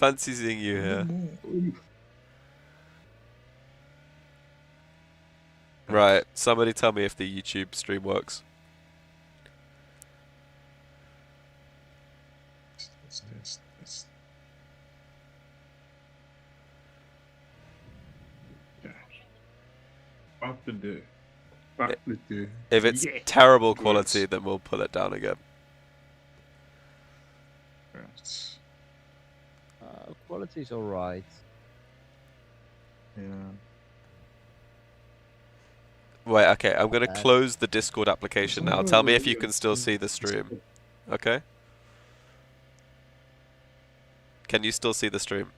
Fancy seeing you here. Right, somebody tell me if the YouTube stream works. This. Up to do. If it's terrible quality, then we'll pull it down again. Right. Quality's alright. Yeah. Wait, okay, I'm gonna close the Discord application now. Tell me if you can still see the stream. Okay? Can you still see the stream?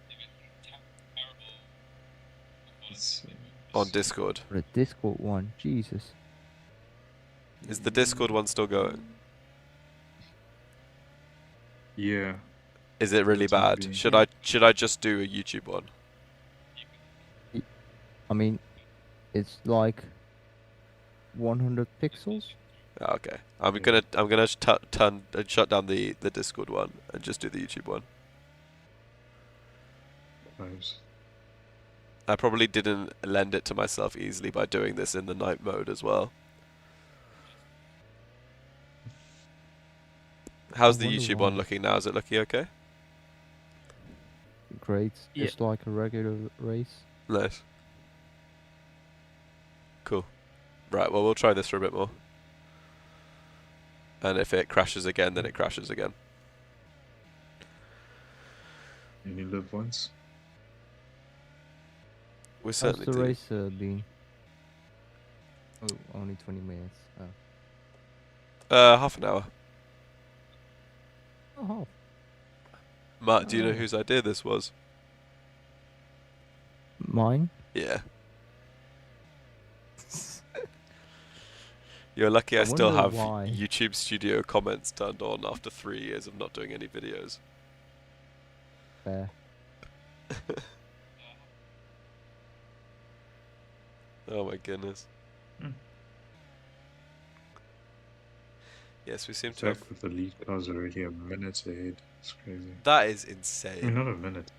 On Discord. The Discord one, Jesus. Is the Discord one still going? Yeah. Is it really bad? Should I just do a YouTube one? I mean, it's like 100 pixels. Oh, okay. I'm gonna turn and shut down the Discord one and just do the YouTube one. Nice. I probably didn't lend it to myself easily by doing this in the night mode as well. How's the YouTube one looking now? Is it looking okay? Great, just like a regular race. Nice. Cool. Right, well we'll try this for a bit more. And if it crashes again, then it crashes again. Any live once? We certainly do. How's the race been? Oh, only 20 minutes. Oh. Half an hour. Oh. Mark, do you know whose idea this was? Mine? Yeah. You're lucky I still have YouTube Studio comments turned on after 3 years of not doing any videos. Fair. Oh my goodness. Yes, we seem to have... with the lead cars already a minute ahead. It's crazy. That is insane. I mean, not a minute.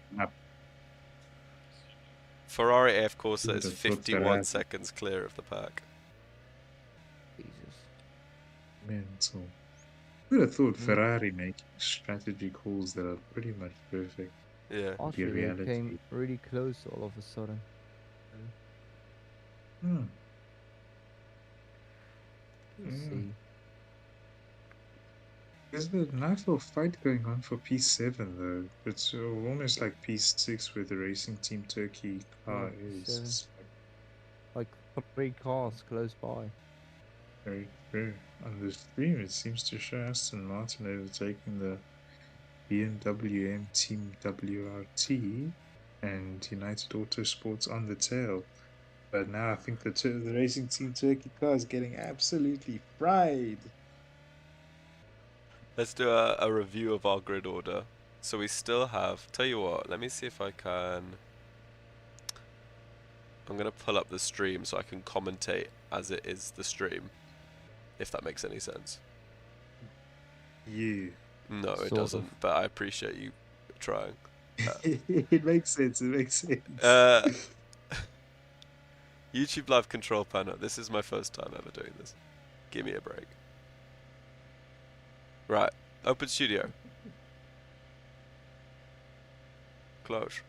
Ferrari AF Corsa is 51 seconds clear of the pack. Jesus. Mental. I would have thought Ferrari making strategy calls that are pretty much perfect. Yeah. Austria came really close all of a sudden. Let's see. There's a nice little fight going on for P7 though. It's almost like P6 where the Racing Team Turkey car is. Like 3 cars close by. Very true. On the stream it seems to show Aston Martin overtaking the BMW M Team WRT and United Autosports on the tail. But now I think the Racing Team Turkey car is getting absolutely fried. Let's do a review of our grid order. So we still have... Tell you what, let me see if I can... I'm going to pull up the stream so I can commentate as it is the stream. If that makes any sense. Yeah. No, it doesn't, but I appreciate you trying. It makes sense, it makes sense. YouTube Live Control Panel. This is my first time ever doing this. Give me a break. Right. Open Studio. Close.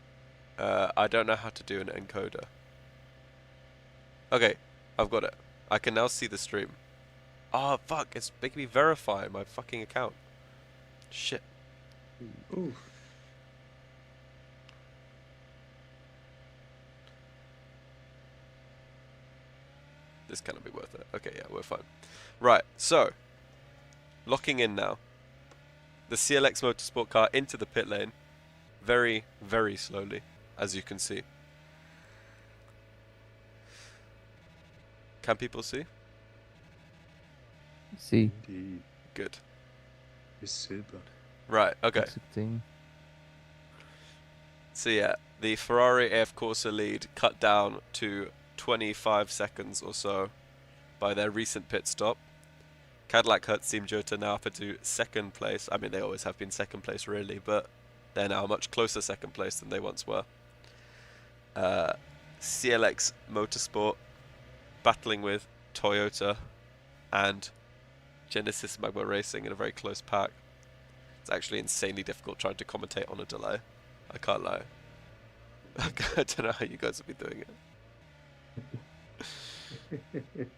I don't know how to do an encoder. Okay. I've got it. I can now see the stream. Oh, fuck. It's making me verify my fucking account. Shit. Ooh. This cannot be worth it. Okay, yeah, we're fine. Right, so, locking in now. The CLX Motorsport car into the pit lane. Very, very slowly, as you can see. Can people see? See. Indeed. Good. It's super. Right, okay. Accepting. So yeah, the Ferrari AF Corsa lead cut down to 25 seconds or so by their recent pit stop. Cadillac Hertz Team Jota now up into second place. I mean, they always have been second place really, but They're now a much closer second place than they once were. CLX Motorsport battling with Toyota and Genesis Magma Racing in a very close pack. It's actually insanely difficult trying to commentate on a delay. I can't lie. I don't know how you guys will be doing it.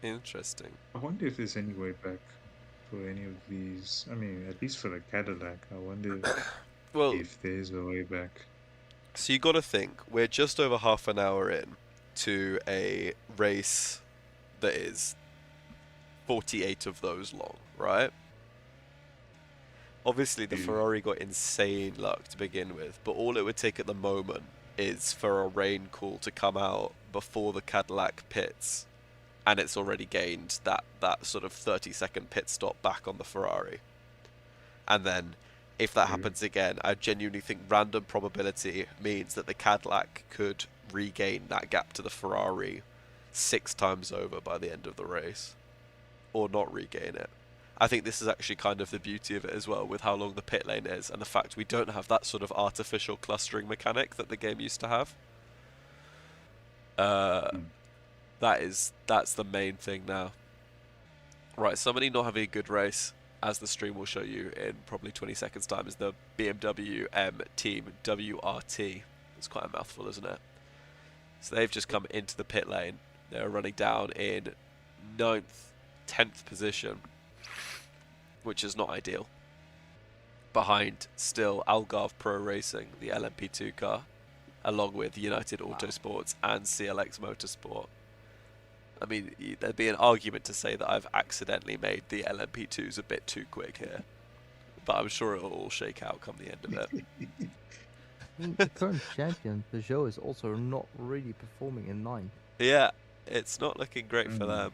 Interesting. I wonder if there's any way back for any of these. I mean, at least for the Cadillac, I wonder Well, if there's a way back. so you got to think, we're just over half an hour in to a race that is 48 of those long, right? Obviously, the Ferrari got insane luck to begin with, but all it would take at the moment is for a rain call to come out before the Cadillac pits, and it's already gained that sort of 30-second pit stop back on the Ferrari. And then, if that happens again, I genuinely think random probability means that the Cadillac could regain that gap to the Ferrari 6 times over by the end of the race, or not regain it. I think this is actually kind of the beauty of it as well, with how long the pit lane is, and the fact we don't have that sort of artificial clustering mechanic that the game used to have. That's the main thing now. Right, somebody not having a good race, as the stream will show you in probably 20 seconds time, is the BMW M Team WRT. It's quite a mouthful, isn't it? So they've just come into the pit lane. They're running down in 9th, 10th position, which is not ideal. Behind still Algarve Pro Racing, the LMP2 car, along with United Autosports and CLX Motorsport. I mean, there'd be an argument to say that I've accidentally made the LMP2s a bit too quick here, but I'm sure it'll all shake out come the end of it. I mean, the current champion, Peugeot, is also not really performing in 9th. Yeah, it's not looking great for them.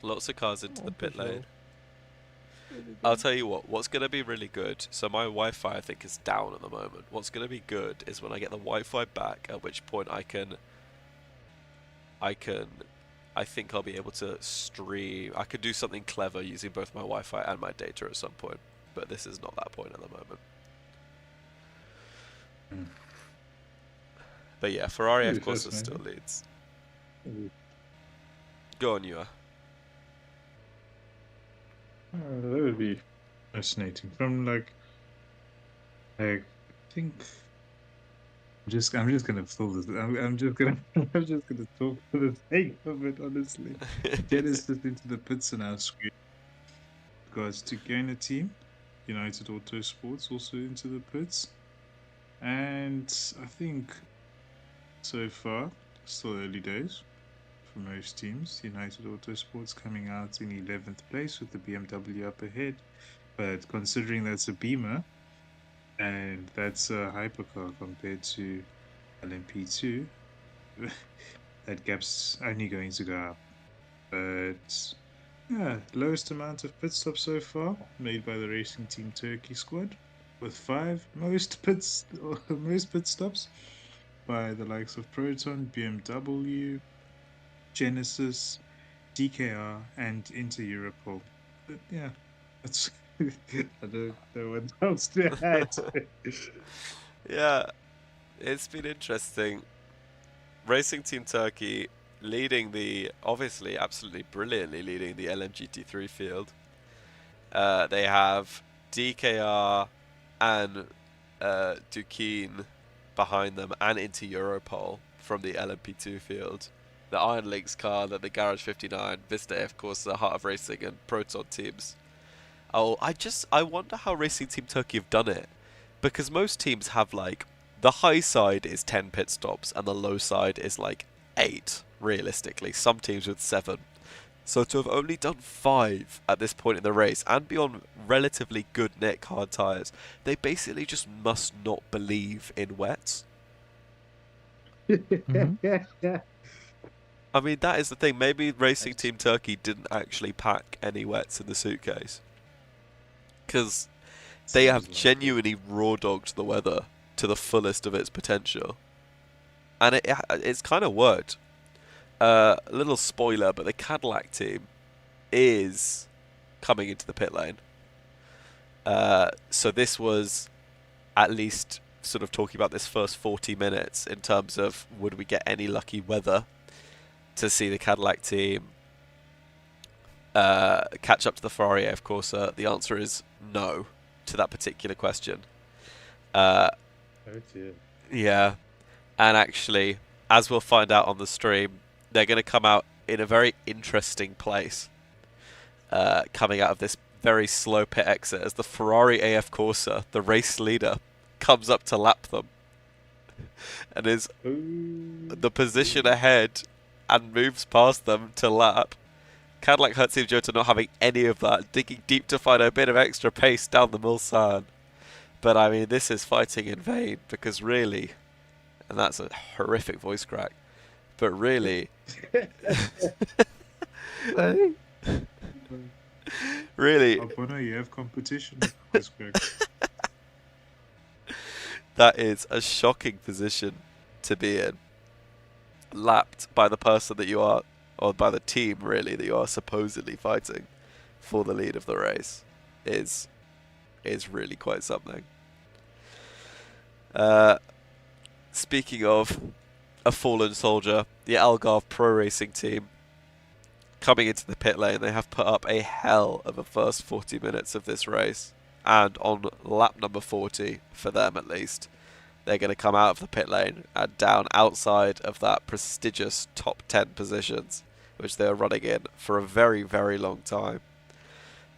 Lots of cars into the pit lane. I'll tell you what's going to be really good, so my Wi-Fi I think is down at the moment. What's going to be good is when I get the Wi-Fi back, at which point I think I'll be able to stream. I could do something clever using both my Wi-Fi and my data at some point, but this is not that point at the moment. But yeah, Ferrari of course still leads. Go on, UR. That would be fascinating. From I think I'm just gonna fill this. I'm just gonna talk for the sake of it. Honestly, Genesis into the pits on our screen. Regards to Gainer team, United Autosports also into the pits, and I think so far still early days for most teams. United Autosports coming out in 11th place with the BMW up ahead, but considering that's a Beamer and that's a hypercar compared to LMP2, that gap's only going to go up. But yeah, lowest amount of pit stops so far made by the Racing Team Turkey squad, with 5 most pit stops by the likes of Proton, BMW, Genesis, DKR, and Inter Europol. But yeah, that's I don't know what else to add. Yeah, it's been interesting. Racing Team Turkey leading obviously absolutely brilliantly leading the LMGT3 field. They have DKR and Dukin behind them, and Inter Europol from the LMP2 field. The Iron Links car, the Garage 59, Vista, of course, the Heart of Racing and Proton teams. Oh, I wonder how Racing Team Turkey have done it, because most teams have the high side is 10 pit stops and the low side is 8 realistically. Some teams with 7. So to have only done 5 at this point in the race and be on relatively good Nick hard tyres, they basically just must not believe in wets. I mean, that is the thing. Maybe Racing Team Turkey didn't actually pack any wets in the suitcase, because they have genuinely raw dogged the weather to the fullest of its potential. and it's kind of worked. A little spoiler, but the Cadillac team is coming into the pit lane. So this was at least sort of talking about this first 40 minutes in terms of would we get any lucky weather to see the Cadillac team catch up to the Ferrari AF Corsa. The answer is no to that particular question. Oh dear. Yeah, and actually, as we'll find out on the stream, they're going to come out in a very interesting place, coming out of this very slow pit exit as the Ferrari AF Corsa, the race leader, comes up to lap them and is the position ahead and moves past them to lap. Cadillac Hertz Team Jota not having any of that, digging deep to find a bit of extra pace down the Mulsanne. But I mean, this is fighting in vain because really, and that's a horrific voice crack, but really, really, Oh, Bono, you have competition. That's correct. that is a shocking position to be in. Lapped by the person that you are, or by the team really, that you are supposedly fighting for the lead of the race is really quite something. Speaking of a fallen soldier, the Algarve Pro Racing team coming into the pit lane, they have put up a hell of a first 40 minutes of this race. And on lap number 40, for them at least, they're going to come out of the pit lane and down outside of that prestigious top 10 positions, which they are running in for a very, very long time.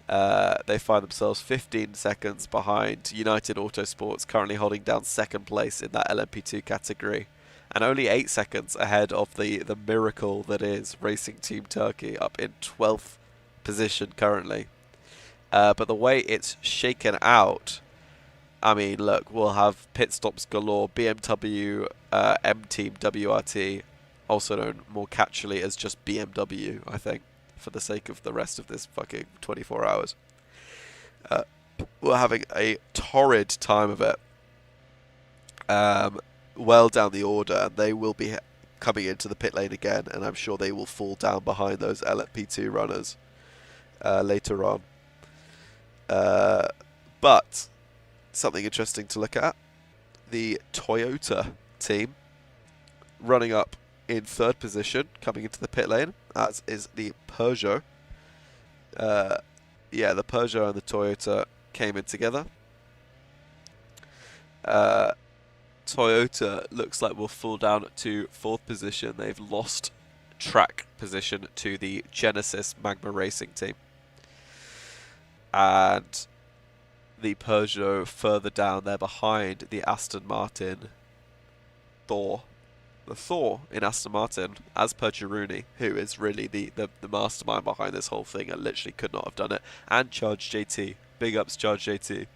They find themselves 15 seconds behind United Autosports, currently holding down second place in that LMP2 category, and only 8 seconds ahead of the miracle that is Racing Team Turkey, up in 12th position currently. But the way it's shaken out, I mean, look, we'll have pit stops galore. BMW M Team WRT, also known more catchily as just BMW, I think, for the sake of the rest of this fucking 24 hours. We're having a torrid time of it. Well down the order, and they will be coming into the pit lane again, and I'm sure they will fall down behind those LMP2 runners later on. But something interesting to look at, the Toyota team running up in third position, coming into the pit lane, as is the Peugeot. Yeah, the Peugeot and the Toyota came in together. Toyota looks like will fall down to fourth position. They've lost track position to the Genesis Magma Racing team. And the Peugeot further down, they're behind the Aston Martin Thor. The Thor in Aston Martin, as per Girouni, who is really the mastermind behind this whole thing and literally could not have done it. And Charge JT. Big ups Charge JT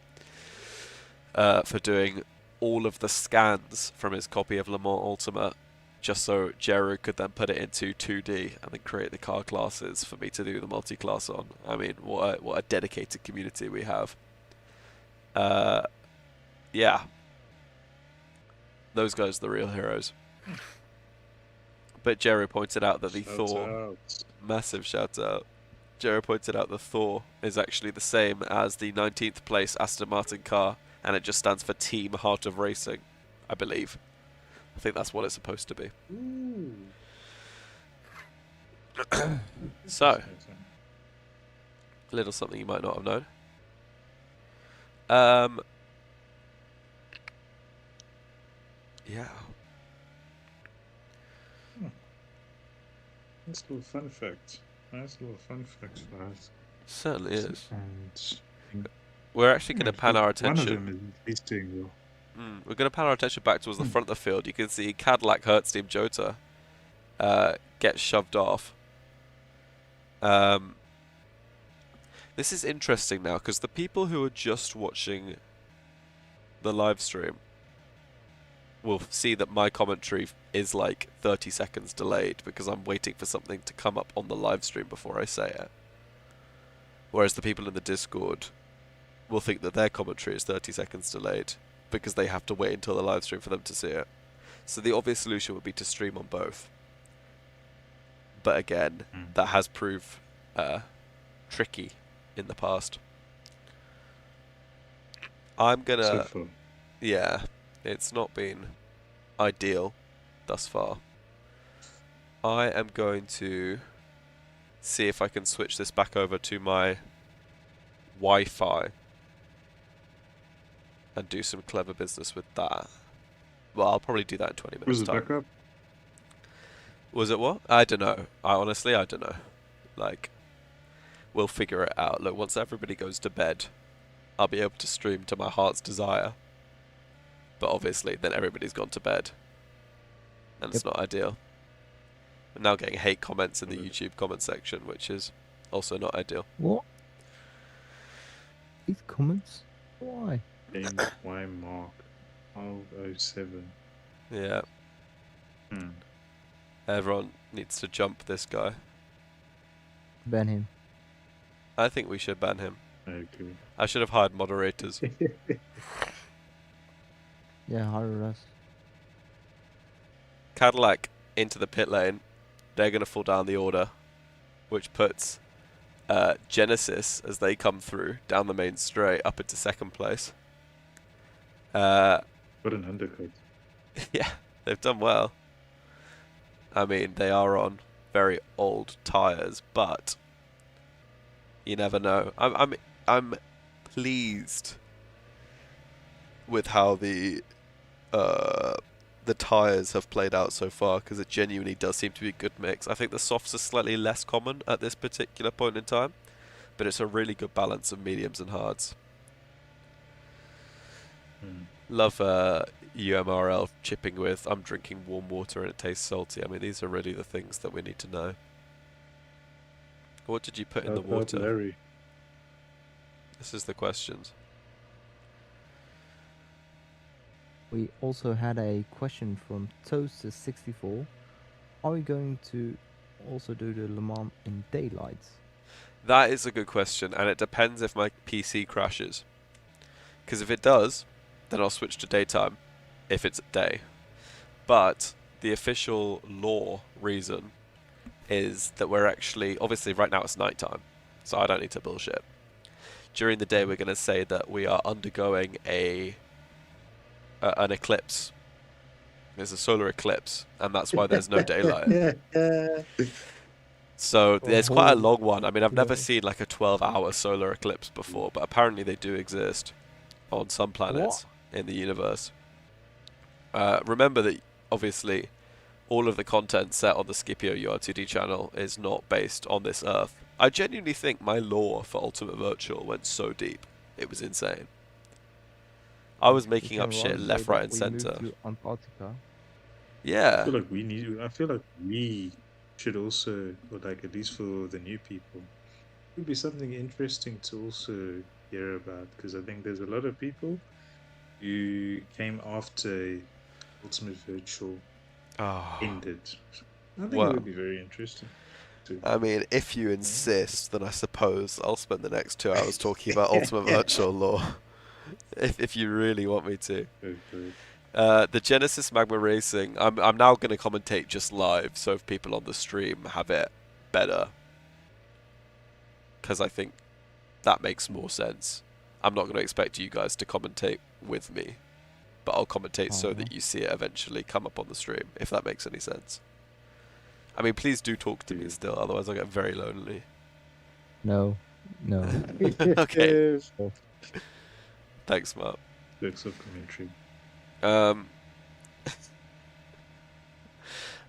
for doing all of the scans from his copy of Le Mans Ultimate, just so Jeru could then put it into 2D and then create the car classes for me to do the multi-class on. I mean, what a dedicated community we have. Yeah. Those guys are the real heroes. But Jeru pointed out that the Thor... Massive shout out. Jeru pointed out the Thor is actually the same as the 19th place Aston Martin car, and it just stands for Team Heart of Racing, I believe. I think that's what it's supposed to be. So, a little something you might not have known. Yeah. Nice little fun fact. Nice little fun fact for us. Certainly is. And We're actually going to pan our attention. One of them is doing well. We're going to pan our attention back towards the front of the field. You can see Cadillac Hertz Team Jota get shoved off. This is interesting now, because the people who are just watching the live stream will see that my commentary is like 30 seconds delayed, because I'm waiting for something to come up on the live stream before I say it. Whereas the people in the Discord will think that their commentary is 30 seconds delayed, because they have to wait until the live stream for them to see it. So the obvious solution would be to stream on both. But again, Mm. that has proved tricky in the past. I'm So gonna, far. yeah, it's not been ideal thus far. I am going to see if I can switch this back over to my Wi-Fi and do some clever business with that. Well, I'll probably do that in 20 Was minutes it time. back up? Was it what? I don't know. I honestly don't know. Like, we'll figure it out. Look, once everybody goes to bed, I'll be able to stream to my heart's desire. But obviously, then everybody's gone to bed. And it's not ideal. I'm now getting hate comments in the YouTube comment section, which is also not ideal. What? These comments? Why? James Y. Mark. 1207. Yeah, Hmm. everyone needs to jump this guy. Ban him. I think we should ban him. I agree. I should have hired moderators. Yeah, hire us. Cadillac into the pit lane. They're going to fall down the order, which puts Genesis, as they come through down the main straight, up into second place. What an undercut. Yeah, they've done well. I mean, they are on very old tyres, but you never know. I'm pleased with how the tyres have played out so far, because it genuinely does seem to be a good mix. I think the softs are slightly less common at this particular point in time, but it's a really good balance of mediums and hards. Love UMRL chipping with I'm drinking warm water and it tastes salty. I mean, these are really the things that we need to know. What did you put in the water? Larry. This is the questions. We also had a question from Toaster64. Are we going to also do the Le Mans in daylights? That is a good question, and it depends if my PC crashes. Because if it does, then I'll switch to daytime, if it's at day. But the official law reason is that we're actually, obviously right now it's nighttime, so I don't need to bullshit. During the day we're going to say that we are undergoing an eclipse. There's a solar eclipse, and that's why there's no daylight. So there's quite a long one. I mean, I've never seen like a 12-hour solar eclipse before, but apparently they do exist on some planets in the universe. Remember that obviously all of the content set on the Scipio UR2D channel is not based on this Earth. I genuinely think my lore for Ultimate Virtual went so deep. It was insane. I was making up shit left, right, and center. Antarctica. Yeah. I feel like we should also, or like at least for the new people, it would be something interesting to also hear about, because I think there's a lot of people who came after Ultimate Virtual ended. I think it would be very interesting. I mean, if you insist, then I suppose I'll spend the next 2 hours talking about Ultimate Virtual lore. If you really want me to. The Genesis Magma Racing, I'm now going to commentate just live, so if people on the stream have it better, because I think that makes more sense. I'm not going to expect you guys to commentate with me, but I'll commentate so that you see it eventually come up on the stream, if that makes any sense. I mean, please do talk to me still, otherwise I'll get very lonely. No. Okay. Thanks, Mark. Looks of commentary.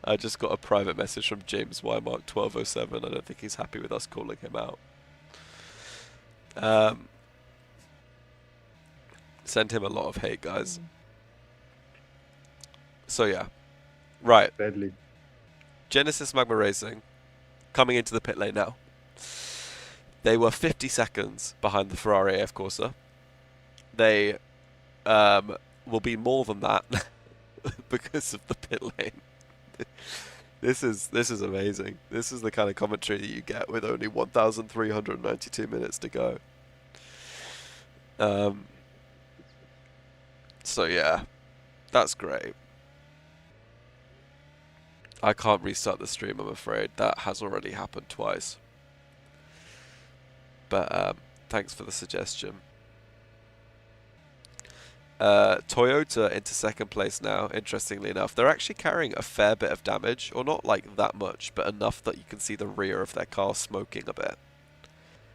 I just got a private message from James Y. Mark 1207. I don't think he's happy with us calling him out. Send him a lot of hate, guys. So yeah. Right. Badly. Genesis Magma Racing coming into the pit lane now. They were 50 seconds behind the Ferrari AF Corsa. They will be more than that because of the pit lane. This is amazing. This is the kind of commentary that you get with only 1,392 minutes to go. So yeah, that's great. I can't restart the stream, I'm afraid. That has already happened twice. But thanks for the suggestion. Toyota into second place now, interestingly enough. They're actually carrying a fair bit of damage, or not like that much, but enough that you can see the rear of their car smoking a bit.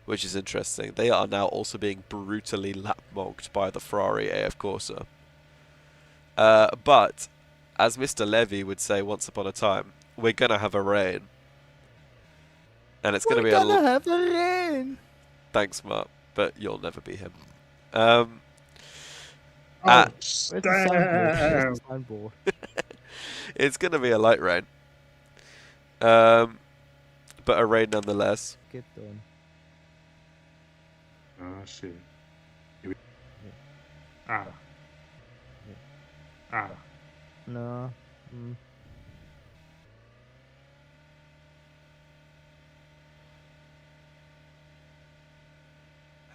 Which is interesting. They are now also being brutally lap-mogged by the Ferrari AF Corsa. But, as Mr. Levy would say once upon a time, we're going to have a rain. And it's going to be We're gonna have a rain! Thanks, Mark, but you'll never be him. Oh, Where's the soundboard? Where's the soundboard? It's going to be a light rain. But a rain nonetheless. Get done. oh shit. Ah. Ah. No.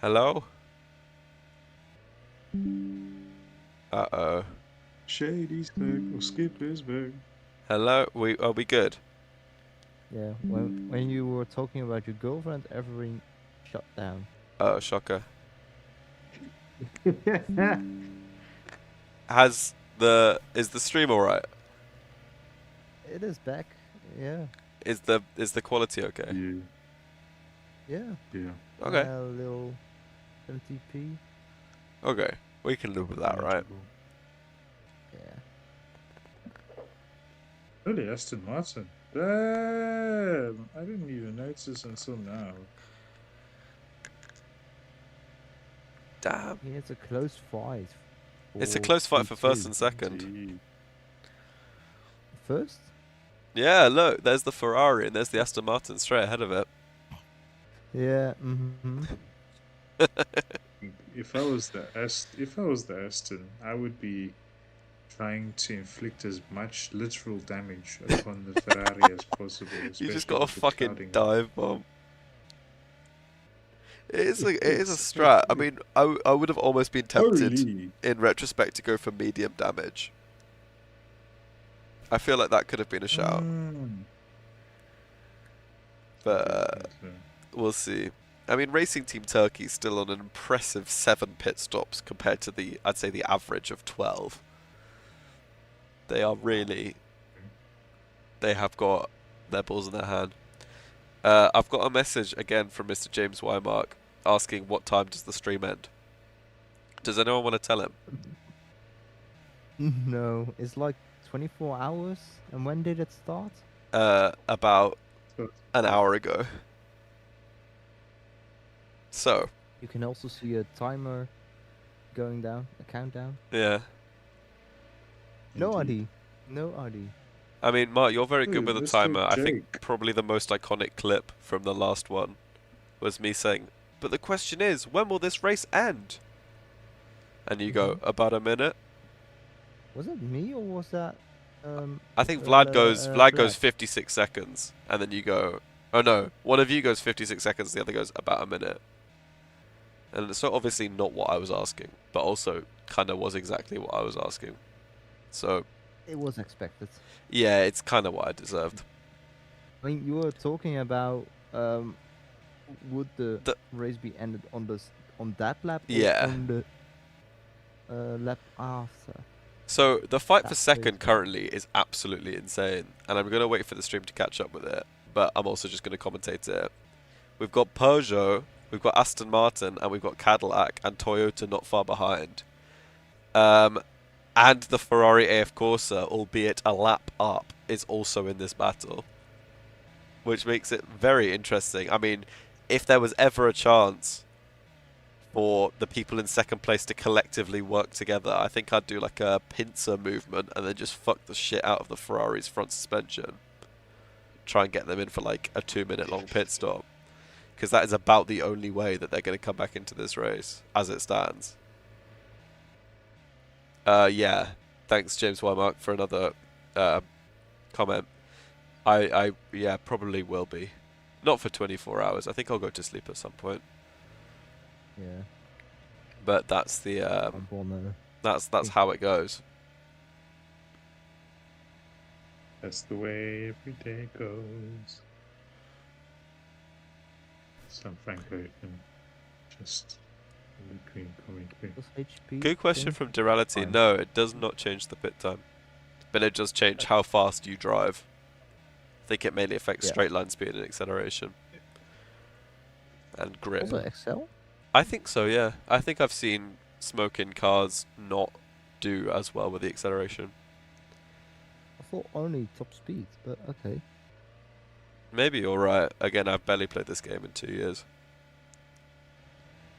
Hello? Uh-oh. Shady's back, or Skip is back. Hello? Are we good? Yeah, when you were talking about your girlfriend, everything shut down. Oh, shocker. Is the stream alright? It is back. Yeah. Is the quality okay? Yeah. Yeah. Yeah. Okay. A little 70p. Okay. We can live with that, right? Yeah. Really, Aston Martin. Damn! I didn't even notice until now. Damn. Yeah, it's a close fight. It's a close fight for first P2. and second. Gee. First? Yeah, look, there's the Ferrari and there's the Aston Martin straight ahead of it. Yeah. Mm-hmm. If I was the Aston, I would be trying to inflict as much literal damage upon the Ferrari as possible. You just especially got a with the fucking clouding. dive bomb. It is a strat. I mean, I would have almost been tempted Holy. in retrospect to go for medium damage. I feel like that could have been a shout, but we'll see. I mean, Racing Team Turkey's still on an impressive 7 pit stops compared to I'd say the average of 12. They are really, they have got their balls in their hand. I've got a message again from Mr. James Wymark asking what time does the stream end. Does anyone want to tell him? No, it's like 24 hours. And when did it start? About an hour ago. So. You can also see a timer going down, a countdown. Yeah. No ID. No ID. I mean, Mark, you're very good Ooh, with a Mr. timer. I think Jake. probably the most iconic clip from the last one was me saying, but the question is, when will this race end? And you go, about a minute. Was it me or was that? I think Vlad goes Vlad. 56 seconds, and then you go, oh no, one of you goes 56 seconds, the other goes about a minute. And it's obviously not what I was asking, but also kind of was exactly what I was asking. So, It was expected. yeah, it's kind of what I deserved. I mean, you were talking about would the race be ended on that lap or Yeah. on the lap after? So the fight for That's second crazy. currently is absolutely insane, and I'm going to wait for the stream to catch up with it, but I'm also just going to commentate it. We've got Peugeot, we've got Aston Martin, and we've got Cadillac and Toyota not far behind. And the Ferrari AF Corsa, albeit a lap up, is also in this battle, which makes it very interesting. I mean, if there was ever a chance for the people in second place to collectively work together, I think I'd do like a pincer movement and then just fuck the shit out of the Ferrari's front suspension. Try and get them in for like a 2-minute long pit stop. Because that is about the only way that they're going to come back into this race, as it stands. Yeah. Thanks, James Wymark, for another comment. I yeah, probably will be. Not for 24 hours. I think I'll go to sleep at some point. Yeah. But that's the that's how it goes. That's the way every day goes. Some Frank Ocean. Just in between commentary. Does HP Good question change? from Durality. Fine. No, it does not change the pit time. But it does change how fast you drive. I think it mainly affects Yeah. straight line speed and acceleration. And grip. Also Excel? I think so, yeah. I think I've seen smoking cars not do as well with the acceleration. I thought only top speed, but okay. Maybe you're right. Again, I've barely played this game in 2 years.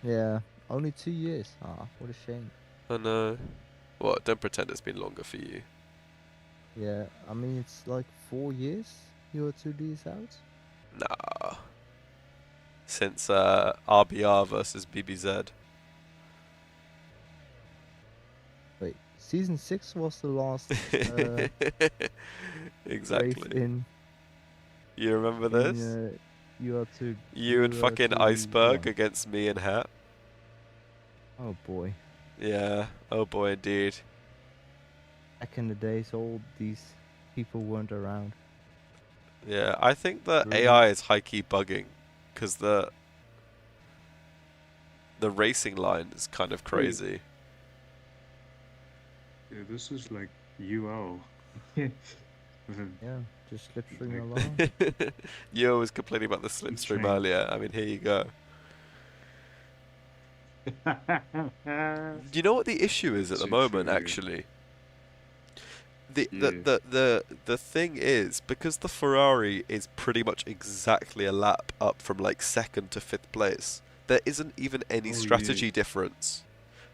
Yeah, only 2 years. Ah, what a shame. I know. Well, don't pretend it's been longer for you. Yeah, I mean it's like 4 years UR2D is out. Nah. Since RBR versus BBZ. Wait, season 6 was the last Exactly. race in You remember in this? UR2. You and fucking Iceberg UR2D1. against me and Hat. Oh boy. Yeah. Oh boy, indeed. Back in the days, all these people weren't around. Yeah, I think the Really? AI is high-key bugging, because the racing line is kind of crazy. Yeah, this is like UL. Yeah, just slipstream along. You was complaining about the slipstream Slipstream. earlier. I mean, here you go. You know what the issue is at the So moment, true. actually? The Yeah. the thing is, because the Ferrari is pretty much exactly a lap up from like 2nd to 5th place, there isn't even any Oh, strategy yeah. difference.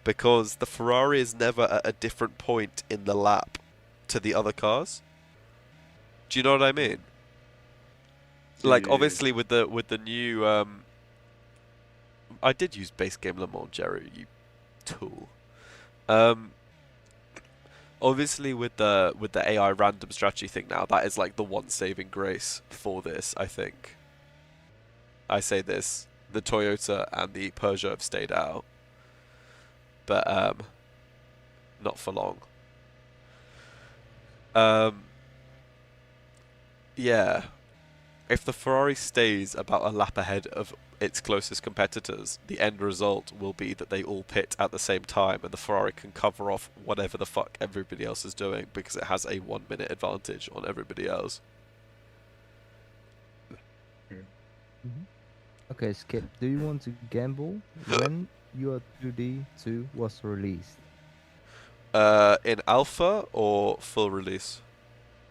Because the Ferrari is never at a different point in the lap to the other cars. Do you know what I mean? Like, Yeah. obviously with the new I did use base game Le Mans, Jerry, you tool. Obviously with the AI random strategy thing now, that is like the one saving grace for this, I think. I say this, the Toyota and the Peugeot have stayed out. But not for long. Yeah. If the Ferrari stays about a lap ahead of its closest competitors, the end result will be that they all pit at the same time and the Ferrari can cover off whatever the fuck everybody else is doing because it has a 1 minute advantage on everybody else. Okay, Skip, do you want to gamble when UR2D2 was released? In alpha or full release?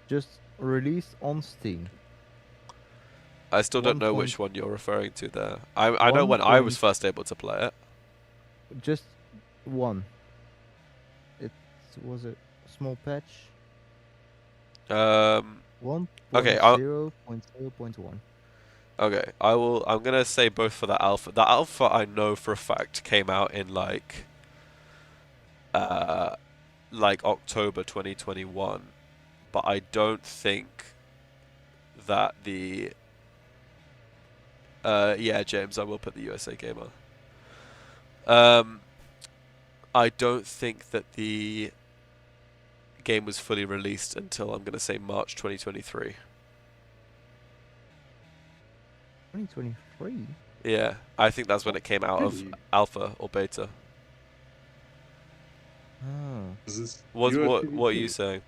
Just released on Steam. I still don't know 1. which one you're referring to there. I know when I was first able to play it. Just 1. It was a small patch. 1.0.0.1. Okay, I'm gonna say both for the alpha. The alpha I know for a fact came out in like October 2021, but I don't think that the yeah, James, I will put the USA Gamer. I don't think that the game was fully released until, I'm gonna say, March 2023. 2023? Yeah, I think that's when it came out of Really? alpha or beta. Oh. Is this What UR2D2? are you saying?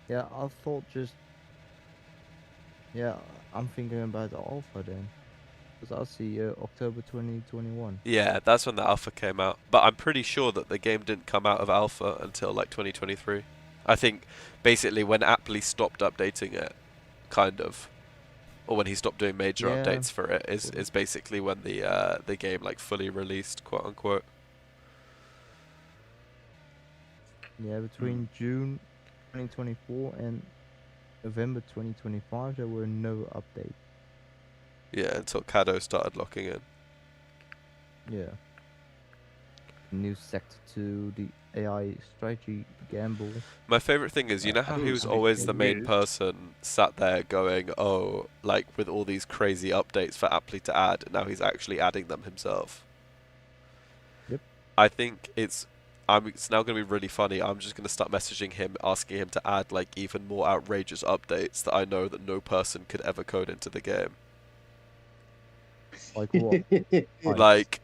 Yeah, I thought just... Yeah, I'm thinking about the alpha then. Because I see October 2021. Yeah, that's when the alpha came out. But I'm pretty sure that the game didn't come out of alpha until like 2023. I think basically when Apple stopped updating it, kind of, or when he stopped doing major Yeah. updates for it, is basically when the game like fully released, quote unquote. Yeah, between June 2024 and November 2025 there were no updates. Yeah, until Kado started locking in. Yeah. New Sector 2, the AI strategy gamble. My favorite thing is, you know how he was Ooh, always the main weird. person sat there going, oh, like with all these crazy updates for Apply to add, and now he's actually adding them himself. Yep. I think it's it's now going to be really funny. I'm just going to start messaging him, asking him to add like even more outrageous updates that I know that no person could ever code into the game. Like what?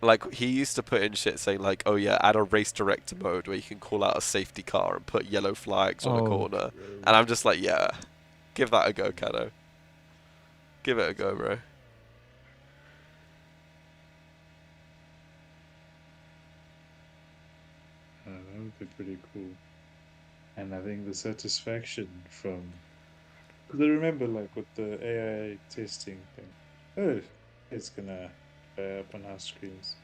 Like he used to put in shit saying like, oh yeah, add a race director mode where you can call out a safety car and put yellow flags on a corner. And I'm just like, yeah, give that a go, Cado. Give it a go, bro. That would be pretty cool. And I think the satisfaction from, because I remember like with the AI testing thing, oh, it's gonna play up on our screens.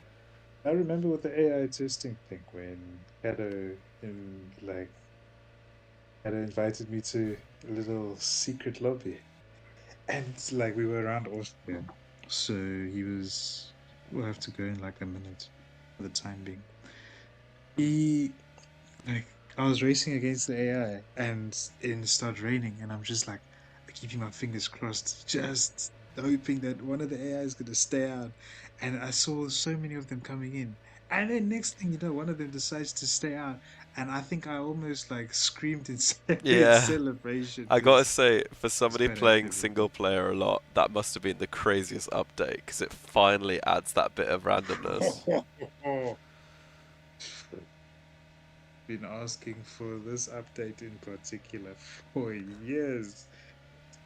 I remember with the AI testing thing when Cado invited me to a little secret lobby, and like we were around Austria, so we'll have to go in like a minute for the time being. He Like I was racing against the AI and it started raining, and I'm just like keeping my fingers crossed, just hoping that one of the AI is gonna stay out. And I saw so many of them coming in. And then next thing you know, one of them decides to stay out. And I think I almost like screamed in, in Yeah. celebration I gotta because say, for I was somebody quite happy playing about single player a lot, that must have been the craziest update because it finally adds that bit of randomness. it. Been asking for this update in particular for years.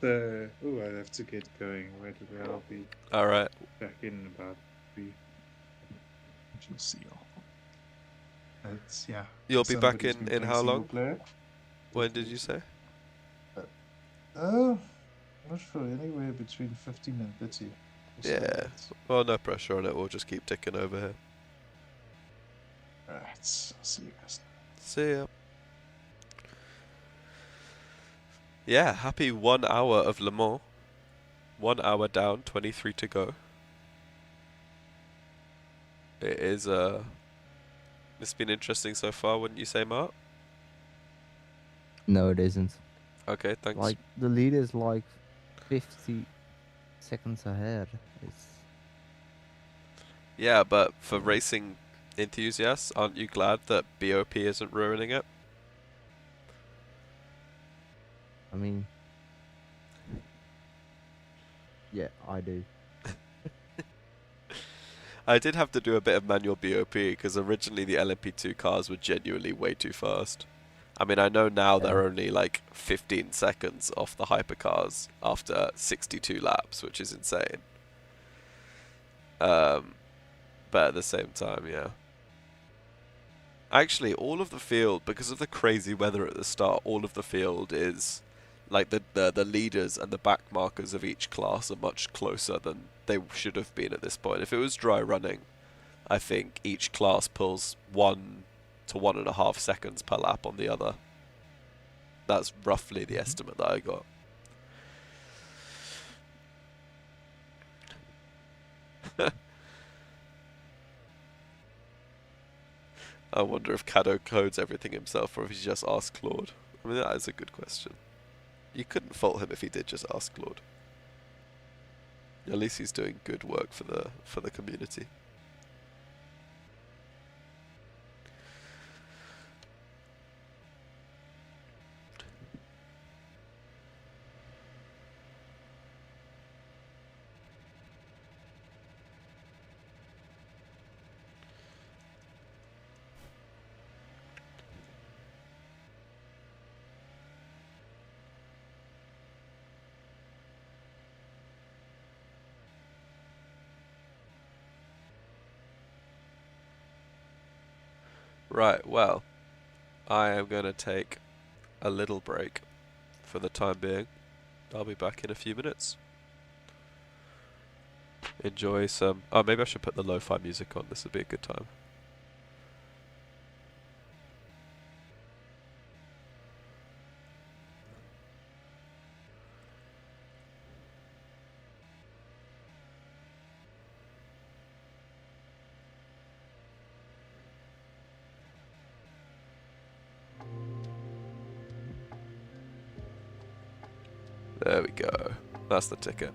So, oh, I have to get going. Right away, I'll be All right, back in about 3. You'll see. It's yeah. you'll be back Somebody's in been playing how single long? player. When did you say? Uh, I'm not sure. Anywhere between 15 and 30 or so Yeah. minutes. Well, no pressure on it. We'll just keep ticking over here. Right. I'll see you guys. See ya. Yeah, happy 1 hour of Le Mans. 1 hour down, 23 to go. It is it's been interesting so far, wouldn't you say, Mark? No, it isn't. Okay, thanks. Like the lead is like 50 seconds ahead. It's Yeah, but for racing enthusiasts, aren't you glad that BOP isn't ruining it? I mean, yeah, I do. I did have to do a bit of manual BOP because originally the LMP2 cars were genuinely way too fast. I mean, I know now they're Yeah. only like 15 seconds off the hypercars after 62 laps, which is insane. But at the same time, yeah. Actually, all of the field, because of the crazy weather at the start, all of the field is like the leaders and the back markers of each class are much closer than they should have been at this point. If it was dry running, I think each class pulls 1 to 1.5 seconds per lap on the other. That's roughly the estimate that I got. I wonder if Cado codes everything himself or if he just asked Claude. I mean, that is a good question. You couldn't fault him if he did just ask Claude. At least he's doing good work for the community. Right, well, I am going to take a little break for the time being. I'll be back in a few minutes. Enjoy some... Oh, maybe I should put the lo-fi music on. This would be a good time. There we go. That's the ticket.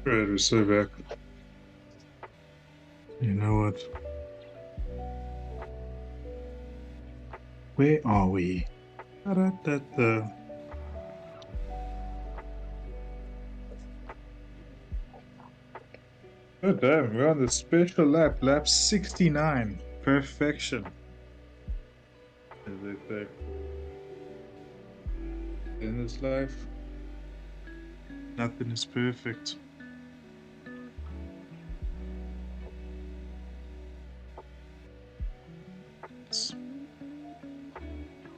Right, we're so back. You know what? Where are we? Da-da-da-da. Oh damn, we're on the special lap, lap 69. Perfection. As they say. In this life, nothing is perfect.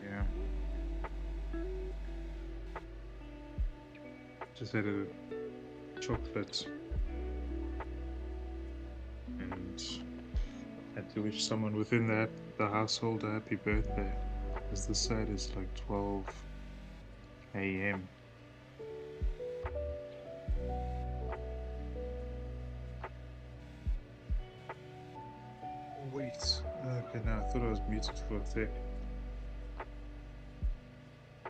Yeah. Just had a chocolate and had to wish someone within the household a happy birthday. Because this side is like 12 a.m. Wait. Okay, now I thought I was muted for a sec.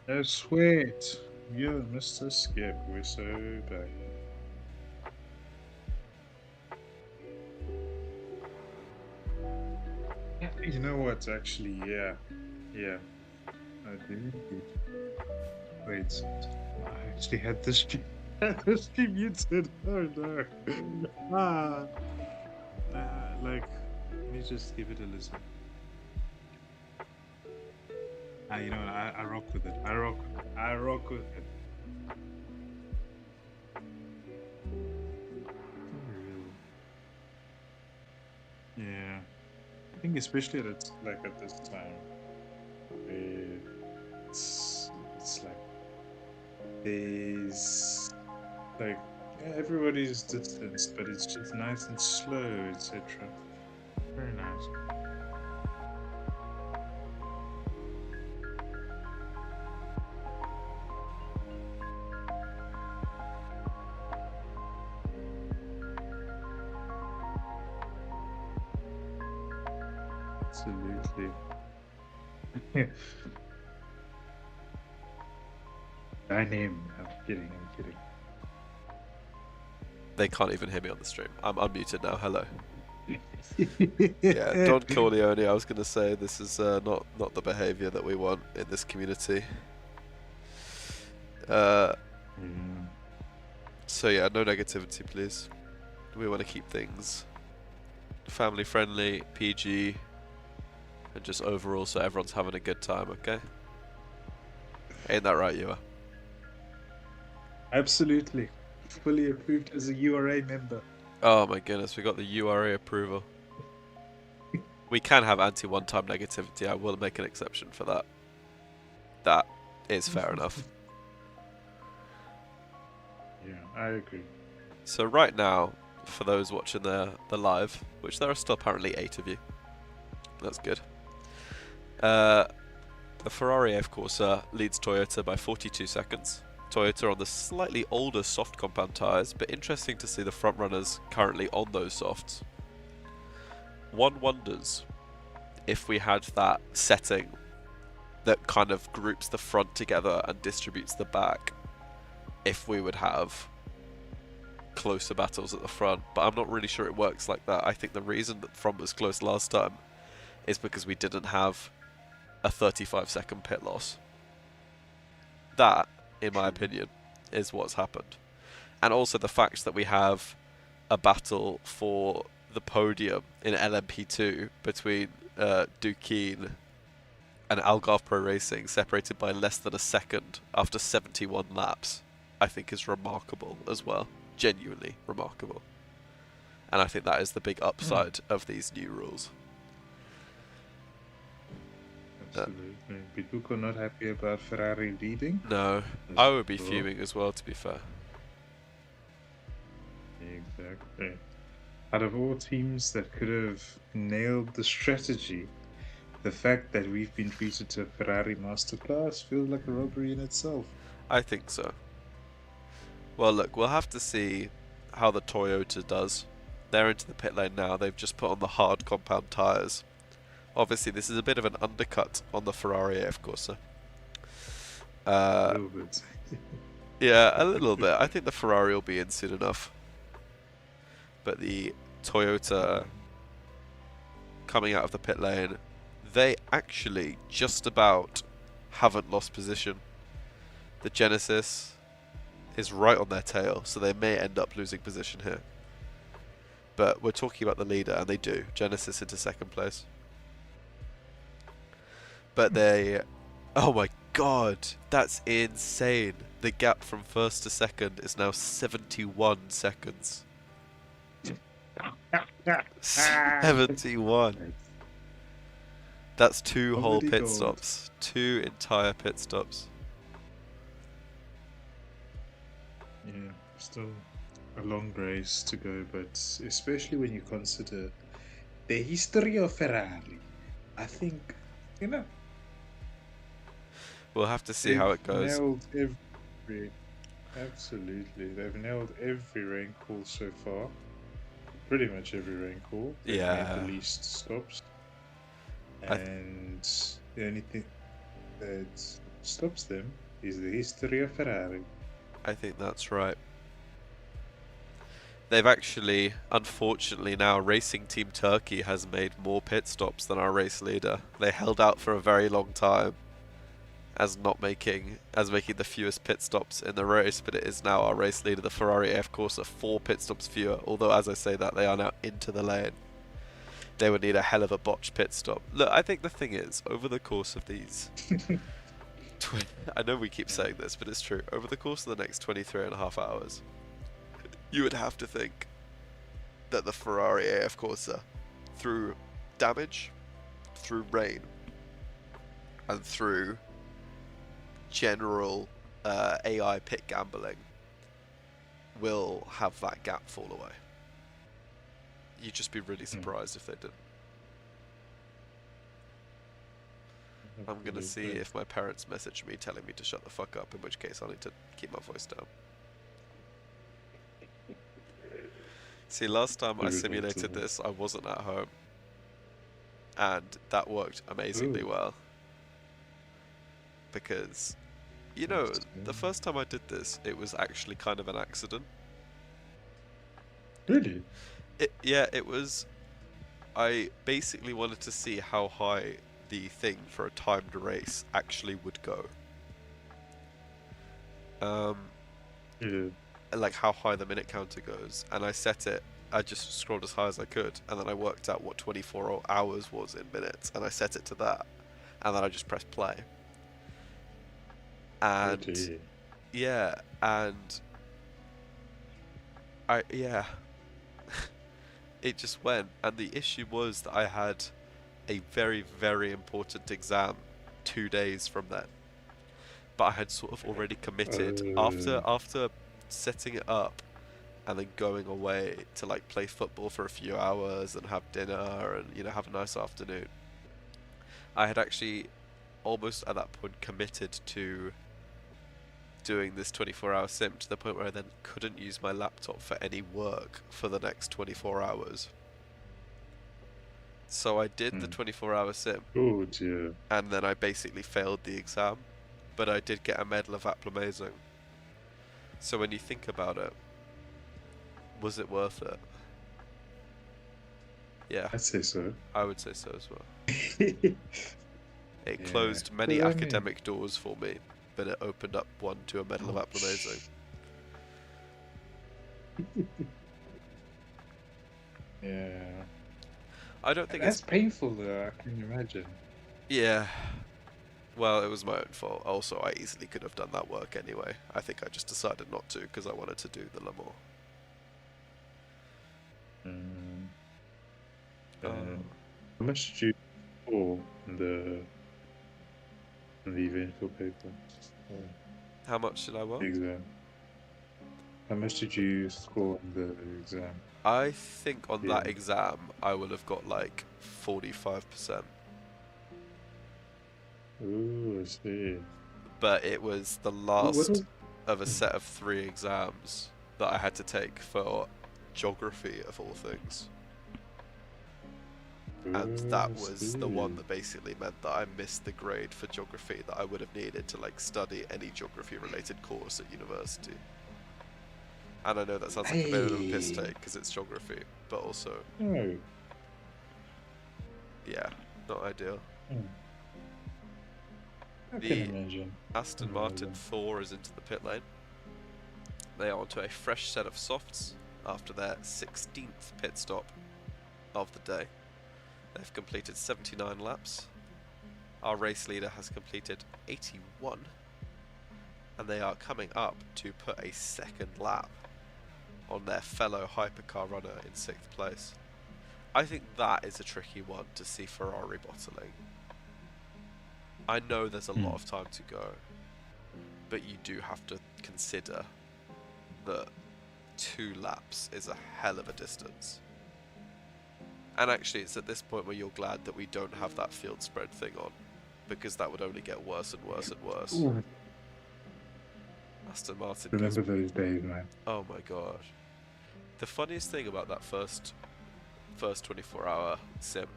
Oh, sweet. You, Mr. Skip, we're so back. You know what? Actually, yeah. Yeah. I do indeed. Wait. I actually had this stream muted. Oh no. Ah. Like, let me just give it a listen. You know what? I rock with it. I rock with it. Yeah. I think especially at this time, where it's like there's like everybody's distanced, but it's just nice and slow, etc. Very nice. Absolutely. I name. I'm kidding. They can't even hear me on the stream. I'm unmuted now. Hello. Yeah, Don Corleone. I was going to say this is not the behaviour that we want in this community. So yeah, no negativity, please. We want to keep things family friendly, PG, and just overall so everyone's having a good time. Okay? Ain't that right, you are? Absolutely. Fully approved as a URA member. Oh my goodness, we got the URA approval. We can have anti-one-time negativity. I will make an exception for that. That is fair enough. Yeah, I agree. So right now, for those watching the live, which there are still apparently 8 of you. That's good. The Ferrari F Corsa leads Toyota by 42 seconds. Toyota on the slightly older soft compound tyres, but interesting to see the front runners currently on those softs. One wonders if we had that setting that kind of groups the front together and distributes the back, if we would have closer battles at the front, but I'm not really sure it works like that. I think the reason that the front was close last time is because we didn't have a 35-second pit loss. That, in my opinion, is what's happened. And also the fact that we have a battle for the podium in LMP2 between Dukeen and Algarve Pro Racing, separated by less than a second after 71 laps, I think is remarkable as well. Genuinely remarkable. And I think that is the big upside of these new rules. Absolutely. Bituko not happy about Ferrari leading? No, I would be fuming as well, to be fair. Exactly. Out of all teams that could have nailed the strategy, the fact that we've been treated to a Ferrari masterclass feels like a robbery in itself. I think so. Well, look, we'll have to see how the Toyota does. They're into the pit lane now. They've just put on the hard compound tyres. Obviously, this is a bit of an undercut on the Ferrari F Corsa. A little bit. Yeah, a little bit. I think the Ferrari will be in soon enough. but the Toyota coming out of the pit lane, they actually just about haven't lost position. The Genesis is right on their tail, so they may end up losing position here. But we're talking about the leader, and they do. Genesis into second place. But they... Oh my god, that's insane. The gap from first to second is now 71 seconds. 71. That's two whole Comedy pit gold. stops. 2 entire pit stops. Yeah, still a long race to go, but especially when you consider the history of Ferrari, I think, you know, We'll have to see how it goes. nailed every. Absolutely, they've nailed every rank call so far. Pretty much every rank call. They've Yeah. made the least stops, I th- and the only thing that stops them is the history of Ferrari. I think that's right. They've actually, unfortunately now, Racing Team Turkey has made more pit stops than our race leader. They held out for a very long time as making the fewest pit stops in the race, but it is now our race leader, the Ferrari AF Corsa, 4 pit stops fewer, although as I say that, they are now into the lane. They would need a hell of a botched pit stop. Look, I think the thing is, over the course of these... I know we keep saying this, but it's true. Over the course of the next 23.5 hours, you would have to think that the Ferrari AF Corsa, through damage, through rain, and through general AI pit gambling, will have that gap fall away. You'd just be really surprised if they didn't. I'm gonna see if my parents message me telling me to shut the fuck up, in which case I'll need to keep my voice down. See, last time I simulated this, I wasn't at home, and that worked amazingly well. Because, you know, the first time I did this, it was actually kind of an accident. Really? It was... I basically wanted to see how high the thing for a timed race actually would go. Yeah. Like how high the minute counter goes, and I set it, I just scrolled as high as I could, and then I worked out what 24 hours was in minutes, and I set it to that, and then I just pressed play. And yeah, and it just went, and the issue was that I had a very, very important exam 2 days from then, but I had sort of already committed after setting it up and then going away to like play football for a few hours and have dinner and, you know, have a nice afternoon. I had actually almost at that point committed to doing this 24-hour sim to the point where I then couldn't use my laptop for any work for the next 24 hours. So I did the 24-hour sim. Oh dear. And then I basically failed the exam, but I did get a medal of acclamation. So when you think about it, was it worth it? Yeah, I'd say so. I would say so as well. Yeah. It closed many Well, I mean- academic doors for me, but it opened up one to a medal of acclamation. Yeah. I don't think That's it's... painful though, I can imagine. Yeah. Well, it was my own fault. Also, I easily could have done that work anyway. I think I just decided not to because I wanted to do the Le Mans. How much did you score in the eventful paper? How much did I want? Exam. How much did you score in the exam? I think on that Yeah. exam I would have got like 45%. Ooh, I see. But it was the What last was- of a set of 3 exams that I had to take for geography of all things. And that Ooh, I was the one see. that basically meant that I missed the grade for geography that I would have needed to like study any geography related course at university. And I know that sounds like a bit of a piss take because it's geography, but also, No. yeah, not ideal. Hmm. I The can imagine. Aston Martin 4 is into the pit lane. They are onto a fresh set of softs after their 16th pit stop of the day. They've completed 79 laps. Our race leader has completed 81. And they are coming up to put a second lap on their fellow hypercar runner in 6th place. I think that is a tricky one to see Ferrari bottling. I know there's a lot of time to go, but you do have to consider that 2 laps is a hell of a distance. And actually it's at this point where you're glad that we don't have that field spread thing on, because that would only get worse and worse and worse. Ooh. Aston Martin Remember goes, those days, man. oh my god. The funniest thing about that first 24-hour sim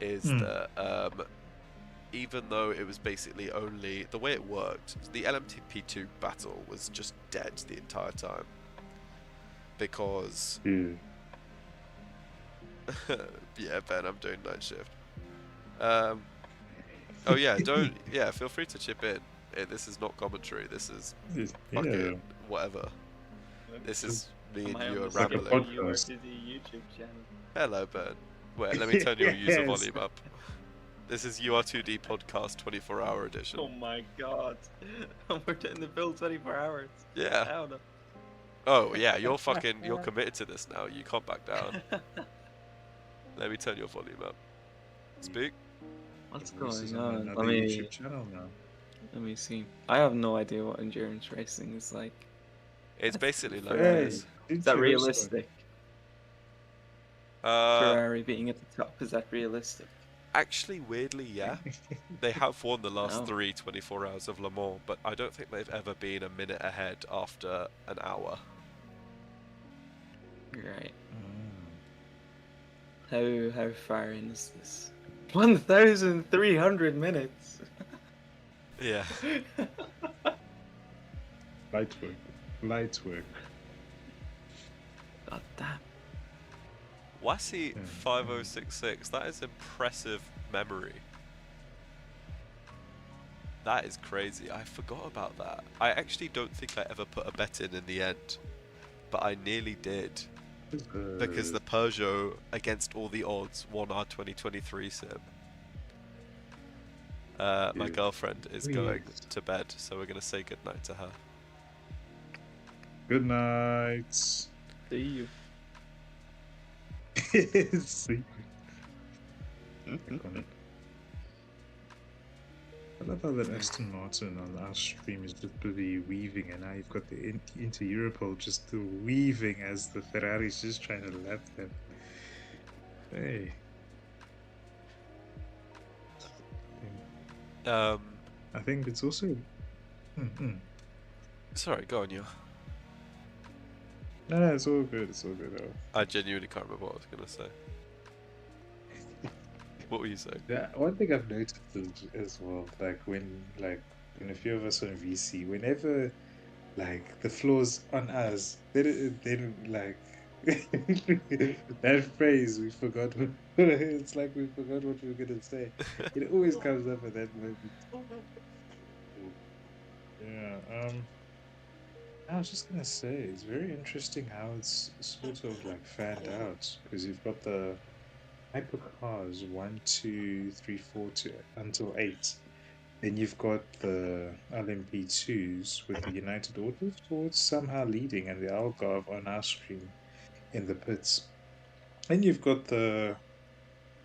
is that even though it was basically only the way it worked, the LMTP2 battle was just dead the entire time because yeah, Ben, I'm doing night shift. Oh yeah, feel free to chip in. This is not commentary. This is fucking whatever. This is me and you are rambling. UR2D YouTube channel. Hello, Ben. Wait, let me turn your user volume up. This is UR2D podcast 24-hour edition. Oh my god. We're doing the full 24 hours. Yeah. Hell no. Oh yeah, you're committed to this now. You can't back down. Let me turn your volume up. Speak. What's This is going on? another YouTube channel now. Let me see. I have no idea what endurance racing is like. It's basically like Hey, this. Is that realistic? Uh, Ferrari being at the top, is that realistic? Actually, weirdly, yeah. They have won the last Oh. 3 24 hours of Le Mans, but I don't think they've ever been a minute ahead after an hour. Right. How far in is this? 1,300 minutes. Yeah. Light work. Light work. God damn. Wassy 5066, that is impressive memory. That is crazy. I forgot about that. I actually don't think I ever put a bet in the end, but I nearly did. Because the Peugeot, against all the odds, won our 2023 sim. My girlfriend is going to bed, so we're going to say goodnight to her. Good night. See you. See. I love how that Aston Martin on our stream is just busy weaving, and now you've got the Inter-Europol just weaving as the Ferrari's just trying to lap them. Hey. I think it's also... Sorry, go on, you. No, it's all good, it's all good. I genuinely can't remember what I was going to say. What were you saying? Yeah, one thing I've noticed as well, like when a few of us on VC, whenever like the flaws on us, then like that phrase we forgot. It's like we forgot what we were gonna say. It always comes up at that moment. Yeah. I was just gonna say it's very interesting how it's sort of like fanned out because you've got the hypercars 1, 2, 3, 4 to until 8. Then you've got the LMP2s with the United Autosports somehow leading and the Algarve on our stream in the pits. And you've got the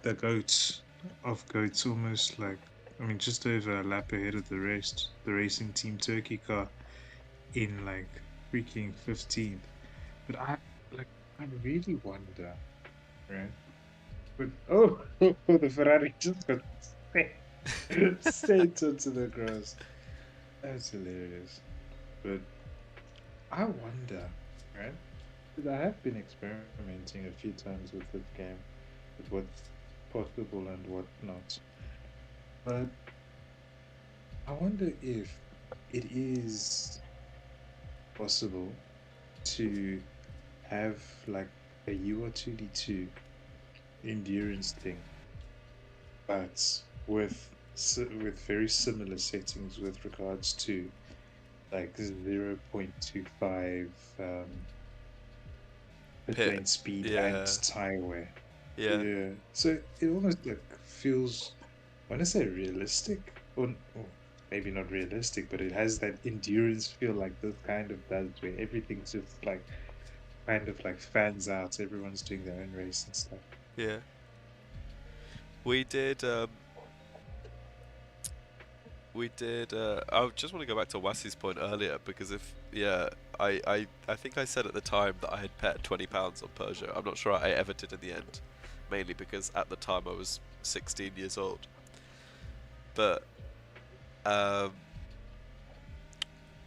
goats of goats almost like just over a lap ahead of the rest. The racing team Turkey car in like freaking 15th. But I really wonder, right? But the Ferrari just got straight onto the grass. That's hilarious. But I wonder, right? Because I have been experimenting a few times with this game, with what's possible and what not. But I wonder if it is possible to have like a UR2D2 endurance thing, but with very similar settings with regards to like 0.25 pit Pit. lane speed and Yeah. tire wear. Yeah. Yeah. So it almost like feels, I want to say realistic, or maybe not realistic, but it has that endurance feel like this kind of does, where everything's just like kind of like fans out. Everyone's doing their own race and stuff. Yeah. We did. We did. I just want to go back to Wasi's point earlier because I think I said at the time that I had bet £20 on Peugeot. I'm not sure I ever did in the end, mainly because at the time I was 16 years old. But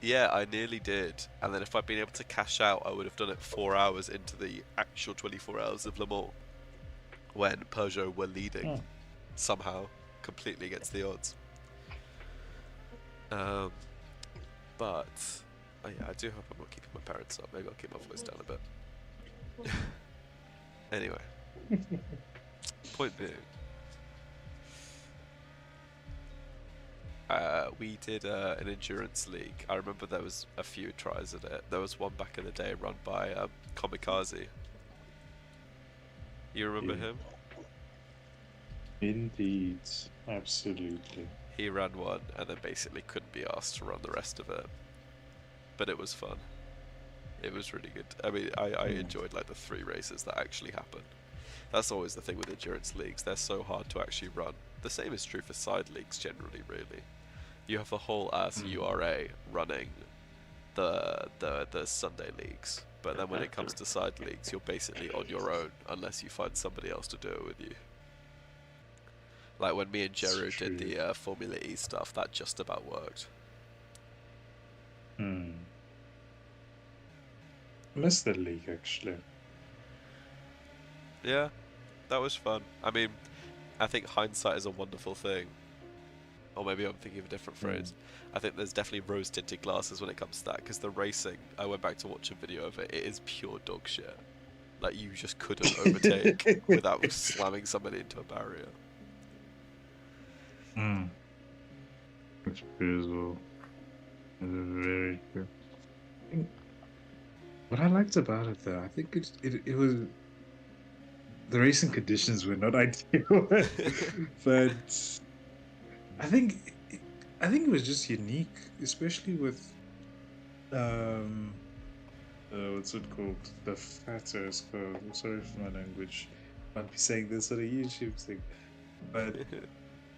yeah, I nearly did. And then if I'd been able to cash out, I would have done it 4 hours into the actual 24 hours of Le Mans, when Peugeot were leading Oh. somehow, completely against the odds. But oh yeah, I do hope I'm not keeping my parents up. Maybe I'll keep my voice down a bit. Anyway, point being, we did an endurance league. I remember there was a few tries at it. There was one back in the day run by Kamikaze. You remember Yeah. him? Indeed, absolutely. He ran one and then basically couldn't be asked to run the rest of it. But it was fun. It was really good. I mean, I enjoyed like the 3 races that actually happened. That's always the thing with endurance leagues. They're so hard to actually run. The same is true for side leagues generally, really. You have the whole ass URA running the Sunday leagues, but then when it comes to side leagues, you're basically on your own unless you find somebody else to do it with you. Like when me and Jeru did the Formula E stuff, that just about worked. I miss that league actually. Yeah, that was fun. I mean, I think hindsight is a wonderful thing. Or maybe I'm thinking of a different phrase. I think there's definitely rose-tinted glasses when it comes to that, because the racing, I went back to watch a video of it, it is pure dog shit. Like, you just couldn't overtake without slamming somebody into a barrier. That's true as well. That's very true. What I liked about it, though, I think it was, the racing conditions were not ideal, but I think it was just unique, especially with what's it called? The fatter called. I'm sorry for my language. I might be saying this on a YouTube thing, but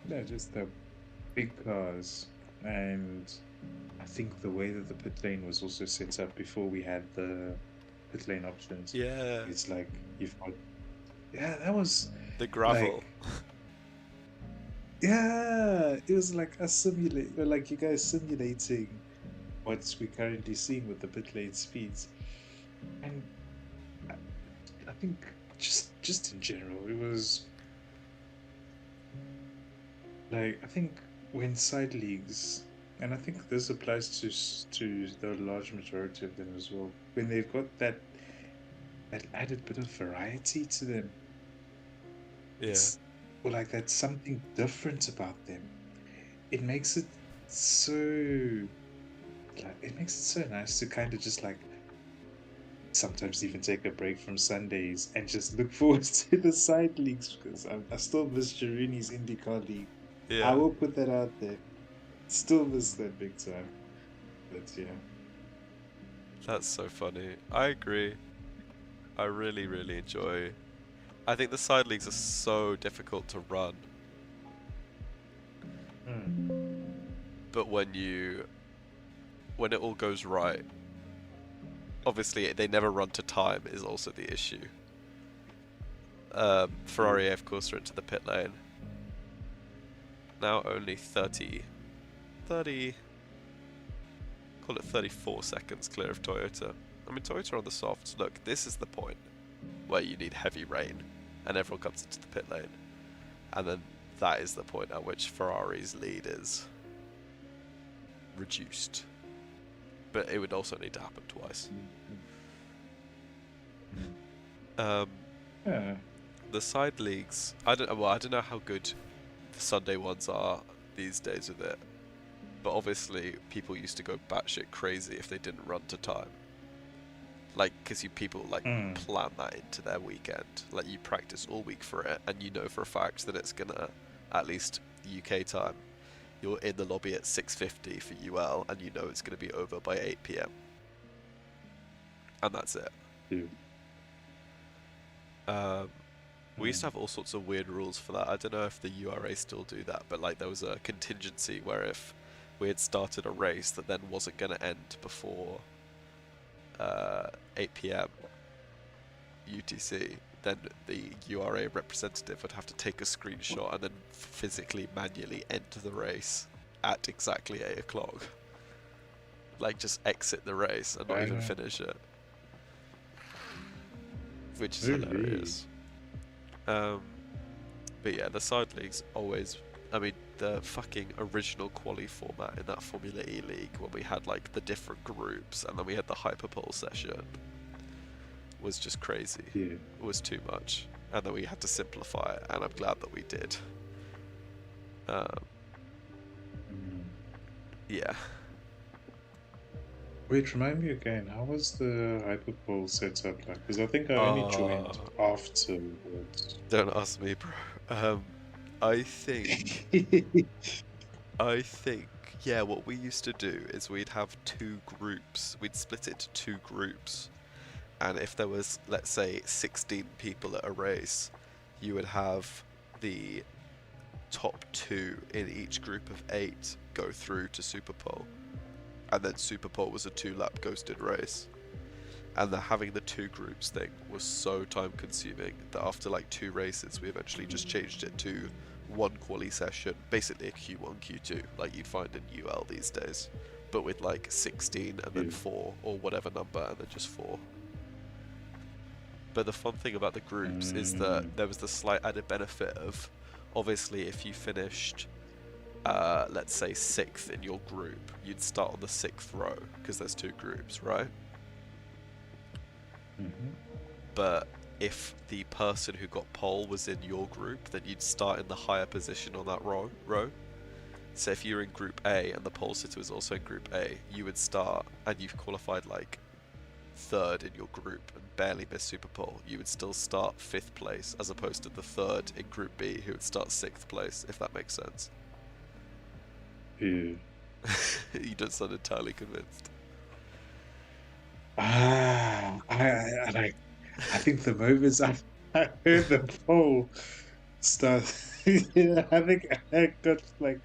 no, just the big cars, and I think the way that the pit lane was also set up before we had the pit lane options. Yeah. It's like you've got, yeah, that was The gravel. like, yeah, it was like a simulate, or like you guys simulating what we're currently seeing with the pit lane speeds, and I think just in general, it was like, I think when side leagues, and I think this applies to the large majority of them as well, when they've got that added bit of variety to them, Yeah. or like that's something different about them. It makes it so, like, it makes it so nice to kind of just like sometimes even take a break from Sundays and just look forward to the side leagues, because I still miss Jaruni's IndyCar league. Yeah. I will put that out there. Still miss that big time. But yeah. That's so funny. I agree. I really, really enjoy. I think the side leagues are so difficult to run. But when it all goes right, obviously they never run to time is also the issue. Ferrari, of course, are into the pit lane. Now only 30, call it 34 seconds clear of Toyota. I mean, Toyota on the softs, look, this is the point where you need heavy rain and everyone comes into the pit lane. And then that is the point at which Ferrari's lead is reduced. but it would also need to happen twice. Um, Yeah. the side leagues, I don't know how good the Sunday ones are these days with it, but obviously people used to go batshit crazy if they didn't run to time. Like, because people like plan that into their weekend. Like, you practice all week for it, and you know for a fact that it's gonna, at least UK time, you're in the lobby at 6:50 for UL, and you know it's gonna be over by 8 PM. And that's it. Yeah. We used to have all sorts of weird rules for that. I don't know if the URA still do that, but like there was a contingency where if we had started a race that then wasn't going to end before 8 PM UTC, then the URA representative would have to take a screenshot and then physically manually end the race at exactly 8 o'clock. Like, just exit the race and not even finish it. Which is hilarious. But yeah, the side leagues always, I mean, the fucking original quali format in that Formula E league, when we had like the different groups and then we had the hyperpole session, was just crazy. Yeah. It was too much, and then we had to simplify it, and I'm glad that we did. Yeah. Wait, remind me again, how was the hyperpole set up like? Because I think I only joined afterwards. Don't ask me, bro. I think, yeah, what we used to do is we'd have two groups. We'd split it to two groups. And if there was, let's say, 16 people at a race, you would have the top 2 in each group of 8 go through to Superpole. And then Superpole was a 2-lap ghosted race. And having the 2 groups thing was so time consuming that after like 2 races we eventually just changed it to 1 quali session, basically a Q1, Q2 like you'd find in UL these days, but with like 16 and then 4 or whatever number and then just 4. But the fun thing about the groups is that there was the slight added benefit of, obviously if you finished let's say 6th in your group, you'd start on the 6th row because there's 2 groups, right? But if the person who got pole was in your group, then you'd start in the higher position on that row. So if you're in group A and the pole sitter was also in group A, you would start, and you've qualified like 3rd in your group and barely missed super pole, you would still start 5th place as opposed to the 3rd in group B who would start 6th place, if that makes sense. Yeah. You don't sound entirely convinced. I think the moments I heard the poll start, yeah, I think I got like,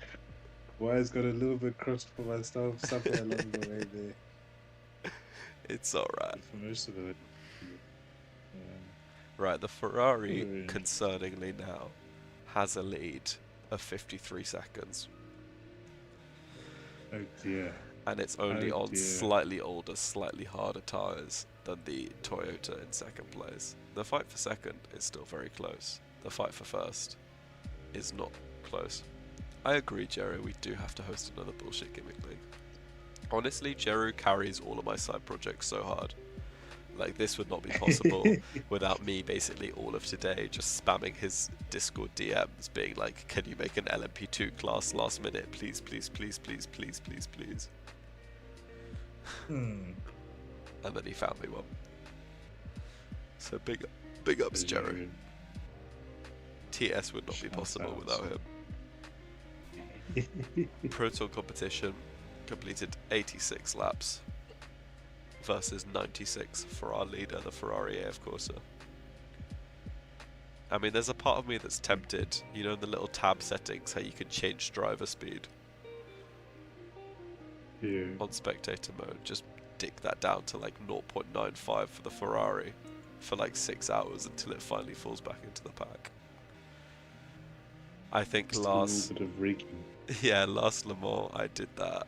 wires got a little bit crossed for myself somewhere along the way there. It's alright. For most of it. Right, the Ferrari, concerningly now, has a lead of 53 seconds. Oh dear. And it's only on slightly older, slightly harder tyres than the Toyota in 2nd place. The fight for 2nd is still very close. The fight for 1st is not close. I agree, Jeru, we do have to host another bullshit gimmick league. Honestly, Jeru carries all of my side projects so hard. Like, this would not be possible without me basically all of today just spamming his Discord DMs being like, can you make an LMP2 class last minute? Please, please, please, please, please, please, please. And then he found me one. So big ups, Jeru. TS would not be possible without him. Pro Tour competition completed 86 laps versus 96 for our leader, the Ferrari AF Corsa. I mean, there's a part of me that's tempted, you know, in the little tab settings, how you can change driver speed. Yeah. On spectator mode, just dick that down to like 0.95 for the Ferrari for like 6 hours until it finally falls back into the pack. I think Just last... a little bit of raking. Yeah, last Le Mans I did that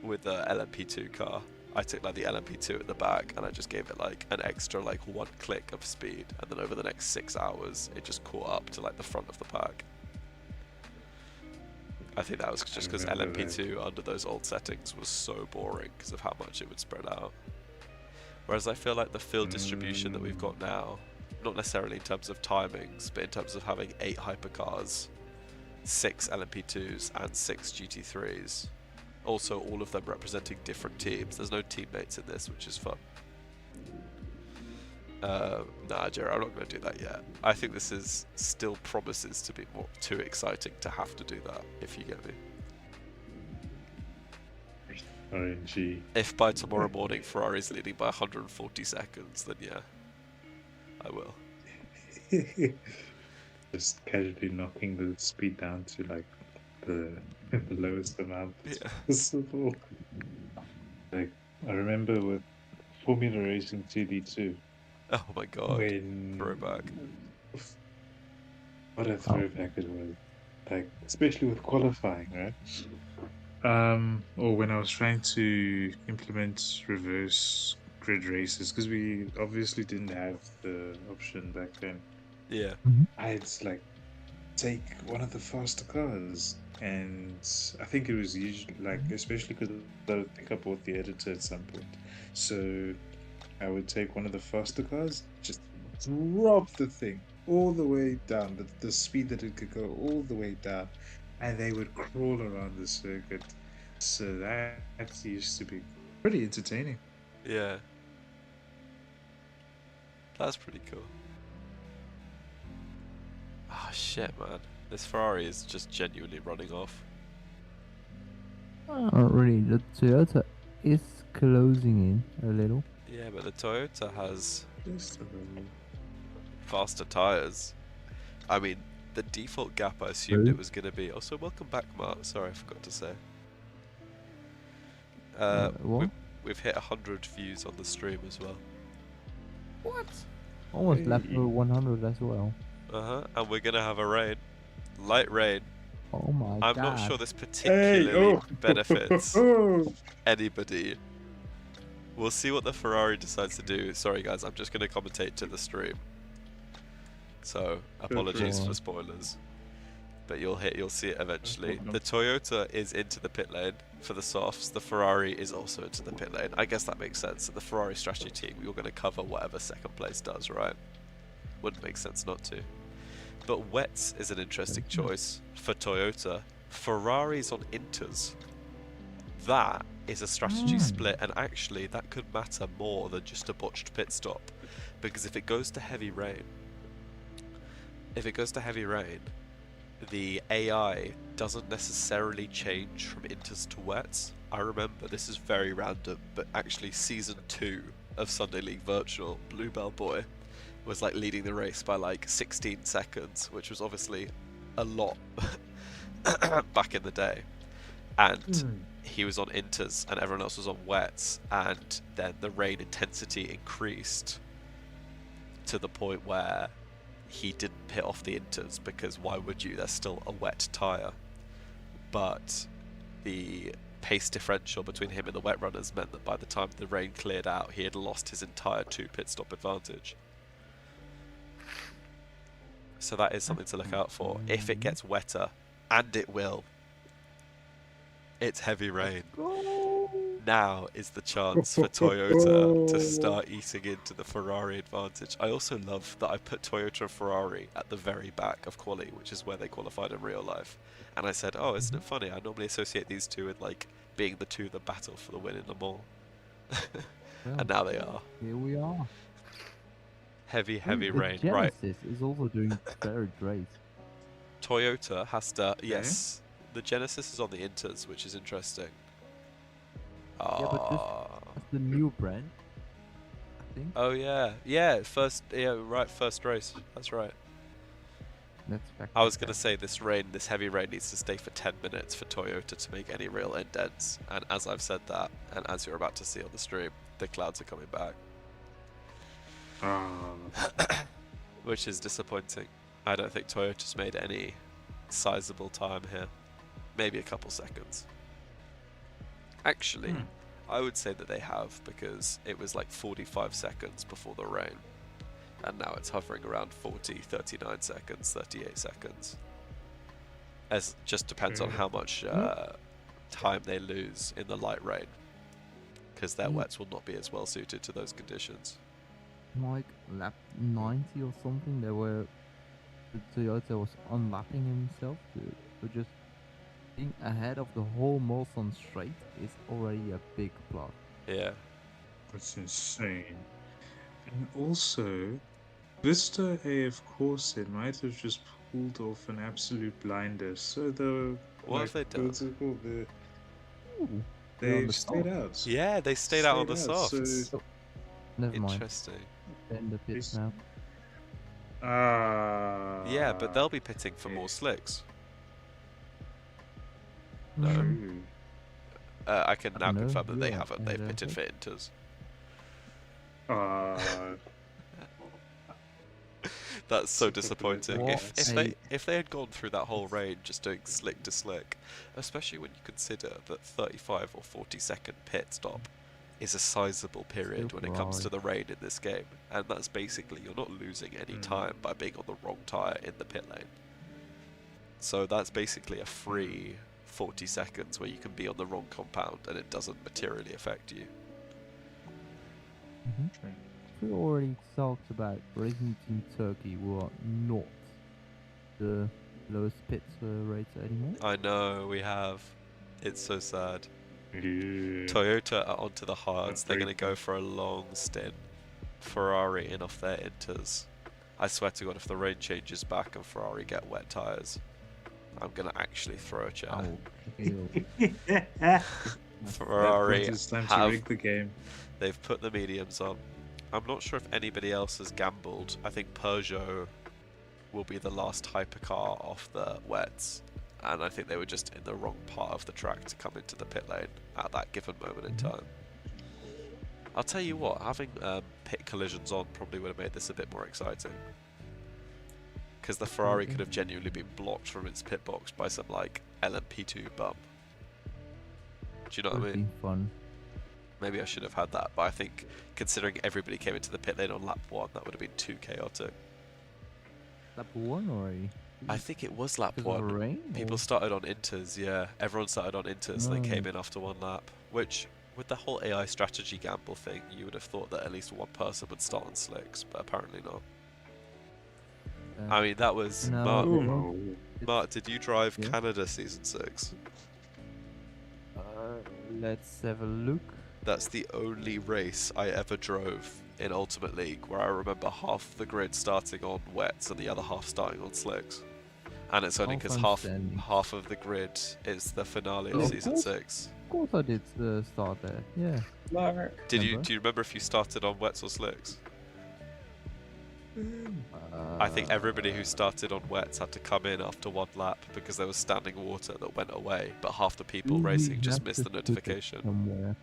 with the LMP2 car. I took like the LMP2 at the back and I just gave it like an extra like 1 click of speed, and then over the next 6 hours it just caught up to like the front of the pack. I think that was just because remember LMP2 under those old settings was so boring because of how much it would spread out. Whereas I feel like the field distribution that we've got now, not necessarily in terms of timings, but in terms of having 8 hypercars, 6 LMP2s and 6 GT3s, also all of them representing different teams. There's no teammates in this, which is fun. Nah, Jerry, I'm not going to do that yet. I think this is still promises to be too exciting to have to do that, if you get me. RNG. If by tomorrow morning Ferrari's leading by 140 seconds, then yeah, I will. Just casually knocking the speed down to like the lowest amount Yeah. possible. Like I remember with Formula Racing GD2 Oh my god, when throwback. what a throwback it was. Like especially with qualifying, right? Or when I was trying to implement reverse grid races, because we obviously didn't have the option back then. Yeah. I'd like take one of the faster cars, and I think it was usually like, especially because I think I bought the editor at some point, so I would take one of the faster cars, just drop the thing all the way down, the speed that it could go all the way down, and they would crawl around the circuit. So that used to be pretty entertaining. Yeah. That's pretty cool. Ah, shit, man. This Ferrari is just genuinely running off. Not really. The Toyota is closing in a little. Yeah, but the Toyota has Just a little. faster tyres. I mean, the default gap I assumed Really? it was going to be... Also, welcome back, Mark. Sorry, I forgot to say. What? We've hit 100 views on the stream as well. What? Almost left Hey. for 100 as well. And we're going to have a rain. Light rain. Oh my I'm god. not sure this Hey, particularly oh. benefits anybody. We'll see what the Ferrari decides to do. Sorry guys, I'm just going to commentate to the stream. So, apologies sure. for spoilers. But you'll see it eventually. problem. The Toyota is into the pit lane for the softs. The Ferrari is also into the pit lane. I guess that makes sense. So the Ferrari strategy team, you're going to cover whatever second place does, right? Wouldn't make sense not to. But wets is an interesting choice for Toyota. Ferrari's on inters. That is a strategy split, and actually that could matter more than just a botched pit stop, because if it goes to heavy rain, the AI doesn't necessarily change from inters to wets. I remember, this is very random, but actually season 2 of Sunday League Virtual, Bluebell Boy was like leading the race by like 16 seconds, which was obviously a lot back in the day. And he was on inters and everyone else was on wets, and then the rain intensity increased to the point where he didn't pit off the inters, because why would you? There's still a wet tyre. But the pace differential between him and the wet runners meant that by the time the rain cleared out, he had lost his entire 2 pit stop advantage. So that is something to look out for. If it gets wetter, and it will, it's heavy rain. Now is the chance for Toyota to start eating into the Ferrari advantage. I also love that I put Toyota and Ferrari at the very back of quali, which is where they qualified in real life. And I said, oh, isn't it funny? I normally associate these two with like being the two that battle for the win in Le Mans. And now they are. Here we are. Heavy The rain. Genesis Right. is also doing very great. Toyota has to... Yes. The Genesis is on the inters, which is interesting. Yeah, but that's the new brand, I think. Oh yeah, first race. That's right. That's back I was gonna say this heavy rain needs to stay for 10 minutes for Toyota to make any real indents. And as I've said that, and as you're about to see on the stream, the clouds are coming back, which is disappointing. I don't think Toyota's made any sizable time here. Maybe a couple seconds. Actually, I would say that they have, because it was like 45 seconds before the rain. And now it's hovering around 40, 39 seconds, 38 seconds. as just depends on how much time they lose in the light rain, because their Yeah. wets will not be as well suited to those conditions. Like lap 90 or something, the Toyota was unlapping himself to just being ahead of the whole Molson straight is already a big plus. Yeah. That's insane. And also, Vista AF Corsair might have just pulled off an absolute blinder. So What have they done? what's it called? Ooh, they're on They've the stayed soft. out. Yeah, they stayed out on the Stayed out, softs. so- Never mind. Interesting. They're in the pits It's- now. Yeah, but they'll be pitting for more slicks. No. True. I can I now don't know, confirm that they yeah, haven't. I They've don't pitted for think. inters. That's so Super disappointing. What If they had gone through that whole range just doing slick to slick, especially when you consider that 35 or 40-second pit stop is a sizable period when it comes to the rain in this game, and that's basically you're not losing any time by being on the wrong tire in the pit lane. So that's basically a free 40 seconds where you can be on the wrong compound and it doesn't materially affect you. True. We already talked about Racing Team Turkey, who are not the lowest pit rates anymore. I know, we have. It's so sad. Yeah. Toyota are onto the hards. They're going to go Heartbreaking. for a long stint. Ferrari in off their inters. I swear to God, if the rain changes back and Ferrari get wet tyres, I'm going to actually throw a chair. Ow. Ew. Ferrari It's time to have, rig the game. they've put the mediums on. I'm not sure if anybody else has gambled. I think Peugeot will be the last hypercar off the wets. And I think they were just in the wrong part of the track to come into the pit lane at that given moment in time. I'll tell you what, having pit collisions on probably would have made this a bit more exciting. Because the Ferrari could have genuinely been blocked from its pit box by some like LMP2 bump. Do you know what I Would mean? be fun. Maybe I should have had that, but I think considering everybody came into the pit lane on lap 1, that would have been too chaotic. Lap 1 already? I think it was lap Because of 1. the rain? People or- started on inters, yeah. Everyone started on inters, they came in after one lap. Which, with the whole AI strategy gamble thing, you would have thought that at least one person would start on slicks, but apparently not. I mean, that was... No, Mark, they Oh, don't. Mark, did you drive Yeah. Canada Season 6? Let's have a look. That's the only race I ever drove in Ultimate League where I remember half the grid starting on wets and the other half starting on slicks. And it's only because half of the grid is the finale of Yeah. Season 6. Of course I did start there, yeah. Do you Remember? remember if you started on wets or slicks? I think everybody who started on wets had to come in after one lap because there was standing water that went away, but half the people We racing just have missed the to put it notification. somewhere.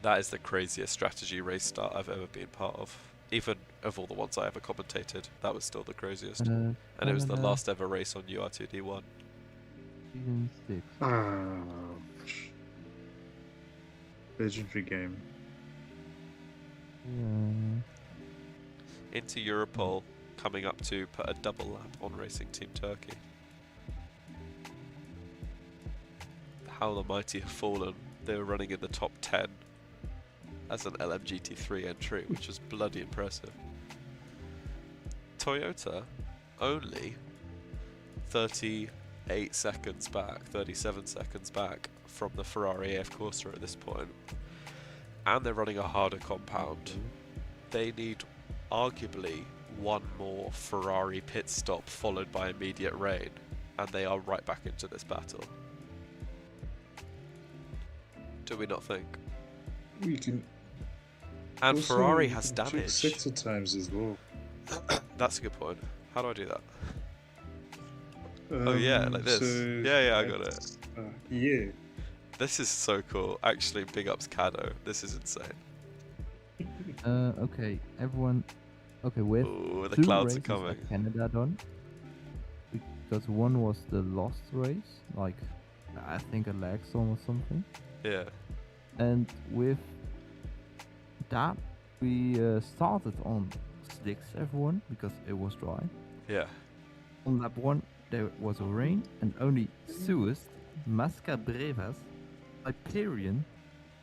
That is the craziest strategy race start I've ever been part of. Even of all the ones I ever commentated, that was still the craziest. And it was the Canada last ever race on UR2D 1. Season 6. ouch. Legendary game. Yeah. Into Europol, coming up to put a double lap on Racing Team Turkey. How the mighty have fallen. They were running in the top 10 as an LMGT3 entry, which was bloody impressive. Toyota only 38 seconds back, 37 seconds back from the Ferrari AF Corsa at this point. And they're running a harder compound. They need arguably one more Ferrari pit stop followed by immediate rain, and they are right back into this battle. Do we not think? We can. And also, Ferrari we has can check damage. sector times as well. That's a good point. How do I do that? Oh yeah, like this. so Yeah, I got it. that's- yeah. This is so cool. Actually, big ups Cado. This is insane. Okay, everyone. Okay, we have Ooh, the two clouds are races coming. at Canada done. Because one was the lost race, like I think a lag zone or something. Yeah. And with that, we started on slicks, everyone, because it was dry. Yeah. On lap 1, there was a rain, and only Suest, Mascabrevas, Hyperion,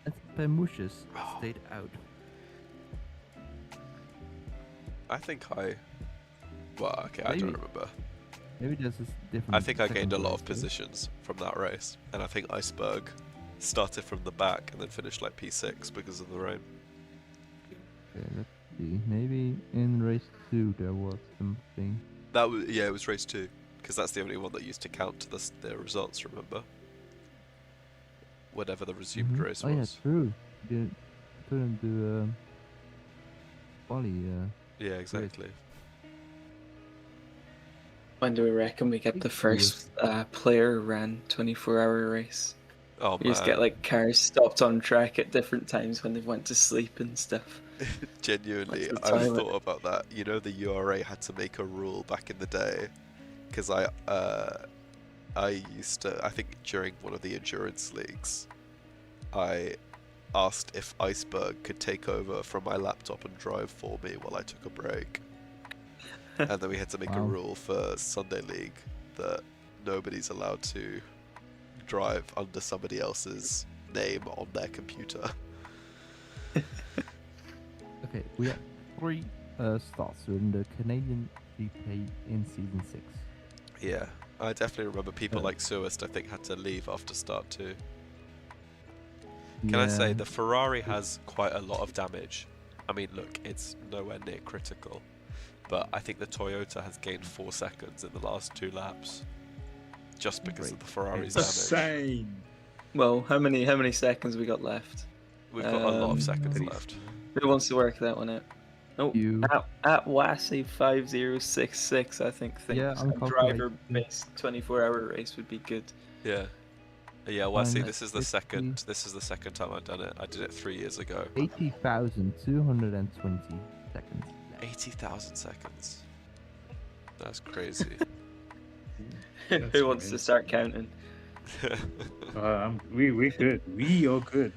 and Pemushus stayed out. I think I. Well, okay, I don't Maybe. remember. Maybe there's a different. I think I gained a second lot of place, though. positions from that race, and I think Iceberg started from the back and then finished like P6 because of the rain. Okay, let's see. Maybe in race 2 there was something. That was it was race 2 because that's the only one that used to count to the results. Remember? Whatever the resumed Mhm. race Oh yeah, was. true. You couldn't do volley. Yeah, exactly. When do we reckon we get the first player ran 24-hour race? Oh You just get man, like cars stopped on track at different times when they went to sleep and stuff. genuinely, What's the I've time? thought about that. You know, the URA had to make a rule back in the day because I used to. I think during one of the endurance leagues, I asked if Iceberg could take over from my laptop and drive for me while I took a break. And then we had to make a Wow. rule for Sunday League that nobody's allowed to drive under somebody else's name on their computer. Okay, we have 3 starts during the Canadian GP in season 6. Yeah, I definitely remember people Yeah. like Suest, I think, had to leave after start 2. Can I say, the Ferrari has quite a lot of damage. I mean, look, it's nowhere near critical, but I think the Toyota has gained 4 seconds in the last 2 laps, just because of the Ferrari's damage. Insane. Well, how many seconds we got left? We've got a lot of seconds Three. left. Who wants to work that one out? Oh, You. at Wassy 5066, I think Yeah, thinks I'm a calculating. driver-based 24-hour race would be good. Yeah. Yeah, well, see, Mine this is at the second. 50. This is the second time I've done it. I did it 3 years ago. 80,220 seconds. 80,000 seconds. That's crazy. That's Who wants to amazing. start counting? We good. We are good.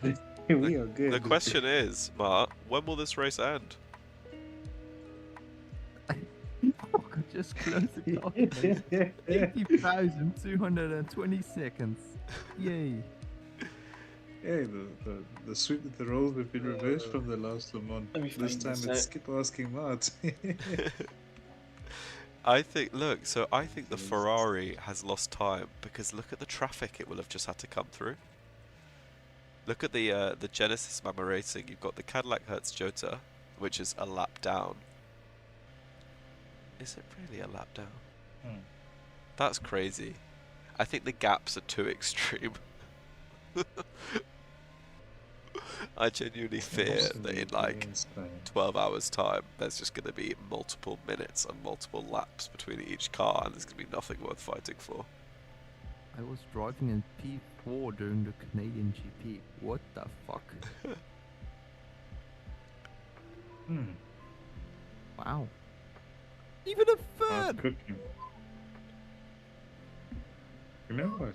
We are good. The question is, Mark, when will this race end? Fuck, I just closed the calculator. 80,220 seconds. Yay. Hey, the sweep of the roles have been reversed from the last Le Mans. Let me This find time this it's out. skip asking Mart. I think. Look, so I think the Ferrari has lost time because look at the traffic it will have just had to come through. Look at the Genesis Mama Racing. You've got the Cadillac Hertz Jota, which is a lap down. Is it really a lap down? That's crazy. I think the gaps are too extreme. I genuinely fear that in like 12 hours time there's just going to be multiple minutes and multiple laps between each car and there's going to be nothing worth fighting for. I was driving in P4 during the Canadian GP. What the fuck? Wow. Even a How's third! cooking? You know what?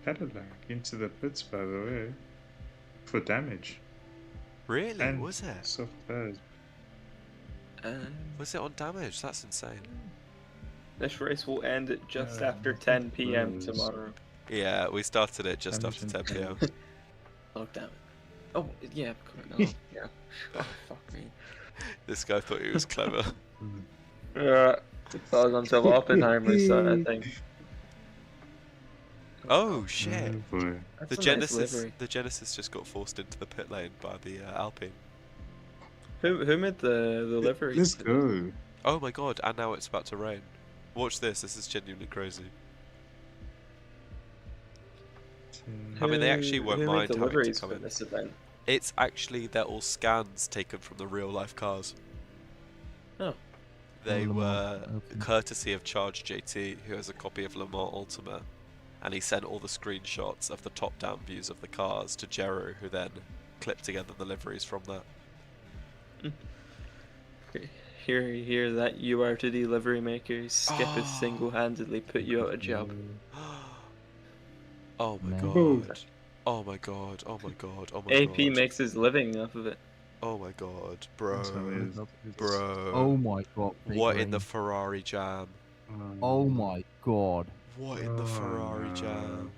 Cadillac into the pits, by the way, for damage. Really? And Was it? soft tires. Was it on damage? That's insane. This race will end at just Yeah, after I think 10 it p.m. was. tomorrow. Yeah, we started it just Damage after 10 and p.m. Oh, damn it. Oh, yeah, no, yeah. Oh, fuck me. This guy thought he was clever. It's all until Oppenheimer, so I think. Oh shit! Oh boy. That's The a nice Genesis, livery. the Genesis just got forced into the pit lane by the Alpine. Who made the livery? Let's go. Oh my god! And now it's about to rain. Watch this. This is genuinely crazy. I mean, they actually won't who mind made the having to liveries come for in. this event? It's actually they're all scans taken from the real life cars. Oh. They Le Mans were Ultimate. courtesy of Charge JT, who has a copy of Le Mans Ultimate, and he sent all the screenshots of the top-down views of the cars to Jeru, who then clipped together the liveries from that. Hear that UR2D livery makers Skip has single-handedly put you out of a job. Oh my Man. god! Oh my god! Oh my god! Oh my AP god! makes his living off of it. Oh my god, bro. Is- Bro. Oh my god, fake What in the rain. Ferrari jam? Oh my god. What in the Oh, Ferrari no. jam?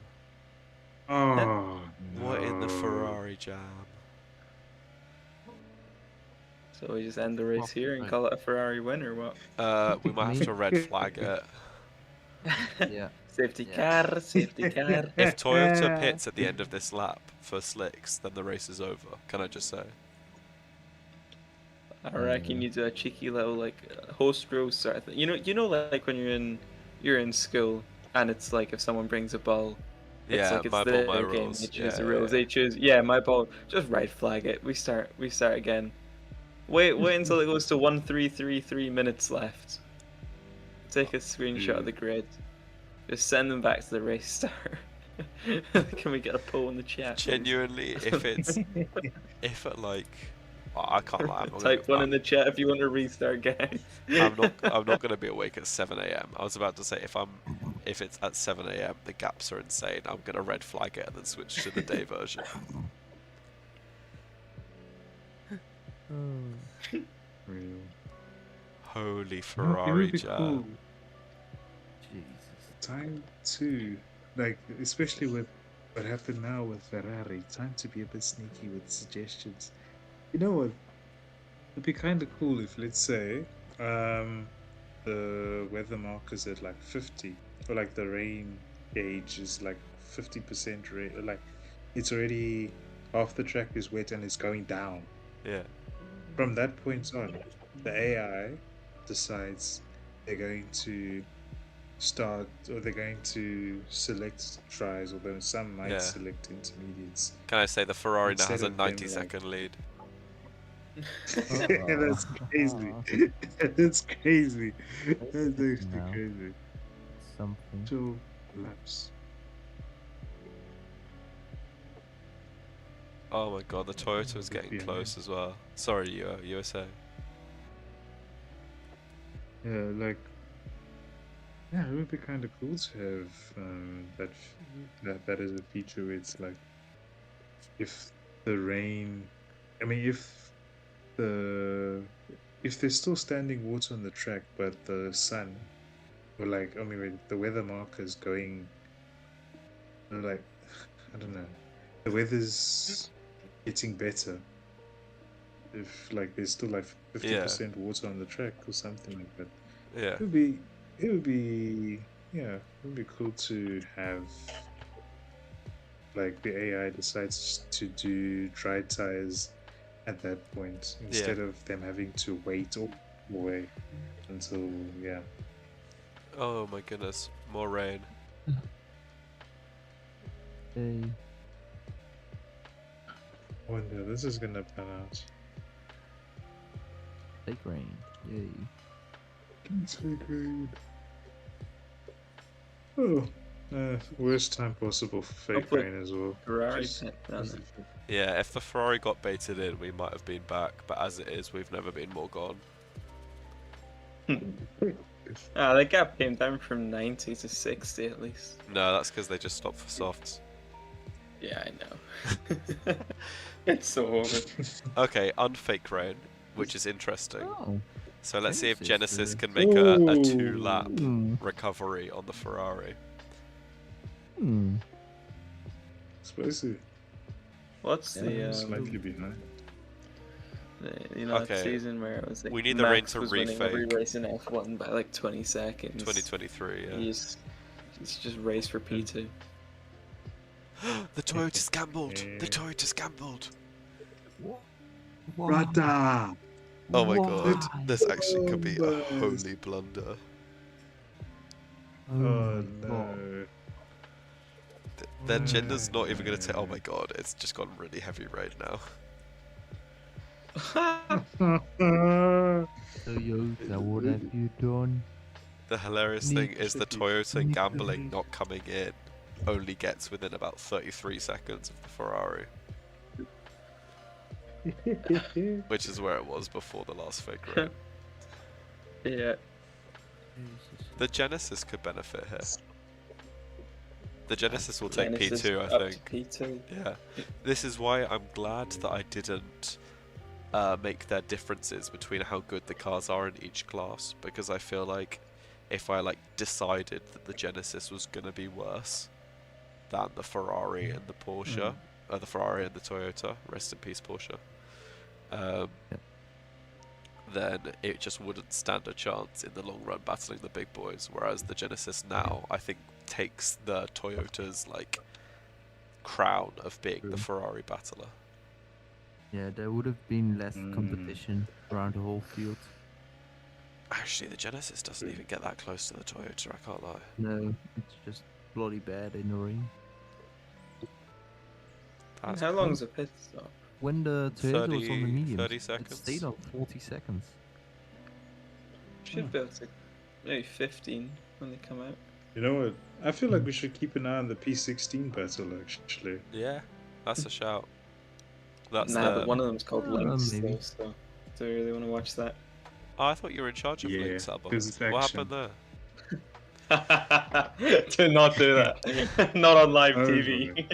Oh, What in the no. Ferrari jam? So we just end the race here and Right. call it a Ferrari win, or what? We might have to red flag it. Yeah. Safety Yeah. car, safety car. If Toyota pits at the end of this lap for slicks, then the race is over. Can I just say? I reckon you do a cheeky little like host row sort of thing. You know, like when you're in school and it's like if someone brings a ball, it's Yeah, like it's my ball, my their game. rules. They choose Yeah, the yeah, rules. yeah. They choose. Yeah, my ball. Just red flag it. We start again. Wait until it goes to 1:333 minutes left. Take a screenshot of the grid. Just send them back to the race start. Can we get a poll in the chat? please? Genuinely, if at like, oh, I can't lie. Type one in the chat if you want to restart, guys. I'm not gonna be awake at 7 a.m. I was about to say if it's at 7 a.m. the gaps are insane. I'm gonna red flag it and then switch to the day version. Real. Holy It Ferrari would be jam. cool. Jesus. Time to, like, especially with what happened now with Ferrari, time to be a bit sneaky with suggestions. You know what? It'd be kind of cool if, let's say, the weather marker's at like 50, or like the rain gauge is like 50% rain, like it's already half the track is wet and it's going down. Yeah. From that point on, the AI decides they're going to start, or they're going to select tries, although some might Yeah. select intermediates. Can I say the Ferrari now has a Instead of them, 90-second lead? That's crazy. That's crazy. That's actually No. crazy. Something. 2 laps. Oh my god, the Toyota was Good getting feeling. close as well. Sorry, you were saying. Yeah, like, yeah, it would be kind of cool to have that as a feature where it's like, if the rain, I mean, if there's still standing water on the track, but the sun, or like, I mean, the weather marker is going, like, I don't know, the weather's getting better. If like there's still like 50% water on the track or something like that. Yeah. It would be, yeah, it would be cool to have, like, the AI decides to do dry tires at that point instead of them having to wait all the way until, yeah. Oh my goodness, more rain. Hey. I wonder, this is gonna pan out. Fake rain. Yay. So great. Oh, worst time possible for fake Hopefully rain as well. Ferrari Just- pit. No, no. Yeah, if the Ferrari got baited in, we might have been back, but as it is, we've never been more gone. Ah, the gap came down from 90 to 60 at least. No, that's because they just stopped for softs. Yeah, I know. It's so over. Okay, unfake rain, which is interesting. Oh. So let's see if Genesis Genesis can make a Ooh. 2-lap Hmm. recovery on the Ferrari. Hmm. Spicy. What's the Slightly behind. you know that Okay. season where it was like We need the rain Max to was winning every refake. race in F1 by like 20 seconds. 2023, yeah. He's just race for P2. The Toyota's gambled! The Yeah. Toyota's gambled! Why? Rata! Oh my Why? god, this actually could be a Oh, holy blunder. Oh, Oh my god. no. Their gender's not even gonna take. Oh my god, it's just gone really heavy rain now. Toyota, what have you done? The hilarious thing is the Toyota Need gambling to- not coming in only gets within about 33 seconds of the Ferrari, which is where it was before the last fake rain. Yeah. Jesus. The Genesis could benefit here. The Genesis will take Genesis P2, up I to think. P2. Yeah. This is why I'm glad that I didn't make their differences between how good the cars are in each class, because I feel like if I like decided that the Genesis was gonna be worse than the Ferrari and the Porsche, the Ferrari and the Toyota, rest in peace Porsche, Yep. then it just wouldn't stand a chance in the long run battling the big boys. Whereas the Genesis now, I think, takes the Toyota's like crown of being the True. Ferrari battler. Yeah, there would have been less competition around the whole field. Actually, the Genesis doesn't even get that close to the Toyota, I can't lie. No, it's just bloody bad in the ring. That's How long's a pit stop? When the Toyota was on the 30 mediums, 30 it seconds? stayed on 40 seconds. Should be able to maybe 15 when they come out. You know what? I feel like we should keep an eye on the P16 battle, actually. Yeah, that's a shout. That's Nah, the... but one of them's called Lynx, maybe. though, so do I really want to watch that? Oh, I thought you were in charge of Yeah, Lynx, Albert. 'cause it's What action. happened there? Do not do that. Not on live Oh, TV.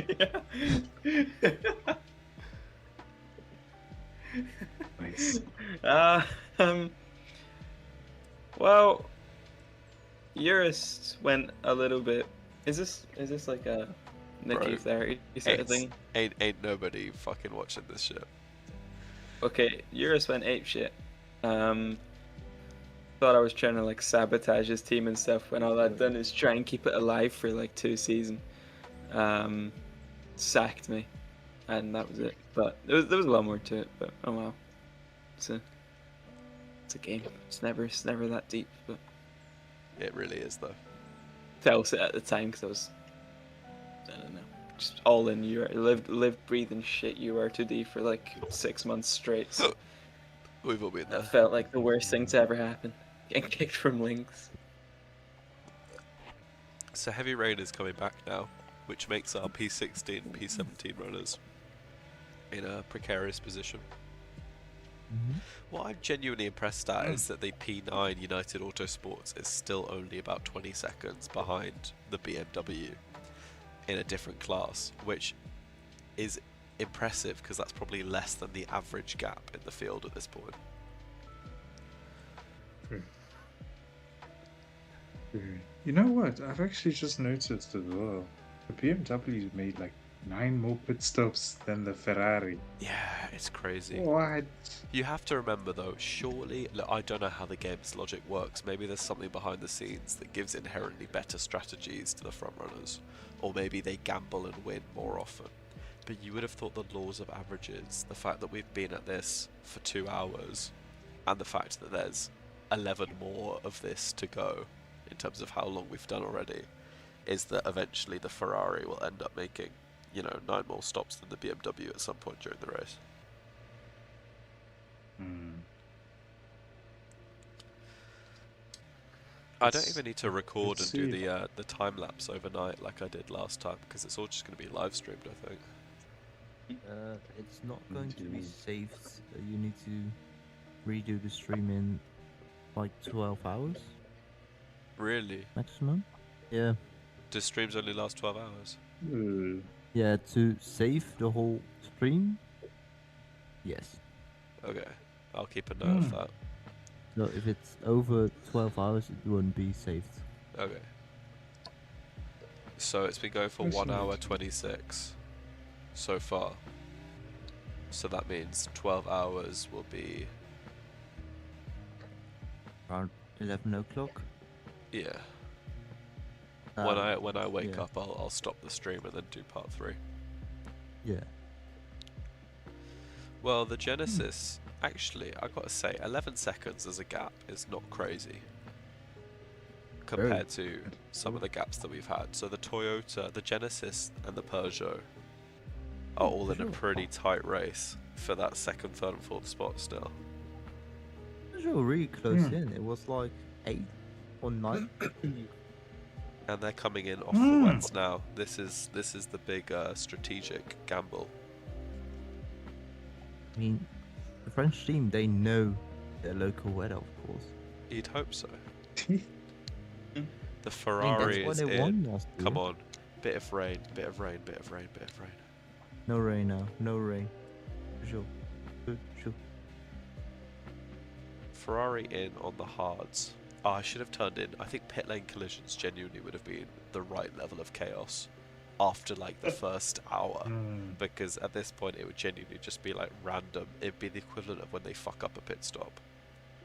Nice. Well, Eurus went a little bit. Is this like a Nicky Bro, 30 sort of thing? Ain't nobody fucking watching this shit. Okay, Eurus went ape shit. Thought I was trying to like sabotage his team and stuff when all I'd done is try and keep it alive for like 2 seasons. Sacked me, and that was it. But there was a lot more to it. But oh well, it's a game. It's never that deep. But It really is, though. felt it at the time because I don't know, just all in lived breathing shit UR2D for like 6 months straight. So We've all been there. that felt like the worst thing to ever happen. Getting kicked from links. So Heavy Rain is coming back now, which makes our P16, P17 runners in a precarious position. What I'm genuinely impressed at is that the P9 United Autosports is still only about 20 seconds behind the BMW in a different class, which is impressive because that's probably less than the average gap in the field at this point. You know what? I've actually just noticed as well. The BMW made like 9 more pit stops than the Ferrari. Yeah, it's crazy. What? You have to remember though, surely, look, I don't know how the game's logic works, maybe there's something behind the scenes that gives inherently better strategies to the front runners, or maybe they gamble and win more often. But you would have thought the laws of averages, the fact that we've been at this for 2 hours, and the fact that there's 11 more of this to go, in terms of how long we've done already, is that eventually the Ferrari will end up making, 9 more stops than the BMW at some point during the race. I don't even need to record and let's do see. the time lapse overnight like I did last time, because it's all just going to be live streamed, I think. It's not going to be Indeed. saved. You need to redo the stream in like 12 hours Really? maximum. Yeah. Do streams only last 12 hours? Yeah, to save the whole stream. Yes. Okay, I'll keep a note of that. So if it's over 12 hours, it won't be saved. Okay. So it's been going for 1 hour 26 so far. So that means 12 hours will be... Around 11 o'clock. Yeah. Um, When I wake yeah. up, I'll stop the stream and then do part 3. Yeah. Well, the Genesis, actually, I gotta say, 11 seconds as a gap is not crazy compared to some of the gaps that we've had. So the Toyota, the Genesis, and the Peugeot are all in a pretty tight race for that second, third, and fourth spot still. It was really close in. It was like 8 or 9. And they're coming in off the wets now. This is the big strategic gamble. I mean, the French team, they know their local weather, of course. You'd hope so. The I mean, Ferrari that's is why they won in. last year. Come on. Bit of rain, bit of rain, bit of rain, bit of rain. No rain now. No rain. Sure. Sure. Ferrari in on the hards. Oh, I should have turned in. I think pit lane collisions genuinely would have been the right level of chaos after like the first hour. Mm. Because at this point it would genuinely just be like random. It'd be the equivalent of when they fuck up a pit stop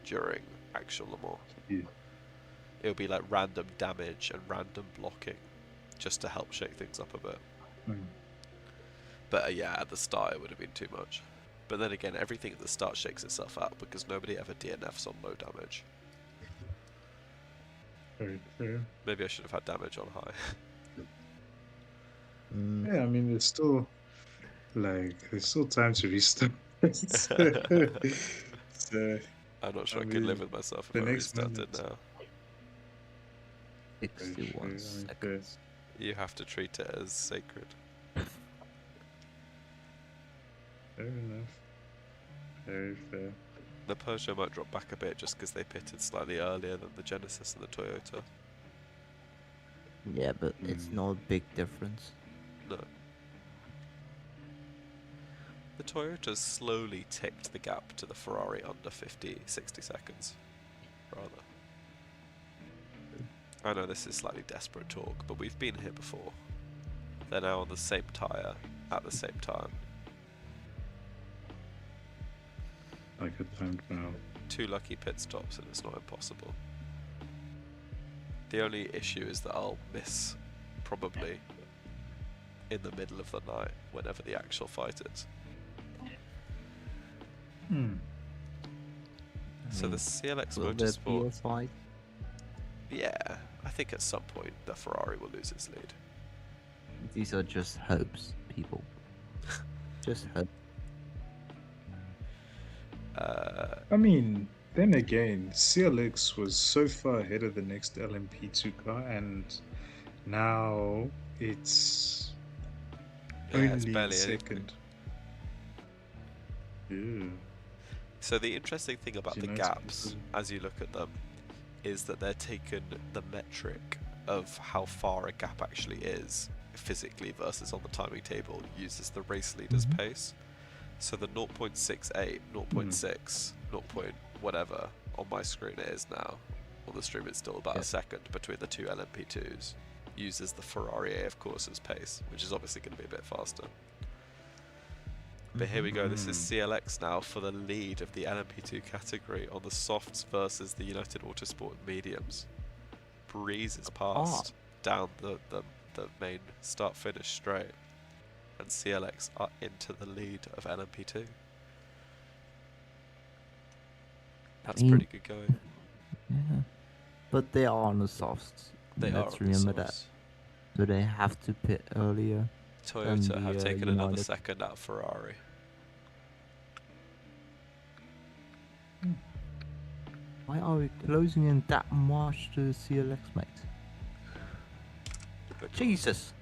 during actual Le Mans. Yeah. It would be like random damage and random blocking just to help shake things up a bit. Mm. But yeah, at the start it would have been too much. But then again, everything at the start shakes itself out because nobody ever DNFs on low damage. Very true. Maybe I should have had damage on high. Yeah, I mean, there's still time to restart. So, I'm not sure I I could live mean, with myself the if I next restarted minute. now. 61 I mean, seconds. You have to treat it as sacred. fair enough. Very fair. The Peugeot might drop back a bit just because they pitted slightly earlier than the Genesis and the Toyota. Yeah, but it's Mm. not a big difference. No. The Toyota's slowly ticked the gap to the Ferrari under 50, 60 seconds, rather. I know this is slightly desperate talk, but we've been here before. They're now on the same tyre at the same time. Like a timed now. 2 lucky pit stops and it's not impossible. The only issue is that I'll miss probably in the middle of the night whenever the actual fight is. So the CLX Will there be a Motorsport, fight? yeah, I think at some point the Ferrari will lose its lead. These are just hopes, people. Just hope. I mean, then again, CLX was so far ahead of the next LMP2 car, and now it's Yeah, it's only barely second. Yeah. So the interesting thing about the United gaps, Kingdom. as you look at them, is that they're taken the metric of how far a gap actually is physically versus on the timing table uses the race leader's Mhm. pace. So the 0.68, 0.6, 0. Whatever on my screen it is now. On the stream it's still about Yeah. a second between the two LMP2s. Uses the Ferrari AF course's pace, which is obviously going to be a bit faster. But here we go, this is CLX now for the lead of the LMP2 category on the softs versus the United Autosport mediums. Breezes past down the main start-finish straight, and CLX are into the lead of LMP2. That's mean- pretty good going. Yeah. But they are on the softs. They Let's are on the remember that. softs. So they have to pit earlier. Toyota than have the, taken another United. second out of Ferrari. Why are we closing in that much to the CLX, mate? But Jesus!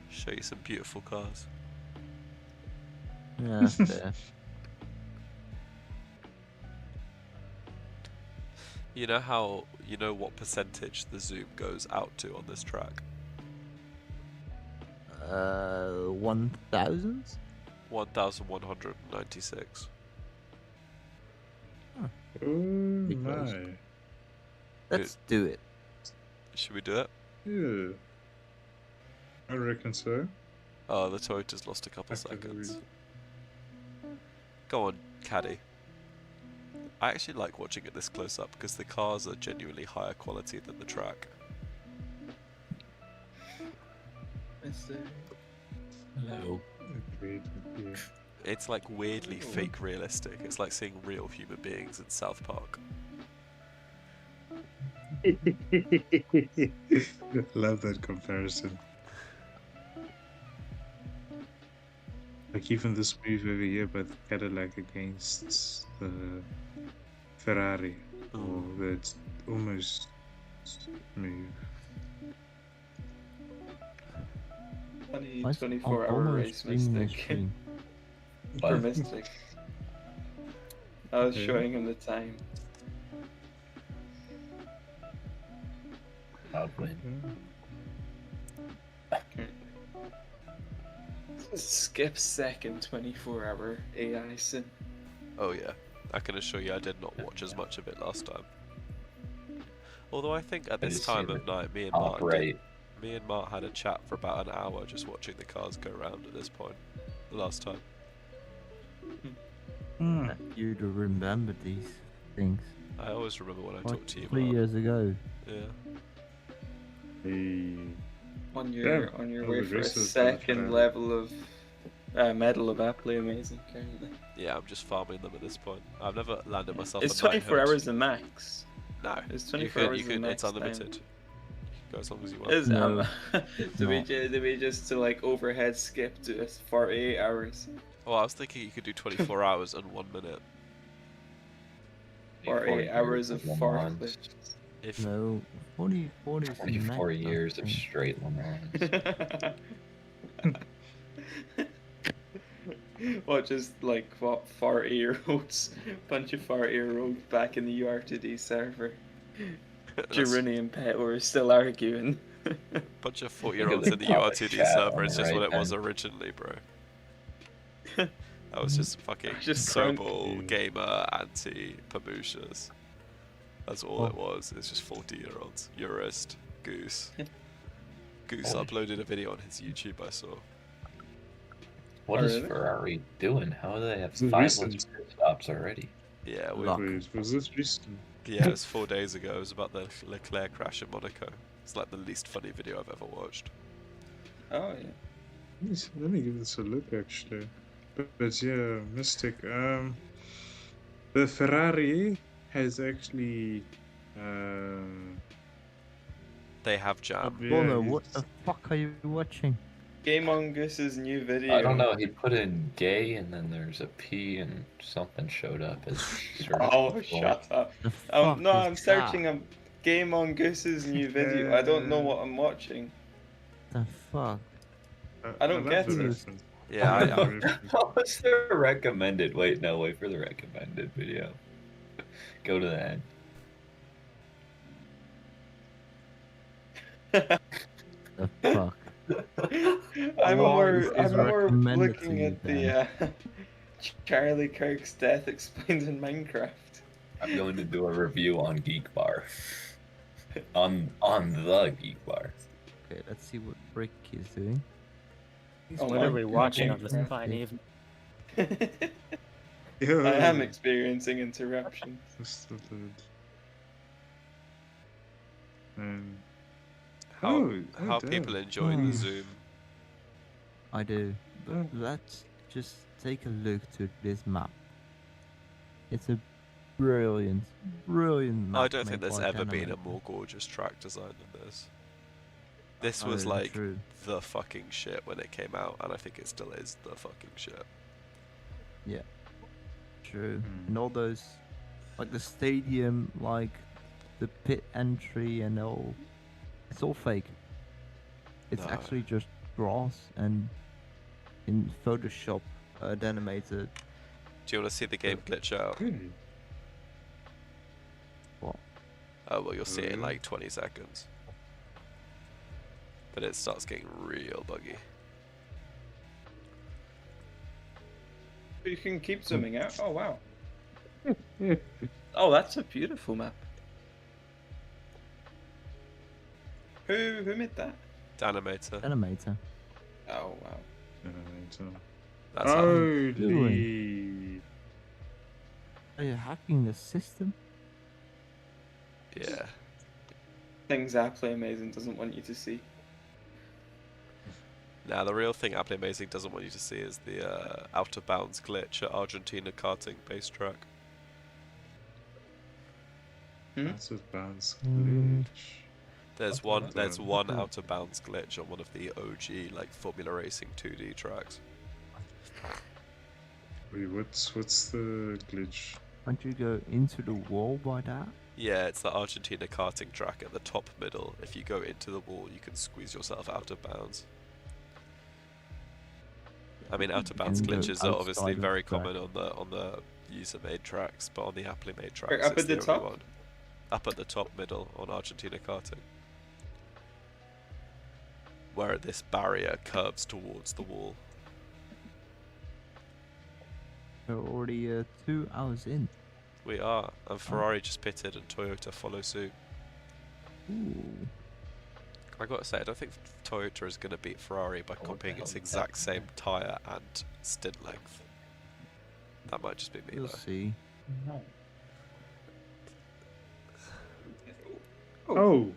show you some beautiful cars. Yeah, fair. You know what percentage the zoom goes out to on this track? 1,000? 1,196. Oh Pretty my. close. Let's do it. Should we do it? Yeah. I reckon so. Oh, the Toyota's lost a couple After the seconds. reason. Go on, Caddy. I actually like watching it this close up because the cars are genuinely higher quality than the track. Hello. Agreed. Yeah. It's like weirdly fake realistic. It's like seeing real human beings in South Park. Love that comparison. Like even this move over here by the Cadillac against the Ferrari, or that almost move. Why is 24-hour Obama race streaming the mistake. stream? Or mystic. I was Yeah. showing him the time. Skip second 24-hour AI sim. Oh yeah, I can assure you I did not watch as much of it last time. Although I think at I this just see time the of night, top right. me and Mart had a chat for about an hour just watching the cars go around at this point. The last time. Hmm. You to remember these things. I always remember when I Like talked to you, 3 Mart. years ago. Yeah. Hey. On Yeah, your all way the for a rest of the second Ferrari. level of medal of aptly amazing currently. Yeah, I'm just farming them at this point. I've never landed myself It's a 24 knighthood. hours the max. No, It's you 24 could, hours you the could, max it's unlimited. time. Go as long as you want. Is No, do we not. do we just to like overhead skip to 48 hours? Oh, I was thinking you could do 24 hours and 1 minute. 48 hours of Le far Mans, clips. If No, 40 is the 24 max, I years of think. straight Le Mans. What, just like what 40-year-olds, bunch of 40-year-olds back in the UR2D server. that's Girouni and Pet were still arguing. a bunch of Think of 40-year-olds the in the topic UR2D chat server, on it's the just right what it was then. originally, bro. That was just fucking Just crunk. Sobel, gamer, anti-Pamushas. That's all it Oh. was. It's just 40-year-olds. Urist, Goose. Goose Holy uploaded a video on his YouTube, I saw. What Oh, is really? Ferrari doing? How do they have Is it 5 recent? less pit stops already? Yeah, Luck. Wait, was this recent? yeah, it was 4 days ago. It was about the Leclerc crash in Monaco. It's like the least funny video I've ever watched. Oh yeah. Let me give this a look, actually. But yeah, Mystic. The Ferrari has actually. They have jam. Yeah, Bono, what he's- the fuck are you watching? Game Mongus's new video. I don't know. He put in gay and then there's a P and something showed up as search Oh, result. shut up. The fuck No, is I'm searching that? a Game Mongus's new video. I don't know what I'm watching. The fuck? I don't love get the it. reference. Yeah, love the I, reference. How was there a recommended? Wait, no, wait for the recommended video. Go to the end. The fuck? I'm Why more, is this I'm more recommended looking to you at the Charlie Kirk's death explained in Minecraft. I'm going to do a review on Geek Bar. on the Geek Bar. Okay, let's see what Brick is doing. Oh What are we my watching God. on this fine evening? Yo, I am experiencing interruptions. just a little- And how, oh, how damn. people enjoying the Hmm. Zoom. I do. But Oh. let's just take a look to this map. It's a brilliant, brilliant map. I don't think made there's by ever been a Dynamite. more gorgeous track design than this. This Oh, was like true. the fucking shit when it came out, and I think it still is the fucking shit. True. Hmm. And all those, like the stadium, like the pit entry and all, it's all fake. It's No. actually just grass and in Photoshop animated. Do you want to see the game glitch out? Really? What? Oh well, you'll see it in Really? like 20 seconds. But it starts getting real buggy. You can keep zooming out. Oh wow. Oh, that's a beautiful map. Who made that? Danimator. Animator. Oh wow. That's how. Holy. Are you hacking the system? Yeah. Things Aptly Amazing doesn't want you to see. Now the real thing Apple Amazing doesn't want you to see is the out of bounds glitch at Argentina karting base track. Hmm? That's a bounce Mm. glitch. There's Okay. one there's one Okay. out of bounds glitch on one of the OG like Formula Racing 2D tracks. Wait, what's the glitch? Can't you go into the wall by that? Yeah, it's the Argentina karting track at the top middle. If you go into the wall, you can squeeze yourself out of bounds. I mean, out of bounds can go glitches are obviously outside of very the track. common on the user-made tracks, but on the Apple-made tracks, Where, up it's at the only top? one. Up at the top middle on Argentina karting, where this barrier curves towards the wall. We're already 2 hours in. We are, and Ferrari just pitted and Toyota follow suit. Ooh. I gotta say, I don't think Toyota is gonna beat Ferrari by What the copying hell its is exact that? same tyre and stint length. That might just be me We'll though. see. No. Oh,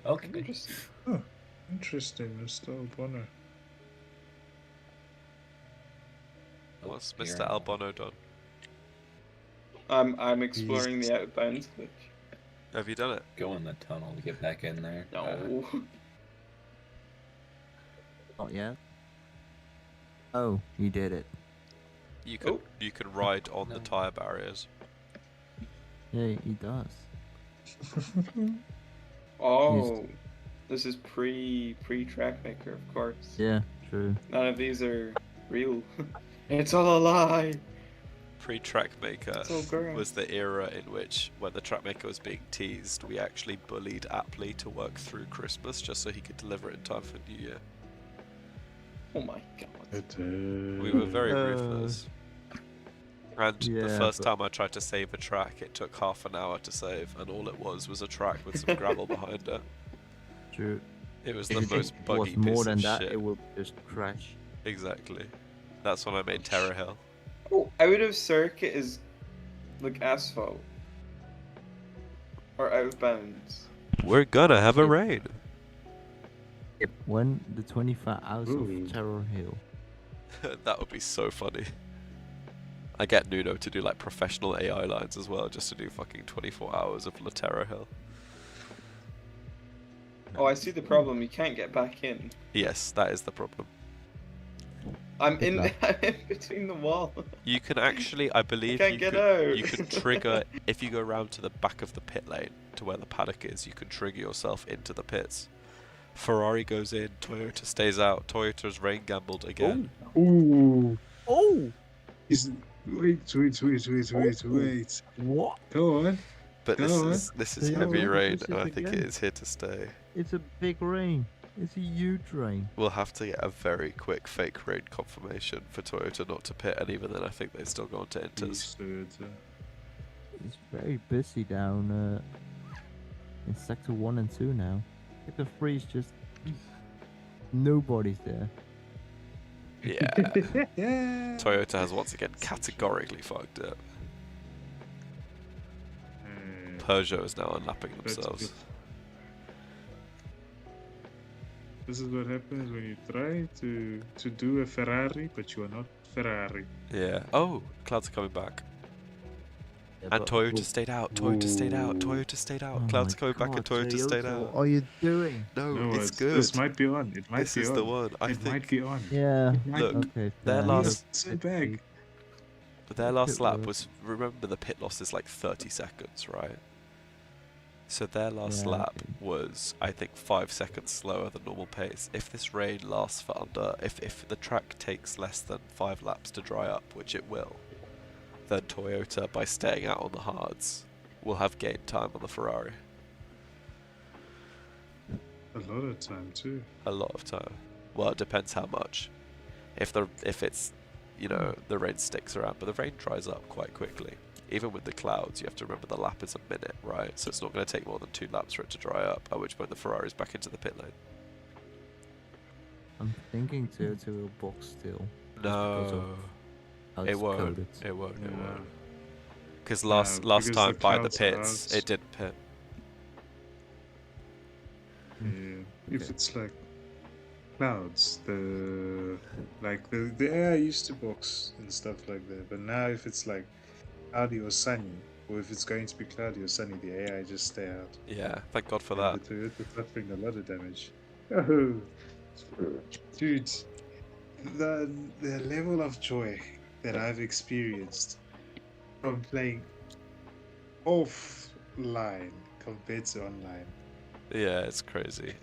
Okay. Interesting. interesting, Mr. Albonner. What's Here. Mr. Albano done? I'm exploring He's- the outbound switch. Have you done it? Go in the tunnel to get back in there. No. Not yet. Oh, you did it. You can Oh. you can ride on the No. tyre barriers. Yeah, he does. Oh, this is pre track maker, of course. Yeah, true. None of these are real. It's all a lie. Pre-Track Maker It's all gross. was the era in which, when the Track Maker was being teased, we actually bullied Apley to work through Christmas just so he could deliver it in time for New Year. Oh my god. We were very ruthless. And the Yeah, first but- time I tried to save a track, it took half an hour to save, and all it was a track with some gravel behind it. True. It was If the most it buggy was more piece than of that, shit. it would just crash. Exactly. That's when I made Terror Hill. Oh, out of circuit is like asphalt. Or out of bounds. We're gonna have a rain. When the 25 hours Ooh. of Terror Hill. That would be so funny. I get Nuno to do like professional AI lines as well, just to do fucking 24 hours of La Terror Hill. Oh, I see the problem. You can't get back in. Yes, that is the problem. I'm Good in, luck. I'm in between the wall. You can actually, I believe, can't you get can, out. you can trigger if you go around to the back of the pit lane to where the paddock is. You can trigger yourself into the pits. Ferrari goes in, Toyota stays out. Toyota's rain gambled again. Ooh. Oh! Wait. What? Go on. But Go on. this is They heavy are rain, opposite and I think it again. is here to stay. It's a big rain. It's a huge rain. We'll have to get a very quick fake rain confirmation for Toyota not to pit, and even then I think they still go on to inters. It's very busy down in sector 1 and 2 now. Sector 3 is just nobody's there. Yeah. Yeah. Toyota has once again categorically fucked up. Peugeot is now unlapping themselves. This is what happens when you try to do a Ferrari, but you are not Ferrari. Yeah. Oh, clouds are coming back. Yeah, And but- Toyota stayed out. Toyota stayed out. Ooh. Toyota stayed out. Oh Clouds my are coming back and God, Toyota stayed Toyota, out. What are you doing? No, No, it's good. This might be on. It might This be is on. the one. I It might think be on. Yeah. It might Look, be. Okay. their fair. last- So big. their last Pit lap word. was, remember the pit loss is like 30 seconds, right? So their last Yeah, lap okay. was, I think, 5 seconds slower than normal pace. If this rain lasts for under, if the track takes less than 5 laps to dry up, which it will, then Toyota, by staying out on the hards, will have gained time on the Ferrari. A lot of time too. A lot of time. Well, it depends how much. If it's, you know, the rain sticks around, but the rain dries up quite quickly. Even with the clouds, you have to remember the lap is a minute, right? So it's not going to take more than 2 laps for it to dry up, at which point the Ferrari's back into the pit lane. I'm thinking Toyota will box still. No, How it it's won't. coded. It won't. It Yeah. won't. Because Yeah, last because time the by the clouds are pits, out. it didn't pit. Yeah. If Okay. it's like clouds, the air used to box and stuff like that. But now if it's like cloudy or sunny, or if it's going to be cloudy or sunny, the AI just stay out. Yeah, thank God for And that. The Toyota's suffering a lot of damage. Oh, dude, the level of joy that I've experienced from playing offline compared to online. Yeah, it's crazy.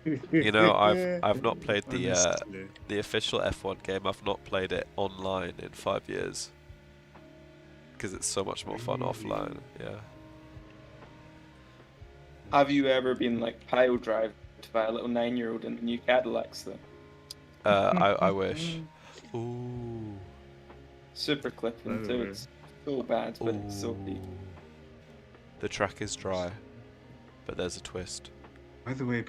You know, I've not played Honestly. the official F1 game. I've not played it online in 5 years because it's so much more fun Really? offline. Yeah. Have you ever been like pile drived by a little 9-year-old in the new Cadillacs though? I wish. Ooh. Super clipping No too. way. It's so bad, but it's so deep. Ooh. The track is dry, but there's a twist. By the way.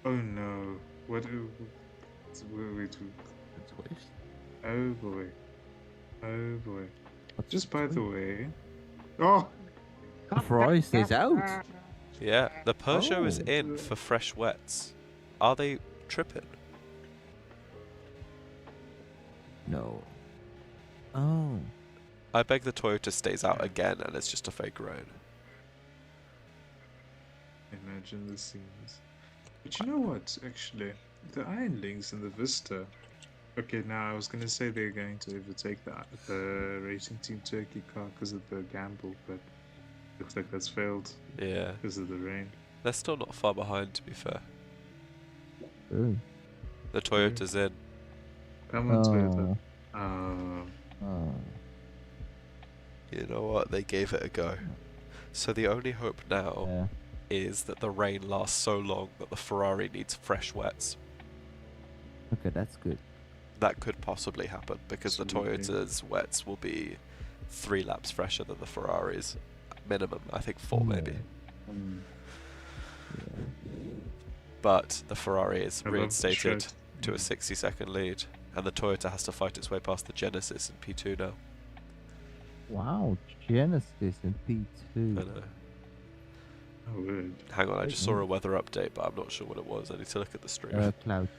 Oh no. What? Wait. Twist. Oh boy. Oh boy. What's Just the by the twist? way. Oh! The Ferrari stays out. Yeah, the Peugeot is Oh. in for fresh wets. Are they tripping? No. Oh. I beg the Toyota stays out again and it's just a fake rain. Imagine the scenes. But you know what, actually? The Iron Links and the Vista. Okay, now I was gonna say they're going to overtake the Racing Team Turkey car because of the gamble, but looks like that's failed Yeah. because of the rain. They're still not far behind, to be fair. Oh. The Toyota's in. Come on, Toyota. Oh. Oh. You know what? They gave it a go. So the only hope now Yeah. is that the rain lasts so long that the Ferrari needs fresh wets. Okay, that's good. That could possibly happen because the Absolutely. Toyota's wets will be 3 laps fresher than the Ferrari's. Minimum, I think 4 maybe. Mm. But the Ferrari is I love the reinstated shirt. to a 60-second lead, and the Toyota has to fight its way past the Genesis in P2 now. Wow, Genesis and I P2. know. Oh, word. Hang on, I Great just saw a news. weather update, but I'm not sure what it was. I need to look at the stream. Cloud.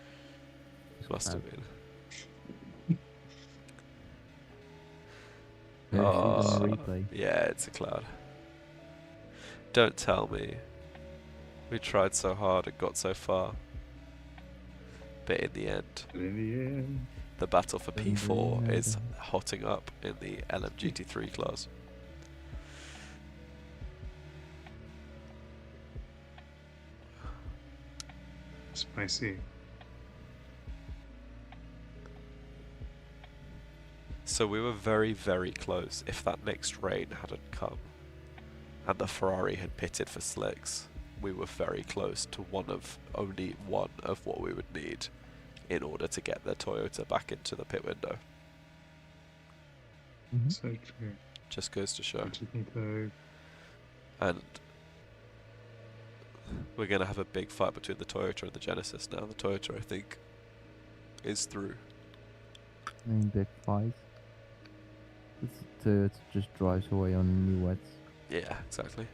Must have Cloud. been. Yeah, she's on Oh, the replay. yeah, it's a cloud. Don't tell me. We tried so hard and got so far. But in the end, But in the end, the battle for In the P4 end. is hotting up in the LMGT3 class. spicy. So we were very, very close if that next rain hadn't come and the Ferrari had pitted for slicks. We were very close to only one of what we would need in order to get the Toyota back into the pit window. Mhm. So true. Just goes to show. I didn't know. And we're going to have a big fight between the Toyota and the Genesis now. The Toyota, I think, is through. Main big fight. It just drives away on new wets. Yeah, exactly.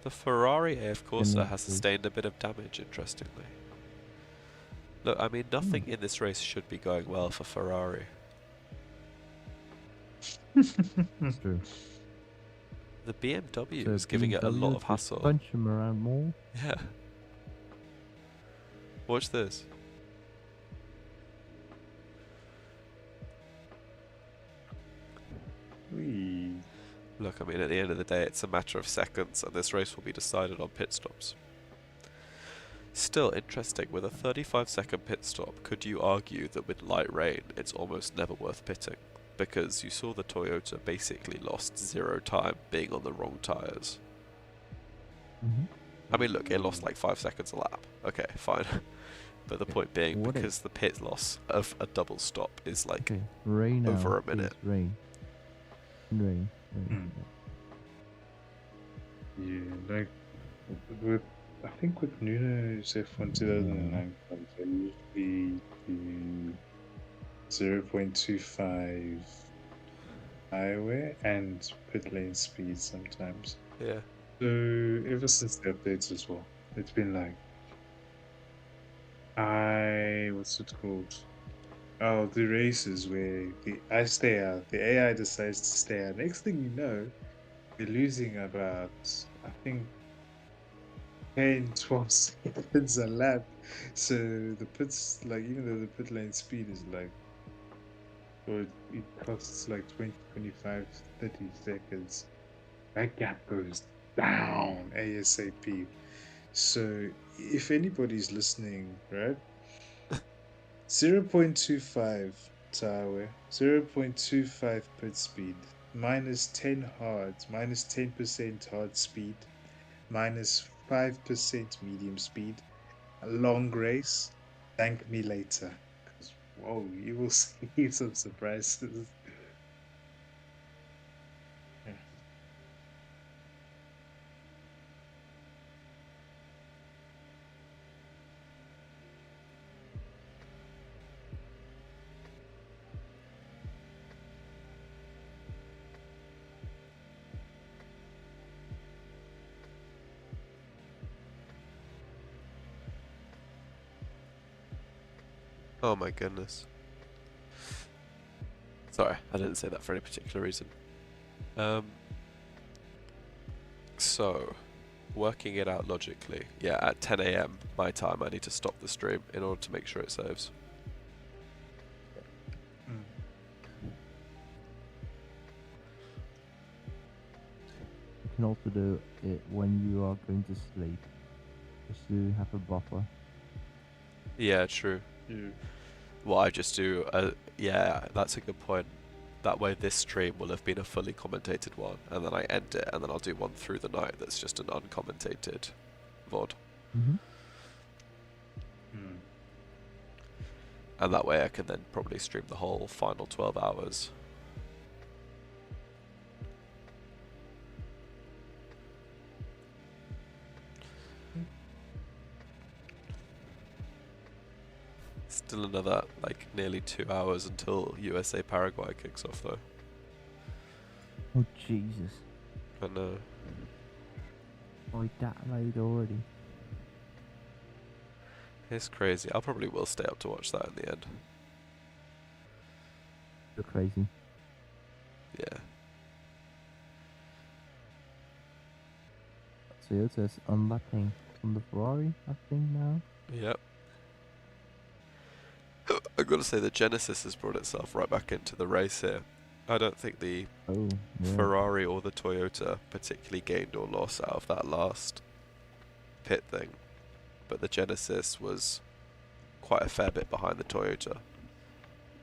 The Ferrari AF Corsa has Genesis. sustained a bit of damage, interestingly. Look, I mean, nothing in this race should be going well for Ferrari. True. The BMW So is giving it a lot BMW of just hassle. Punch him around more. Yeah. Watch this. Whee. Look, I mean, at the end of the day, it's a matter of seconds, and this race will be decided on pit stops. Still interesting, with a 35-second pit stop, could you argue that with light rain, it's almost never worth pitting? Because you saw the Toyota basically lost 0 time being on the wrong tyres. Mm-hmm. I mean, look, it lost like 5 seconds a lap. Okay, fine. But the point being, What because the pit loss of a double stop is like Okay, rain over out, a minute. please, Rain. Rain. Yeah, like with I think with Nuno's F1 2009 cars, I usually do 0.25 highway and pit lane speed sometimes. Yeah. So ever since the updates as well, it's been like what's it called? Oh, the races where I stay out, the AI decides to stay out. Next thing you know, we're losing about I think 10, 12 seconds a lap. So the pits, like even though the pit lane speed is like, or it costs like 20, 25, 30 seconds, that gap goes down ASAP. So if anybody's listening, right? 0.25 tower, 0.25 pit speed, minus 10 hard, minus 10% hard speed, minus 5% medium speed, a long race, Thank me later. 'Cause, whoa, you will see some surprises. Yeah. Oh my goodness. Sorry, I didn't say that for any particular reason. So, working it out logically, yeah, at 10 a.m. my time, I need to stop the stream in order to make sure it saves. Mm. You can also do it when you are going to sleep, just to have a buffer. Yeah, true. Yeah. Well, I just do, yeah, that's a good point. That way this stream will have been a fully commentated one, and then I end it, and then I'll do one through the night that's just an uncommentated VOD. Mm-hmm. Mm. And that way I can then probably stream the whole final 12 hours. Still another, like, nearly 2 hours until USA Paraguay kicks off, though. Oh Jesus! I know. Oh, that late already. It's crazy. I probably will stay up to watch that in the end. You're crazy. Yeah. Toyota's unlapping from the Ferrari, I think now. Yep. I've got to say the Genesis has brought itself right back into the race here. I don't think the Oh, yeah. Ferrari or the Toyota particularly gained or lost out of that last pit thing, but the Genesis was quite a fair bit behind the Toyota,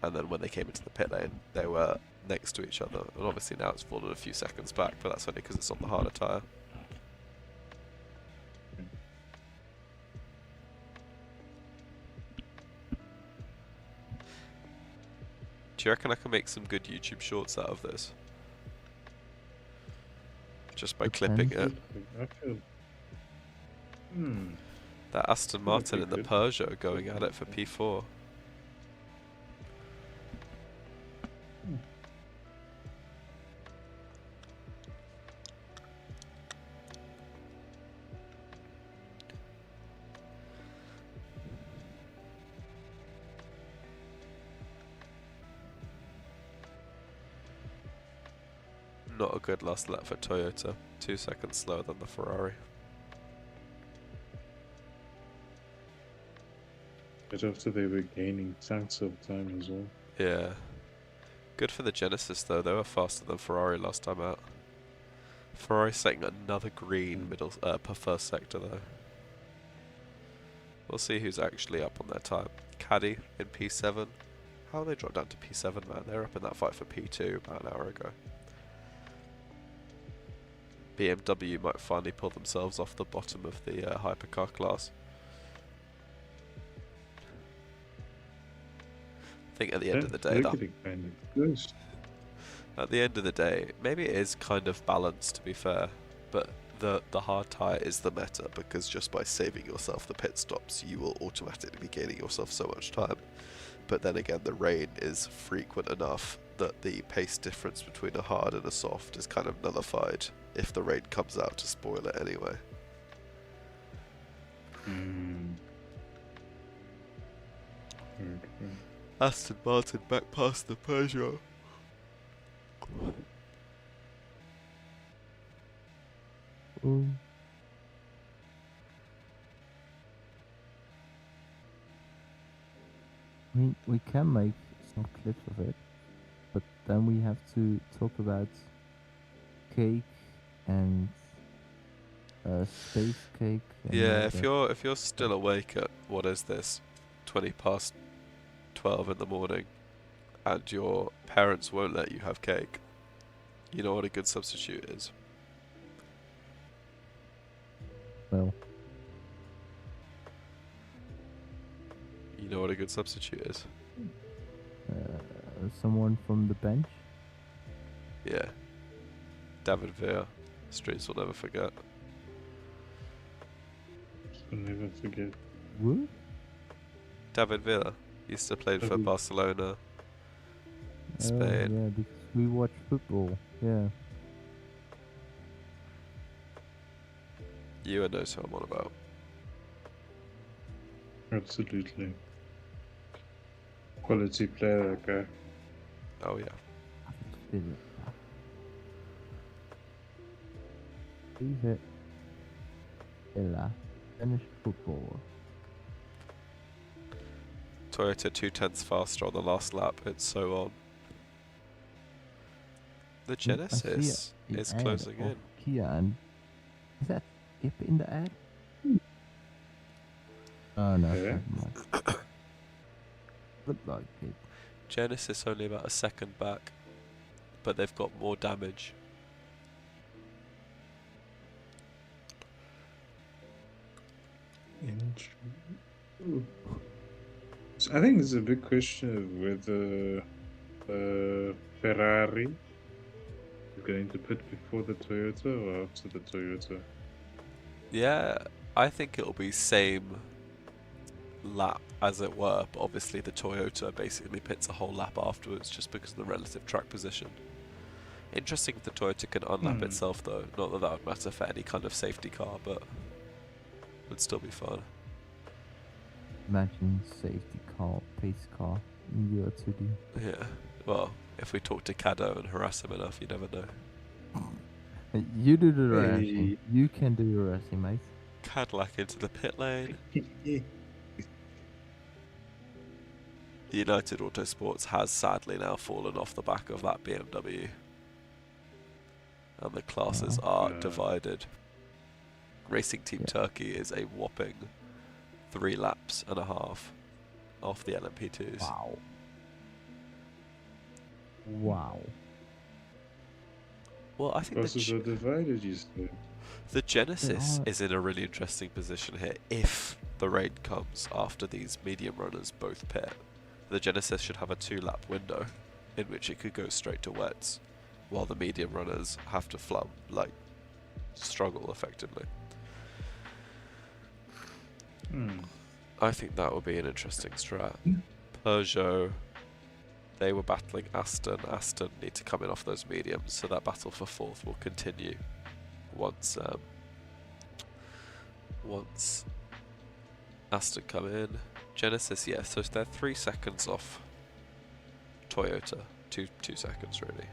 and then when they came into the pit lane they were next to each other, and obviously now it's fallen a few seconds back, but that's only because it's on the harder tyre. Do you reckon I can make some good YouTube shorts out of this? Just by clipping it. I feel. Hmm. That Aston That'd Martin be and the good. Peugeot are going at it for P4. Not a good last lap for Toyota. 2 seconds slower than the Ferrari. But after they were gaining tons of time as well. Yeah. Good for the Genesis though, they were faster than Ferrari last time out. Ferrari setting another green middle per first sector though. We'll see who's actually up on their time. Caddy in P7. How they dropped down to P7, man? They were up in that fight for P2 about an hour ago. BMW might finally pull themselves off the bottom of the hypercar class. I think at the end of the day, Look at it kind of close. at the end of the day, maybe it is kind of balanced to be fair, but the hard tyre is the meta, because just by saving yourself the pit stops, you will automatically be gaining yourself so much time. But then again, the rain is frequent enough that the pace difference between a hard and a soft is kind of nullified if the rain comes out to spoil it anyway. Hmm. Okay. Aston Martin back past the Peugeot. Ooh. I mean, we can make some clips of it, but then we have to talk about cake and space cake. And Yeah, all if you're still awake at, what is this, 20 past 12 in the morning, and your parents won't let you have cake, you know what a good substitute is? Well, You You know what a good substitute is? Someone from the bench. Yeah. David Villa. Streets will never forget. I'll never forget. What? David Villa used to play for David- Barcelona, Oh, Spain. yeah, because we watch football. Yeah. Ewan knows who I'm on about. Absolutely. Quality player, that guy. Oh yeah. David Villa, Spanish footballer. Toyota 2/10 faster on the last lap. It's so on. The I see Genesis a is ad closing of in. Kia, and is that Skip in the ad? Oh no, Yeah. never mind. Look like it. Genesis only about a second back, but they've got more damage. So I think it's a big question of whether Ferrari is going to pit before the Toyota or after the Toyota. Yeah, I think it'll be same lap as it were, but obviously the Toyota basically pits a whole lap afterwards just because of the relative track position. Interesting if the Toyota can unlap itself though. Not that that would matter for any kind of safety car, but would still be fun. Imagine safety car, pace car in UR2D. Yeah. Well, if we talk to Caddo and harass him enough, you never know. You do the Hey. racing. You can do the racing, mate. Cadillac into the pit lane. United Autosports has sadly now fallen off the back of that BMW. And the classes are divided. Racing Team Turkey is a whopping 3 laps and a half off the LMP2s. Wow. Wow. Well, I think Classes are divided, you said. the Genesis are. is in a really interesting position here if the rain comes after these medium runners both pit. The Genesis should have a 2-lap window in which it could go straight to wets, while the medium runners have to struggle effectively. I think that would be an interesting strat. Peugeot, they were battling Aston. Aston need to come in off those mediums, so that battle for 4th will continue once Aston come in. Genesis, yeah, so they're 3 seconds off Toyota. 2 seconds really.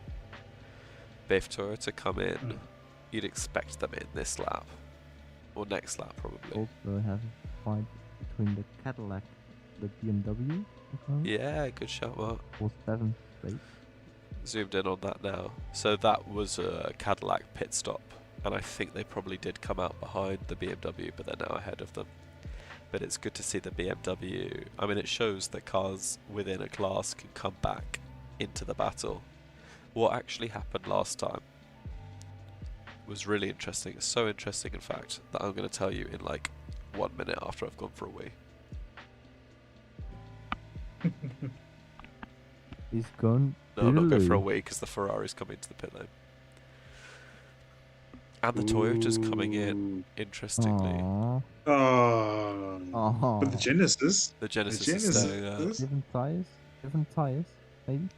But if Toyota come in, you'd expect them in this lap. Or next lap probably. Also have a fight between the Cadillac, the BMW, Yeah, good shout, Mark. for 7th place. Zoomed in on that now. So that was a Cadillac pit stop, and I think they probably did come out behind the BMW, but they're now ahead of them. But it's good to see the BMW. I mean, it shows that cars within a class can come back into the battle. What actually happened last time was really interesting. It's so interesting, in fact, that I'm going to tell you in like 1 minute after I've gone for a wee. He's gone. No, I'm not going for a Italy. wee because the Ferrari's coming to the pit lane. And the Toyota's coming in, interestingly. Aww. Oh. Aww. But the Genesis? The Genesis the is staying out. Different tires? Different tires, maybe?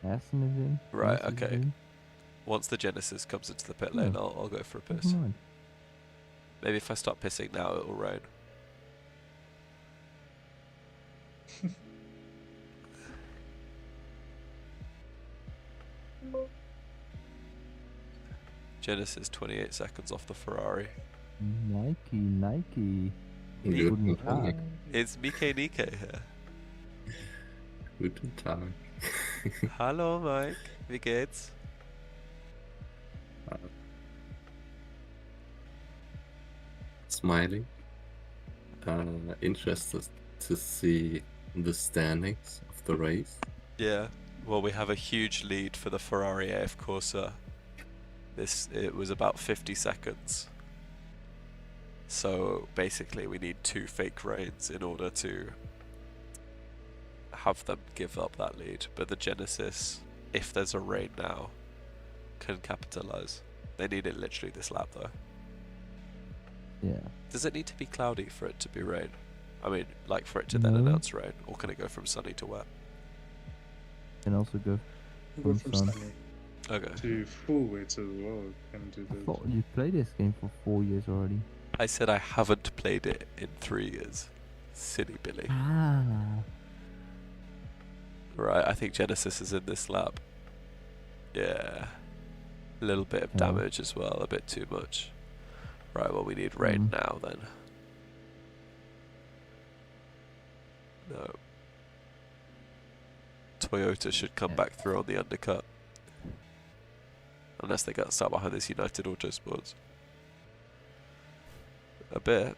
Aston is in. Right, Genesis is okay. in. Once the Genesis comes into the pit lane, Yeah. I'll go for a Never piss. mind. Maybe if I start pissing now, it'll rain. Genesis 28 seconds off the Ferrari. Nike. Guten Guten Tag. Tag. It's Mike Nike here. Guten Tag. Hallo Mike, wie geht's? Smiling. Interested to see the standings of the race. Yeah, well we have a huge lead for the Ferrari AF Corsa. It was about 50 seconds. So basically, we need 2 fake rains in order to have them give up that lead. But the Genesis, if there's a rain now, can capitalize. They need it literally this lap though. Yeah. Does it need to be cloudy for it to be rain? I mean, like for it to then No. announce rain, or can it go from sunny to wet? Can also go Go from from sun. sunny Okay. to full wet as well. Can do I that. thought you played this game for 4 years already. I said I haven't played it in 3 years. Silly Billy. Ah. Right, I think Genesis is in this lap. Yeah. A little bit of Yeah. damage as well, a bit too much. Right, well we need rain now then. No. Toyota should come Yeah. back through on the undercut. Unless they got stuck behind this United Autosports. A bit.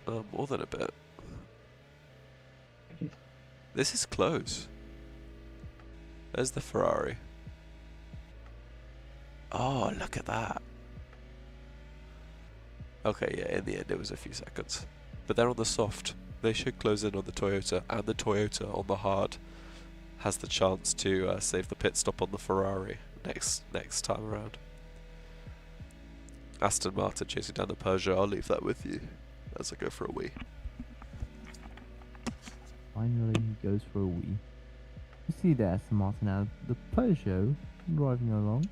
More than a bit. This is close. There's the Ferrari. Oh, look at that. Okay, yeah, in the end it was a few seconds. But they're on the soft. They should close in on the Toyota, and the Toyota on the hard has the chance to save the pit stop on the Ferrari next time around. Aston Martin chasing down the Peugeot, I'll leave that with you as I go for a wee. Finally, he goes for a wee. You see the Aston Martin now, the Peugeot driving along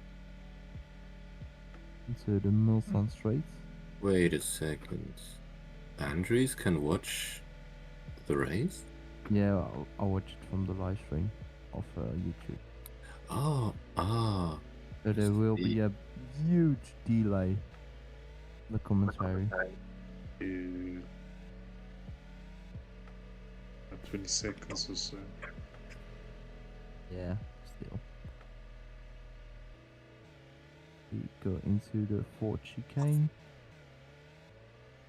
into the Mulsanne Straits. Wait a second. Andres can watch the race? Yeah, I'll watch it from the live stream of YouTube. Oh, So there will be a huge delay in the commentary. 20 seconds or so. Yeah, still. We go into the Ford chicane.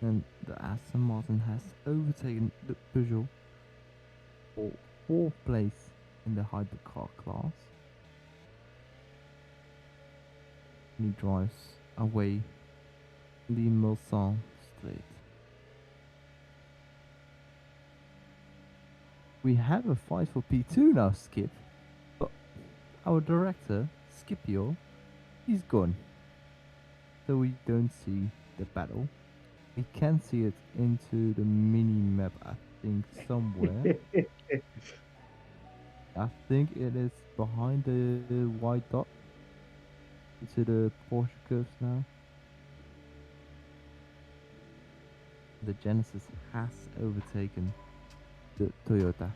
And the Aston Martin has overtaken the Peugeot for 4th place in the hypercar class. And he drives away the Mulsanne Straight. We have a fight for P2 now, Skip. But our director, Scipio, he's gone. So we don't see the battle. We can see it into the mini map, I think, somewhere. I think it is behind the white dot. Into the Porsche curves now. The Genesis has overtaken the Toyota.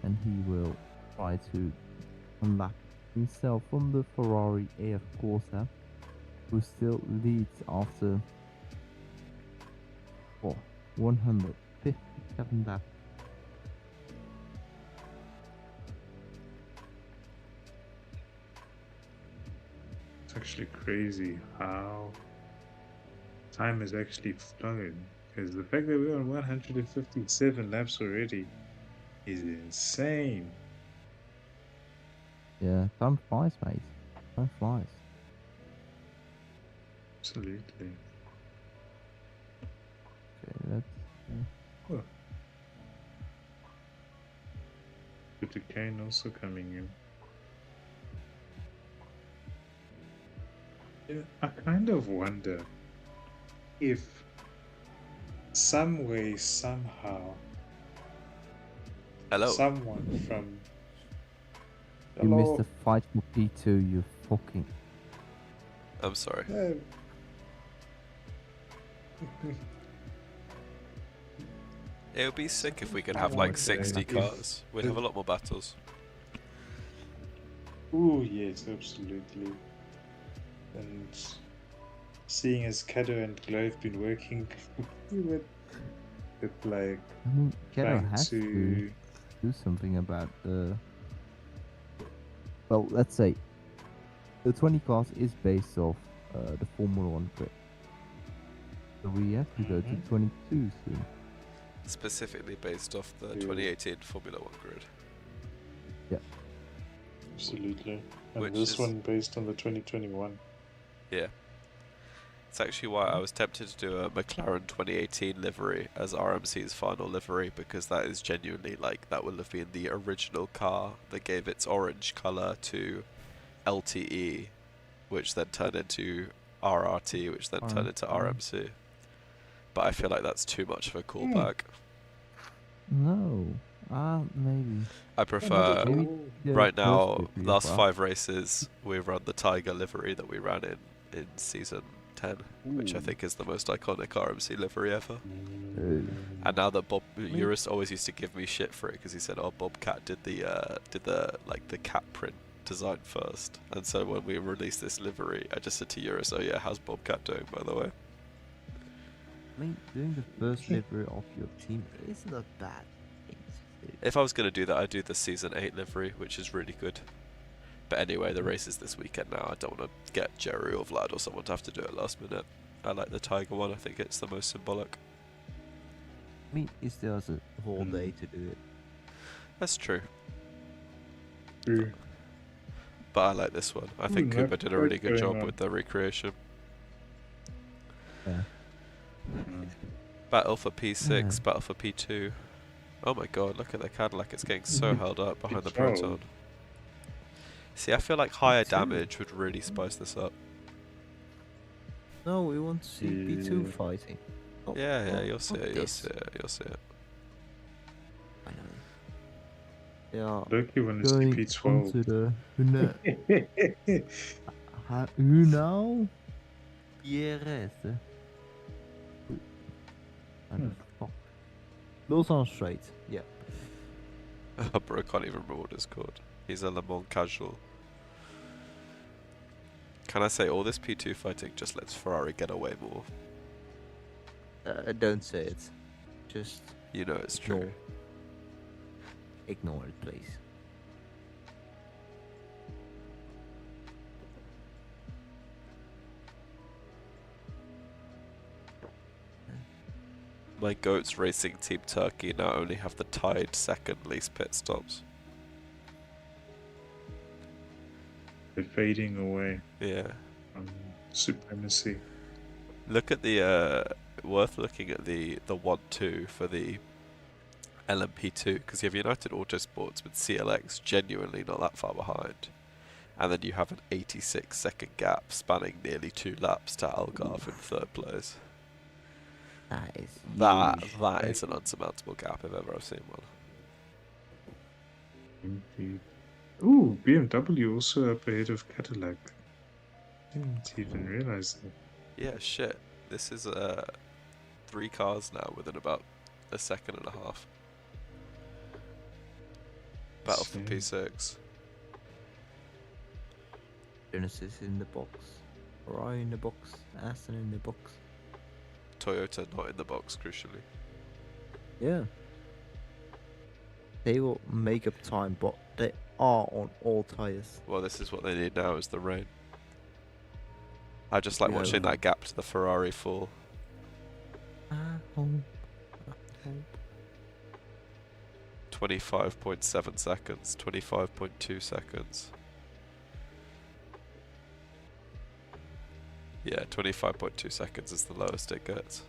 And he will try to unlock himself from the Ferrari AF Corsa, who still leads after 157 laps. It's actually crazy how time has actually flown. Because the fact that we're on 157 laps already is insane. Yeah, time flies, mate. Time flies. Absolutely. Okay, let's. With the cane also coming in. Yeah, I kind of wonder if some way, somehow, Hello. someone from You missed Hello? the fight for P2, you fucking. I'm sorry. No. It would be sick if we could have like 60 cars. We'd have a lot more battles. Ooh, yes, absolutely. And seeing as Kado and Glow have been working with like I mean, Keto trying has to to do something about the. Well, let's say the 20 class is based off the Formula 1 grid. So we have to go to 22 soon. Specifically based off the Yeah. 2018 Formula 1 grid. absolutely. And Which this is- one based on the 2021. Yeah. It's actually why I was tempted to do a McLaren 2018 livery as RMC's final livery, because that is genuinely like that would have been the original car that gave its orange colour to LTE, which then turned into RRT, which then turned into RMC. But I feel like that's too much of a callback. No. Maybe. I prefer Maybe the right first now, livery last of 5 races, we've run the Tiger livery that we ran in season 10, which I think is the most iconic RMC livery ever. And now that Bob Eurus always used to give me shit for it because he said, "Oh, Bobcat did the like the cat print design first." And so when we released this livery, I just said to Eurus, "Oh yeah, how's Bobcat doing, by the way?" I mean, doing the first livery of your team is not bad. If I was going to do that, I'd do the season 8 livery, which is really good. But anyway, the race is this weekend now. I don't want to get Jerry or Vlad or someone to have to do it last minute. I like the Tiger one. I think it's the most symbolic. I mean, it still has a whole day to do it. That's true. True. But I like this one. I think Cooper did a really good job with the recreation. Yeah. Battle for P6, battle for P2. Oh my god, look at the Cadillac. It's getting so held up behind the Proton. See, I feel like higher damage would really spice this up. No, we want to see P2 fighting. Oh, Yeah, you'll see it, you'll see it. I know. Yeah. Lucky when it's Going P12. on to the Unau IRS. Fuck. Those are straight. Yeah. Bro, I can't even remember what it's called. He's a Le Mans casual. Can I say all this P2 fighting just lets Ferrari get away more? Don't say it. Just You know it's true. ignore it, please. My Goats Racing Team Turkey now only have the tied second least pit stops. They're fading away Yeah. from supremacy. Look at the worth looking at the 1-2 for the LMP2, because you have United Autosports with CLX genuinely not that far behind, and then you have an 86-second gap spanning nearly 2 laps to Algarve in 3rd place. That is That is an unsurmountable gap if ever I've seen one. Indeed. Ooh, BMW also up ahead of Cadillac. Didn't even realize that. Yeah, shit. This is 3 cars now within about a second and a half. Battle for P6. Genesis in the box. Ferrari in the box. Aston in the box. Toyota not in the box, crucially. Yeah. They will make up time, but they are on all tires. Well, this is what they need now, is the rain. I just like Yeah, watching that gap to the Ferrari fall. I hope. 25.7 seconds, 25.2 seconds. Yeah, 25.2 seconds is the lowest it gets.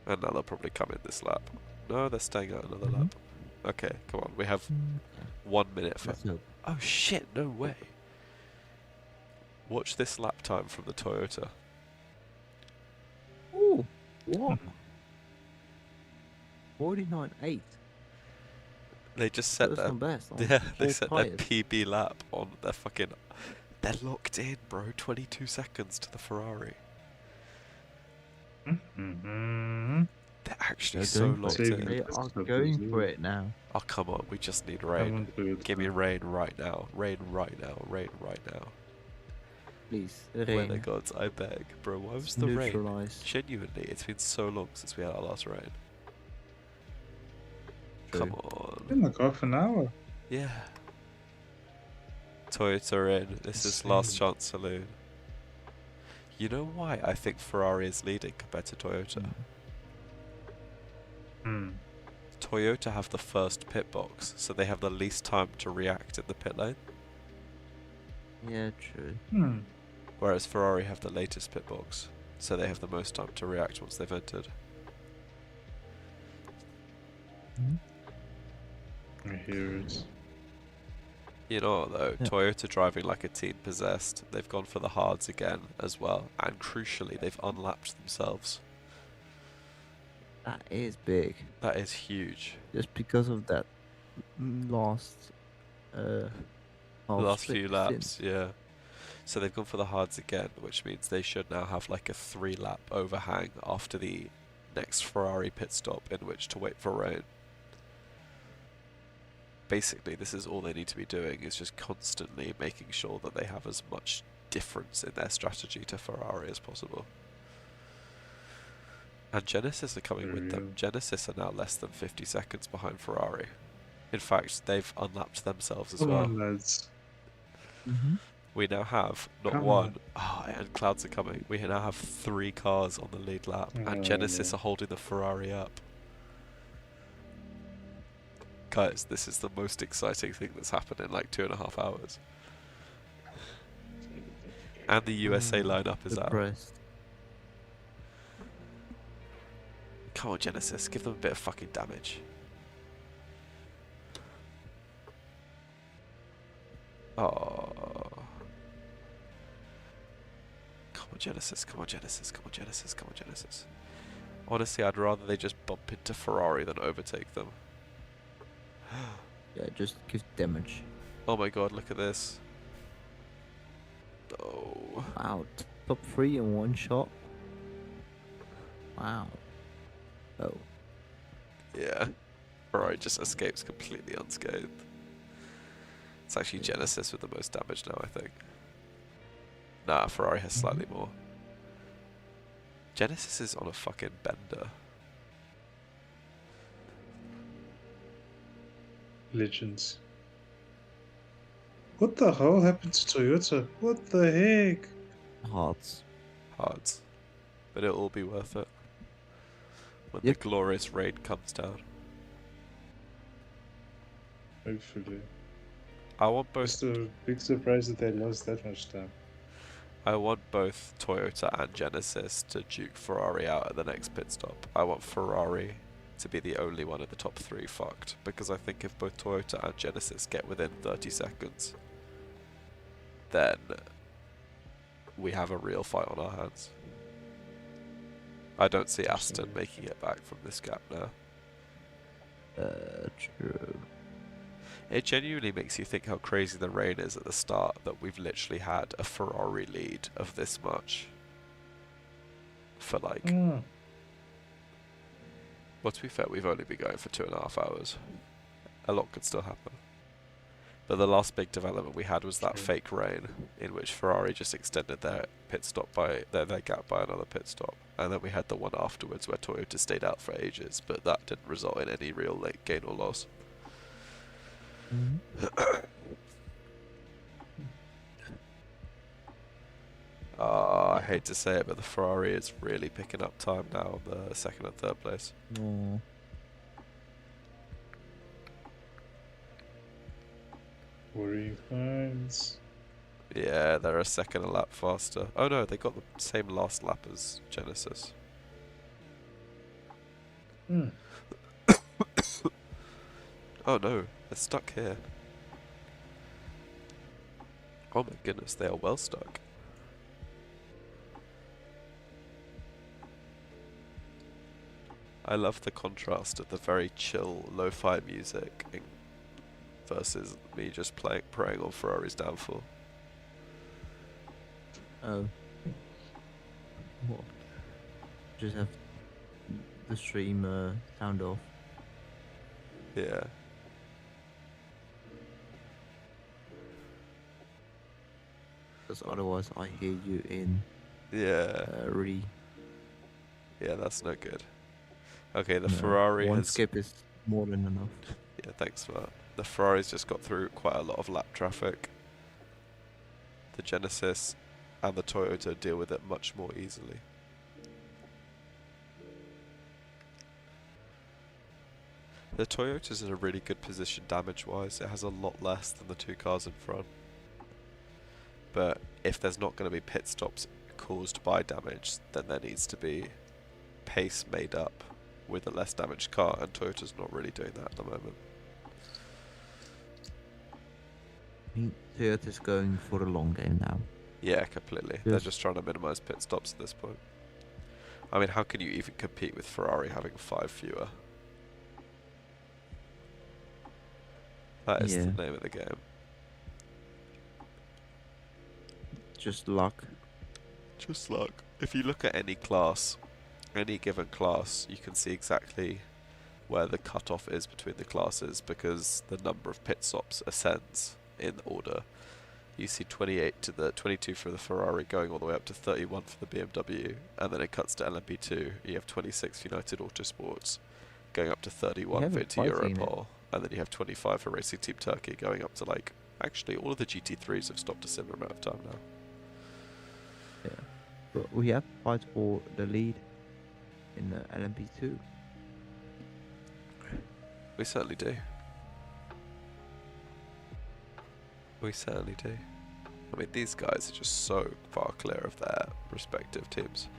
And now they'll probably come in this lap. No, they're staying out another lap. Okay, come on. We have 1 minute for... Let's hope. Oh shit, no way. Watch this lap time from the Toyota. Ooh, what? 49.8. They just set First their... and best. on Yeah, they all set their tires. PB lap on their fucking... They're locked in, bro. 22 seconds to the Ferrari. Mm-hmm. They're actually They're so going locked for it. in. They are going for it now. Oh, come on. We just need I rain. want to Give me rain right now. Rain right now. Rain right now. Please, Weather rain. gods, I beg. Bro, why was the rain? Neutralize. Genuinely, it's been so long since we had our last rain. True. Come on. in like half an hour. Yeah. Toyota in. This is last Insane. chance saloon. You know why I think Ferrari is leading compared to Toyota? Hmm. Toyota have the first pit box, so they have the least time to react in the pit lane. Yeah, true. Hmm. Whereas Ferrari have the latest pit box, so they have the most time to react once they've entered. I hear it. You know what though, Yeah. Toyota driving like a team possessed. They've gone for the hards again as well, and crucially they've unlapped themselves. That is big. That is huge. Just because of that last The half last split few stint. laps, yeah. So they've gone for the hards again, which means they should now have like a 3-lap overhang after the next Ferrari pit stop in which to wait for rain. Basically, this is all they need to be doing, is just constantly making sure that they have as much difference in their strategy to Ferrari as possible. And Genesis are coming with them. Genesis are now less than 50 seconds behind Ferrari. In fact, they've unlapped themselves as Come well. on, lads. We now have not Come one, on. and clouds are coming. We now have 3 cars on the lead lap, Oh, and Genesis no. are holding the Ferrari up. Guys, this is the most exciting thing that's happened in like 2.5 hours. And the USA lineup is out. Depressed. Come on, Genesis, give them a bit of fucking damage. Oh. Come on, Genesis, come on, Genesis, come on, Genesis, come on, Genesis. Honestly, I'd rather they just bump into Ferrari than overtake them. Yeah, just give damage. Oh my god, look at this. Oh. Wow, top 3 in one shot. Wow. Oh. Yeah. Ferrari just escapes completely unscathed. It's actually Genesis with the most damage now, I think. Nah, Ferrari has slightly more. Genesis is on a fucking bender. Legends. What the hell happened to Toyota? What the heck? Hearts. Hards. But it'll all be worth it. When Yep. the glorious rain comes down. Hopefully. I want both Just a big surprise that they lost that much time. I want both Toyota and Genesis to duke Ferrari out at the next pit stop. I want Ferrari to be the only one in the top 3 fucked, because I think if both Toyota and Genesis get within 30 seconds, then we have a real fight on our hands. I don't see Aston making it back from this gap now. True. It genuinely makes you think how crazy the rain is at the start, that we've literally had a Ferrari lead of this much for like, well, to be fair, we've only been going for 2.5 hours. A lot could still happen. But the last big development we had was that fake rain, in which Ferrari just extended their pit stop by their gap by another pit stop, and then we had the one afterwards where Toyota stayed out for ages, but that didn't result in any real late gain or loss. I hate to say it, but the Ferrari is really picking up time now on the 2nd and 3rd place. Oh. Worrying finds. Yeah, they're a 2nd a lap faster. Oh no, they got the same last lap as Genesis. Oh no, they're stuck here. Oh my goodness, they are well stuck. I love the contrast of the very chill lo-fi music versus me just preying on Ferrari's downfall. Oh. What? Just have the stream sound off. Yeah. Because otherwise I hear you in Yeah. Yeah, that's no good. Okay, the No, Ferrari one has... skip is more than enough. Yeah, thanks for that. The Ferrari's just got through quite a lot of lap traffic. The Genesis and the Toyota deal with it much more easily. The Toyota's in a really good position damage-wise. It has a lot less than the 2 cars in front. But if there's not going to be pit stops caused by damage, then there needs to be pace made up with a less damaged car, and Toyota's not really doing that at the moment. I mean, Toyota's going for the long game now. Yeah, completely. They're Yes. just trying to minimize pit stops at this point. I mean, how can you even compete with Ferrari having 5 fewer? That is Yeah. the name of the game. Just luck. Just like, if you look at any class, any given class, you can see exactly where the cutoff is between the classes, because the number of pit stops ascends in order. You see 28 to the 22 for the Ferrari, going all the way up to 31 for the BMW, and then it cuts to LMP2. You have 26 for United Autosports, going up to 31 for haven't quite seen it. Europol, and then you have 25 for Racing Team Turkey, going up to like, actually all of the GT3s have stopped a similar amount of time now. Yeah. But we have to fight for the lead in the LMP2. We certainly do. We certainly do. I mean, these guys are just so far clear of their respective teams.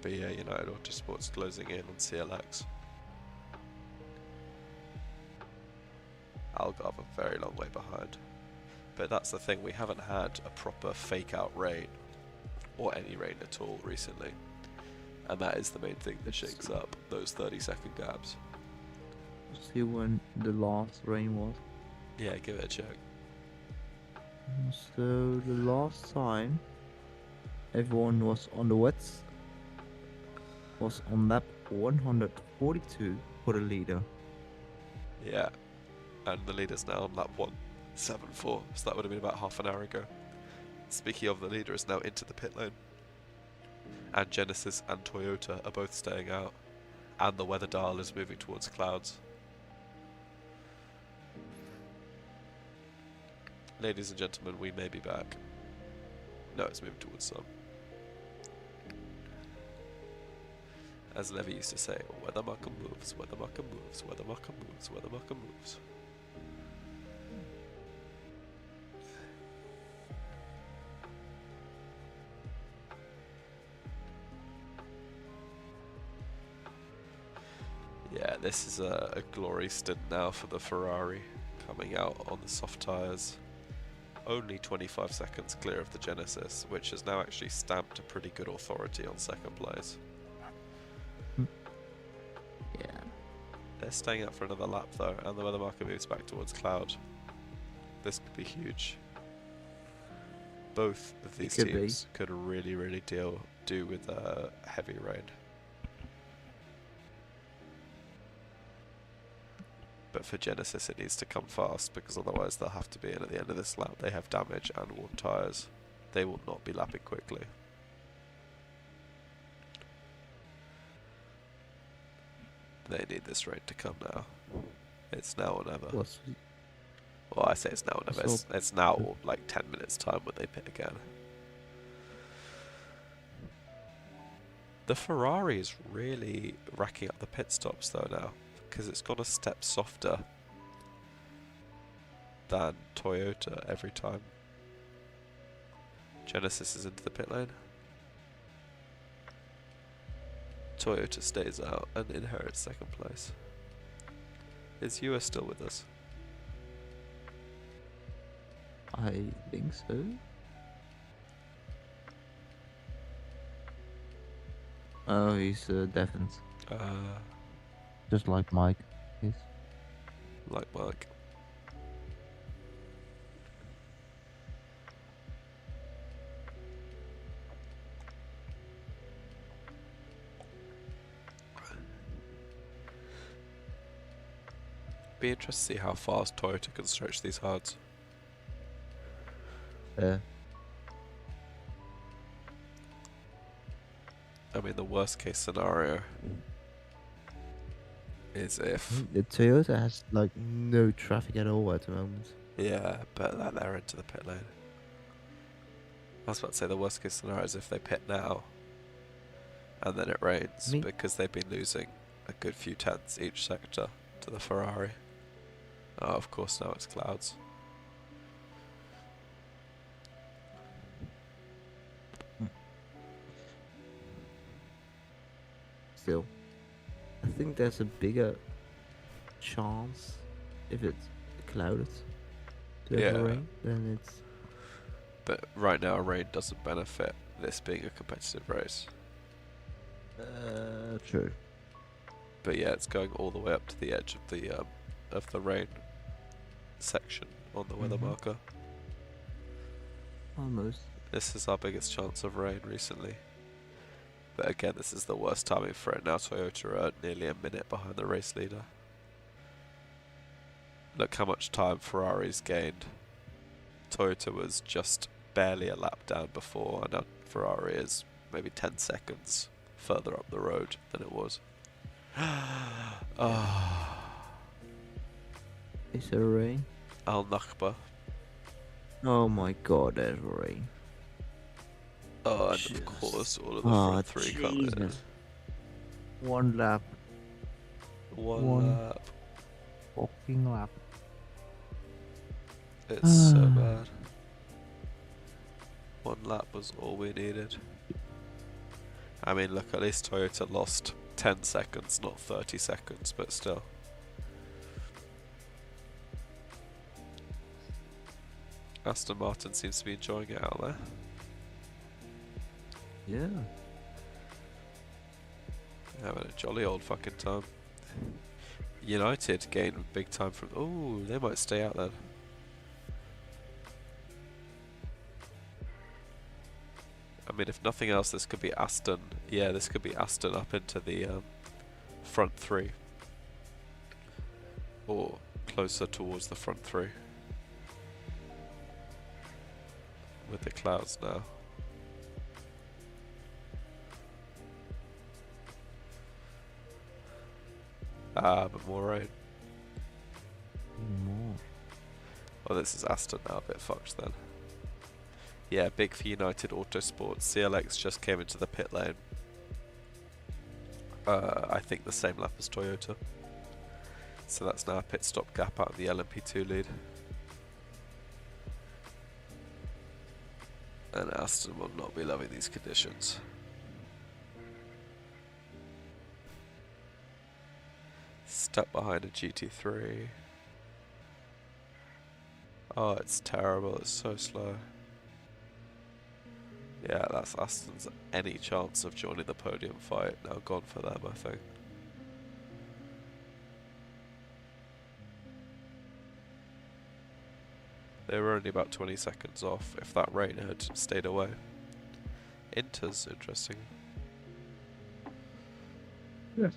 But yeah, United Autosports closing in on CLX. Algarve a very long way behind. But that's the thing, we haven't had a proper fake out rain, or any rain at all recently. And that is the main thing that shakes up those 30-second gaps. See when the last rain was. Yeah, give it a check. So the last time everyone was on the wets was on lap 142 for the leader. Yeah, and the leader's now on lap 174, so that would have been about half an hour ago. Speaking of, the leader is now into the pit lane. And Genesis and Toyota are both staying out. And the weather dial is moving towards clouds. Ladies and gentlemen, we may be back. No, it's moving towards sun. As Levy used to say, weather marker moves, weather marker moves, weather marker moves, weather marker moves. Yeah, this is a glory stint now for the Ferrari, coming out on the soft tyres. Only 25 seconds clear of the Genesis, which has now actually stamped a pretty good authority on second place. Yeah. They're staying up for another lap though, and the weather marker moves back towards cloud. This could be huge. Both of these could be. teams could really do with heavy rain. But for Genesis it needs to come fast, because otherwise they'll have to be in at the end of this lap. They have damage and worn tyres. They will not be lapping quickly. They need this rain to come now. It's now or never. Was Well, I say it's now or never. So- It's now or like 10 minutes time when they pit again. The Ferrari is really racking up the pit stops though now, because it's gone a step softer than Toyota every time. Genesis is into the pit lane. Toyota stays out and inherits second place. Is US still with us? I think so. Oh, he's deafened. Just like Mike is. Like Mike. Be interested to see how fast Toyota can stretch these hards. I mean, the worst case scenario is if... The Toyota has like no traffic at all at the moment. Yeah, but they're into the pit lane. I was about to say the worst case scenario is if they pit now, and then it rains Me- because they've been losing a good few tenths each sector to the Ferrari. Oh, of course now it's clouds. Still, I think there's a bigger chance if it's clouded to have Yeah. rain than it's. But right now rain doesn't benefit this being a competitive race. True. But yeah, it's going all the way up to the edge of the rain section on the weather Mhm. marker. Almost. This is our biggest chance of rain recently. But again, this is the worst timing for it. Now Toyota are nearly a minute behind the race leader. Look how much time Ferrari's gained. Toyota was just barely a lap down before, and now Ferrari is maybe 10 seconds further up the road than it was. Is there rain? Al Nakba. Oh my god, there's rain. Oh, and of Jesus. course, all of the Oh, front three come in. Jesus. One lap. One lap. Fucking lap. It's so bad. One lap was all we needed. I mean, look, at least Toyota lost 10 seconds, not 30 seconds, but still. Aston Martin seems to be enjoying it out there. Yeah. Having a jolly old fucking time. United gained big time from... Oh, they might stay out then. I mean, if nothing else, this could be Aston. Yeah, this could be Aston up into the front three. Or closer towards the front three. With the clouds now. Ah, but more rain. More. Oh, this is Aston now, a bit fucked then. Yeah, big for United Autosport. CLX just came into the pit lane. I think the same lap as Toyota. So that's now a pit stop gap out of the LMP2 lead. And Aston will not be loving these conditions. Step behind a GT3. Oh, it's terrible. It's so slow. Yeah, that's Aston's any chance of joining the podium fight now gone for them, I think. They were only about 20 seconds off if that rain had stayed away. Inter's interesting. Yeah.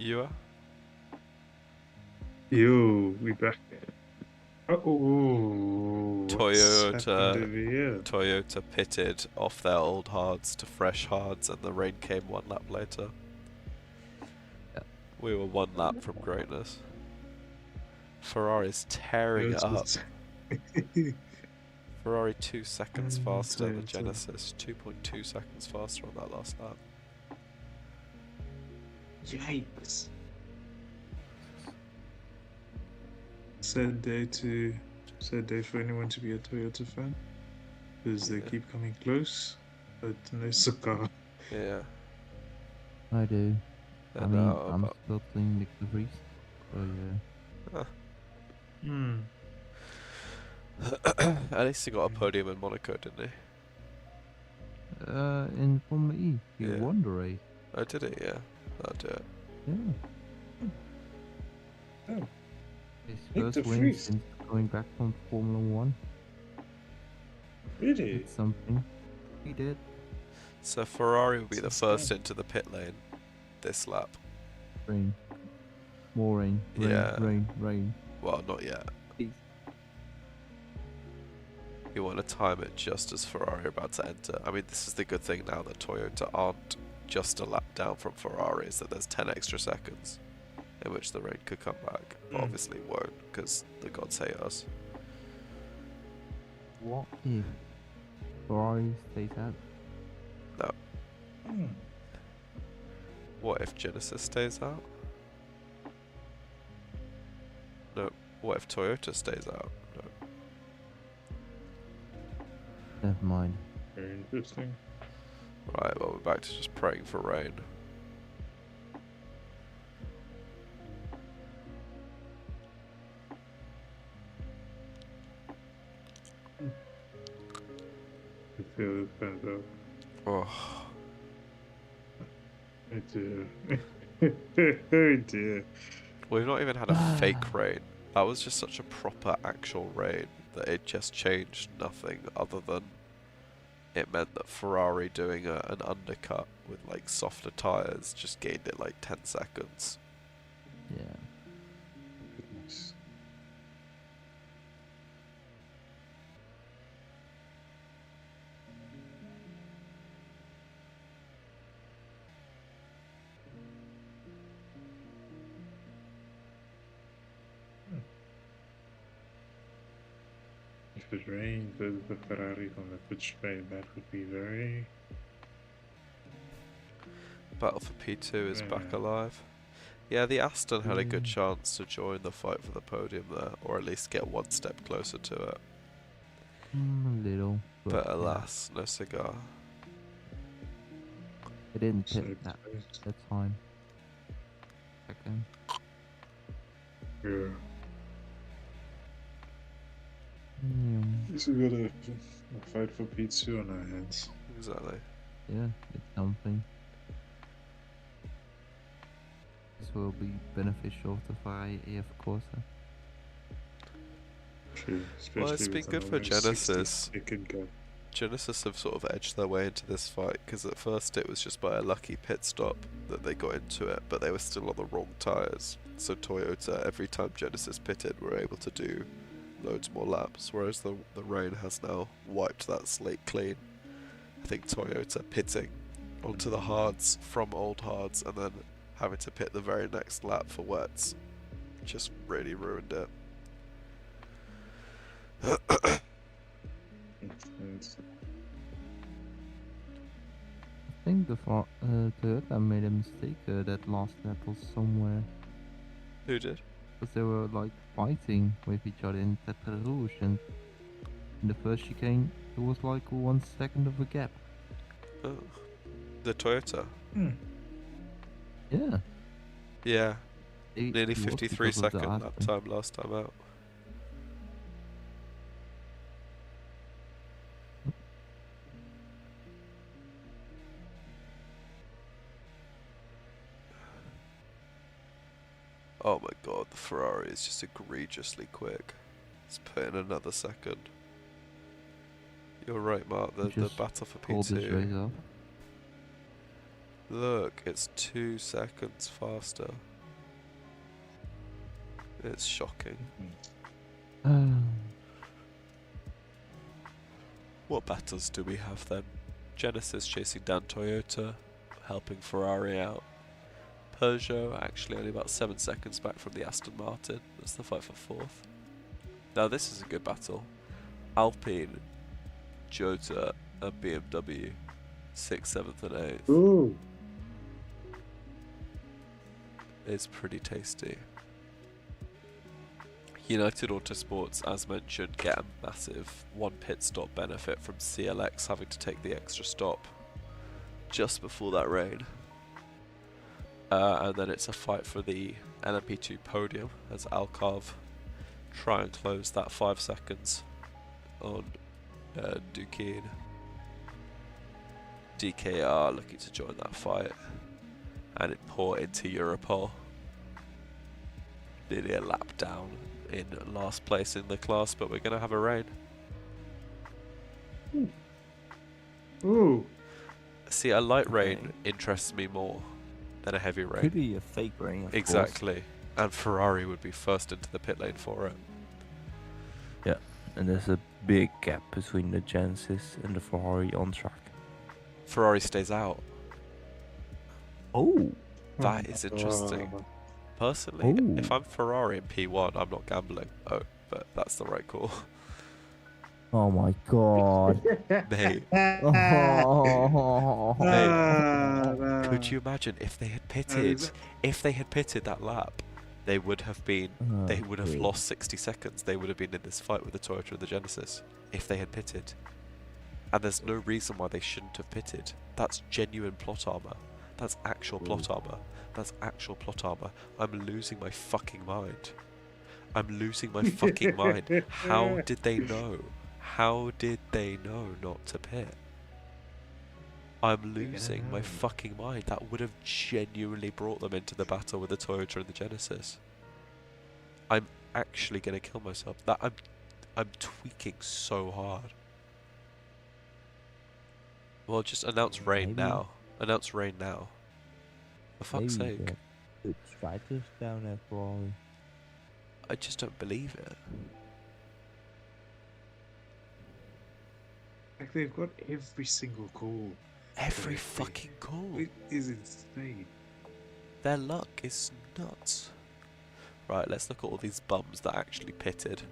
UR? Yo, we back. Oh, Toyota. Toyota pitted off their old hards to fresh hards, and the rain came one lap later. Yeah. We were one lap from greatness. Ferrari's tearing it up. Ferrari 2 seconds faster than Toyota. Genesis, 2.2 seconds faster on that last lap. Yikes. Sad day for anyone to be a Toyota fan, because they Yeah. keep coming close, but no cigar. Yeah. I do. I And mean, now I'm about- still playing Nick the Vries. So yeah. At least he got a podium in Monaco, didn't he? In Formula E, he Yeah. won the race. Oh, did he? Yeah. That'll do it. Yeah. Oh. His Nick first de win Vries. since going back from Formula 1. Really? It's something. He did. So Ferrari will be the That's first insane. into the pit lane this lap. Rain. More rain. Rain. Yeah. Rain. Rain. Well, not yet. Please. You want to time it just as Ferrari are about to enter. I mean, this is the good thing now that Toyota aren't just a lap down from Ferrari, is that there's 10 extra seconds in which the rain could come back. But obviously it won't, because the gods hate us. What if Ferrari stays out. Hmm. What if Genesis stays out? No. What if Toyota stays out? No. Never mind. Very interesting. Right, well, we're back to just praying for rain. I feel it kind of. Oh, I do. Oh dear. we've not even had a fake rain. That was just such a proper actual rain that it just changed nothing other than it meant that Ferrari doing an undercut with like softer tyres just gained it like 10 seconds. Yeah. Goodness. If it rains over the Ferrari on the pit straight, that would be very. Battle for P2 is back Yeah. alive. Yeah, the Aston had a good Mm. chance to join the fight for the podium there, or at least get one step closer to it. A little. But yeah, alas, no cigar. They didn't So pit that it's- time. Second. Yeah. Yeah. So we got a fight for P2 on our hands. Exactly. Yeah, it's something. This will be beneficial to Ferrari of course. True. Well, it's Especially been with good for another 60 Genesis. second gap. Genesis have sort of edged their way into this fight because at first it was just by a lucky pit stop that they got into it, but they were still on the wrong tyres. So Toyota, every time Genesis pitted, were able to do loads more laps, whereas the rain has now wiped that slate clean. I think Toyota pitting onto the hards from old hards and then having to pit the very next lap for wets just really ruined it. It's- I think the Toyota made a mistake that last lap was somewhere. Who did? Because they were like fighting with each other in Tertre Rouge, and in the first chicane there was like 1 second of a gap. Oh. The Toyota? Hmm. Yeah. Yeah, It nearly was 53 because of the second lap Aston. time last time out. Oh my god, the Ferrari is just egregiously quick. It's put in another second. You're right, Mark, the Just battle for Called this race P2. off. Look, it's 2 seconds faster. It's shocking. What battles do we have then? Genesis chasing down Toyota, helping Ferrari out. Peugeot actually only about 7 seconds back from the Aston Martin. That's the fight for 4th. Now this is a good battle. Alpine, Jota and BMW, 6th, 7th and 8th. Ooh. It's pretty tasty. United Autosports, as mentioned, get a massive 1 pit stop benefit from CLX having to take the extra stop just before that rain. And then it's a fight for the LMP2 podium as Alcarv try and close that 5 seconds on Duquesne. DKR looking to join that fight, and it pour into Europol. Nearly a lap down in last place in the class, but we're going to have a rain. Ooh. See, a light rain Okay. interests me more than a heavy rain. Could be a fake rain, of course. Exactly. And Ferrari would be first into the pit lane for it. And there's a big gap between the Genesis and the Ferrari on track. Ferrari stays out. Oh, That is interesting. Personally, Ooh. if I'm Ferrari in P1, I'm not gambling. Oh, but that's the right call. Oh my god. Mate, Oh. could you imagine if they had pitted? If they had pitted that lap, they would have been. They would have Okay. lost 60 seconds. They would have been in this fight with the Toyota and the Genesis if they had pitted. And there's no reason why they shouldn't have pitted. That's genuine plot armor. That's actual plot armor. That's actual plot armor. I'm losing my fucking mind. I'm losing my fucking mind. How did they know? How did they know not to pit? I'm losing my fucking mind. That would have genuinely brought them into the battle with the Toyota and the Genesis. I'm actually gonna kill myself. I'm tweaking so hard. Well, just announce rain Maybe- now. Announce rain now. For fuck's Maybe sake. the strikers down there Ferrari. I just don't believe it. Like they've got every single call. Every Right. fucking call. It is insane. Their luck is nuts. Right, let's look at all these bums that actually pitted.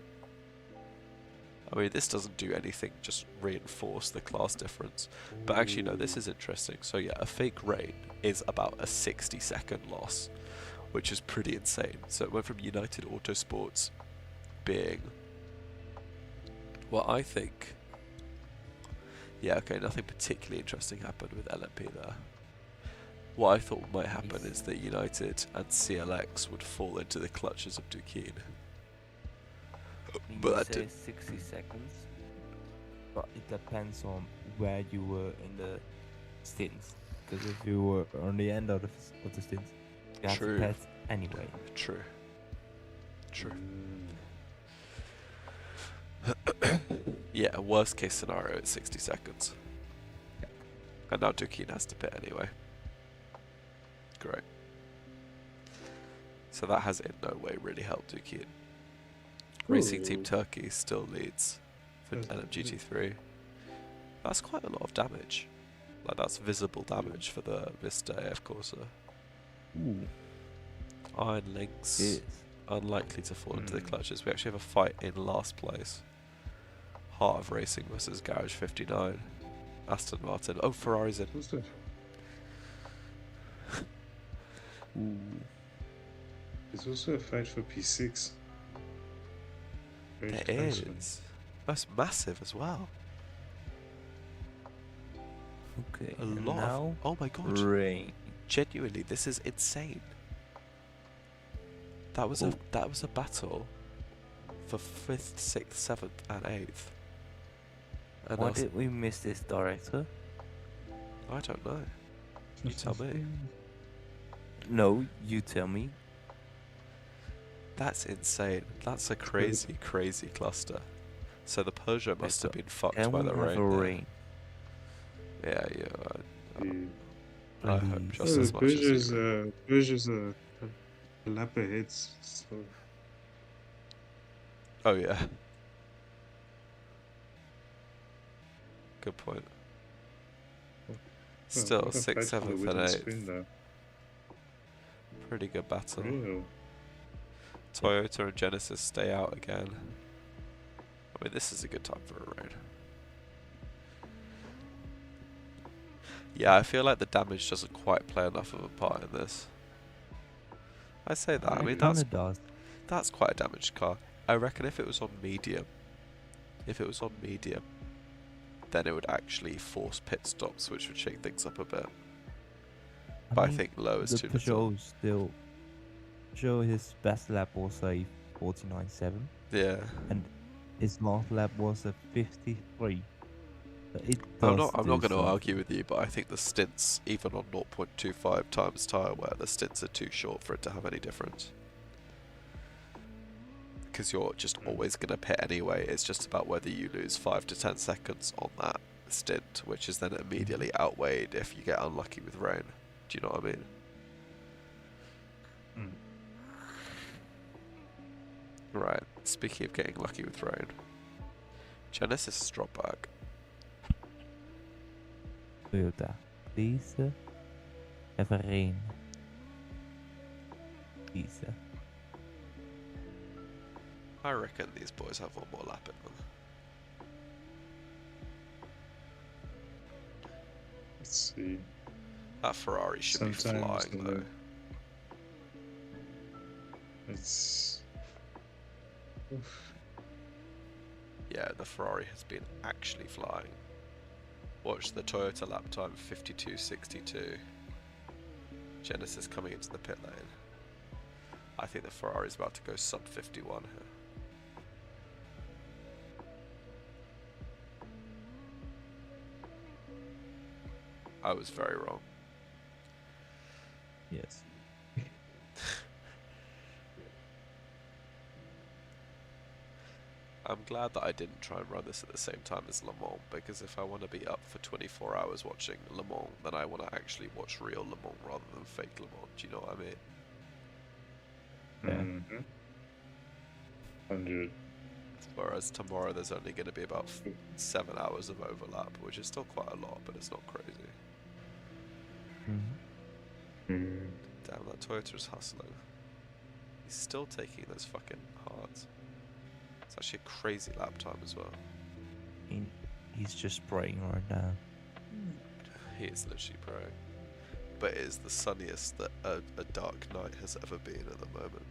I mean, this doesn't do anything, just reinforce the class difference. But actually, no, this is interesting. So yeah, a fake rain is about a 60-second loss, which is pretty insane. So it went from United Autosports being, well, I think, yeah, okay, nothing particularly interesting happened with LMP there. What I thought might happen is that United and CLX would fall into the clutches of Duquesne. But that say did. 60 seconds. But it depends on where you were in the stints. Because if you were on the end of the stints, you have True. to pass anyway. True. True. Yeah, worst case scenario, it's 60 seconds. And now Duquesne has to pit anyway. Great. So that has in no way really helped Duquesne. Racing Team Ooh. Turkey still leads for Yes. LMGT3. That's quite a lot of damage. Like, that's visible damage for the Vista AF Corsa. Ooh. Iron Lynx, Yes. unlikely to fall into the clutches. We actually have a fight in last place. Heart of Racing versus Garage 59. Aston Martin. Oh, Ferrari's in. What's that? Ooh. There's also a fight for P6. Very There close one. is. That's massive as well. Okay. A and lot now of. Oh my god. rain. Genuinely, this is insane. That was Oh. a battle for 5th, 6th, 7th, and 8th. And Why I did we miss this director? don't know. You tell me. No, you tell me. That's insane. That's a crazy, crazy cluster. So the Peugeot must have been fucked Can by we the have rain. a there. rain? Yeah, yeah. Yeah. I hope Please. just as much as you. Peugeot's a lap ahead, so Oh yeah. Good point. Still, what a 6th, fight for the 7th, and wooden 8th. spin, though. Pretty good battle. Real. Toyota and Genesis stay out again. I mean, this is a good time for a raid. Yeah, I feel like the damage doesn't quite play enough of a part in this. I say that. I mean, It kinda that's does. quite a damaged car. I reckon if it was on medium, then it would actually force pit stops, which would shake things up a bit. But I mean, think low is the too little. Peugeot still. Peugeot, his best lap was a 49.7. Yeah. His last lap was a 53. So it I'm does not do going to something. argue with you, but I think the stints, even on 0.25 times tyre wear, the stints are too short for it to have any difference. Because you're just always going to pit anyway. It's just about whether you lose 5 to 10 seconds on that stint, which is then immediately outweighed if you get unlucky with rain. Do you know what I mean? Right. Speaking of getting lucky with rain, Genesis has dropped back. Toyota, please have a rain. Please. I reckon these boys have one more lap in them. Let's see. That Ferrari should be Sometimes flying though. It's. Oof. Yeah, the Ferrari has been actually flying. Watch the Toyota lap time 52.62. Genesis coming into the pit lane. I think the Ferrari's about to go sub 51 here. I was very wrong. Yes. I'm glad that I didn't try and run this at the same time as Le Mans, because if I want to be up for 24 hours watching Le Mans, then I want to actually watch real Le Mans rather than fake Le Mans. Do you know what I mean? Yeah. 100. Whereas tomorrow there's only going to be about 7 hours of overlap, which is still quite a lot, but it's not crazy. Damn, that Toyota's hustling. He's still taking those fucking hards. It's actually a crazy lap time as well. He's just praying right now. He is literally praying. But it is the sunniest that a dark night has ever been at the moment.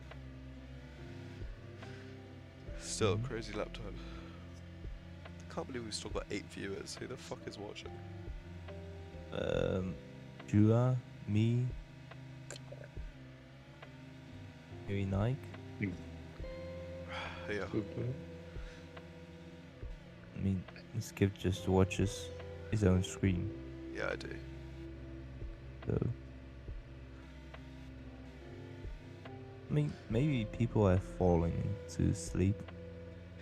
Still a crazy lap time. I can't believe we've still got 8 viewers. Who the fuck is watching? Jua, me, maybe Nike. Yeah. I mean, Skip just watches his own screen, Yeah, I do. so. I mean, maybe people are falling into sleep.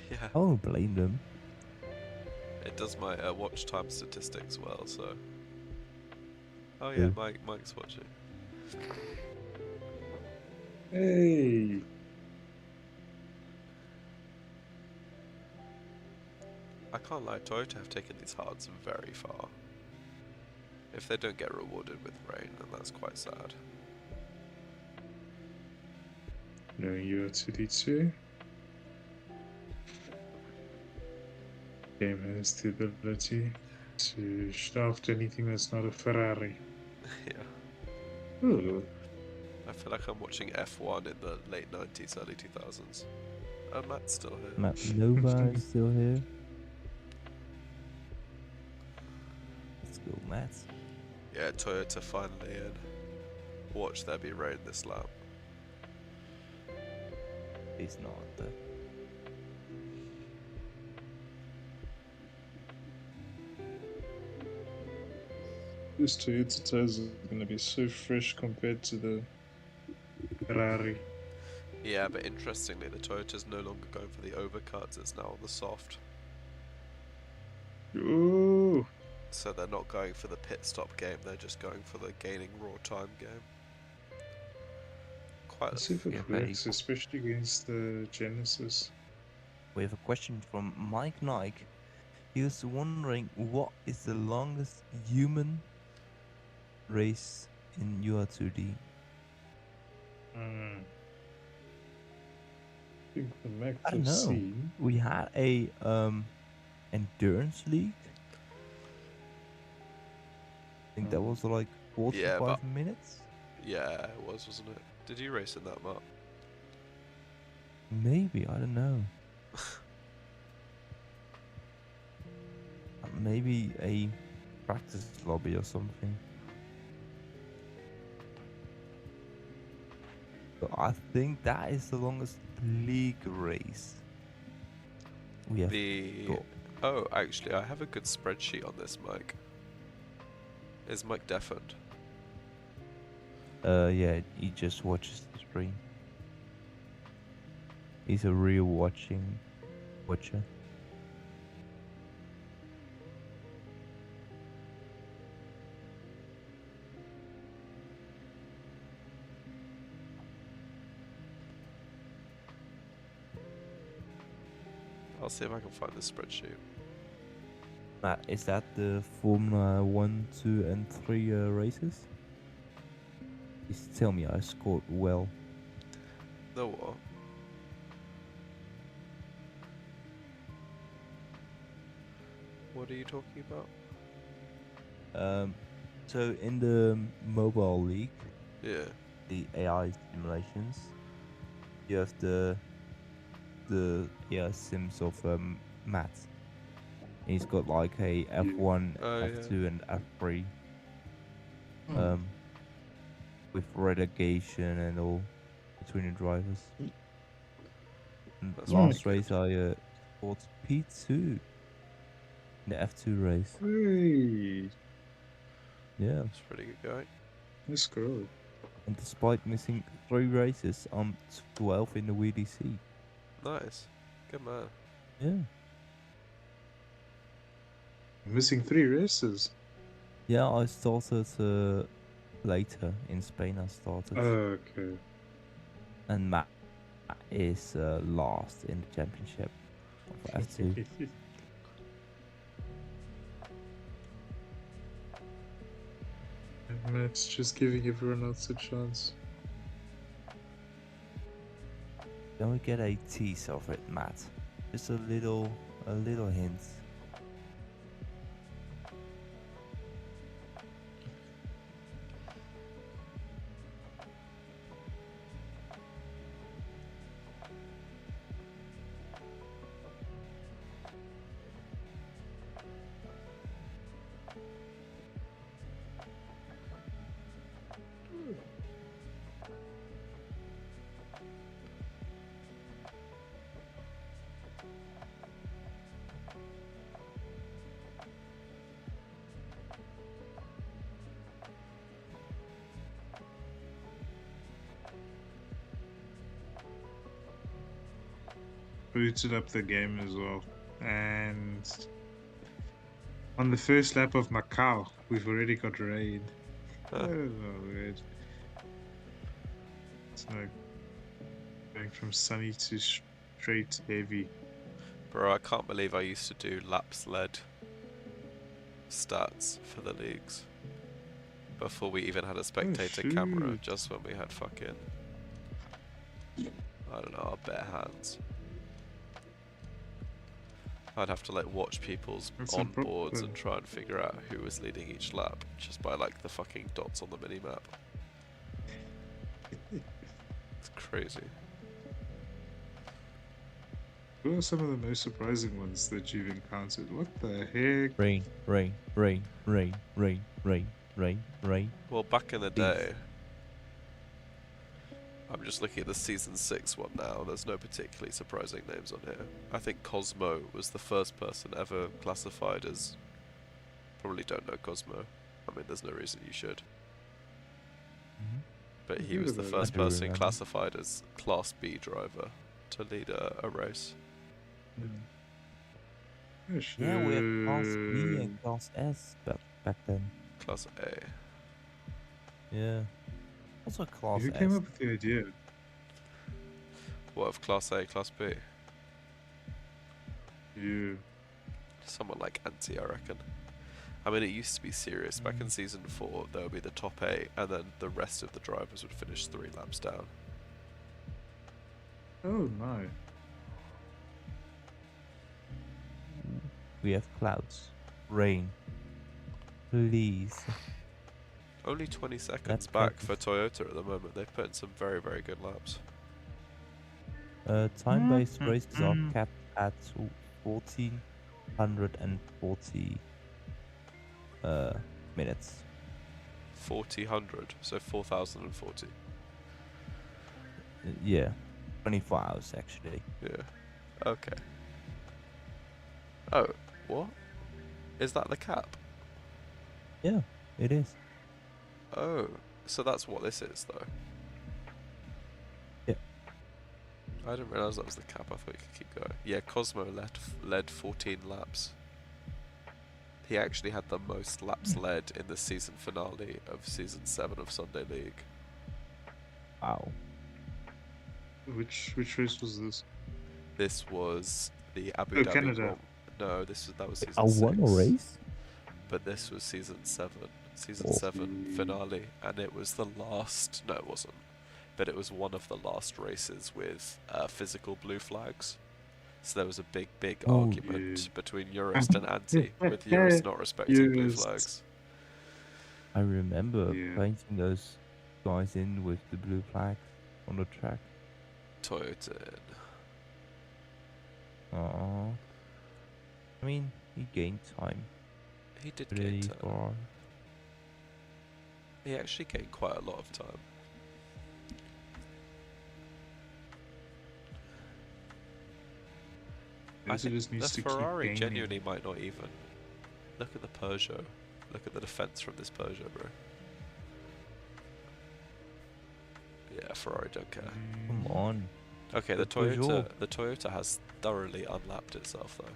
Yeah. I won't blame them. It does my watch time statistics well, so. Oh yeah, Who? Mike's watching. Hey! I can't lie, Toyota have taken these hards very far. If they don't get rewarded with rain, then that's quite sad. No UR2D2. Game has the ability to shaft anything that's not a Ferrari. Yeah. Ooh. I feel like I'm watching F1 in the late 90s, early 2000s. Oh, Matt's still here. Matt Nova is still here. Let's go, Matt. Yeah, Toyota finally in. Watch there be rain this lap. He's not. This Toyota tires are going to be so fresh compared to the Ferrari. Yeah, but interestingly, the Toyota's no longer going for the overcuts, it's now on the soft. Ooh! So they're not going for the pit stop game, they're just going for the gaining raw time game. Quite Let's see if it Yeah, very works, cool. especially against the Genesis. We have a question from Mike Nike. He was wondering what is the longest human race in UR2D? I think the max I don't I've know. seen. We had a endurance league. I think that was like 45 Yeah, but- minutes. Yeah, it was, wasn't it? Did you race in that map? Maybe, I don't know. Maybe a practice lobby or something. But I think that is the longest league race we have got. Oh, actually, I have a good spreadsheet on this, Mike. Is Mike deafened? Yeah, he just watches the stream. He's a real watcher. I'll see if I can find this spreadsheet. Matt, is that the Formula 1, 2, and 3 races? Please tell me I scored well. The what? What are you talking about? So in the mobile league, Yeah. the AI simulations, you have the AI sims of Matt. He's got like a F1, Oh, yeah. F2, and F3 Hmm. um with relegation and all between the drivers. And That's last pretty race good. I scored P2 in the F2 race. Hey, Yeah. That's pretty good going. let's go. And despite missing 3 races, I'm 12 in the WDC. Nice. Good man. Yeah. Missing 3 races. Yeah, I started later in Spain. I started, Okay. and Matt is last in the championship of F2. And Matt's just giving everyone else a chance. Can we get a tease of it, Matt? Just a little hint. Booted up the game as well. And on the first lap of Macau, we've already got rain. Huh. Oh, weird. It's like going from sunny to straight heavy. Bro, I can't believe I used to do laps led stats for the leagues before we even had a spectator camera, shoot. just when we had fucking, I don't know, our bare hands. I'd have to like watch people's That's a onboards problem. and try and figure out who was leading each lap just by like the fucking dots on the mini map. It's crazy. What are some of the most surprising ones that you've encountered? What the heck? Rain. Well, back in the Please. day, I'm just looking at the season 6 one now. There's no particularly surprising names on here. I think Cosmo was the first person ever classified as. Probably don't know Cosmo. I mean, there's no reason you should. Mhm. But he Heard was the about first I do person remember. classified as Class B driver to lead a race. Oh, Yeah, we had Class B shit. and Class S back then. Class A. Yeah. Also Class Who S. came up with the idea? What of Class A, Class B? You. Someone like Anti, I reckon. I mean, it used to be serious. Back in season 4, there would be the top 8, and then the rest of the drivers would finish 3 laps down. Oh my. We have clouds. Rain. Please. Only 20 seconds Let's back get for this. Toyota at the moment. They've put in some very, very good laps. Time-based races are capped at 1440 minutes. 4000, so 4040. Yeah. 24 hours actually. Yeah. Okay. Oh, what? Is that the cap? Yeah, it is. Oh, so that's what this is, though. Yeah. I didn't realise that was the cap. I thought you could keep going. Yeah, Cosmo led 14 laps. He actually had the most laps led in the season finale of season 7 of Sunday League. Wow. Which race was this? This was the Abu Oh, Dhabi Canada. Grand. No, that was season I 6. won a race? But this was season 7 Oh. 7 finale, and it was the last. No, it wasn't, but it was one of the last races with physical blue flags. So there was a big Oh, argument yeah. between Urist and Anti, with Urist not respecting blue Urist. flags. I remember Yeah. painting those guys in with the blue flags on the track. Toyota. Aww. I mean, he gained time. He did gain Pretty time. far. He actually gained quite a lot of time. I Maybe think just the needs to keep Ferrari gaining. genuinely might not even. Look at the Peugeot. Look at the defense from this Peugeot, bro. Yeah, Ferrari don't care. Come on. Okay, The Peugeot. The Toyota has thoroughly unlapped itself though.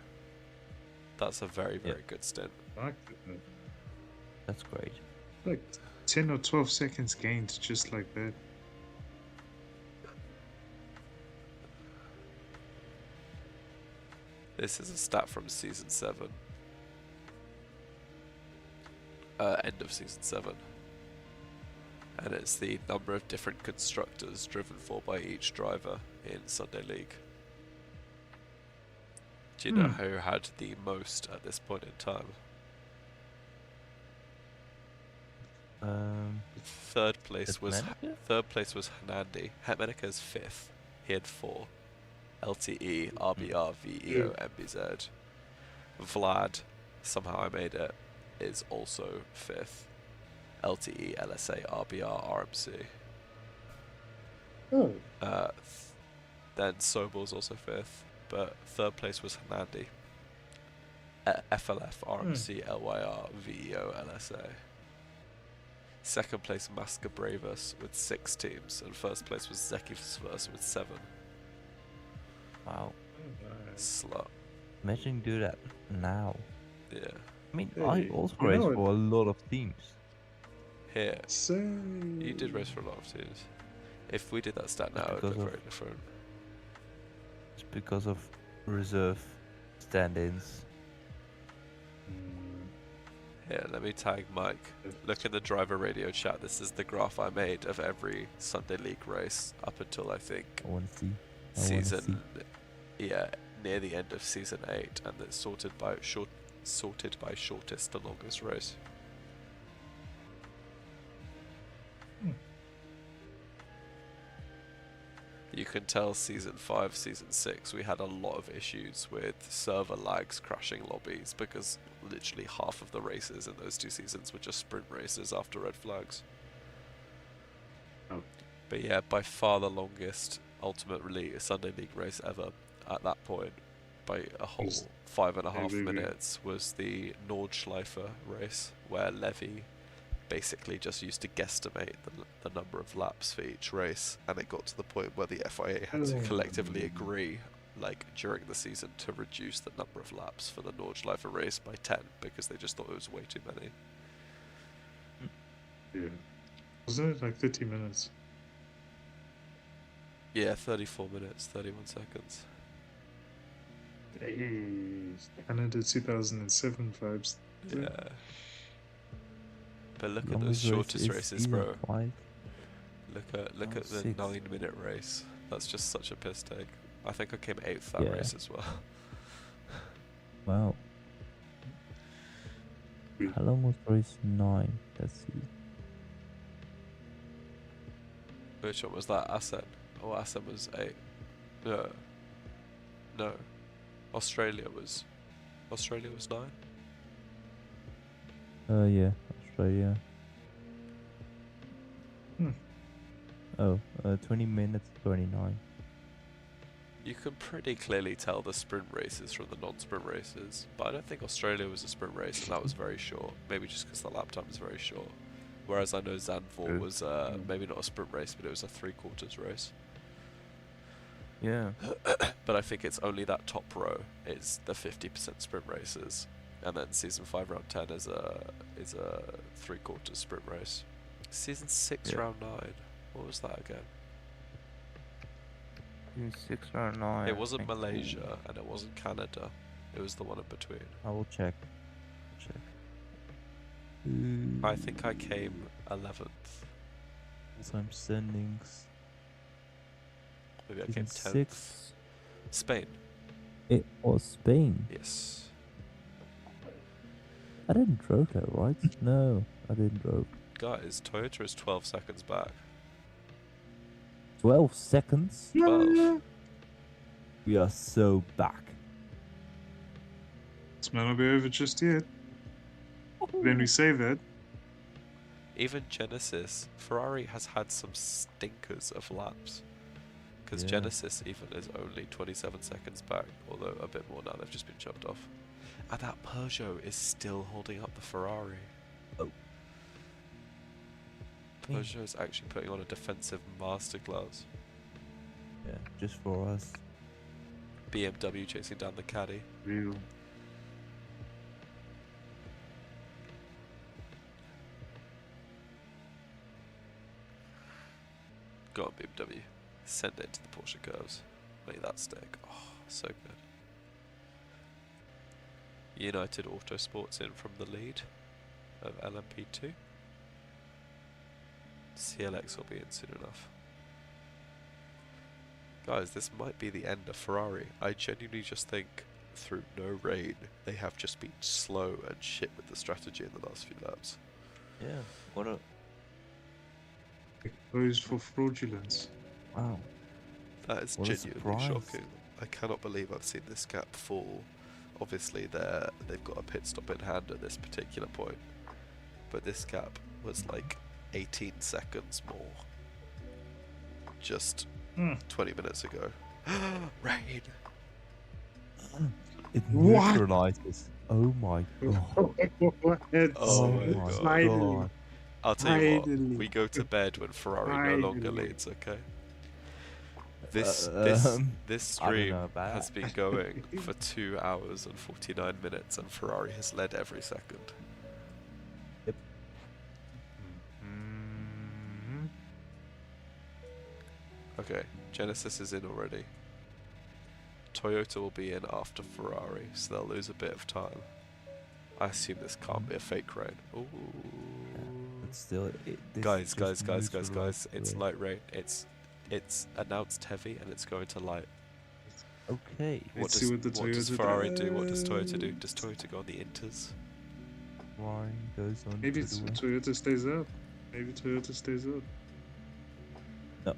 That's a very, Yeah. very good stint. Like, That's great. like 10 or 12 seconds gained just like that. This is a stat from season 7. End of season 7. And it's the number of different constructors driven for by each driver in Sunday League. Do you know who had the most at this point in time? Third place was Hernandi. Hetmanicker's 5th. He had 4. LTE, RBR, VEO, MBZ. Vlad, somehow I made it, is also 5th. LTE, LSA, RBR, RMC. Oh. Then Sobol's also 5th, but 3rd place was Hernandi. FLF, RMC, LYR, VEO, LSA. 2nd place Masca Bravus with 6 teams, and 1st place was Zeki Versa with 7. Wow. Slut. Imagine do that now. Yeah. I mean, Hey, I also you raced know for a lot of teams. Here. Say. You did race for a lot of teams. If we did that stat now, it would Because look of- very different. It's because of reserve stand-ins. Here, let me tag Mike. Look in the driver radio chat. This is the graph I made of every Sunday League race up until I think I want to see. I wanna see. season, yeah, near the end of season 8, and it's sorted by shortest to longest race. You can tell season 5, season 6, we had a lot of issues with server lags crashing lobbies because literally half of the races in those 2 seasons were just sprint races after red flags. Oh. But yeah, by far the longest Ultimate Sunday League race ever at that point, by a whole Was 5.5 maybe- minutes, was the Nordschleife race, where Levy basically just used to guesstimate the number of laps for each race, and it got to the point where the FIA had to collectively agree, like during the season, to reduce the number of laps for the Nordschleife race by 10 because they just thought it was way too many. Yeah. Wasn't it like 30 minutes? Yeah, 34 minutes, 31 seconds. Hey, Canada 2007 vibes. Yeah. But look at Longest those race shortest is races, season bro. 5. Look at the 6. 9-minute race. That's just such a piss take. I think I came 8th that Yeah. race as well. Wow. Yeah. How long was race 9? Let's see. Which one was that? Assen. Oh, Assen was 8. No. No. Australia was 9. Yeah, Australia. Hmm. Oh, 20 minutes 29. You can pretty clearly tell the sprint races from the non-sprint races, but I don't think Australia was a sprint race, and that was very short. Maybe just because the lap time is very short. Whereas I know Zandvoort True. was maybe not a sprint race, but it was a 3/4 race. Yeah. But I think it's only that top row is the 50% sprint races, and then season 5 round 10 is a 3/4 sprint race. Season 6 Yeah. round 9. What was that again? 6 or 9. It I wasn't think. Malaysia and it wasn't Canada. It was the one in between. I will check. I think I came 11th. Time standings. Maybe I Season came 10th. 6. Spain. It was Spain. Yes. I didn't drove that, right? No, I didn't drove. Guys, Toyota is 12 seconds back. 12 seconds? 12. We are so back. This might not be over just yet. Then we say that. Even Genesis, Ferrari has had some stinkers of laps. Because Yeah. Genesis even is only 27 seconds back, although a bit more now, they've just been shoved off. And that Peugeot is still holding up the Ferrari. Oh. Peugeot is actually putting on a defensive masterclass. Yeah, just for us. BMW chasing down the caddy. Real. Go on, BMW. Send it into the Porsche curves. Make that stick. Oh, so good. United Autosports in from the lead of LMP2. CLX will be in soon enough. Guys, this might be the end of Ferrari. I genuinely just think through no rain, they have just been slow and shit with the strategy in the last few laps. Yeah, what a... Exposed for fraudulence. Wow. That is What a genuinely surprise. shocking. I cannot believe I've seen this gap fall. Obviously, they've got a pit stop in hand at this particular point, but this gap was like 18 seconds more just 20 minutes ago. Rain! It What? neutralizes. Oh my god. Oh my my God. god. I'll tell you what, Finally. we go to bed when Ferrari no longer Finally. leads, okay? This Um, this I don't stream know about has that. been going for 2 hours and 49 minutes, and Ferrari has led every second. Mhm. Okay, Genesis is in already. Toyota will be in after Ferrari, so they'll lose a bit of time. I assume this can't be a fake rain. Ooh. But still, this Guys, just guys, it's neutralizes light rain. It's announced heavy and it's going to light. it. Okay. Let's see what the what does Toyota Ferrari do? What does Toyota do? does. Does Toyota go on the Inters? Ferrari goes on Maybe to the win. Toyota stays up. Maybe Toyota stays up. No.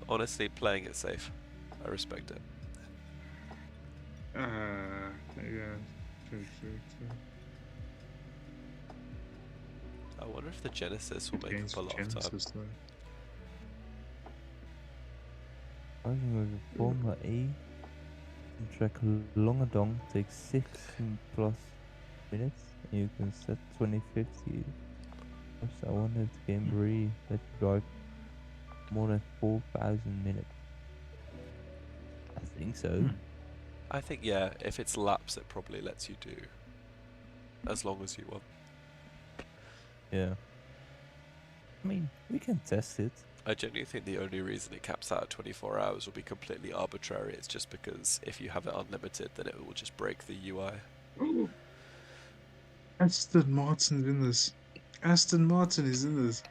Honestly, playing it safe. I respect it. Yeah. True. I wonder if the Genesis will make Against up a lot of time. Genesis, though. Driving with a Formula E in track Longedong takes 16 plus minutes, and you can set 2050. I wonder if the game really let you drive more than 4,000 minutes. I think so. I think, yeah, if it's laps, it probably lets you do as long as you want. Yeah. I mean, we can test it. I genuinely think the only reason it caps out at 24 hours will be completely arbitrary. It's just because if you have it unlimited, then it will just break the UI. Aston Martin's in this. Aston Martin is in this.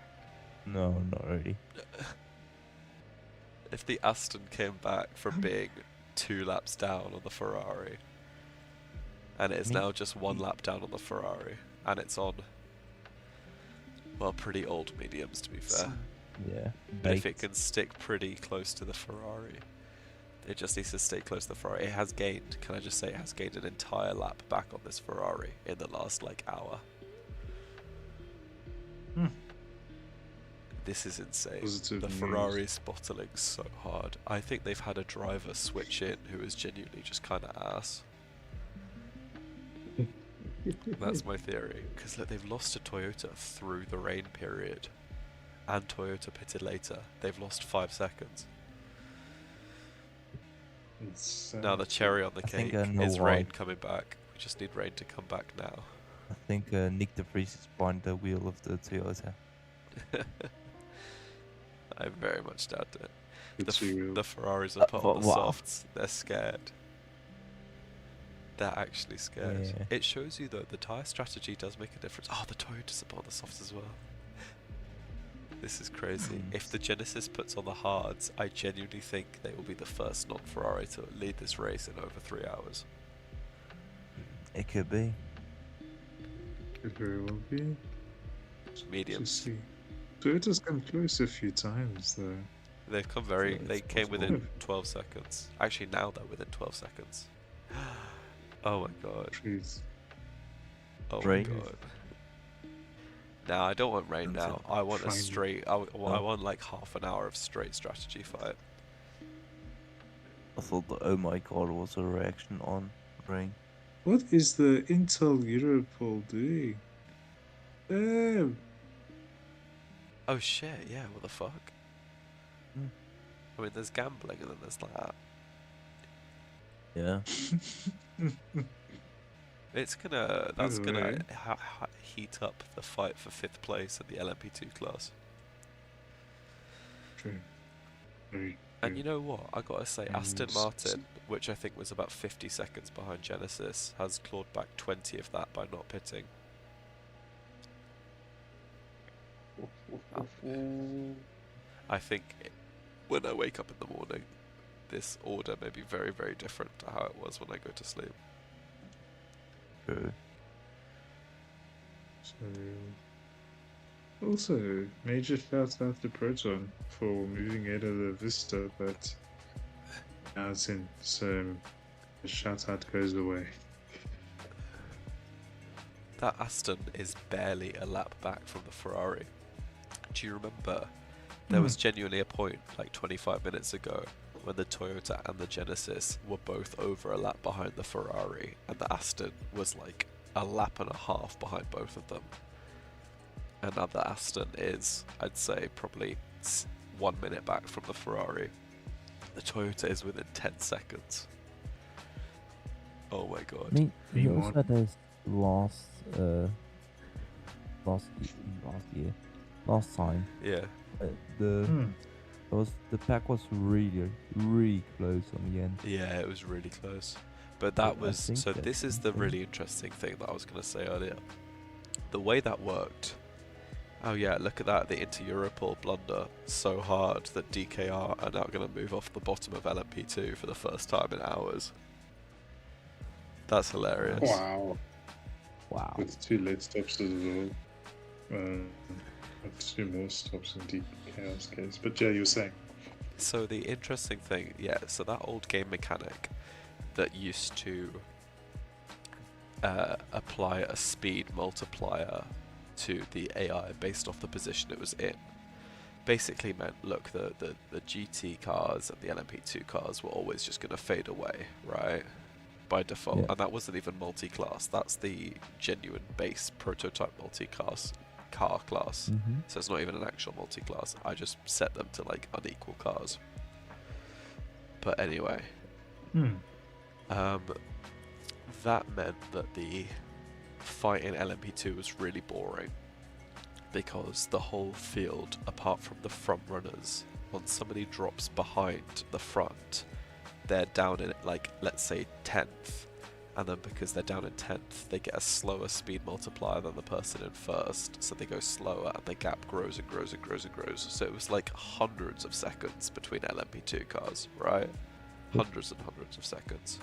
No, not really. If the Aston came back from being 2 laps down on the Ferrari, and it is now just 1 lap down on the Ferrari, and it's on, well, pretty old mediums to be fair. Yeah. But if it baked. can stick pretty close to the Ferrari, it just needs to stay close to the Ferrari. It has gained, can I just say, it has gained an entire lap back on this Ferrari in the last, like, hour. This is insane. Positive The news. Ferrari's bottling so hard. I think they've had a driver switch in who is genuinely just kind of ass. That's my theory. Because they've lost to Toyota through the rain period. And Toyota pitted later. They've lost 5 seconds. It's, Now the cherry on the I think cake I know is why. rain coming back. We just need rain to come back now. I think Nick de Vries is behind the wheel of the Toyota. I very much doubt it. good serial. The Ferraris are put on the wow. softs. They're scared. They're actually scared. Yeah. It shows you though the tyre strategy does make a difference. Oh, the Toyotas are put on the softs as well. This is crazy. Mm. If the Genesis puts on the hards, I genuinely think they will be the first non-Ferrari to lead this race in over 3 hours. It could be. Could very well be. Mediums. Just see. Toyota's come close a few times though. They've come So very. it's They came possible. within 12 seconds. Actually, now they're within 12 seconds. Oh my god. Trees. Oh Rain. my god. Now I don't want rain That's now. it. I want a Finally. straight. I want like half an hour of straight strategy fight. I thought the oh my god was a reaction on rain. What is the Intel Europol doing? Damn. Oh shit! Yeah. What the fuck? Hmm. I mean, there's gambling and then there's that. Yeah. It's gonna. That's gonna Alright. heat up the fight for 5th place in the LMP2 class. True. Very And true. you know what? I gotta say, Aston s- Martin, which I think was about 50 seconds behind Genesis, has clawed back 20 of that by not pitting. I think when I wake up in the morning, this order may be very, very different to how it was when I go to sleep. True. So, also, major shout out to Proton for moving ahead of the Vista, but now it's in, so the shout out goes away. That Aston is barely a lap back from the Ferrari. Do you remember? There was genuinely a point, like 25 minutes ago, when the Toyota and the Genesis were both over a lap behind the Ferrari, and the Aston was like a lap and a half behind both of them. And now the Aston is, I'd say, probably 1 minute back from the Ferrari. The Toyota is within 10 seconds. Oh my god. I mean, we Meanwhile- also had this last time. Yeah. The pack was really close on the end. Yeah, it was really close. But But that I was think so. that's This is the something. really interesting thing that I was going to say earlier. The way that worked. Oh yeah, look at that! The Inter-Europol blunder so hard that DKR are now going to move off the bottom of LMP2 for the first time in hours. That's hilarious. Wow. Wow. With 2 late stops as well. And 2 more stops in Deep Chaos case. But yeah, you were saying. So the interesting thing, yeah, so that old game mechanic that used to apply a speed multiplier to the AI based off the position it was in, basically meant, look, the GT cars and the LMP2 cars were always just going to fade away, right? By default. Yeah. And that wasn't even multi-class, that's the genuine base prototype multi-class car class. Mm-hmm. So it's not even an actual multi-class. I just set them to like unequal cars. But anyway, that meant that the fight in LMP2 was really boring because the whole field, apart from the front runners, when somebody drops behind the front, they're down in like, let's say 10th, and then because they're down in 10th, they get a slower speed multiplier than the person in first, so they go slower and the gap grows and grows and grows and grows. So it was like hundreds of seconds between LMP2 cars, right? Hundreds and hundreds of seconds.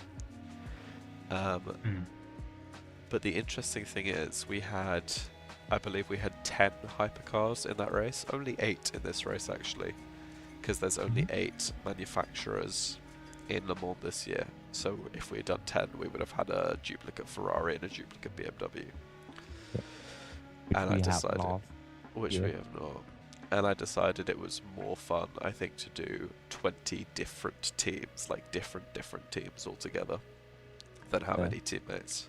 But the interesting thing is, I believe we had 10 hypercars in that race. Only 8 in this race actually, because there's only 8 manufacturers in Le Mans this year. So if we had done 10, we would have had a duplicate Ferrari and a duplicate BMW. Which And we I have decided, last. which year. we have not. And I decided it was more fun, I think, to do 20 different teams, like different teams altogether, than have Yeah. any teammates.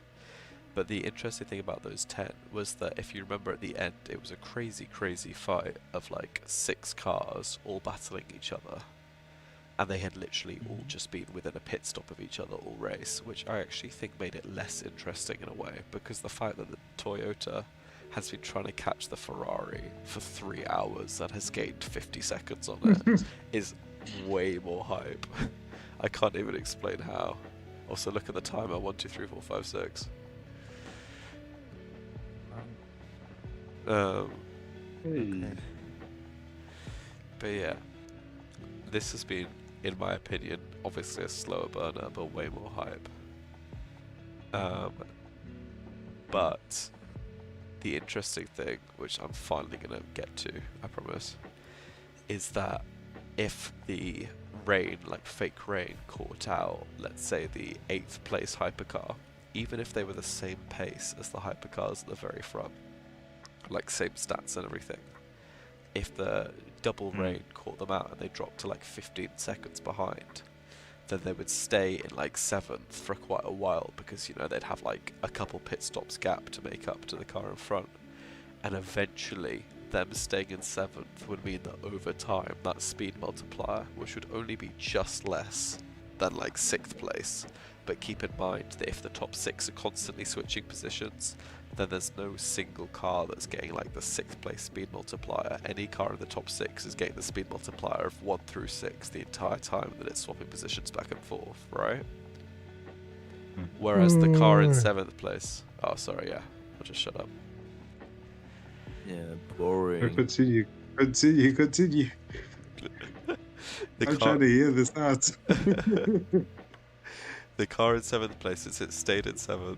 But the interesting thing about those 10 was that if you remember at the end, it was a crazy fight of like 6 cars all battling each other. And they had literally all just been within a pit stop of each other all race, which I actually think made it less interesting in a way, because the fact that the Toyota has been trying to catch the Ferrari for 3 hours and has gained 50 seconds on it is way more hype. I can't even explain how. Also, look at the timer: 1, 2, 3, 4, 5, 6. Hey. But yeah, this has been, in my opinion, obviously a slower burner, but way more hype. But the interesting thing, which I'm finally gonna get to, I promise, is that if the rain, like fake rain, caught out, let's say the 8th place hypercar, even if they were the same pace as the hypercars at the very front, like same stats and everything, if the double rain caught them out and they dropped to like 15 seconds behind, then they would stay in like 7th for quite a while, because, you know, they'd have like a couple pit stops gap to make up to the car in front, and eventually them staying in 7th would mean that over time that speed multiplier, which would only be just less than like 6th place, but keep in mind that if the top 6 are constantly switching positions, then there's no single car that's getting like the 6th place speed multiplier. Any car in the top 6 is getting the speed multiplier of 1 through 6 the entire time that it's swapping positions back and forth, right? Whereas the car in 7th place... Oh, sorry, yeah. I'll just shut up. Yeah, boring. Continue. The I'm car... trying to hear this out. The car in 7th place, since it stayed in 7th,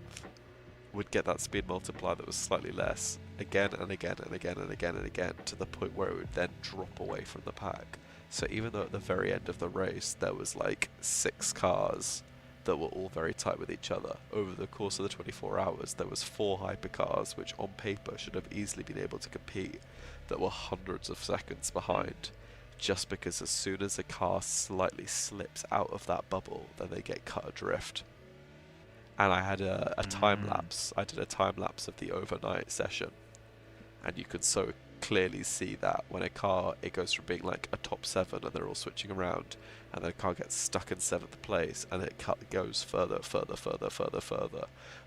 would get that speed multiplier that was slightly less again and again and again and again and again, to the point where it would then drop away from the pack. So even though at the very end of the race there was like 6 cars that were all very tight with each other, over the course of the 24 hours there was 4 hypercars which on paper should have easily been able to compete, that were hundreds of seconds behind, just because as soon as a car slightly slips out of that bubble, then they get cut adrift. And I had a time lapse. I did a time lapse of the overnight session, and you could so clearly see that when a car, it goes from being like a top 7 and they're all switching around, and then a car gets stuck in 7th place, and it goes further,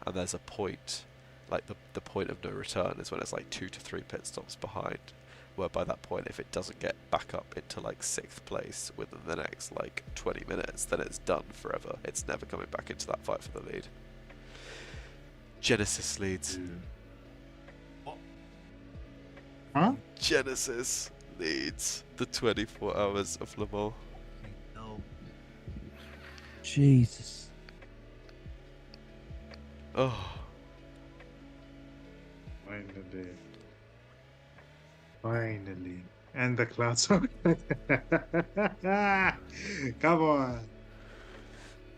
and there's a point, like the point of no return is when it's like 2 to 3 pit stops behind, where by that point, if it doesn't get back up into like 6th place within the next like 20 minutes, then it's done forever. It's never coming back into that fight for the lead. Genesis leads. Huh? Genesis leads the 24 hours of Le Mans. Jesus. Oh, Finally. And the cloud song. Come on.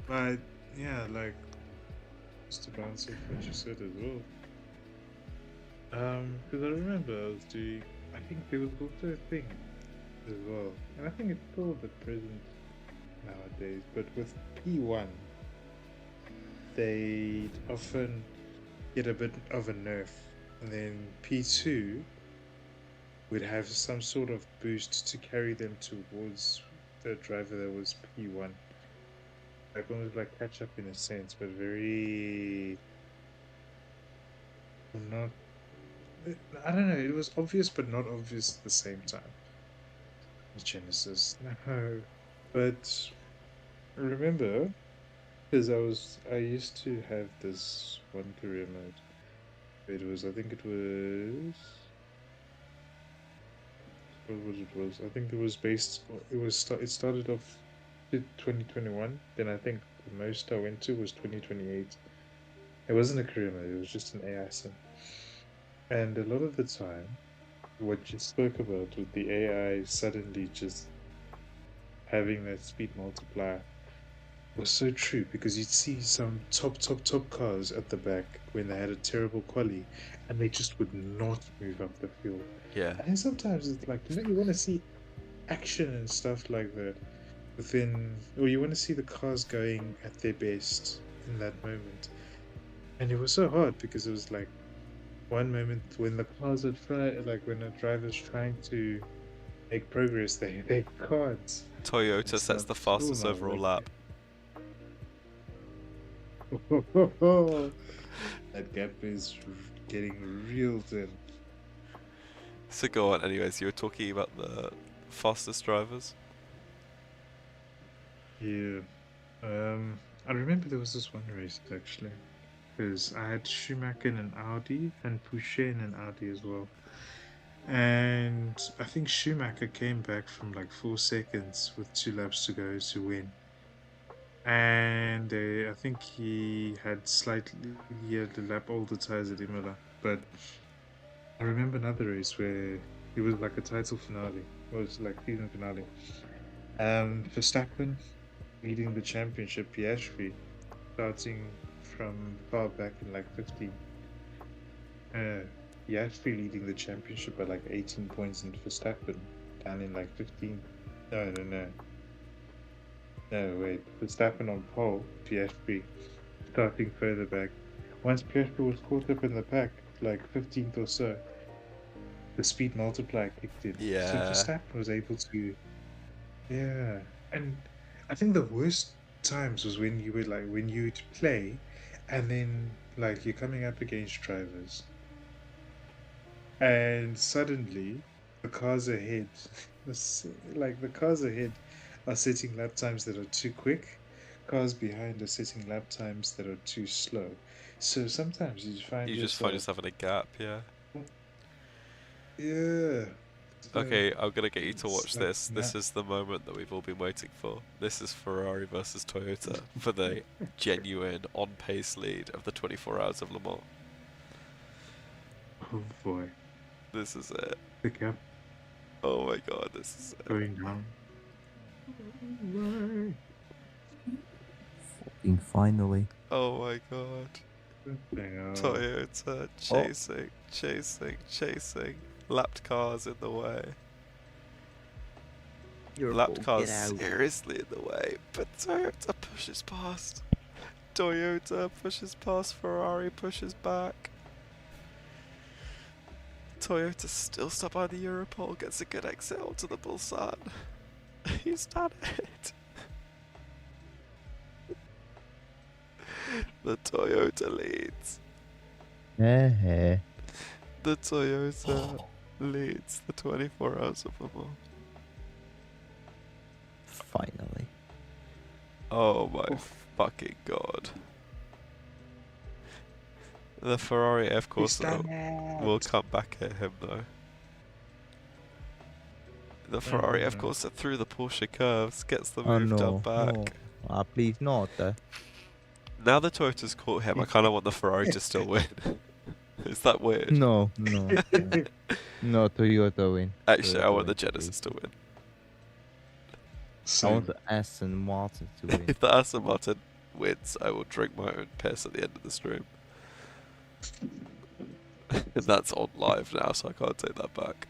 But yeah, like, just to bounce off what you said as well. Because I remember I was doing, I think there was also a thing as well, and I think it's still a bit present nowadays, but with P1, they'd often get a bit of a nerf, and then P2 would have some sort of boost to carry them towards the driver that was P1. Like almost like catch up in a sense, but very not. I don't know. It was obvious, but not obvious at the same time. Genesis, no. But I remember, because I used to have this one career mode. It was, I think it was. What was it? Was I think it was based. It started off 2021. Then I think the most I went to was 2028. It wasn't a career mode. It was just an AI sim. And a lot of the time, what you spoke about with the AI suddenly just having that speed multiplier was so true, because you'd see some top cars at the back when they had a terrible quali, and they just would not move up the field. yeah. And then sometimes it's like, you know, you want to see action and stuff like that or you want to see the cars going at their best in that moment. And it was so hard, because it was like one moment when the cars would try, like when a driver's trying to make progress, they can't. Toyota It's sets not the fastest still not overall working. lap. That gap is getting real thin. So go on, anyways, you were talking about the fastest drivers? Yeah. I remember there was this one race actually, because I had Schumacher in an Audi and Pouchet in an Audi as well. And I think Schumacher came back from like 4 seconds with 2 laps to go to win. And I think he had a lap older tires at Imola. But I remember another race where it was like a title finale. It was like season finale. Verstappen leading the championship, Piastri starting from far back in like 15. Piastri leading the championship by like 18 points, and Verstappen down in like 15. No. No, wait. Verstappen on pole, Piastri starting further back. Once Piastri was caught up in the pack, like 15th or so, the speed multiplier kicked in. So Yeah. Verstappen was able to. Yeah. And I think the worst times was when you were like, when you'd play and then like you're coming up against drivers and suddenly the cars ahead, the cars ahead are setting lap times that are too quick. Cars behind are setting lap times that are too slow. So sometimes you find You just find yourself, yourself in a gap, yeah. yeah. So Okay, I'm gonna get you to it's watch like, this. This is the moment that we've all been waiting for. This is Ferrari versus Toyota for the genuine on-pace lead of the 24 Hours of Le Mans. oh boy, This is it. the gap Oh my god, this is it. going down. Fucking finally. Oh my god. Toyota chasing. Lapped cars in the way. Lapped cars seriously in the way, but Toyota pushes past. Toyota pushes past, Ferrari pushes back. Toyota still stuck by the Europole, gets a good exit onto the Busan. He's done it. The Toyota leads. Yeah. The Toyota leads the 24 Hours of Le Mans. Finally. Oh my fucking god. The Ferrari F course will come back at him though. The Ferrari F course through the Porsche curves gets the Oh move done no. back. No. Please not. Now the Toyota's caught him, I kind of want the Ferrari to still win. Is that weird? No. No, Toyota win. Actually, I Toyota want the win, Genesis to win. I want the Aston Martin to win. If the Aston Martin wins, I will drink my own piss at the end of the stream. And that's on live now, so I can't take that back.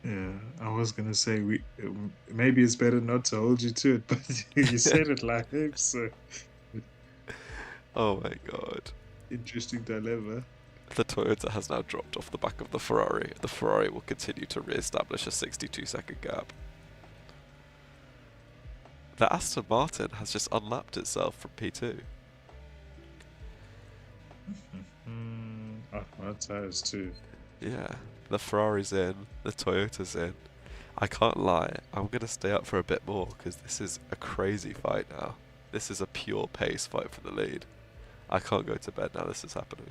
Yeah, I was gonna say maybe it's better not to hold you to it, but you said it live, so Oh my god. interesting dilemma. The Toyota has now dropped off the back of the Ferrari. The Ferrari will continue to re-establish a 62-second gap. The Aston Martin has just unlapped itself from P2. Oh, my tires too. Yeah, the Ferrari's in, the Toyota's in. I can't lie, I'm going to stay up for a bit more because this is a crazy fight now. This is a pure pace fight for the lead. I can't go to bed now this is happening.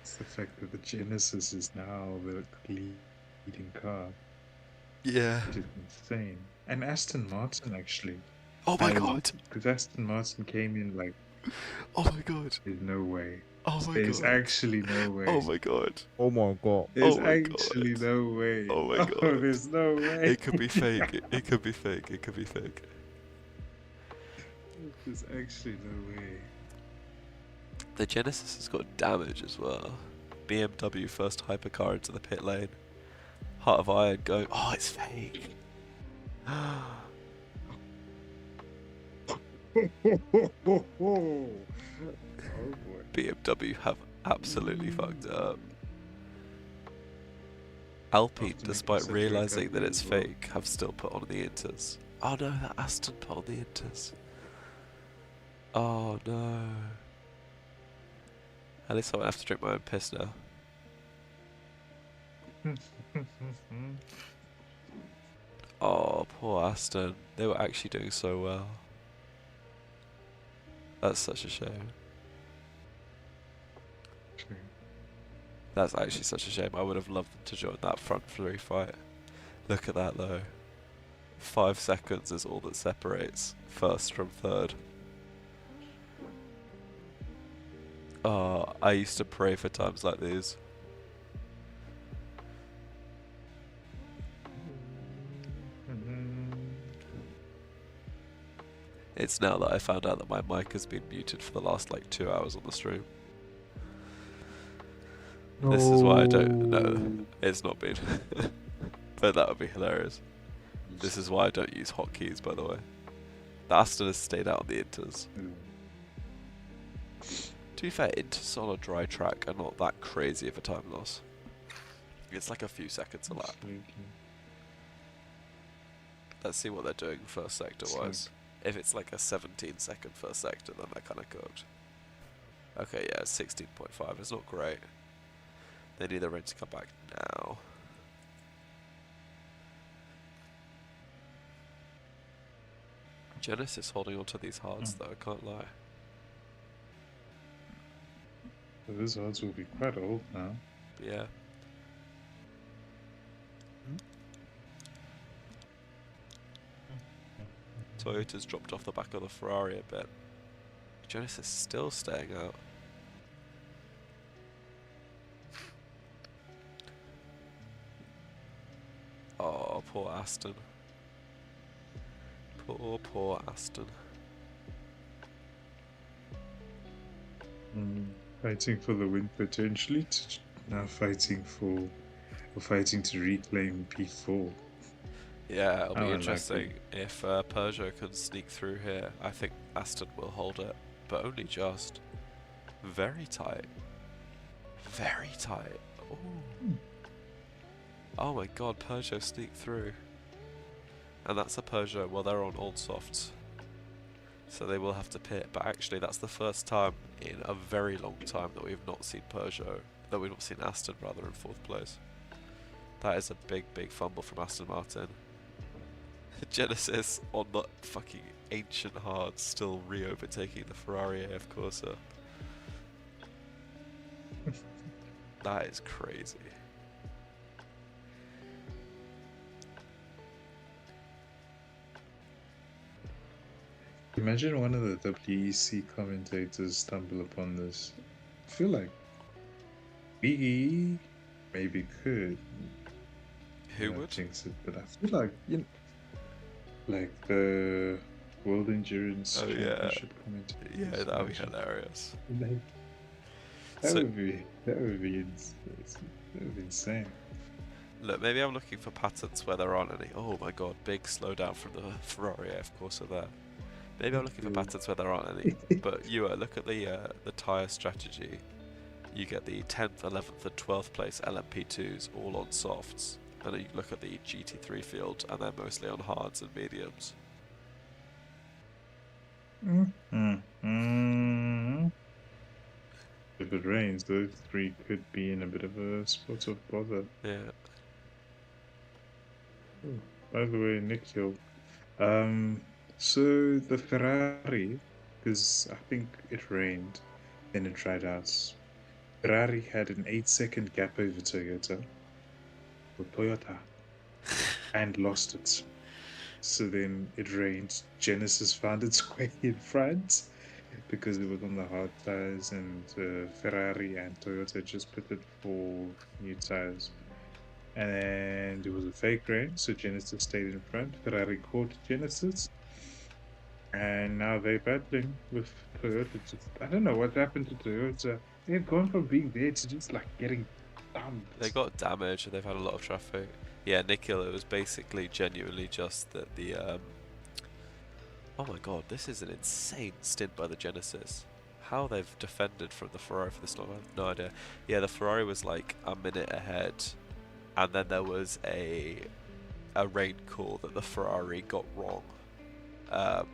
It's the fact that the Genesis is now the leading car. Yeah. It is insane. And Aston Martin actually. Oh my god. Because Aston Martin came in like, Oh my god. there's no way. Oh my There's god. actually no way. Oh my god. Oh my god. There's my actually God. no way. Oh my god. There's no way. It could be fake. It could be fake. It could be fake. There's actually no way. The Genesis has got damage as well. BMW first hypercar into the pit lane. Heart of Iron going. Oh, it's fake. Oh boy. BMW have absolutely fucked it up. Alpine, After despite making realizing such a that it's recovery as fake, have still put on the Inters. Oh no, that Aston put on the Inters. Oh no. At least I won't have to drink my own piss now. Oh, poor Aston. They were actually doing so well. That's such a shame. True. That's actually such a shame. I would have loved them to join that front three fight. Look at that though. 5 seconds is all that separates first from third. Oh, I used to pray for times like these. It's now that I found out that my mic has been muted for the last like 2 hours on the stream. This is why I don't. No, it's not been. But that would be hilarious. This is why I don't use hotkeys, by the way. The Aston has stayed out on the inters. To be fair, inters on a dry track are not that crazy of a time loss. It's like a few seconds a lap. Absolutely. Let's see what they're doing first sector wise. If it's like a 17-second first sector, then they're kind of cooked. Okay, yeah, 16.5. It's not great. They need the rain to come back now. Genesis holding on to these hards though, I can't lie. So these odds will be quite old now. Yeah. Toyota's dropped off the back of the Ferrari a bit. Genesis still staying out. Oh, poor Aston. Poor Aston. Fighting for the win potentially, now fighting to reclaim P4. Yeah, it'll be How interesting if Peugeot can sneak through here. I think Aston will hold it, but only just. Very tight. Very tight. Ooh. Oh my god, Peugeot sneaked through. And that's a Peugeot, well they're on old softs. So they will have to pit, but actually that's the first time in a very long time that we've not seen that we've not seen Aston rather in 4th place. That is a big fumble from Aston Martin. Genesis on the fucking ancient hard, still re-overtaking the Ferrari AF Corsa. That is crazy. Imagine one of the WEC commentators stumble upon this. I feel like we maybe could. Who would? Jinx it, but I feel like like the World Endurance Oh, yeah. Championship commentators. Yeah, that would be hilarious. Like, that would be insane. Look, maybe I'm looking for patterns where there aren't any. Oh my god, big slowdown from the Ferrari AF Corsa there. Maybe I'm looking for patterns where there aren't any. But look at the tyre strategy. You get the 10th, 11th and 12th place LMP2s all on softs. And then you look at the GT3 field and they're mostly on hards and mediums. If it rains, those three could be in a bit of a spot of bother. Yeah. By the way, Nikhil, so the Ferrari, because I think it rained, then it dried out. Ferrari had an 8-second gap over Toyota, and lost it. So then it rained. Genesis found its way in front because it was on the hard tires, and Ferrari and Toyota just pitted for new tires. And it was a fake rain, so Genesis stayed in front. Ferrari caught Genesis, and now they're battling with Toyota. I don't know what happened to Toyota. They've gone from being there to just like getting dumped. They got damage and they've had a lot of traffic. Yeah, Nikhil, it was basically genuinely just that the oh my god, this is an insane stint by the Genesis. How they've defended from the Ferrari for this long, I have no idea. Yeah, the Ferrari was like a minute ahead, and then there was a rain call that the Ferrari got wrong.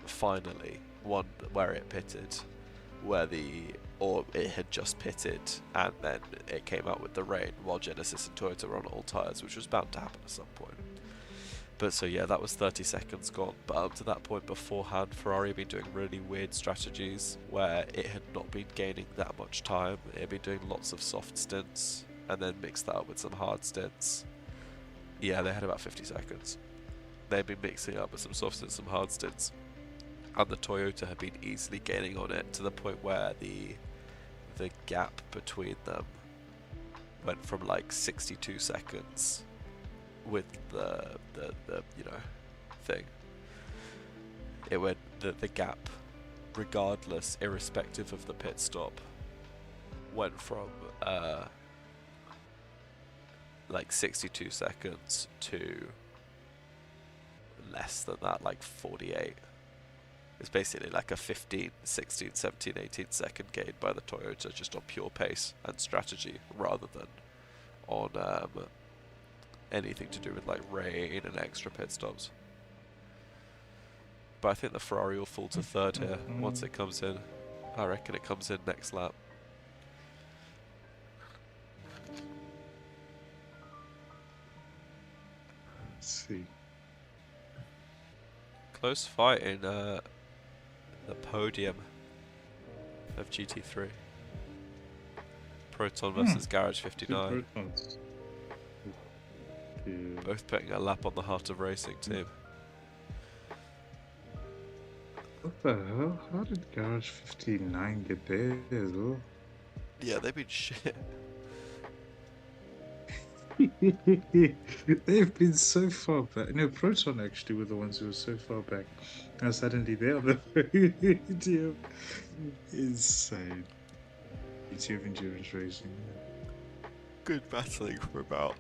Finally, one where it pitted, or it had just pitted, and then it came out with the rain while Genesis and Toyota were on all tyres, which was bound to happen at some point. But so yeah, that was 30 seconds gone. But up to that point beforehand, Ferrari had been doing really weird strategies where it had not been gaining that much time. It had been doing lots of soft stints and then mixed that up with some hard stints. Yeah, they had about 50 seconds. They'd been mixing up with some soft stints, some hard stints. And the Toyota had been easily gaining on it to the point where the gap between them went from like 62 seconds with the you know thing. It went the gap, regardless, irrespective of the pit stop, went from like 62 seconds to less than that, like 48. It's basically like a 15, 16, 17, 18 second gain by the Toyota just on pure pace and strategy rather than on anything to do with like rain and extra pit stops. But I think the Ferrari will fall to third here once it comes in. I reckon it comes in next lap. Let's see. Close fight in the podium of GT3. Proton versus Garage 59. Two Protons. Yeah. Both putting a lap on the Heart of Racing team. What the hell? How did Garage 59 get there as well? Yeah, they've been shit. They've been so far back. No, Proton actually were the ones who were so far back. Now suddenly they're on the podium. Insane. Beauty of endurance racing. Good battling for about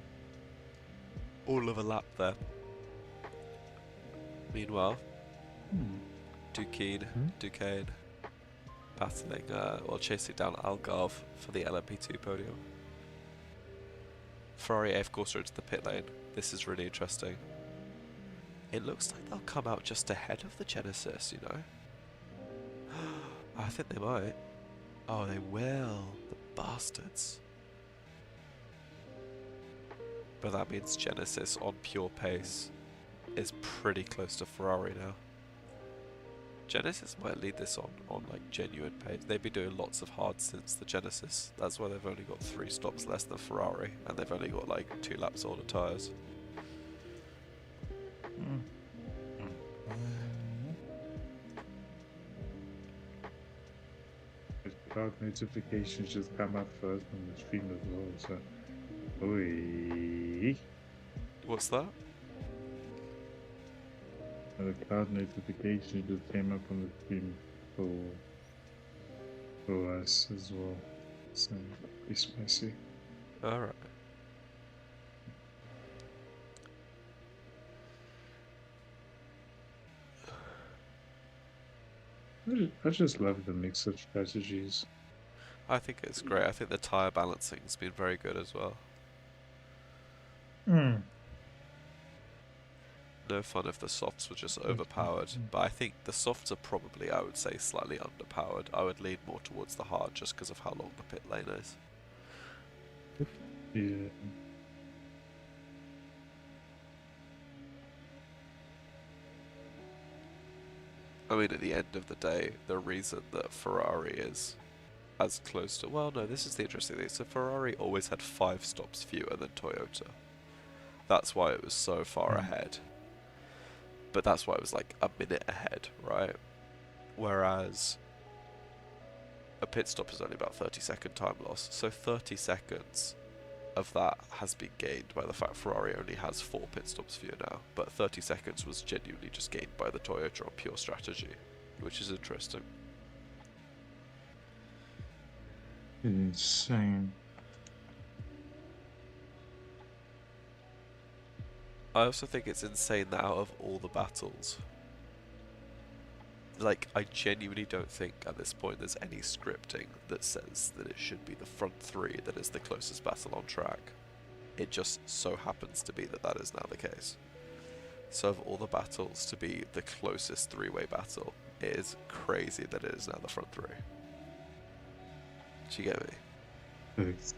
all of a lap there. Meanwhile, Duquesne battling, chasing down Algarve for the LMP2 podium. Ferrari AF Corsa into the pit lane. This is really interesting. It looks like they'll come out just ahead of the Genesis, you know? I think they might. Oh, they will. The bastards. But that means Genesis on pure pace is pretty close to Ferrari now. Genesis might lead this on like genuine pace. They've been doing lots of hard since the Genesis. That's why they've only got 3 stops less than Ferrari, and they've only got like 2 laps older tyres. Cloud notifications just come up first on the stream as well, so. Oi. What's that? The cloud notification just came up on the screen for us as well. So it's messy. Alright. I just love the mix of strategies. I think it's great. I think the tyre balancing's been very good as well. No fun if the softs were just overpowered, but I think the softs are probably, I would say, slightly underpowered. I would lean more towards the hard just because of how long the pit lane is. Yeah. I mean, at the end of the day, the reason that Ferrari is as close to... Well, no, this is the interesting thing. So Ferrari always had 5 stops fewer than Toyota. That's why it was so far ahead. But that's why it was like a minute ahead, right? Whereas a pit stop is only about 30-second time loss. So 30 seconds of that has been gained by the fact Ferrari only has 4 pit stops fewer now. But 30 seconds was genuinely just gained by the Toyota on pure strategy, which is interesting. Insane. I also think it's insane that out of all the battles, like, I genuinely don't think at this point there's any scripting that says that it should be the front 3 that is the closest battle on track. It just so happens to be that that is now the case. So of all the battles to be the closest 3-way battle, it is crazy that it is now the front 3. Do you get me? Thanks.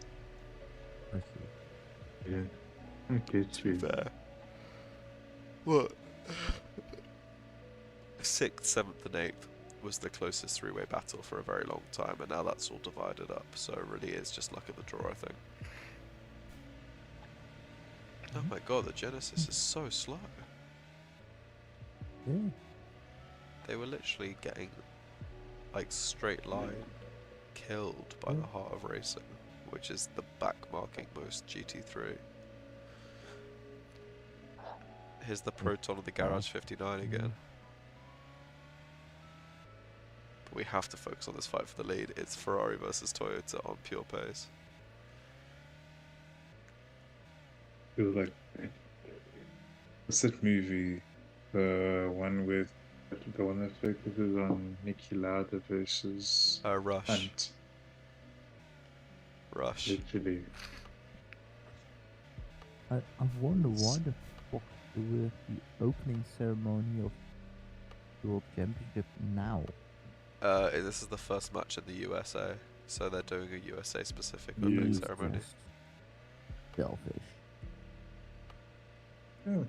I see. Yeah. I get you. Fair. What? 6th, 7th, and 8th was the closest three-way battle for a very long time, and now that's all divided up. So it really is just luck of the draw, I think. Oh my god, the Genesis is so slow. Yeah. They were literally getting like straight line killed by the heart of racing, which is the backmarking most GT3. Here's the Proton of the Garage 59 again. But we have to focus on this fight for the lead. It's Ferrari versus Toyota on pure pace. Feel like what's that movie? The one that focuses on Niki Lauda versus Rush. Hunt. Rush. Literally. I wonder why the fuck do we have the opening ceremony of World Championship now? This is the first match in the USA, so they're doing a USA specific opening ceremony. Selfish. Oh.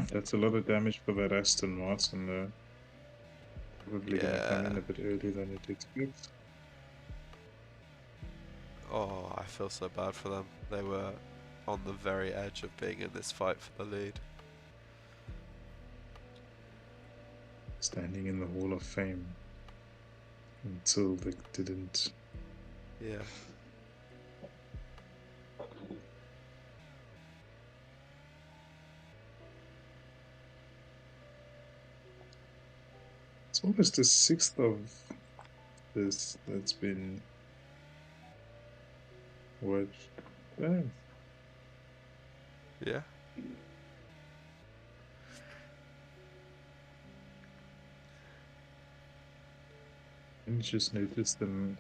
That's a lot of damage for that Aston Martin though. Probably gonna come in a bit earlier than it expects. Oh, I feel so bad for them. They were on the very edge of being in this fight for the lead. Standing in the Hall of Fame until they didn't. Yeah. It's almost the 6th of this that's been watched. Oh. Yeah. I just noticed them,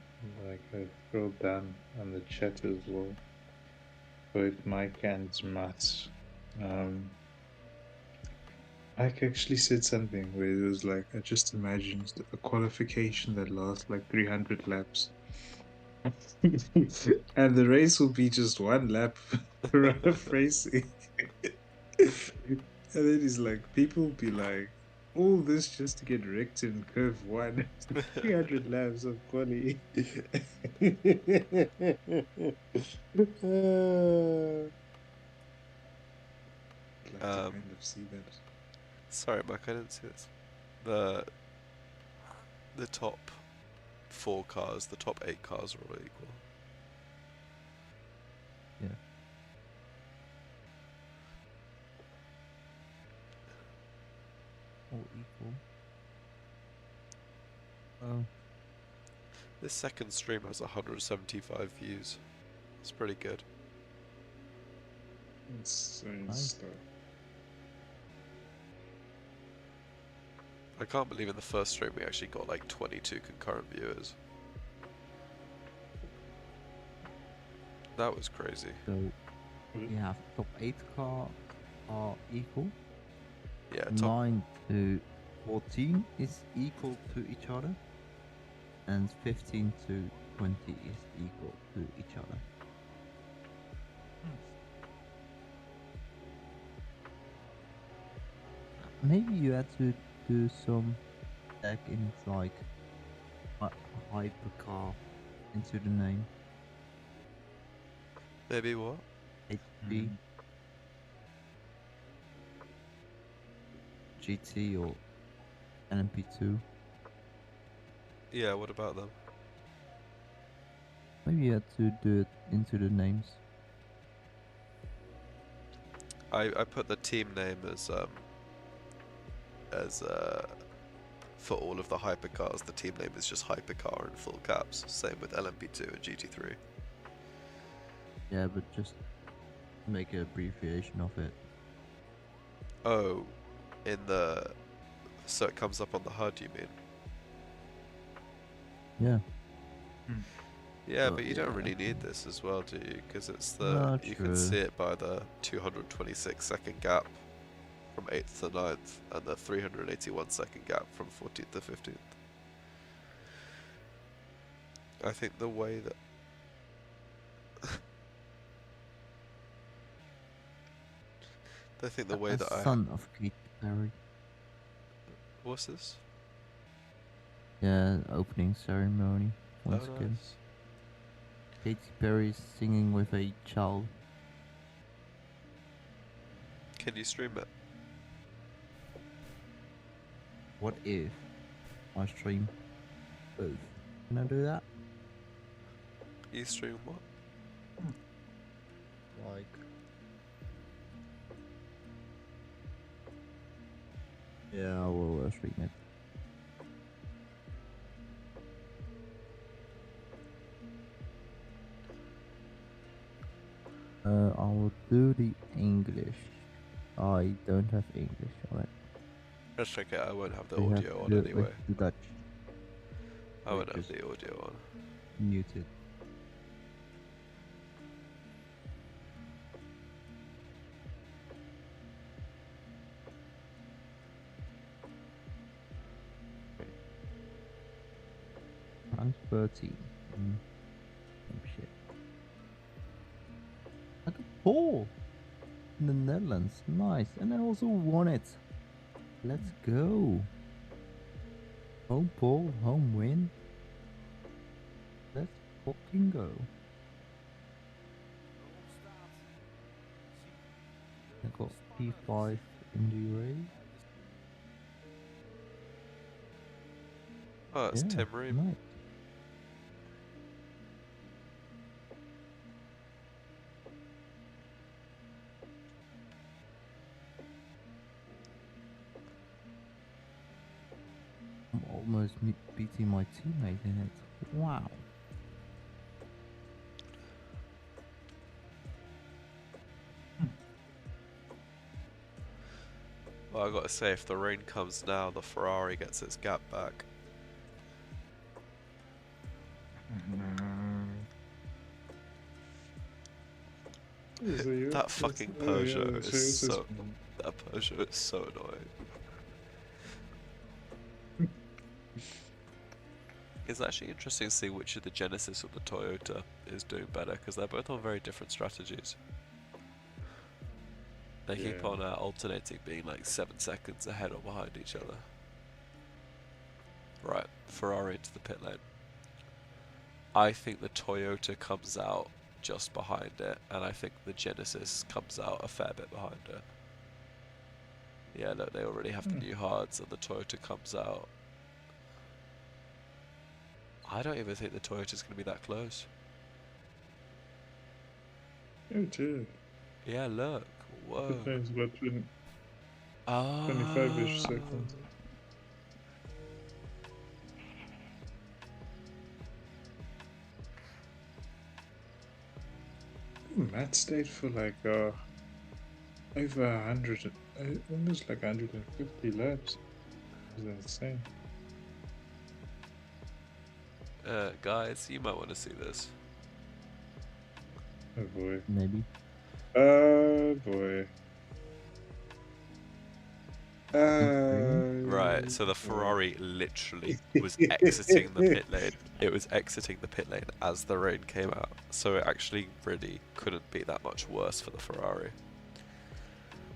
like I scrolled down on the chat as well. Both Mike and Matt. Mike actually said something where it was like, I just imagined a qualification that lasts like 300 laps. And the race will be just one lap of racing. And then he's like, people will be like, all this just to get wrecked in curve 1. 300 laps of quali. I'd like to kind of see that. Sorry, Mike, I didn't see this. The top 4 cars, the top 8 cars are all equal. Yeah. All equal. Oh. This second stream has 175 views. It's pretty good. It's Nice. stuff. I can't believe in the first stream we actually got like 22 concurrent viewers. That was crazy. So we have top 8 car are equal. Yeah, top 9 to 14 is equal to each other. And 15 to 20 is equal to each other. Maybe you had to do some tag in like a hypercar into the name. maybe what? HP, GT or LMP2. Yeah, what about them? Maybe you had to do it into the names. I put the team name as for all of the hypercars, the team name is just hypercar in full caps. Same with LMP2 and GT3. Yeah, but just make an abbreviation of it. Oh, in the so it comes up on the HUD, you mean? Yeah. Yeah, Oh, but you don't yeah. really need this as well, do you? Because it's the No, you can true. see it by the 226-second gap from 8th to 9th, and the 381-second gap from 14th to 15th. I think the way that I think the way A that I son of Katy Perry. what's this? Yeah, opening ceremony. Once Oh, again. nice. Katy Perry is singing with a child. Can you stream it? What if I stream both? Can I do that? You stream what? Like. Yeah, I will stream it. I will do the English. I don't have English on it. That's okay, I won't have the We have audio to on do it anyway. with the Dutch. I won't have just- the audio on. Muted. Round 13. Oh shit. I got 4 in the Netherlands. Nice. And I also won it. Let's go. Home pull, home win. Let's fucking go. I got P5 in the race. Oh, that's Tim Ream. Nice. I'm almost beating my teammate in it. Wow. Well, I gotta say, if the rain comes now, the Ferrari gets its gap back. That fucking Peugeot is so. That Peugeot is so annoying. It's actually interesting to see which of the Genesis or the Toyota is doing better, because they're both on very different strategies. They keep Yeah. on alternating, being like 7 seconds ahead or behind each other. Right, Ferrari into the pit lane. I think the Toyota comes out just behind it, and I think the Genesis comes out a fair bit behind it. Yeah, look, they already have the new hards, and the Toyota comes out. I don't even think the Toyota's going to be that close. Oh dear. Yeah, look. Whoa. Depends about 20, Oh. 25-ish seconds. Matt stayed for like over 100, almost like 150 laps. It's insane. Guys, you might want to see this. Oh boy. Maybe. Oh boy. Right, so the Ferrari literally was exiting the pit lane. It was exiting the pit lane as the rain came out. So it actually really couldn't be that much worse for the Ferrari.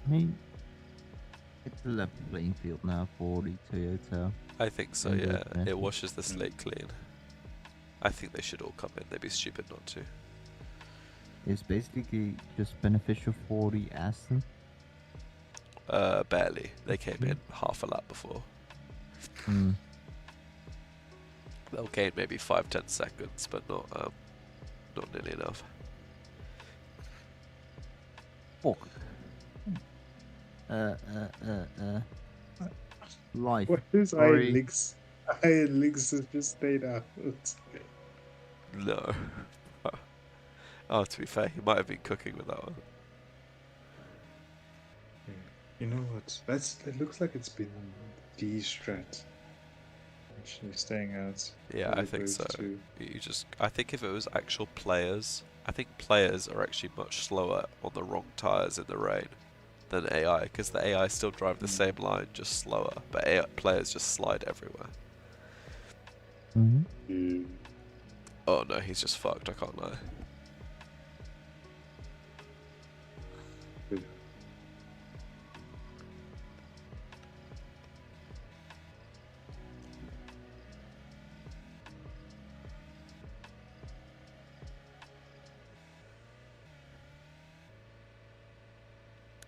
I mean, it's a level playing field now for the Toyota. I think so, And the yeah. It Genesis. washes the slate clean. I think they should all come in. They'd be stupid not to. It's basically just beneficial for the Aston. Barely. They came in half a lap before. Hmm. They'll gain maybe 5-10 seconds, but not nearly enough. Fuck. Life. What is Sorry. Iron Leaks? Iron Leaks has just stayed out. No. Oh, to be fair, he might have been cooking with that one. You know what? That looks like it's been D-strat. Actually staying out. Yeah, as I think opposed so. to- I think if it was actual players, I think players are actually much slower on the wrong tyres in the rain than AI, because the AI still drive the same line, just slower, but AI players just slide everywhere. Mm-hmm. Yeah. Oh no, he's just fucked, I can't lie.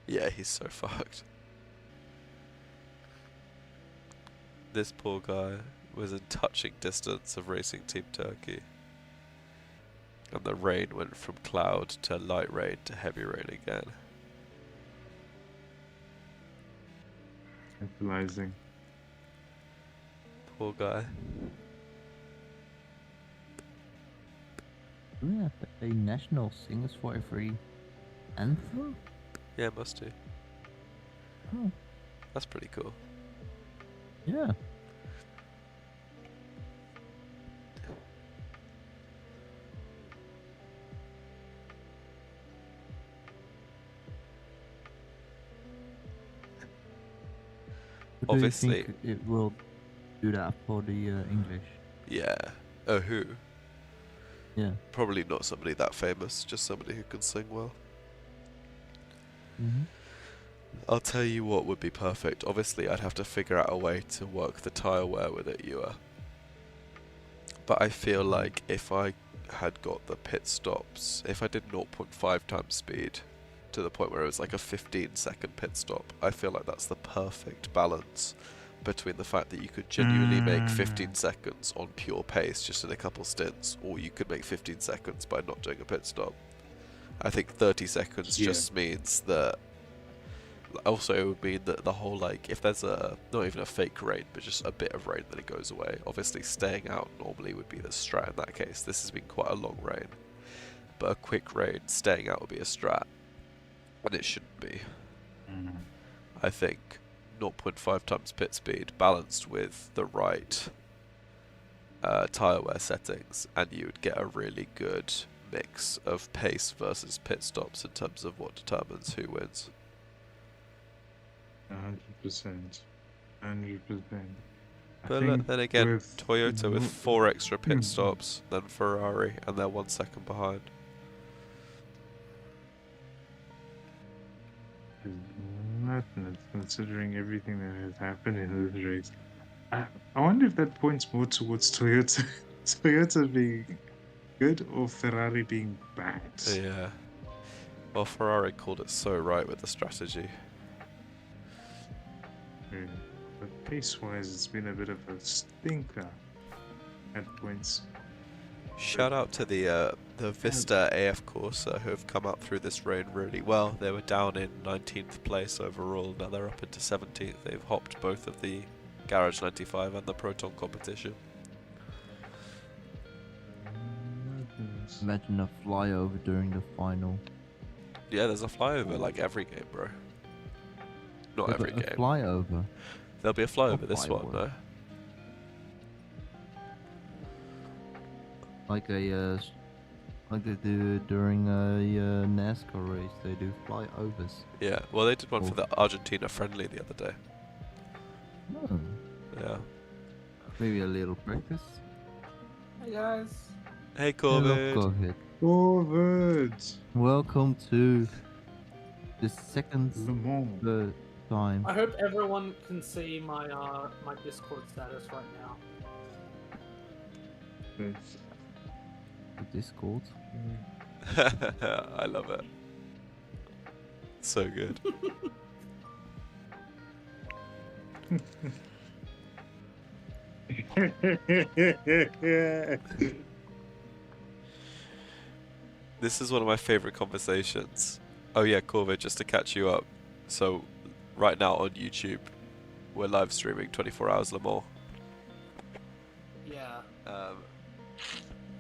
Yeah, he's so fucked. This poor guy was in touching distance of Racing Team Turkey. And the rain went from cloud to light rain to heavy rain again. Tantalizing. Poor guy. Do we have a national singers for every anthem? Yeah, must do. Oh, That's pretty cool. yeah. But do you Obviously- think it will do that for the English? Yeah. Oh, who? Yeah. Probably not somebody that famous, just somebody who can sing well. Mm-hmm. I'll tell you what would be perfect. Obviously, I'd have to figure out a way to work the tire wear with it, UR. But I feel like if I had got the pit stops, if I did 0.5 times speed to the point where it was like a 15-second pit stop, I feel like that's the perfect balance between the fact that you could genuinely make 15 seconds on pure pace just in a couple stints, or you could make 15 seconds by not doing a pit stop. I think 30 seconds just means that. Also, it would mean that the whole, like, if there's a, not even a fake rain, but just a bit of rain, then it goes away. Obviously, staying out normally would be the strat in that case. This has been quite a long rain. But a quick rain, staying out would be a strat. And it shouldn't be. I think 0.5 times pit speed balanced with the right tyre wear settings, and you would get a really good mix of pace versus pit stops in terms of what determines who wins. 100%. 100%. But then again, with Toyota with 4 extra pit Mhm. stops, then Ferrari, and they're 1 second behind. is madness considering everything that has happened in this race. I wonder if that points more towards Toyota, Toyota being good or Ferrari being bad. Yeah. Well, Ferrari called it so right with the strategy. Yeah. But pace-wise, it's been a bit of a stinker at points. Shout out to the Vista AF Corsa who have come up through this rain really well. They were down in 19th place overall, now they're up into 17th. They've hopped both of the Garage 95 and the Proton competition. Madness. Imagine a flyover during the final. Yeah, there's a flyover like every game, bro. Not Yeah, every but a game. flyover. There'll be a flyover Or this one, flyover. though. Like like they do during a NASCAR race, they do flyovers. Yeah, well, they did one for Oh. the Argentina friendly the other day. Oh, Yeah. maybe a little practice. Hey guys. Hey, Hello, Corbett. Corvette. Forward! Welcome to the second Le Mans. time. I hope everyone can see my my Discord status right now. Yes. The Discord. I love it. So good. This is one of my favorite conversations. Oh yeah, Corvette, just to catch you up. So, right now on YouTube, we're live streaming 24 hours Le Mans. Yeah.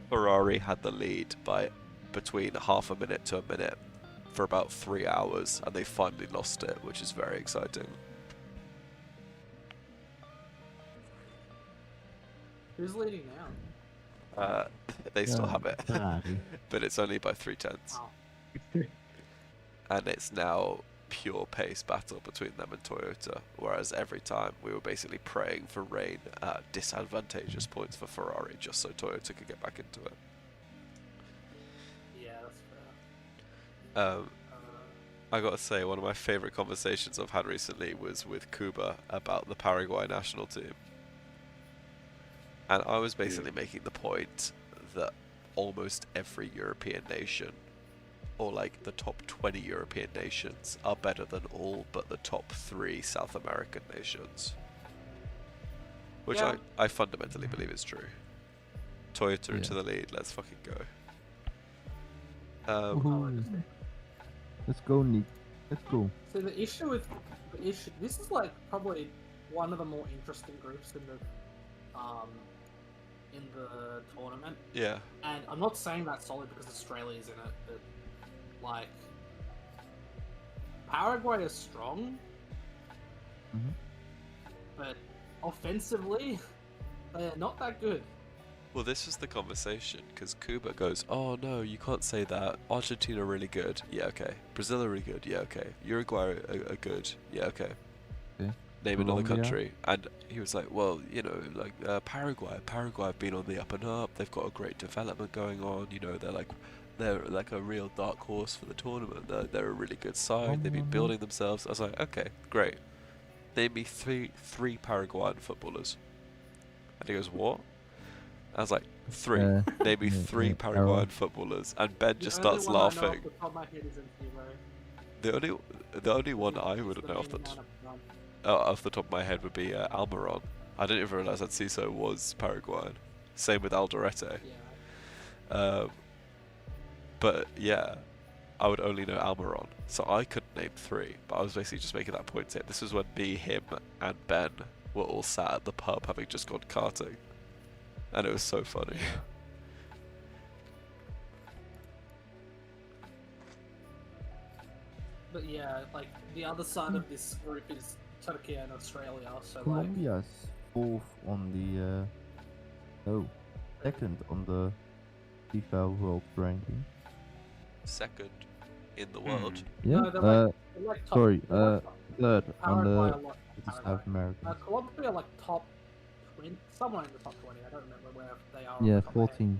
Ferrari had the lead by between half a minute to a minute for about 3 hours, and they finally lost it, which is very exciting. Who's leading now? They still Yeah, have it, Ferrari. but it's only by 3/10. Wow. And it's now pure pace battle between them and Toyota, whereas every time we were basically praying for rain at disadvantageous points for Ferrari just so Toyota could get back into it. Yeah, that's fair. I gotta say, one of my favourite conversations I've had recently was with Kuba about the Paraguay national team. And I was basically making the point that almost every European nation, or like the top 20 European nations, are better than all but the top 3 South American nations. Which Yeah. I fundamentally believe is true. Toyota into Yeah. the lead, let's fucking go. Woohoo. Let's go, Nick. Let's go. So the issue with this is like probably one of the more interesting groups in the tournament. Yeah. And I'm not saying that solely because Australia's in it, but like Paraguay is strong, Mhm. but offensively they're not that good. Well, this is the conversation, because Kuba goes, oh no, you can't say that. Argentina are really good. Yeah, okay. Brazil are really good. Yeah, okay. Uruguay are good. Yeah, okay. Okay. Name another Colombia. country. And he was like, well, you know, like Paraguay. Paraguay have been on the up and up. They've got a great development going on. You know, they're like a real dark horse for the tournament. They're a really good side. They've been building themselves. I was like, okay, great. Name me three Paraguayan footballers. And he goes, what? I was like, 3. Name me 3 Paraguayan footballers. And Ben just The only starts one I know off laughing. the top of my head is Hero. The only one I would know off the top of my head would be Almiron. I didn't even realize that Ciso was Paraguayan. Same with Alderete. Yeah. But yeah, I would only know Almiron, so I couldn't name 3. But I was basically just making that point. This was when me, him, and Ben were all sat at the pub having just gone karting, and it was so funny. But yeah, like the other side of this group is Turkey and Australia, so like Colombia's 4th on the second on the FIFA World Ranking. Second in the world. Yeah. No, they're like top, Sorry. they're like top- Third on Paraguay the are like South Paraguay. American. Colombia are like top 20, somewhere in the top 20. I don't remember where they are. Yeah, off the top of my head. 14.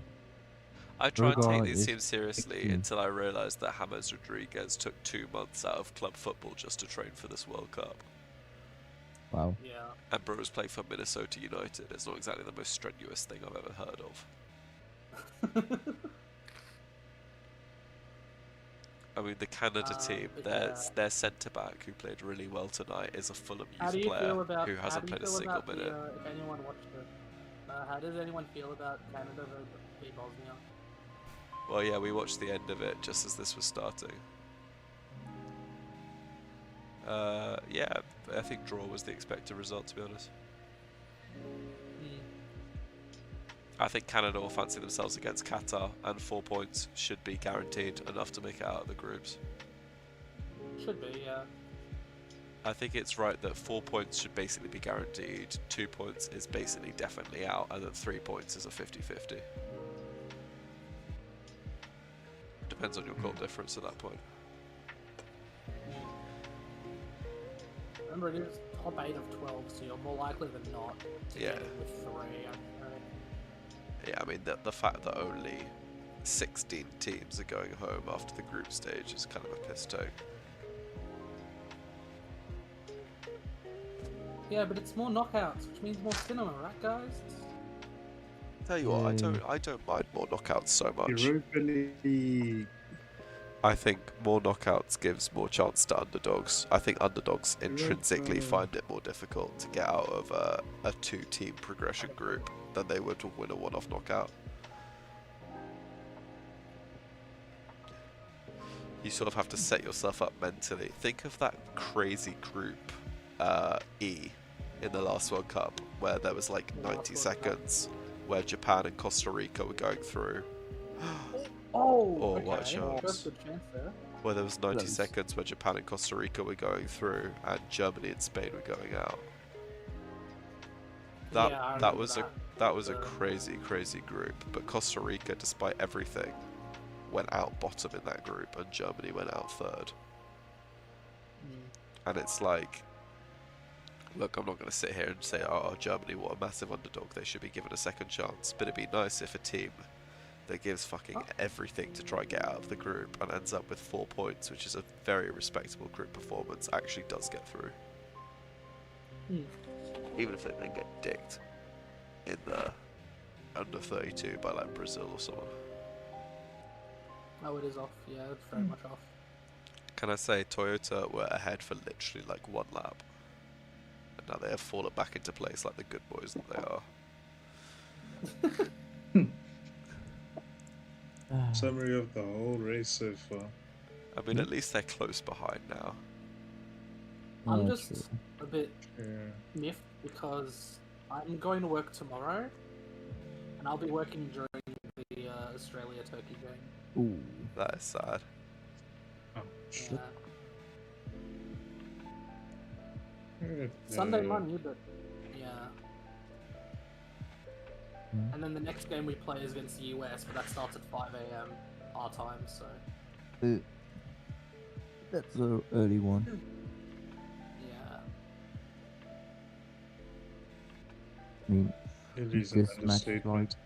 I try and take Uruguay these is teams seriously 16. until I realised that James Rodriguez took 2 months out of club football just to train for this World Cup. Wow. Yeah. And bro's playing for Minnesota United. It's not exactly the most strenuous thing I've ever heard of. I mean, the Canada team, but their centre back who played really well tonight is a Fulham How do youth you player feel about who hasn't played a single minute. if anyone watched it? How does anyone feel about Canada v Bosnia? Well, yeah, we watched the end of it just as this was starting. Yeah, I think draw was the expected result, to be honest. I think Canada will fancy themselves against Qatar, and 4 points should be guaranteed enough to make it out of the groups. Should be, yeah. I think it's right that 4 points should basically be guaranteed, 2 points is basically definitely out, and then 3 points is a 50-50. Depends on your goal difference at that point. Remember, it is top 8 of 12, so you're more likely than not to Yeah. get it with 3. Yeah, I mean, the fact that only 16 teams are going home after the group stage is kind of a piss take. Yeah, but it's more knockouts, which means more cinema, right, guys? Tell you what, Yay. I don't mind more knockouts so much. Europa League. I think more knockouts gives more chance to underdogs. I think underdogs intrinsically find it more difficult to get out of a 2-team progression group than they would to win a one-off knockout. You sort of have to set yourself up mentally. Think of that crazy group E in the last World Cup where there was like 90 seconds where Japan and Costa Rica were going through. Oh, Oh, okay. what a chance. First good chance there. Where there was 90 Close. seconds where Japan and Costa Rica were going through and Germany and Spain were going out. That Yeah, I that remember was that. a crazy group. But Costa Rica, despite everything, went out bottom in that group and Germany went out third. And it's like, look, I'm not going to sit here and say, oh, Germany, what a massive underdog, they should be given a second chance. But it'd be nice if a team that gives fucking everything to try and get out of the group and ends up with 4 points, which is a very respectable group performance, actually does get through. Even if they then get dicked in the under 32 by like Brazil or someone. Oh, it is off. Yeah, it's very much off. Can I say Toyota were ahead for literally like 1 lap, and now they have fallen back into place like the good boys that they are. Summary of the whole race so far. I mean, at least they're close behind now. I'm Yeah, just true. a bit Yeah. miffed because I'm going to work tomorrow, and I'll be working during the Australia-Turkey game. Ooh. That is sad. Oh, Yeah. shit. Sunday money, but yeah. Hmm. And then the next game we play is against the US, but that starts at 5 a.m. our time, so That's an early one. yeah. I mean, It is an this match like understatement.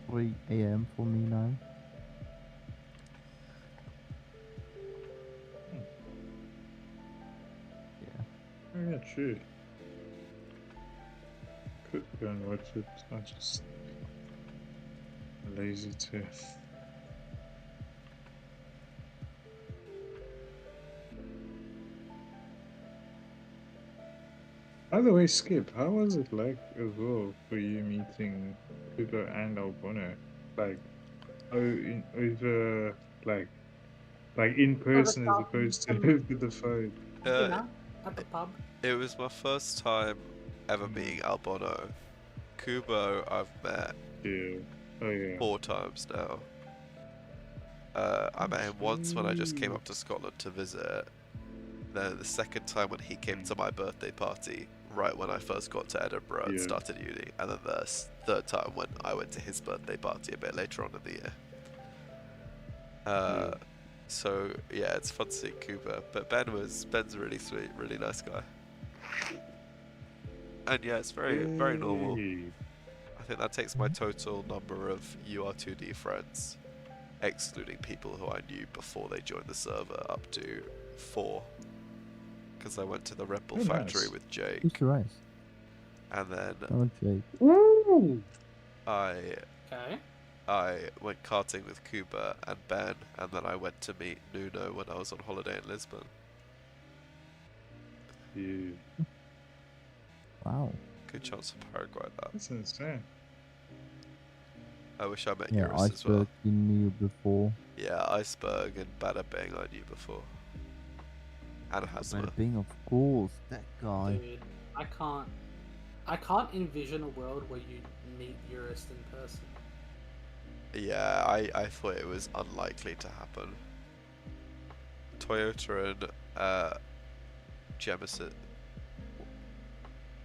3 a.m. for me now. Yeah. Yeah, true. Could go and watch it. I'm just lazy to. By the way, Skip, how was it like as well for you meeting Hugo and Albono? Like, over in person as opposed to over the phone. Dinner at the pub. It was my first time ever meeting Albono. Kubo I've met Yeah. Oh yeah. 4 times now. I met him once when I just came up to Scotland to visit. Then the second time when he came to my birthday party, right when I first got to Edinburgh and Yeah. started uni. And then the third time when I went to his birthday party a bit later on in the year. Yeah. So yeah, it's fun seeing Cooper. But Ben's a really sweet, really nice guy. And yeah, it's very normal. Hey. I think that takes my total number of UR2D friends, excluding people who I knew before they joined the server, up to 4. Because I went to the Red Bull Oh, factory nice. with Jake, Who's the race? and then Oh, Jake. Woo! Okay. I went karting with Kuba and Ben, and then I went to meet Nuno when I was on holiday in Lisbon. Yeah. Wow. Good chance for Paraguay that. That's insane. I wish I met Yeah, Eurus as well. Iceberg you knew before. Yeah, Iceberg and Bada Bing I knew before. And Hasma. Bada Bing, of course, that guy. Dude, I can't envision a world where you meet Eurus in person. Yeah, I thought it was unlikely to happen. Toyota and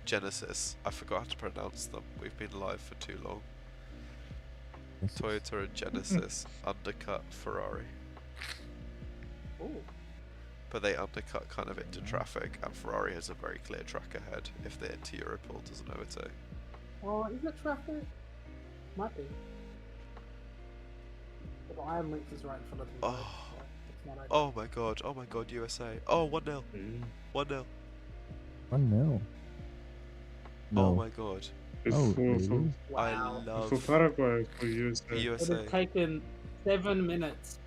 Genesis. I forgot how to pronounce them. We've been live for too long. This is- Toyota and Genesis undercut Ferrari. Oh, But they undercut kind of into traffic, and Ferrari has a very clear track ahead if the into Europol doesn't overtake. well, is it traffic? Might be. But the Iron Lynx is right in front of them. Oh. so it's not Oh my god, USA. Oh, 1-0. Yeah. 1-0. Oh no. No. Oh my god. It's Oh, for, really? Wow. for love Paraguay, for USA. It USA. has taken 7 minutes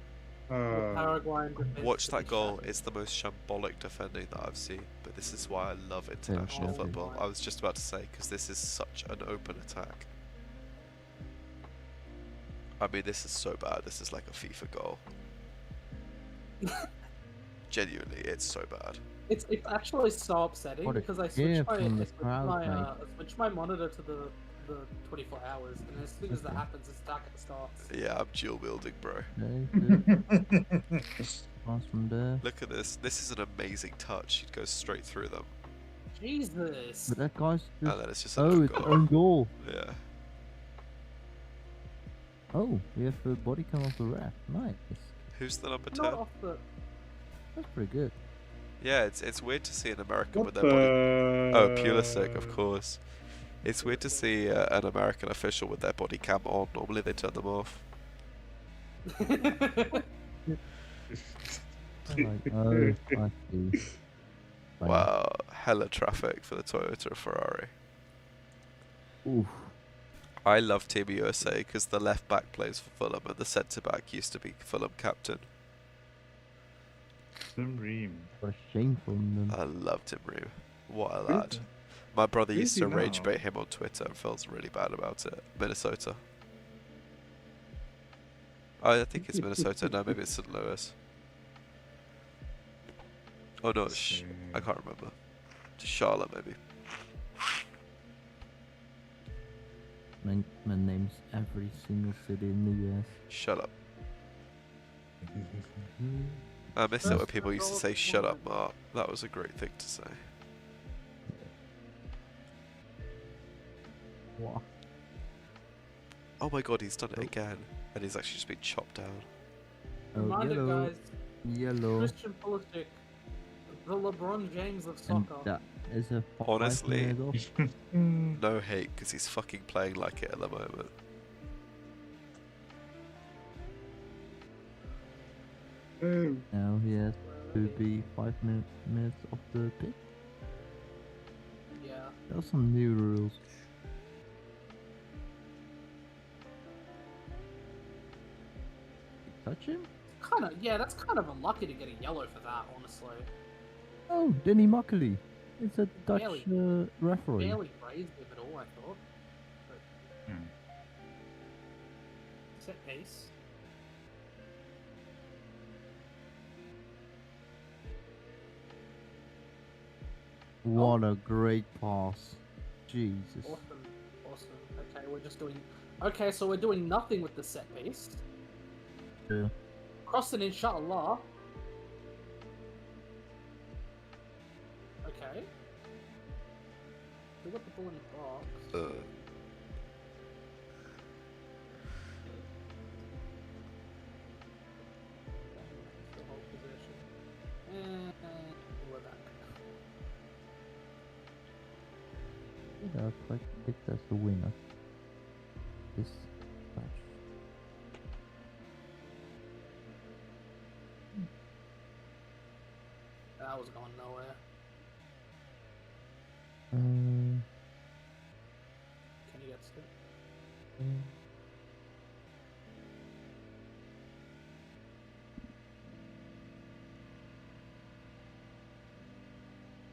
for Paraguay and defense Watch to that be goal. shut. It's the most shambolic defending that I've seen. But this is why I love international Yeah, football. yeah. I was just about to say, because this is such an open attack. I mean, this is so bad. This is like a FIFA goal. Genuinely, it's so bad. It's actually so upsetting What a because I gift switched my from the crowd, I switched my monitor to the 24 hours, and as soon as that Okay. happens, the stack starts. Yeah, I'm dual wielding, bro. Okay, good. Pass from there. Look at this. This is an amazing touch. It goes straight through them. Jesus. But that guy's And just. then it's just an Oh, own it's goal. own goal. Yeah. Oh, we have a body cam of the ref. Nice. Who's the number 10? Not off the. That's pretty good. Yeah, it's weird to see an American What with their body. Oh, the? Pulisic, of course. It's weird to see an American official with their body cam on. Normally they turn them off. I'm like, oh, I see. Fine. Wow, hella traffic for the Toyota or Ferrari. Oof. I love Team USA because the left back plays for Fulham and the centre back used to be Fulham captain. Tim Ream. What a shame from them. I love Tim Ream. What a Where's lad. he- My brother where's used he to rage now? bait him on Twitter and feels really bad about it. Minnesota. Oh, I think it's Minnesota. No, maybe it's St. Louis. Oh no, it's I can't remember. Charlotte, maybe. Man names every single city in the US. Shut up. I miss it when people used to say "shut up, Mark." That was a great thing to say. What? Oh my god, he's done it again, and he's actually just been chopped down. Oh, Reminder, yellow. guys, Yellow. Christian Pulisic, the LeBron James of And soccer. that is a Honestly. 5 minute off. No hate, because he's fucking playing like it at the moment. Oh, Now he has to be 5 minutes off the pitch. Yeah. There are some new rules. Touch him? Yeah, that's kind of unlucky to get a yellow for that, honestly. Oh, Denny Muckley. It's a Dutch Barely- referee. Barely raised him at all, I thought. But... Hmm. Set piece. What a great pass. Jesus. Awesome. Awesome. Okay, we're just doing... Okay, so we're doing nothing with the set piece. Yeah. Crossing inshallah. Okay. Still got the ball in the box. Still hold possession. And we're back. Yeah, I predict as the winner. This match. That was going nowhere. Uh, Can you get still?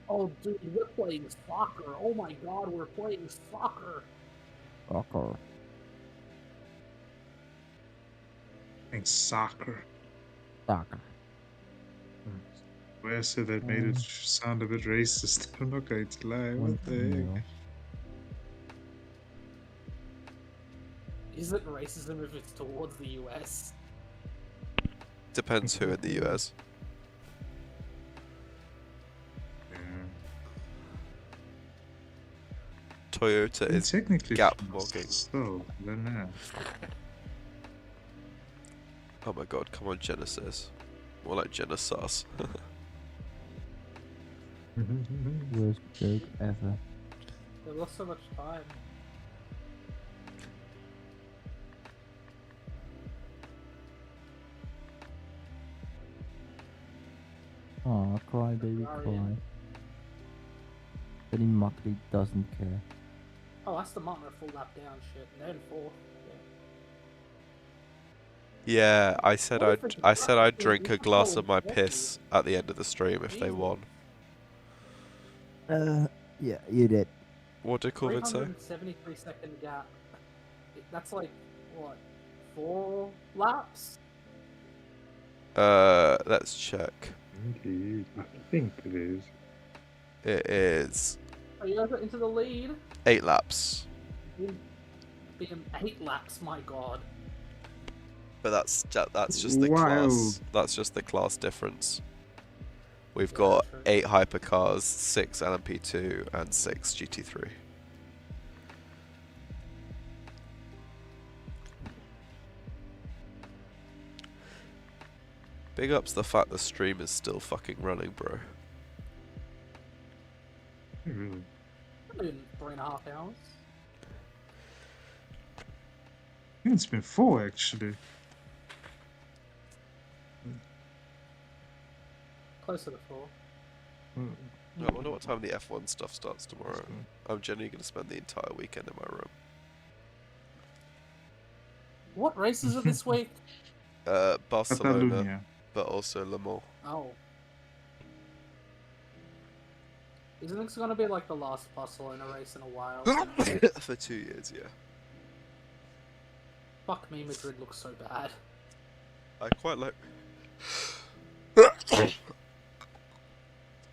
Oh, dude, we're playing soccer. Oh my god, we're playing soccer. Soccer. think soccer. Soccer. Where I said that made it sound a bit racist. I'm not going to lie. What the heck? Is it racism if it's towards the US? Depends who in the US. Yeah. Toyota And is technically gap France walking. still, I don't know. Oh my god, come on Genesis. More like Genesis. Worst joke ever. They lost so much time. Aw, cry baby, Sorry. cry. Benny Muckley doesn't care. Oh, that's the Martin a full lap down shit. And they're in fourth. Yeah, I said What if I'd it's I said I'd practically drink a equal glass of my in piss at the end of the stream if they Jesus. won. Yeah, you did. What did Corvin say? 373-second gap. That's like, what, 4 laps? Let's check. Indeed. I think it is. It is Are you guys into the lead? 8 laps. Being 8 laps, my god. But that's just the Wow. class. That's just the class difference. We've Yeah, got true. 8 hypercars, 6 LMP2, and 6 GT3. Big ups the fact the stream is still fucking running, bro. Really? In 3.5 hours. I think it's been 4 actually. Closer to 4. I wonder what time the F1 stuff starts tomorrow. I'm genuinely going to spend the entire weekend in my room. What races are this week? Barcelona, Catalonia. but also Le Mans. Oh. Isn't this gonna be like the last Barcelona race in a while? For 2 years, yeah. Fuck me, Madrid looks so bad. I quite like...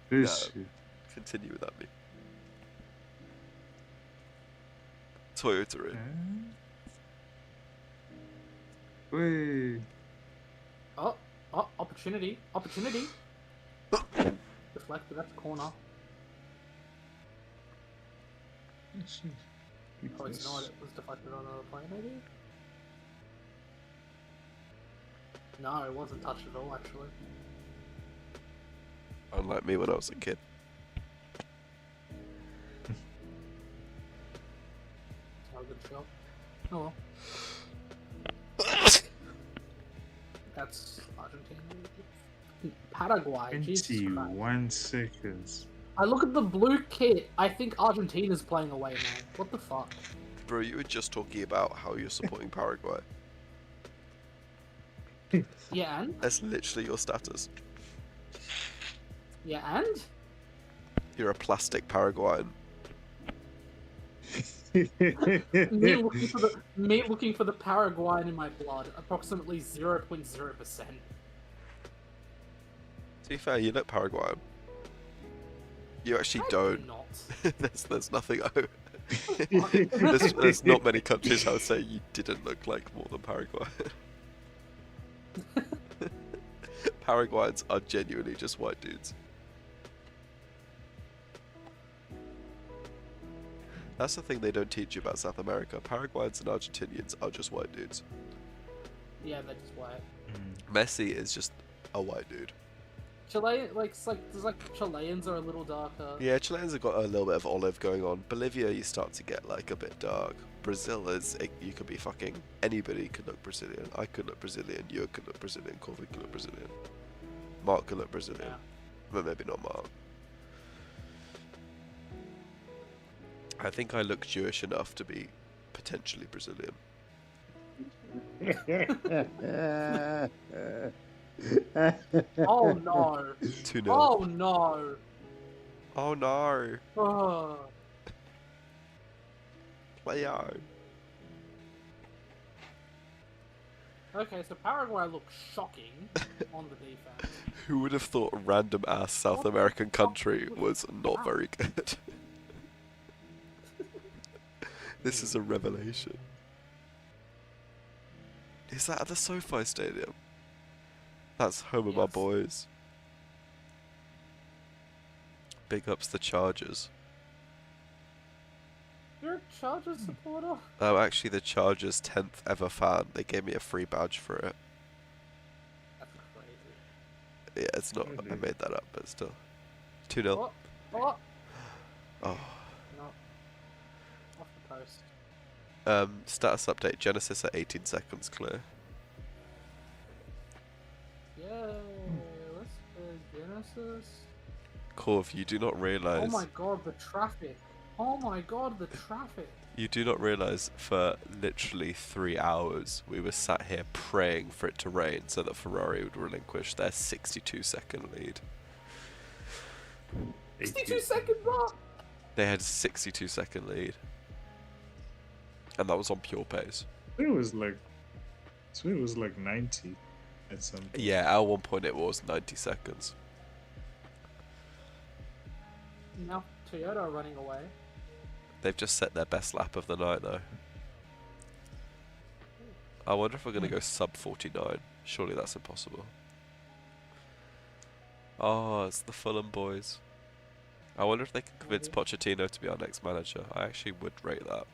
This No. Continue without me. Toyota in. Wait. Oh, opportunity. Opportunity. Deflected, that's a corner. Oh, it's not. It was deflected on another plane, maybe? No, it wasn't touched at all, actually. Unlike me when I was a kid. Not a good shot. Oh well. That's Argentina. Paraguay. Jesus Christ. 21 seconds. I look at the blue kit. I think Argentina's playing away now. What the fuck? Bro, you were just talking about how you're supporting Paraguay. Yeah, and? That's literally your status. Yeah, and? You're a plastic Paraguayan. me looking for the Paraguayan in my blood. Approximately 0.0%. To be fair, you look Paraguayan. You actually don't. Not. there's nothing. There's not many countries I would say you didn't look like more than Paraguay. Paraguayans are genuinely just white dudes. That's the thing they don't teach you about South America. Paraguayans and Argentinians are just white dudes. Yeah, they're just white. Messi is just a white dude. Chile, there's Chileans are a little darker. Yeah, Chileans have got a little bit of olive going on. Bolivia, you start to get like a bit dark. Brazil is, you could be fucking, anybody could look Brazilian. I could look Brazilian, you could look Brazilian, Corey could look Brazilian. Mark could look Brazilian. Yeah. But maybe not Mark. I think I look Jewish enough to be potentially Brazilian. 2-0. Oh no! 2-0. Oh no! Oh no! Oh. Playo! Okay, so Paraguay looks shocking on the defense. Who would have thought a random ass South American country was not very good? This is a revelation. Is that at the SoFi Stadium? That's home of my Yes. boys. Big ups the Chargers. You're a Chargers supporter? I'm actually the Chargers' 10th ever fan. They gave me a free badge for it. That's crazy. Yeah, it's not. I made that up, but still. 2-0. Oh, oh, Oh. no. Off the post. Status update. Genesis at 18 seconds clear. Yay! Let's play Genesis. Corv, you do not Oh realise. my god, the traffic. Oh my god, the traffic. You do not realise for literally 3 hours we were sat here praying for it to rain so that Ferrari would relinquish their 62-second lead. 62 seconds up! They had a 62-second lead. And that was on pure pace. It was like 90 at some point. Yeah, at one point it was 90 seconds. Now Toyota are running away. They've just set their best lap of the night though. I wonder if we're going to go sub 49. Surely that's impossible. Oh, it's the Fulham boys. I wonder if they can convince Pochettino to be our next manager. I actually would rate that.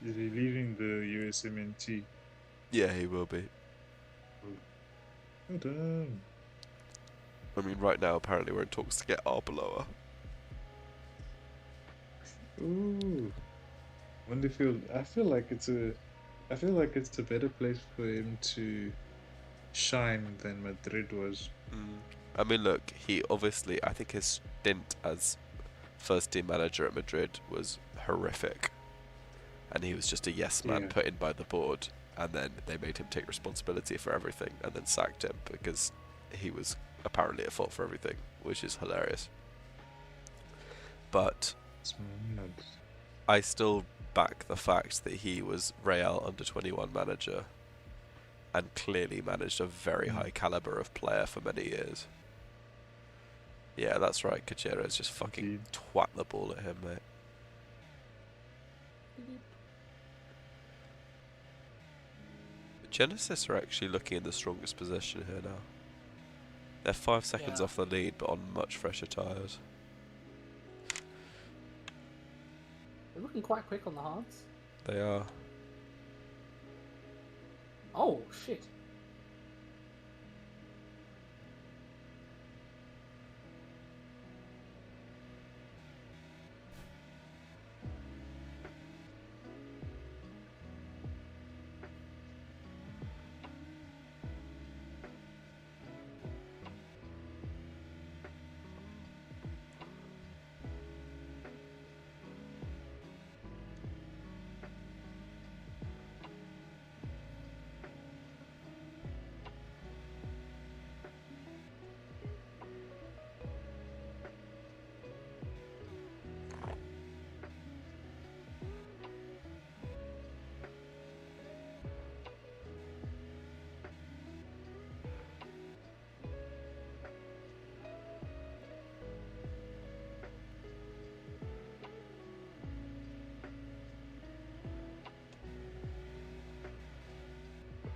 Is he leaving the USMNT? Yeah, he will be. Well done. I mean, right now apparently we're in talks to get Arbeloa. Ooh. Wonder if he'll, I feel like it's a better place for him to shine than Madrid was. I mean, look, he obviously, I think his stint as first team manager at Madrid was horrific. And he was just a yes man Yeah. put in by the board. And then they made him take responsibility for everything and then sacked him because he was apparently at fault for everything, which is hilarious. But It's mad. I still back the fact that he was Real under 21 manager and clearly managed a very high caliber of player for many years. Yeah, that's right. Gutierrez just fucking Indeed. twat the ball at him, mate. Genesis are actually looking in the strongest position here now. They're 5 seconds Yeah. off the lead, but on much fresher tyres. They're looking quite quick on the hards. They are. Oh, shit.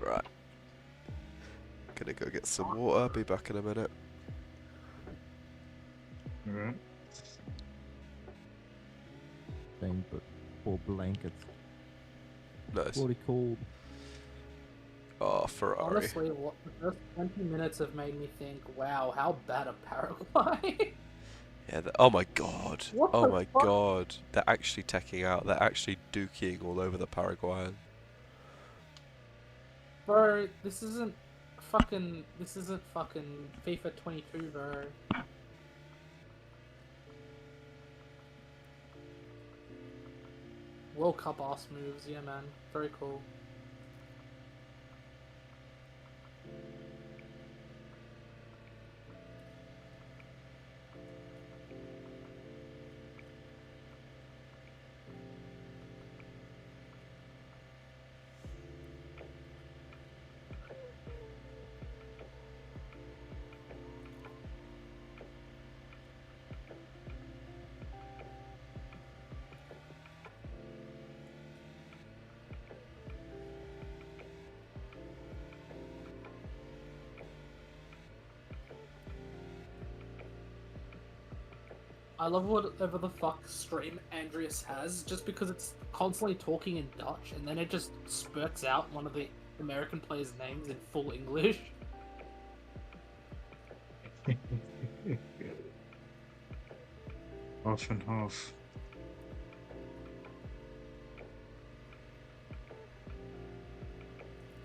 Right. Gonna go get some water, be back in a minute. Alright. Thing, but 4 blankets. Nice. Bloody cold. Oh, Ferrari. Honestly, the first 20 minutes have made me think, wow, how bad are Paraguay? Yeah, oh my god. What Oh the my fuck? god. They're actually teching out. They're actually dookie all over the Paraguayan. Bro, this isn't fucking FIFA 22, bro. World Cup ass moves, yeah man. Very cool. I love whatever the fuck stream Andreas has, just because it's constantly talking in Dutch, and then it just spurts out one of the American players' names in full English. Half and half.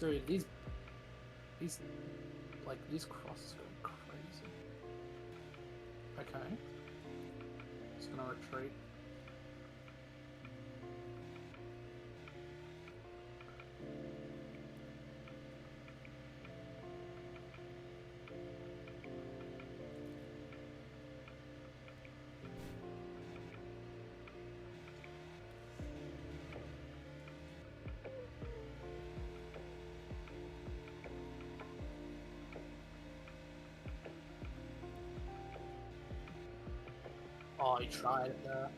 Dude, these crosses go crazy. Okay. Just gonna retreat. Oh, he tried it there.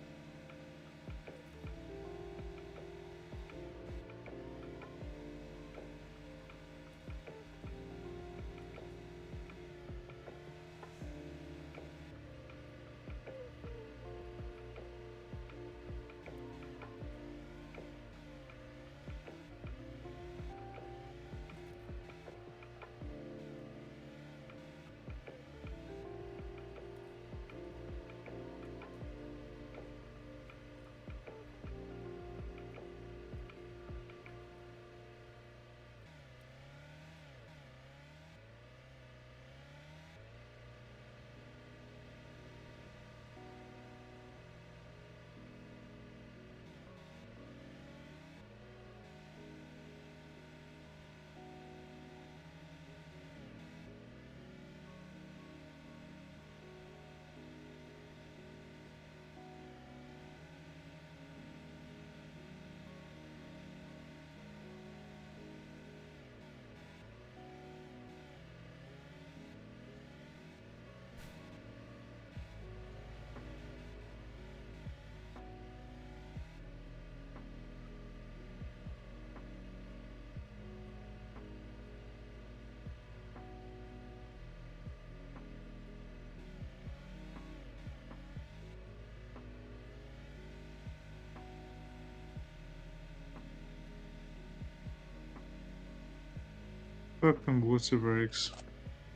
fucking water breaks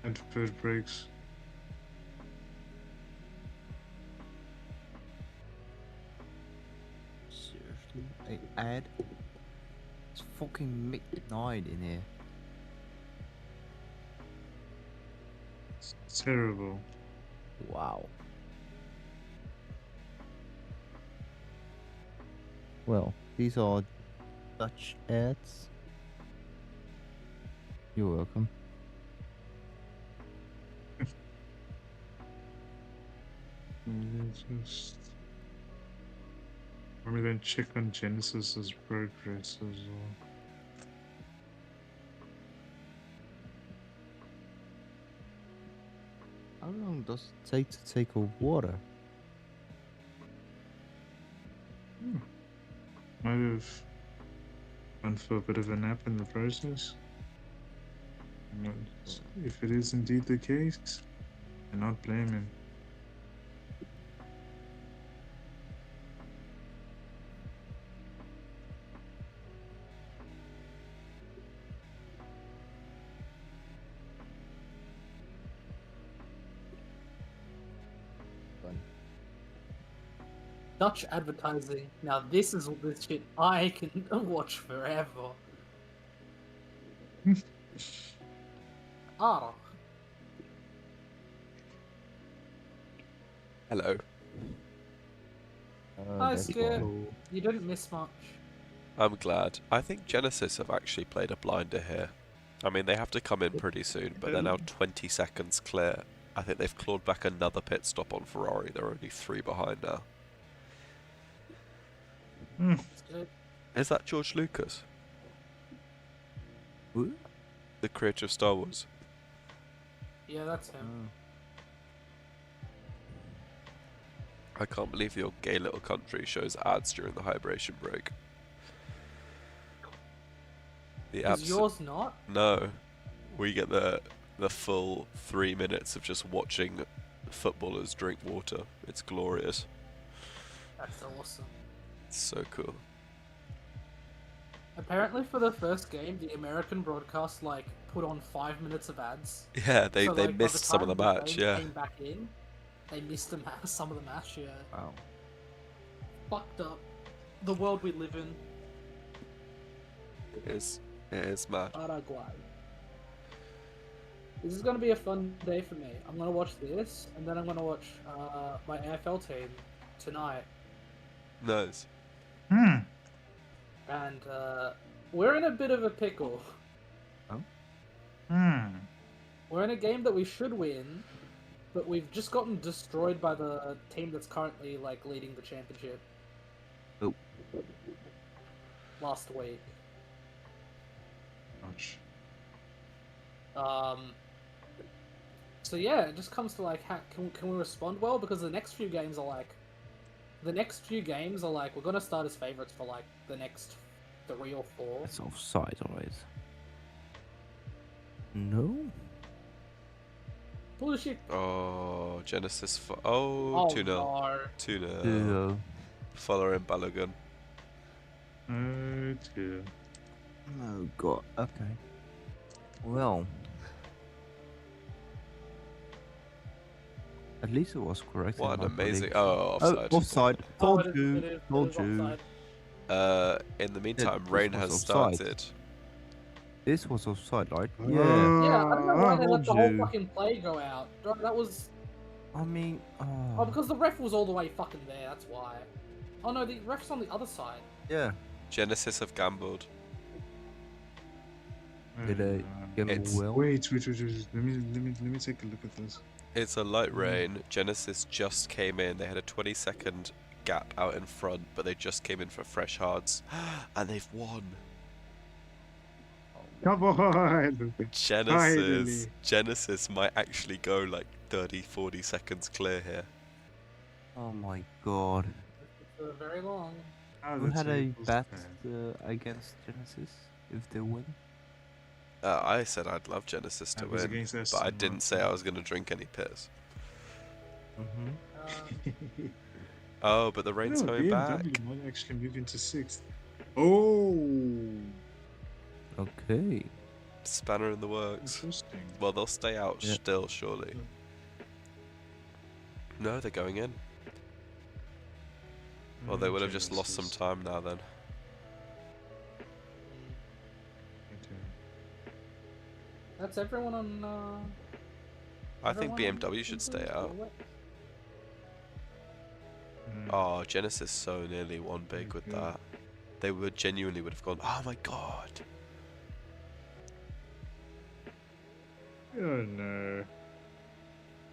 and food breaks. Seriously? I add. It's fucking midnight in here. It's terrible. Wow. Well, these are Dutch ads. You're welcome. Just... Let me then check on Genesis's progress as well. How long does it take to take a water? Might have gone for a bit of a nap in the process. If it is indeed the case, I not blame him. Dutch advertising. Now this is the shit I can watch forever. Ah, Hello. hi That's Skip. fine. You didn't miss much. I'm glad. I think Genesis have actually played a blinder here. I mean, they have to come in pretty soon, but they're now 20 seconds clear. I think they've clawed back another pit stop on Ferrari. They're only 3 behind now. It's good. Is that George Lucas, Who? the creator of Star Wars? Yeah, that's him. I can't believe your gay little country shows ads during the hibernation break. The Is yours not? No, we get the full 3 minutes of just watching footballers drink water. It's glorious. That's awesome. It's so cool. Apparently, for the first game, the American broadcast like put on 5 minutes of ads. Yeah, they So, like, by the missed some of the time match. game Yeah. Came back in. They missed some of the match. Yeah. Wow. Fucked up. The world we live in. It is mad. Paraguay. This is gonna be a fun day for me. I'm gonna watch this, and then I'm gonna watch my AFL team tonight. Nice. And we're in a bit of a pickle. We're in a game that we should win, but we've just gotten destroyed by the team that's currently like leading the championship. Oh. Last week. Ouch. So yeah, it just comes to like, how, can we respond well? Because the next few games are like, we're gonna start as favorites for like the next 3 or 4. It's offside always. No? Bullshit. Oh, Genesis for Oh 2-0. no. 2-0. Following Balogun. Oh dear. Oh god. Okay. Well. At least it was correct. in What an my amazing. prediction. Oh, offside. Offside. Oh, Told it you. is Told you. offside. In the meantime, this rain was has offside. started. This was offside, right? Oh. Yeah. Yeah, I don't know why they let the told whole you. fucking play go out. That was... I mean, Oh, because the ref was all the way fucking there, that's why. Oh no, the ref's on the other side. yeah. Genesis have gambled. Did they get It's- well? Wait. Let me take a look at this. It's a light rain. Genesis just came in. They had a 20-second gap out in front, but they just came in for fresh hards, and they've won. Come on. Genesis might actually go like 30-40 seconds clear here. Oh my god. It's very long. Oh, Who that's had a very bet bad. against Genesis if they win? I said I'd love Genesis to That was win, against but Aston I didn't say I was going to drink any piss. Mm-hmm. Oh, but the rain's No, coming back. BMW might actually move into 6th. Oh. Okay. Spanner in the works. Interesting. Well, they'll stay out Yeah. still, surely. No, they're going in. Well, they would have just lost some Genesis. time now then. Okay. That's everyone on. I think everyone on BMW should stay out. Mm. Oh, Genesis so nearly won big with Okay. that. They would genuinely would have gone, oh my god. Oh no.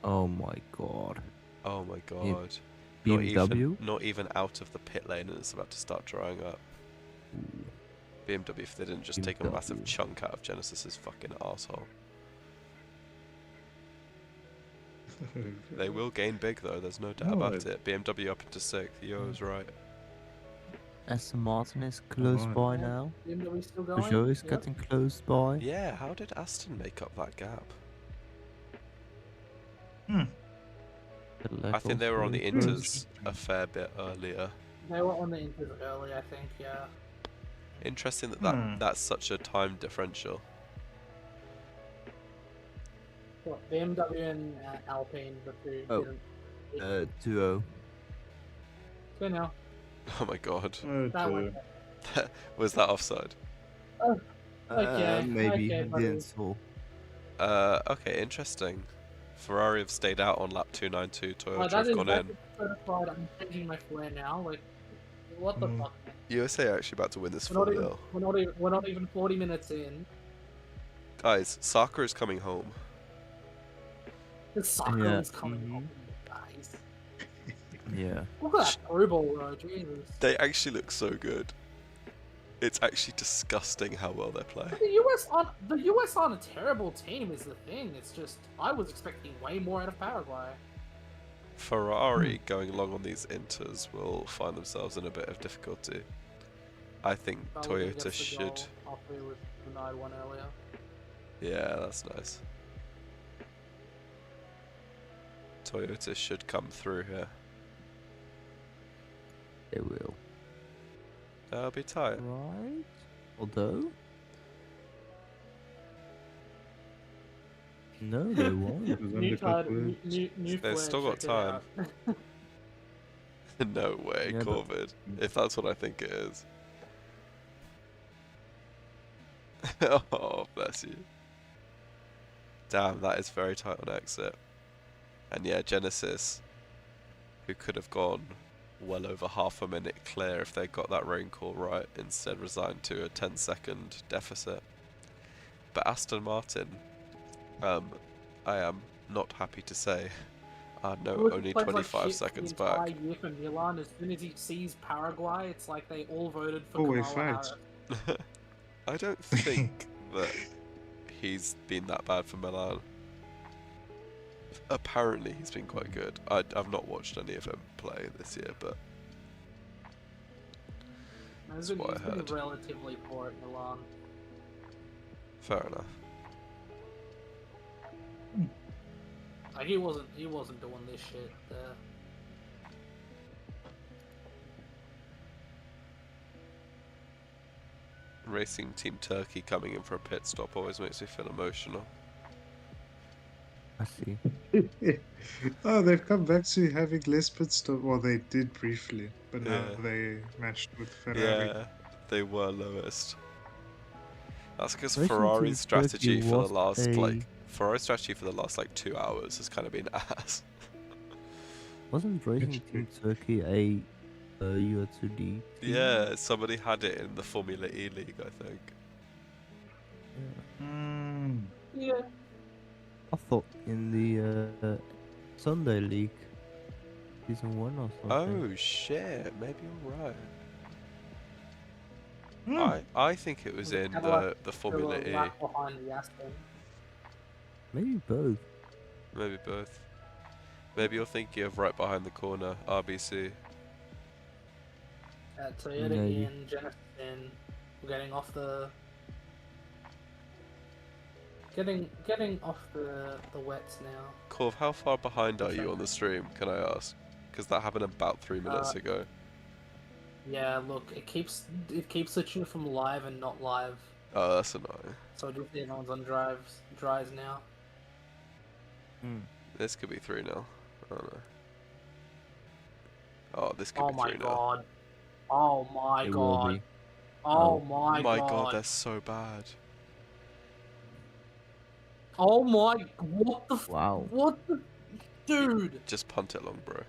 Oh my god. Oh my Yeah. god. BMW? Not even out of the pit lane and it's about to start drying up. Ooh. BMW, if they didn't just take a massive BMW. chunk out of Genesis's fucking asshole. They will gain big though, there's no doubt No, about it. BMW up into 6th, Yo's right. Aston Martin is close on. by Yeah. now. BMW still going. Peugeot is Yep. getting close by. Yeah, how did Aston make up that gap? Cadillac I think they were on also the is Inters a fair bit earlier. They were on the Inters early, I think. Yeah. Interesting that, Hmm. that's such a time differential. What, BMW and Alpine, the two Oh. didn't. 2-0. So now Oh my god. Oh that dear. one. Was that offside? Okay, Maybe. okay, buddy. Didn't saw. Okay, interesting. Ferrari have stayed out on lap 292, Toyota That have is gone that's in. certified. I'm changing my flare now. Like, what the Mm. fuck? Man? USA are actually about to win this We're not, 4-0. even, we're not even 40 minutes in. Guys, Saka is coming home. The soccer Yeah. is coming Mhm. on, guys. Yeah. Look at that through ball, bro. Jesus. They actually look so good. It's actually disgusting how well they're playing. The US aren't a terrible team. Is the thing. It's just I was expecting way more out of Paraguay. Ferrari going long on these Inters will find themselves in a bit of difficulty. I think Balogun Toyota gets the should. goal after he was denied one earlier. Yeah, that's nice. Toyota should come through here. They will. That'll be tight. Right? Although? No, they won't. It was New undercut card, words. new They've flare, still got check it out. No way, Yeah, but- Corvid. If that's what I think it is. Oh, bless you. Damn, that is very tight on exit. And yeah, Genesis, who could have gone well over half a minute clear if they got that rain call right, instead resigned to a 10-second deficit. But Aston Martin, I am not happy to say, are no, Lewis only plays like 25 shit seconds the entire back. year for Milan. As soon as he sees Paraguay, it's like they all voted for Oh, wait, Kamala facts. Harris. I don't think that he's been that bad for Milan. Apparently he's been quite good. I've not watched any of him play this year, but He's what I been heard. relatively poor at Milan. fair enough. Like he wasn't doing this shit there. Racing Team Turkey coming in for a pit stop always makes me feel emotional. I see. Oh, they've come back to having less pit stop. Well, they did briefly, but now Yeah. they matched with Ferrari. Yeah, they were lowest. That's because Racing Team Ferrari's strategy Turkey for was the last a- Ferrari's strategy for the last 2 hours has kind of been ass. Wasn't Racing Team Turkey a UR2D? team? Yeah, somebody had it in the Formula E league, I think. Yeah. Mm. Yeah. I thought in the Sunday League, season 1 or something. Oh shit, maybe you're right. Hmm. I think it was in Cadillac, the They Formula were E. lap behind the Aston. Maybe both. Maybe both. Maybe you're thinking of right behind the corner, RBC. Toyota Maybe. in, Genesis in. We're getting off the wets now. Corv, how far behind are you on the stream, can I ask? Because that happened about 3 minutes ago. Yeah, look, it keeps switching from live and not live. Oh, that's annoying. So just everyone's on dries now. Hmm. This could be 3-0. Oh no. Oh, this could Oh be my 3-0. god. Oh my It will god. be. Oh Oh. my My god. god, they're so bad. Oh my. What the? Wow. What the? Dude. Just punt it long, bro.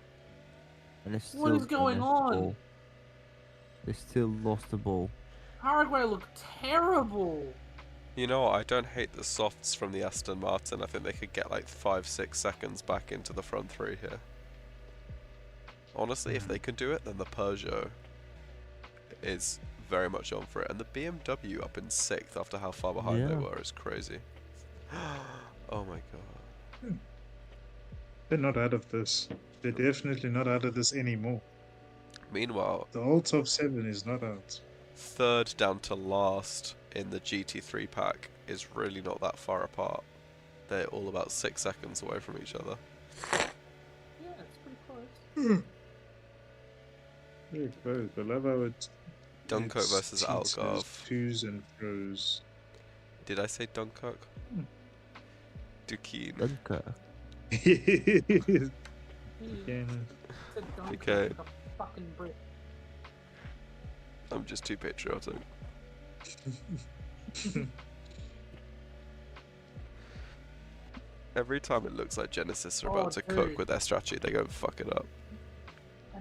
And they What still is don't going have the on? ball. They still lost the ball. Paraguay look terrible. You know what? I don't hate the softs from the Aston Martin. I think they could get like 5-6 seconds back into the front three here. Honestly, if they can do it, then the Peugeot is very much on for it. And the BMW up in 6th after how far behind they Yeah. were is crazy. Oh my god. They're not out of this. They're definitely not out of this anymore. Meanwhile, The whole top 7 is not out. 3rd down to last in the GT3 pack is really not that far apart. They're all about 6 seconds away from each other. Yeah, it's pretty close. Very close. I love how it's Dunkirk versus Algarve. twos and throws. Did I say Dunkirk? Hmm. Duquesne. Dunkirk. Again. Said don't Okay. cook a fucking brick. I'm just too patriotic. Every time it looks like Genesis are about Oh, to cook dude. with their strategy, they go and fuck it up. We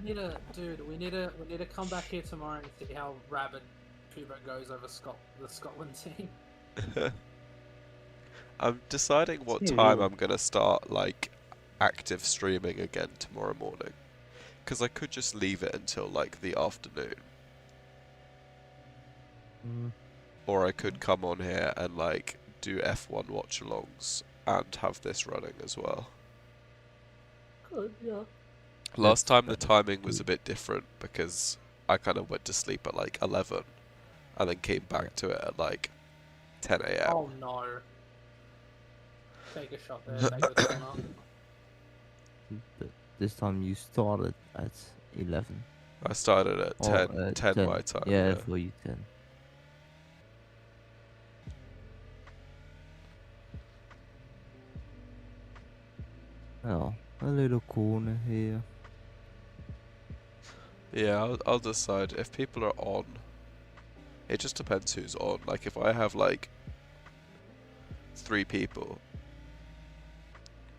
need to come back here tomorrow and see how rabid Kubert goes over the Scotland team. I'm deciding what Yeah, time yeah. I'm gonna start like active streaming again tomorrow morning, because I could just leave it until like the afternoon, Mm. or I could come on here and like do F1 watch-alongs and have this running as well. Good, yeah. Last time the better. timing was a bit different because I kind of went to sleep at like 11 and then came back to it at like 10 a.m. Oh no. Take a shot there, take the corner. This time you started at 11. I started at Or, 10 my time. Yeah, for you 10. Oh, a little corner here. Yeah, I'll decide if people are on. It just depends who's on. Like if I have like 3 people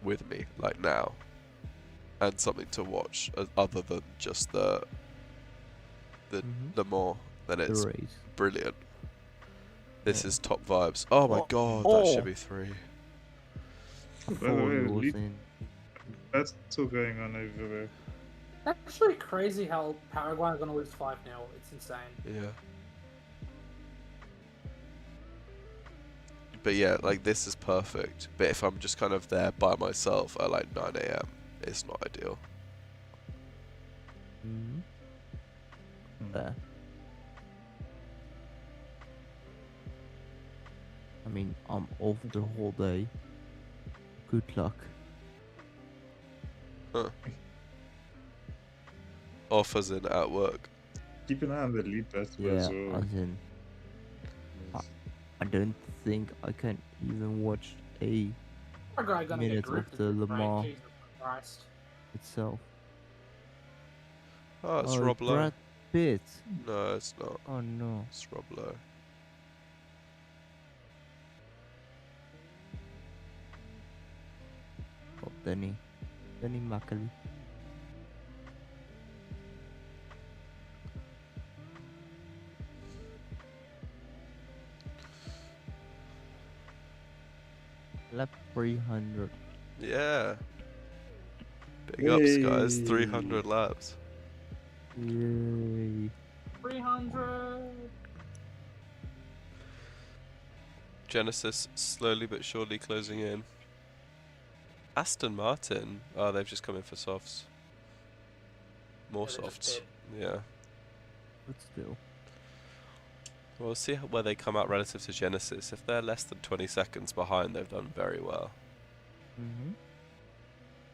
with me, like now, and something to watch other than just the Mhm. Le Mans, then The it's race. brilliant. This Yeah. is top vibes. Oh my Oh, god, that oh. should be 3. By the Four way, was lead in. battle going on over there. Actually crazy how Paraguay are gonna lose 5-0. It's insane. Yeah. But yeah, like this is perfect. But if I'm just kind of there by myself at like 9 a.m, it's not ideal. Mhm. Hmm. There. I mean, I'm off the whole day. Good luck. Off as in at work. Keep an eye on the lead battle Yeah, as well. as in, I don't think I can even watch a Paraguay gonna get Minutes of gripped the in Le this race, Mans. Jesus Christ. itself. Oh, it's Oh, Rob Lowe. Brad Pitt. No, it's not. Oh no. It's Rob Lowe. Oh, Danny Macaulay. Lap 300. Yeah. Big ups, guys. Yay. 300 laps. Yay. 300. Genesis slowly but surely closing in. Aston Martin. Oh, they've just come in for softs. More Yeah, they just softs. did. Yeah. But still. We'll see where they come out relative to Genesis. If they're less than 20 seconds behind, they've done very well. Mm-hmm.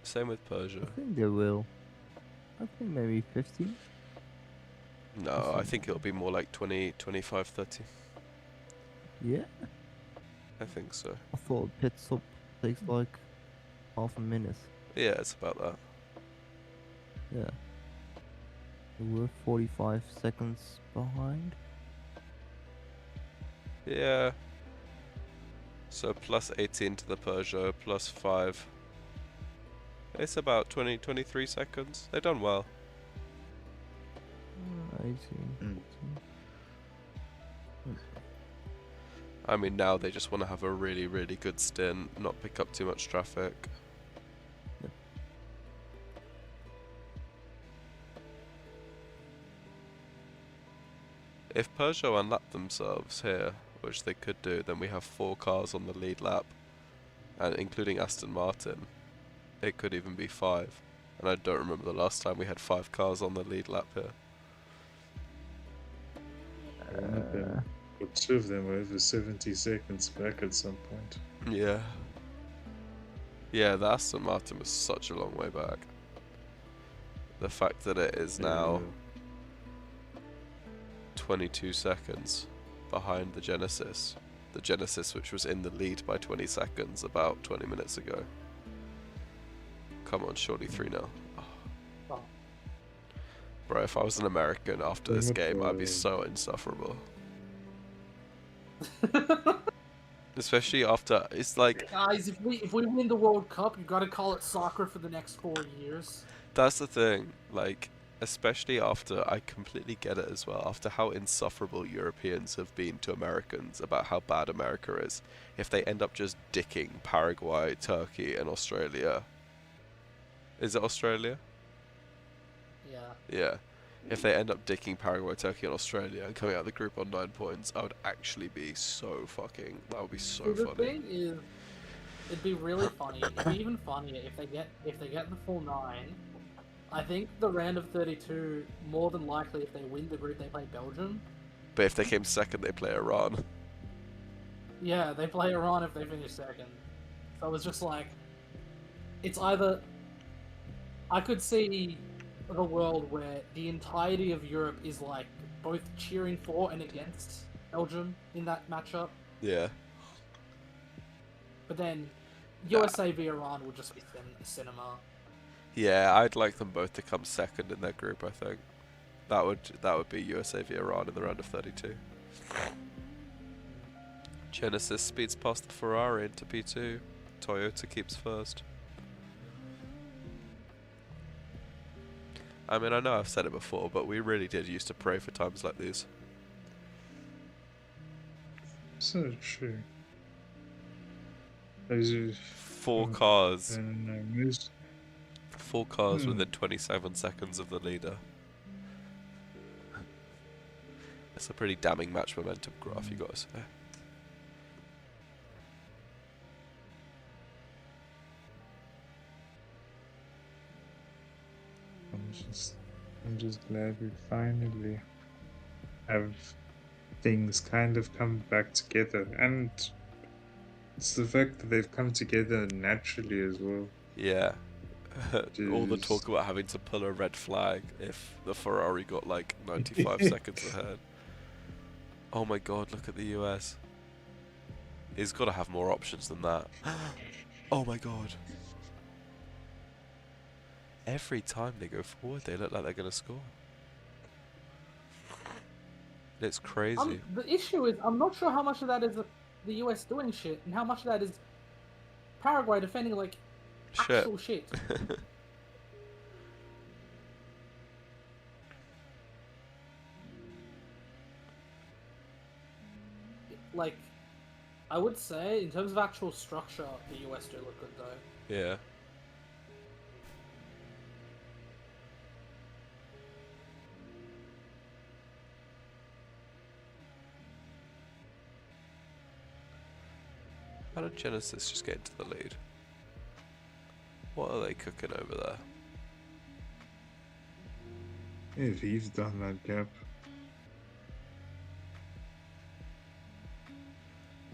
Same with I Peugeot. think they will. I think maybe 15. No, I think it'll be more like 20, 25, 30. Yeah, I think so. I thought pit stop takes like half a minute. Yeah, it's about that. Yeah. We were 45 seconds behind. Yeah. So plus 18 to the Peugeot, plus 5. It's about 20, 23 seconds. They've done well. 18. Mm. 14. I mean, now they just want to have a really, really good stint, not pick up too much traffic. Yep. If Peugeot unlap themselves here, which they could do, then we have 4 cars on the lead lap, and including Aston Martin. It could even be 5. And I don't remember the last time we had 5 cars on the lead lap here. One of them, or two of them were over 70 seconds back at some point. Yeah. Yeah, the Aston Martin was such a long way back. The fact that it is now 22 seconds behind the Genesis. The Genesis which was in the lead by 20 seconds about 20 minutes ago. Come on, surely 3-0. Oh. Bro, if I was an American after this game, I'd be so insufferable. Especially after, it's like, Guys, if we win the World Cup, you gotta call it soccer for the next 4 years. that's the thing, like, especially after, I completely get it as well, after how insufferable Europeans have been to Americans about how bad America is. If they end up just dicking Paraguay, Turkey, and Australia. Is it Australia? Yeah. Yeah. If they end up dicking Paraguay, Turkey, and Australia and coming out of the group on 9 points, I would actually be so fucking. That would be so See, the funny. thing is, it'd be really funny. It'd be even funnier if they get the full 9. I think the round of 32, more than likely, if they win the group, they play Belgium. But if they came second, they play Iran. Yeah, they play Iran if they finish second. So it's just like, it's either. I could see the world where the entirety of Europe is like both cheering for and against Belgium in that matchup, Yeah. but then USA v Iran would just be cinema. Yeah, I'd like them both to come second in their group, I think. That would be USA v Iran in the round of 32. Genesis speeds past the Ferrari into P2. Toyota keeps first. I mean, I know I've said it before, but we really did used to pray for times like these. So true. Those are 4 cars. and most 4 cars Hmm. within 27 seconds of the leader. It's a pretty damning match momentum graph, you gotta say. I'm just glad we finally have things kind of come back together, and it's the fact that they've come together naturally as well. Yeah. All the Jeez. talk about having to pull a red flag if the Ferrari got like 95 seconds ahead. Oh my god, look at the US. He's got to have more options than that. Oh my god. Every time they go forward, they look like they're going to score. It's crazy. The issue is, I'm not sure how much of that is the US doing shit, and how much of that is Paraguay defending like Shit. actual shit. Like, I would say, in terms of actual structure, the US do look good though. Yeah. How did Genesis just get into the lead? What are they cooking over there? If he's done that gap,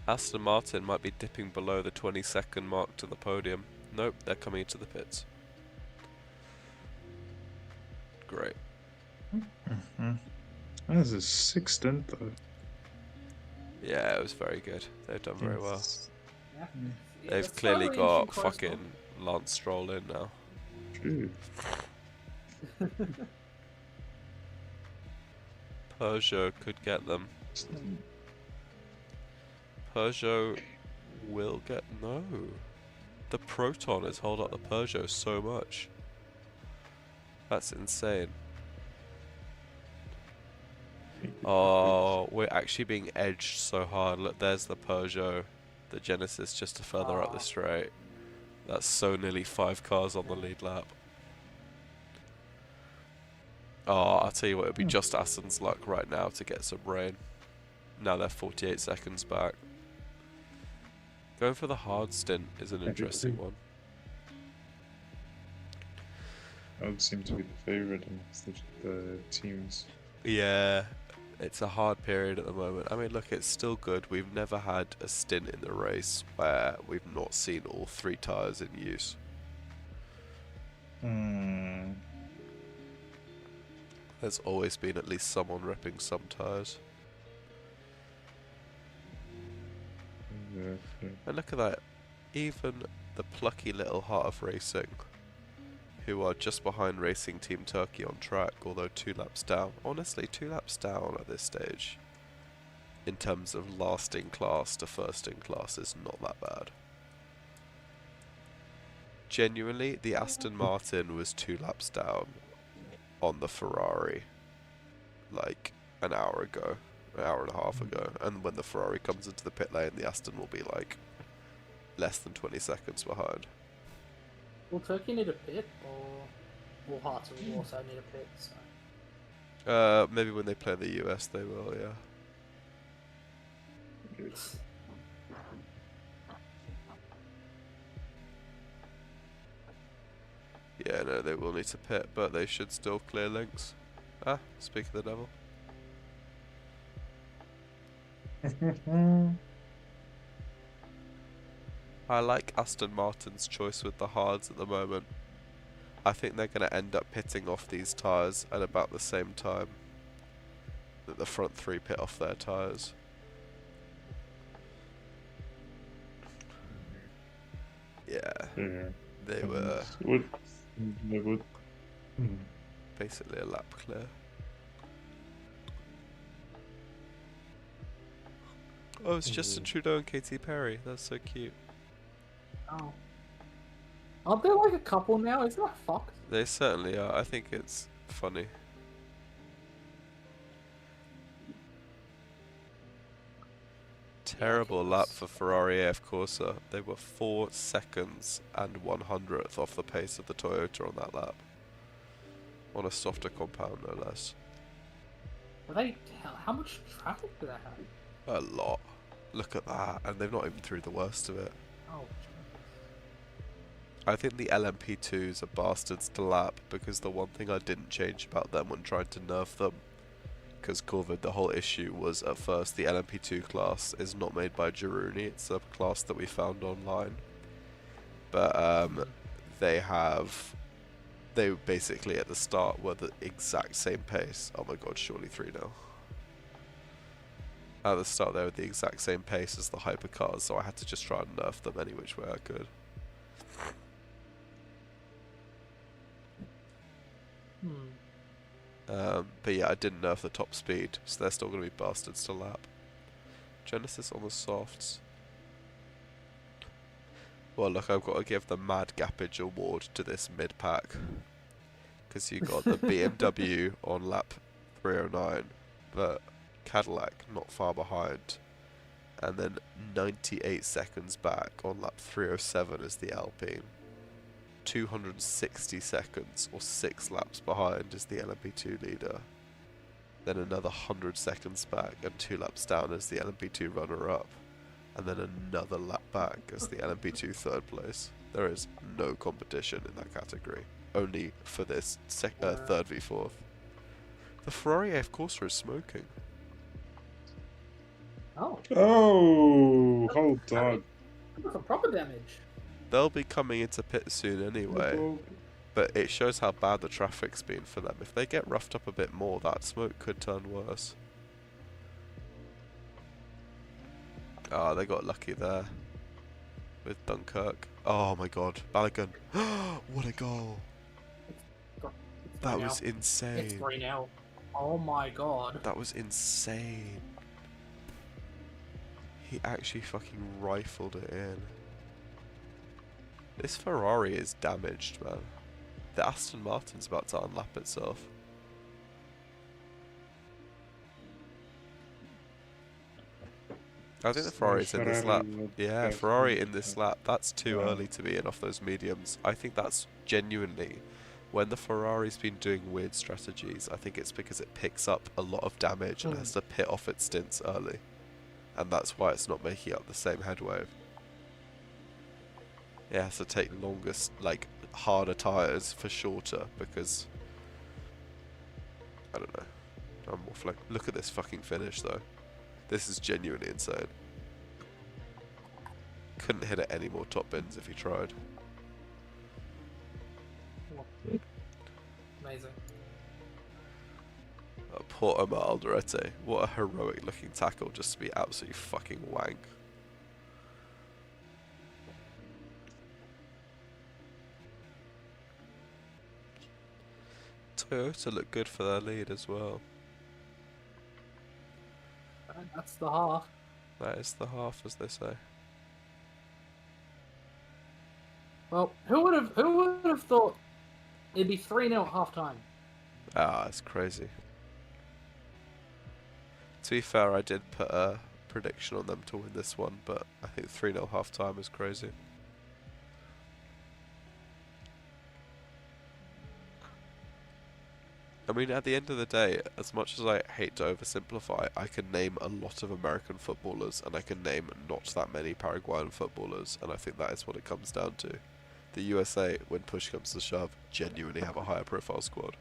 Aston Martin might be dipping below the 20-second mark to the podium. Nope, they're coming into the pits. Great. that's a sixth stint though. Yeah, it was very good. They've done very well. Yes. Yeah. Yeah, They've that's clearly totally interesting got close fucking Lance Stroll in now. True. Peugeot could get them. Peugeot will get... No. The Proton has held up the Peugeot so much. That's insane. Oh, we're actually being edged so hard. Look, there's the Peugeot. The Genesis just to further up the straight. That's so nearly 5 cars on the lead lap. Oh, I'll tell you what, it'd be just Aston's luck right now to get some rain. Now they're 48 seconds back. Going for the hard stint is an interesting one. I would seem to be the favourite amongst the teams. Yeah, it's a hard period at the moment. I mean, look, it's still good. We've never had a stint in the race where we've not seen all 3 tyres in use. There's always been at least someone ripping some tyres. And look at that. Even the plucky little Heart of Racing, who are just behind Racing Team Turkey on track, although 2 laps down. Honestly, 2 laps down at this stage, in terms of last in class to first in class, is not that bad. Genuinely, the Aston Martin was 2 laps down on the Ferrari, like an hour ago, an hour and a half ago, and when the Ferrari comes into the pit lane, the Aston will be like less than 20 seconds behind. Will Turkey need a pit, or will Hearts also need a pit? So. Maybe when they play the US they will, yeah. Yeah, no, they will need to pit, but they should still clear links. Ah, speak of the devil. I like Aston Martin's choice with the hards at the moment. I think they're going to end up pitting off these tyres at about the same time that the front 3 pit off their tyres. Yeah, they were basically a lap clear. Oh, it's Justin Trudeau and Katy Perry. That's so cute. Oh. Aren't there like a couple now? Isn't that fucked? They certainly are. I think it's funny. Terrible lap for Ferrari AF Corsa. They were 4 seconds and 100th off the pace of the Toyota on that lap. On a softer compound, no less. Are they? How much traffic do they have? A lot. Look at that. And they've not even through the worst of it. Oh. I think the LMP2s are bastards to lap, because the one thing I didn't change about them when trying to nerf them, because COVID, the whole issue was at first the LMP2 class is not made by Giruni, it's a class that we found online. But they basically at the start were the exact same pace. Oh my god, surely 3-0. At the start they were the exact same pace as the hypercars, so I had to just try and nerf them any which way I could. But yeah, I didn't nerf the top speed, so they're still going to be bastards to lap. Genesis on the softs. Well, look, I've got to give the Mad Gappage award to this mid-pack, because you got the BMW on lap 309, but Cadillac not far behind, and then 98 seconds back on lap 307 is the Alpine. 260 seconds or 6 laps behind is the LMP2 leader. Then another 100 seconds back and 2 laps down as the LMP2 runner-up. And then another lap back as the LMP2 third place. There is no competition in that category. Only for this third v fourth. The Ferrari AF Corsa is smoking. Oh. Oh, hold on. That's some proper damage. They'll be coming into pit soon anyway, but it shows how bad the traffic's been for them. If they get roughed up a bit more, that smoke could turn worse. Oh, they got lucky there with Dunkirk. Oh my god, Balogun. What a goal! It's That 3-0. was It's insane. 3-0. Oh my god. That was insane. He actually fucking rifled it in. This Ferrari is damaged, man. The Aston Martin's about to unlap itself. I think the Ferrari's in this lap. Yeah, Ferrari in this lap. That's too early to be in off those mediums. I think that's genuinely, when the Ferrari's been doing weird strategies, I think it's because it picks up a lot of damage and has to pit off its stints early. And that's why it's not making up the same head wave. It has to take longer, like, harder tyres for shorter because, I don't know. I'm waffling. Look at this fucking finish though. This is genuinely insane. Couldn't hit it any more top bins if he tried. Amazing. Poor Omar Alderete. What a heroic looking tackle just to be absolutely fucking wank. Toyota look good for their lead as well. And that's the half. That is the half, as they say. Well, who would have thought it'd be 3-0 at half time? Ah, it's crazy. To be fair, I did put a prediction on them to win this one, but I think 3-0 half time is crazy. I mean, at the end of the day, as much as I hate to oversimplify, I can name a lot of American footballers, and I can name not that many Paraguayan footballers, and I think that is what it comes down to. The USA, when push comes to shove, genuinely have a higher profile squad.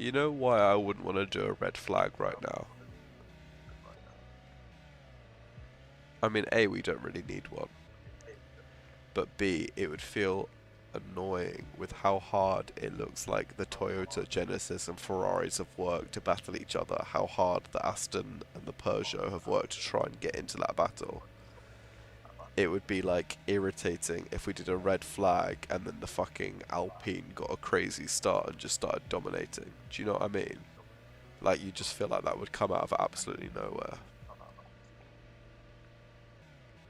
You know why I wouldn't want to do a red flag right now? I mean, A, we don't really need one. But B, it would feel annoying with how hard it looks like the Toyota, Genesis and Ferraris have worked to battle each other, how hard the Aston and the Peugeot have worked to try and get into that battle. It would be like irritating if we did a red flag and then the fucking Alpine got a crazy start and just started dominating. Do you know what I mean? Like, you just feel like that would come out of absolutely nowhere.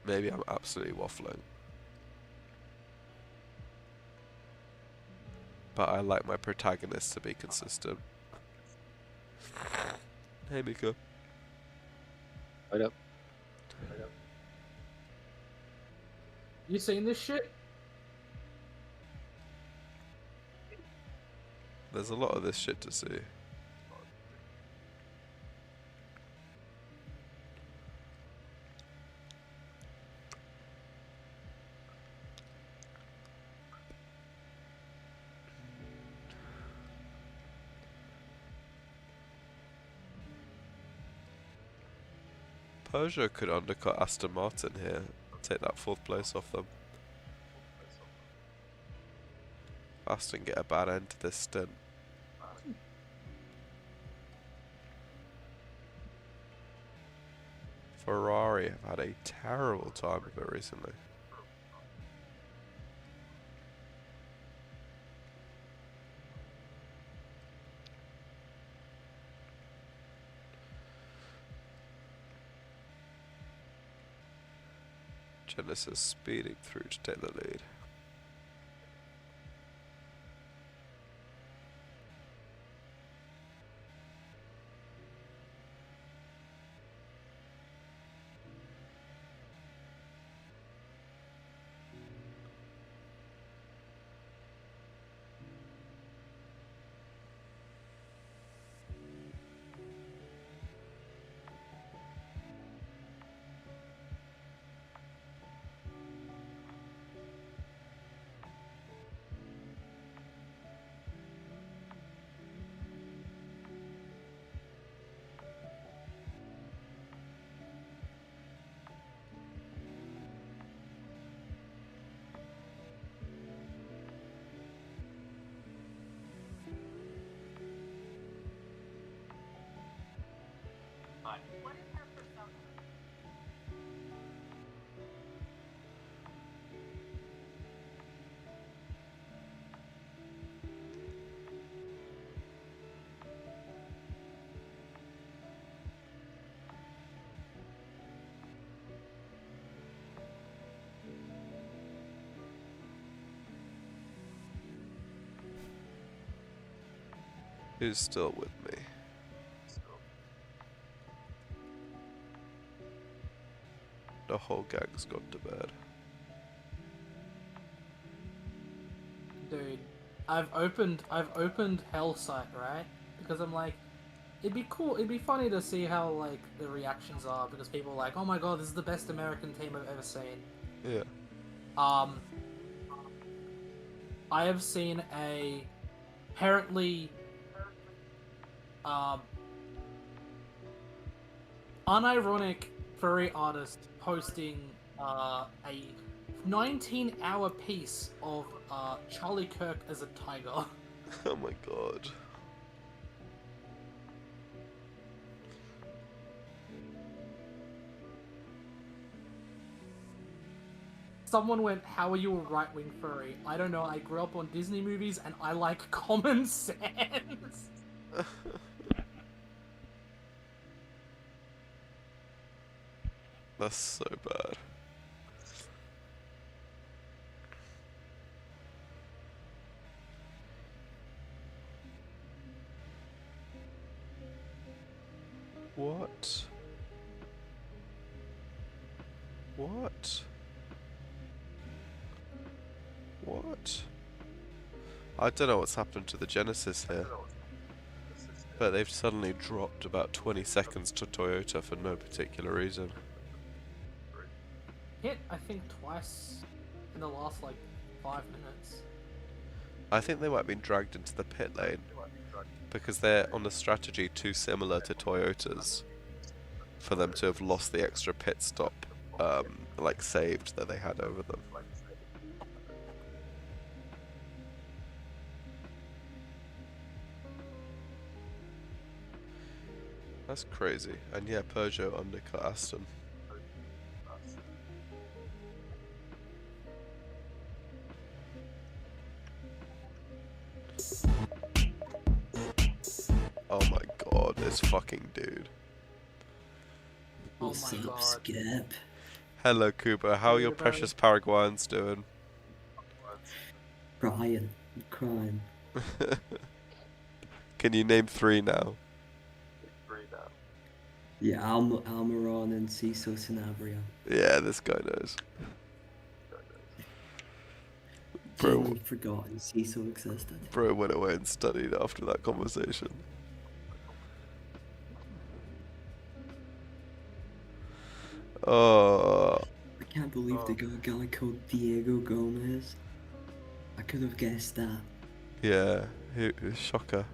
Maybe I'm absolutely waffling. But I like my protagonists to be consistent. Hey, Mika. What up? You seen this shit? There's a lot of this shit to see. Peugeot could undercut Aston Martin here, take that 4th place off them. Aston get a bad end to this stint. Ferrari have had a terrible time of it recently. Genesis speeding through to take the lead. Who's still with me? The whole gang's gone to bed. Dude, I've opened Hellsight, right? Because I'm like, it'd be cool, it'd be funny to see how like the reactions are, because people are like, oh my god, this is the best American team I've ever seen. Yeah. I have seen a apparently unironic furry artist posting a 19-hour piece of Charlie Kirk as a tiger. Oh my god. Someone went, how are you a right-wing furry? I don't know, I grew up on Disney movies and I like common sense. That's so bad. What? What? What? I don't know what's happened to the Genesis here. But they've suddenly dropped about 20 seconds to Toyota for no particular reason. Hit, I think, twice in the last, like, 5 minutes. I think they might have been dragged into the pit lane because they're on a strategy too similar to Toyota's for them to have lost the extra pit stop, like, saved that they had over them. That's crazy. And yeah, Peugeot undercut Aston. Oh my god, this fucking dude. Oh What's my up, god. Skip? Hello, Cooper. How are your Hey, buddy. precious Paraguayans doing? Crying. I'm crying. Can you name 3 now? Yeah, Almiron and Ciso Sanabria. Yeah, this guy knows. Bro, Genuinely forgotten Ciso existed. bro went away and studied after that conversation. Oh, I can't believe they got a guy called Diego Gomez. I could have guessed that. yeah, shocker.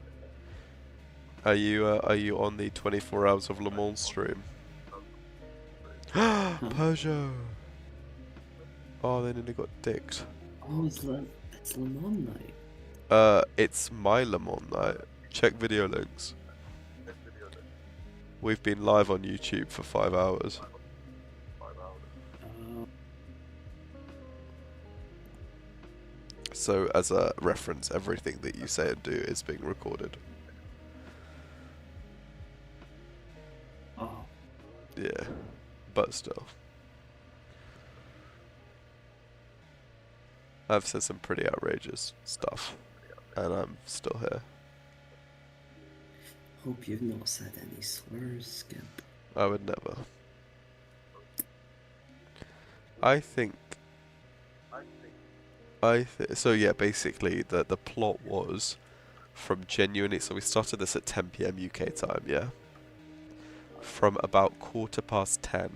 Are you on the 24 Hours of Le Mans stream? Peugeot! Oh, they nearly got dicked. Oh, it's Le Mans night. It's my Le Mans night. Check video links. We've been live on YouTube for 5 hours. So, as a reference, everything that you say and do is being recorded. Oh, Yeah, but still. I've said some pretty outrageous stuff, and I'm still here. hope you've not said any slurs, Skip. I would never. I think... so yeah, basically, the plot was from genuinely... So we started this at 10 PM UK time, yeah? From about 10:15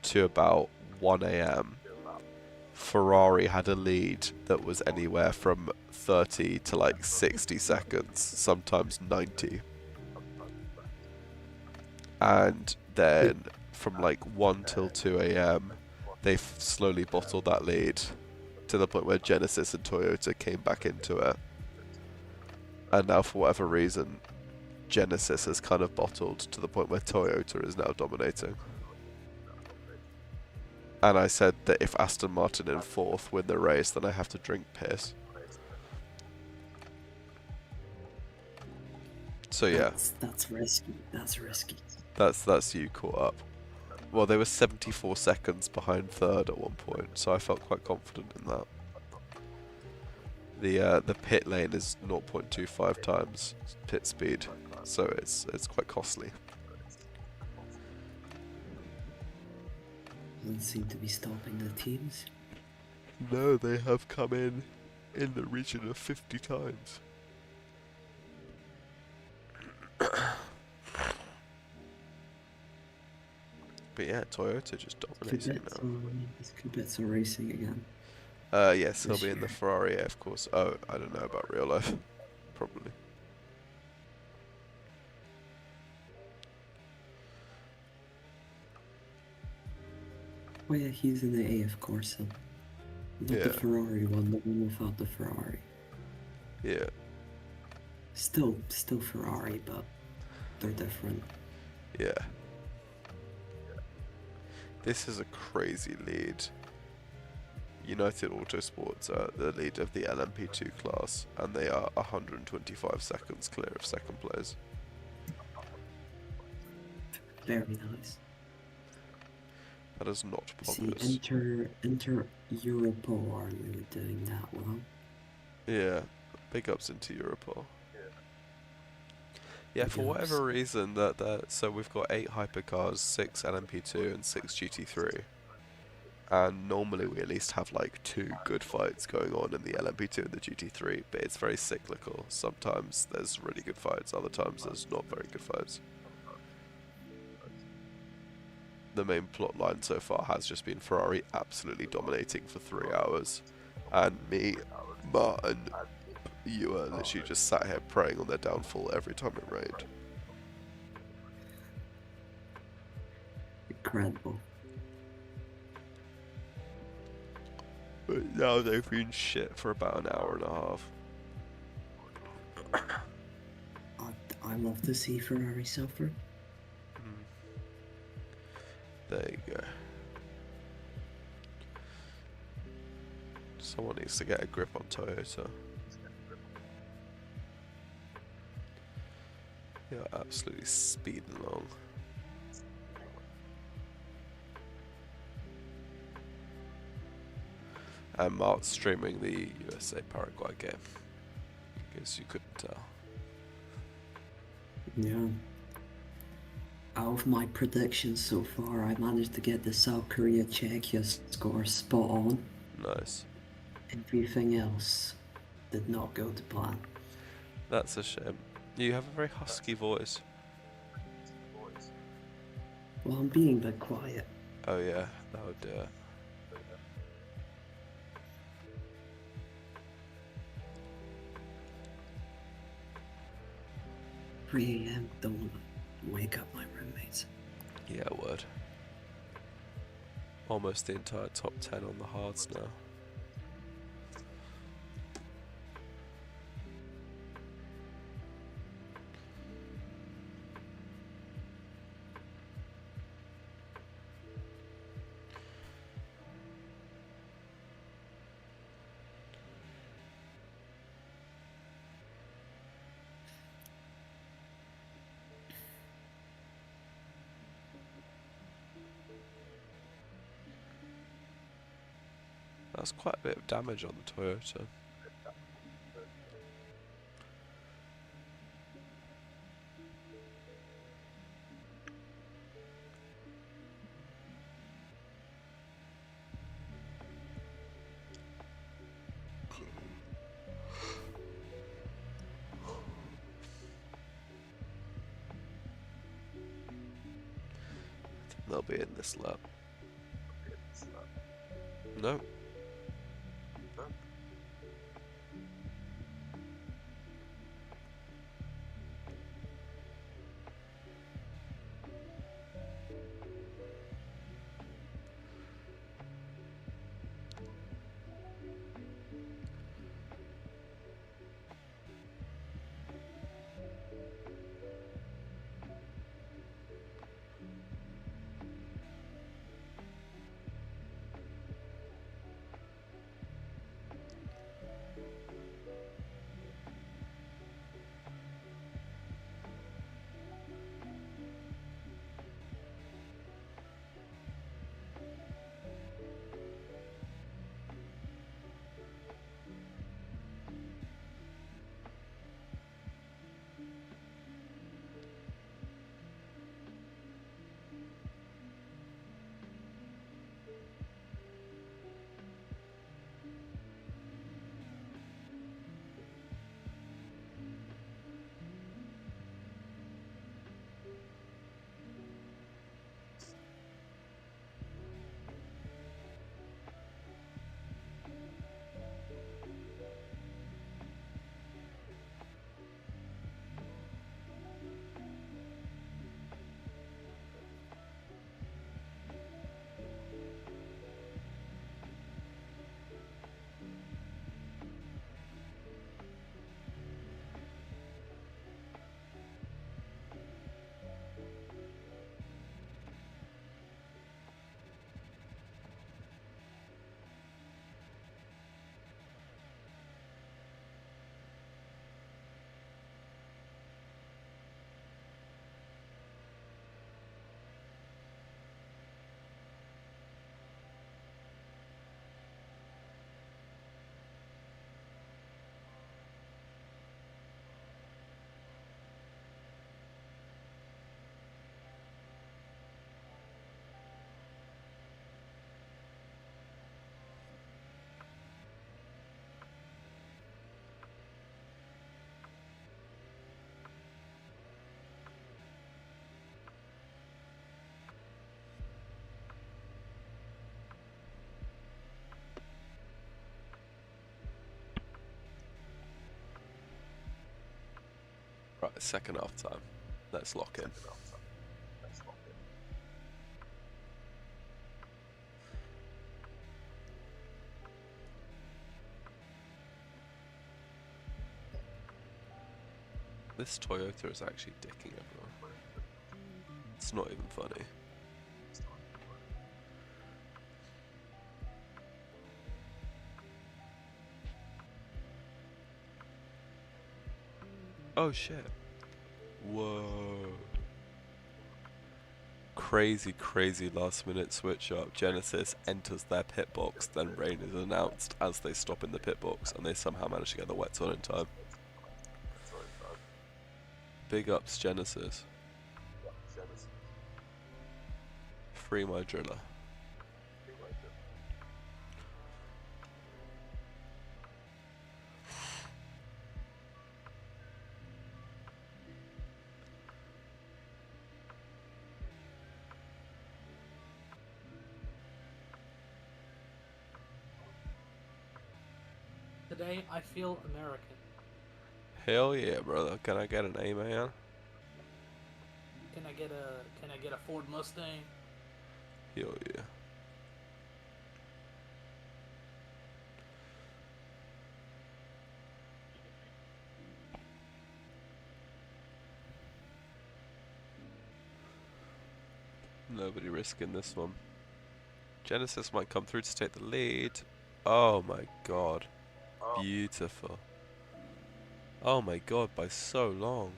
to about 1 AM, Ferrari had a lead that was anywhere from 30 to like 60 seconds, sometimes 90. And then from like 1 till 2 AM, they slowly bottled that lead to the point where Genesis and Toyota came back into it. And now, for whatever reason, Genesis has kind of bottled to the point where Toyota is now dominating. And I said that if Aston Martin in 4th win the race, then I have to drink piss. So yeah, That's risky. That's risky. that's you caught up. Well, they were 74 seconds behind 3rd at one point, so I felt quite confident in that. The pit lane is 0.25 times pit speed, so it's quite costly. Doesn't seem to be stopping the teams. No, they have come in the region of 50 times. But yeah, Toyota just dominating now. Kubica racing again. Yes, he'll This be in the year. Ferrari, of course. Oh, I don't know about real life. Probably. Oh yeah, he's in the A, of course. Not Yeah. the Ferrari one, the one without the Ferrari. Yeah. Still Ferrari, but they're different. Yeah. This is a crazy lead. United Autosports are the lead of the LMP2 class, and they are 125 seconds clear of second place. Very nice. That is not See, populous. Enter Europol are really doing that well. Yeah, big ups into Europol. Yeah, Big for ups. whatever reason, so we've got 8 hypercars, 6 LMP2, and 6 GT3. And normally we at least have like 2 good fights going on in the LMP2 and the GT3, but it's very cyclical. Sometimes there's really good fights, other times there's not very good fights. The main plot line so far has just been Ferrari absolutely dominating for 3 hours, and me, Matt, and you are literally just sat here praying on their downfall every time it rained. Incredible. But now they've been shit for about an hour and a half. I love to see Ferrari suffer. There you go. Someone needs to get a grip on Toyota. You're absolutely speeding along. And Mark's streaming the USA Paraguay game. In case you couldn't tell. Yeah. Out of my predictions so far, I managed to get the South Korea Czechia score spot on. Nice. Everything else did not go to plan. That's a shame. You have a very husky voice. Well, I'm being a bit quiet. Oh yeah, that would do it. 3 a.m. Don't wake up my roommates. Yeah, word. Almost the entire top 10 on the hards now. That's quite a bit of damage on the Toyota. They'll be in this lap. No. Right, second half time. Let's lock in. This Toyota is actually dicking everyone. It's not even funny. Oh shit. Whoa. Crazy, crazy last minute switch up. Genesis enters their pit box, then rain is announced as they stop in the pit box, and they somehow manage to get the wets on in time. Big ups Genesis. Free my driller. Today I feel American. Hell yeah, brother. Can I get an A, man? Can I get a Ford Mustang? Hell yeah. Nobody risking this one. Genesis might come through to take the lead. Oh my god. Beautiful. Oh my god, by so long.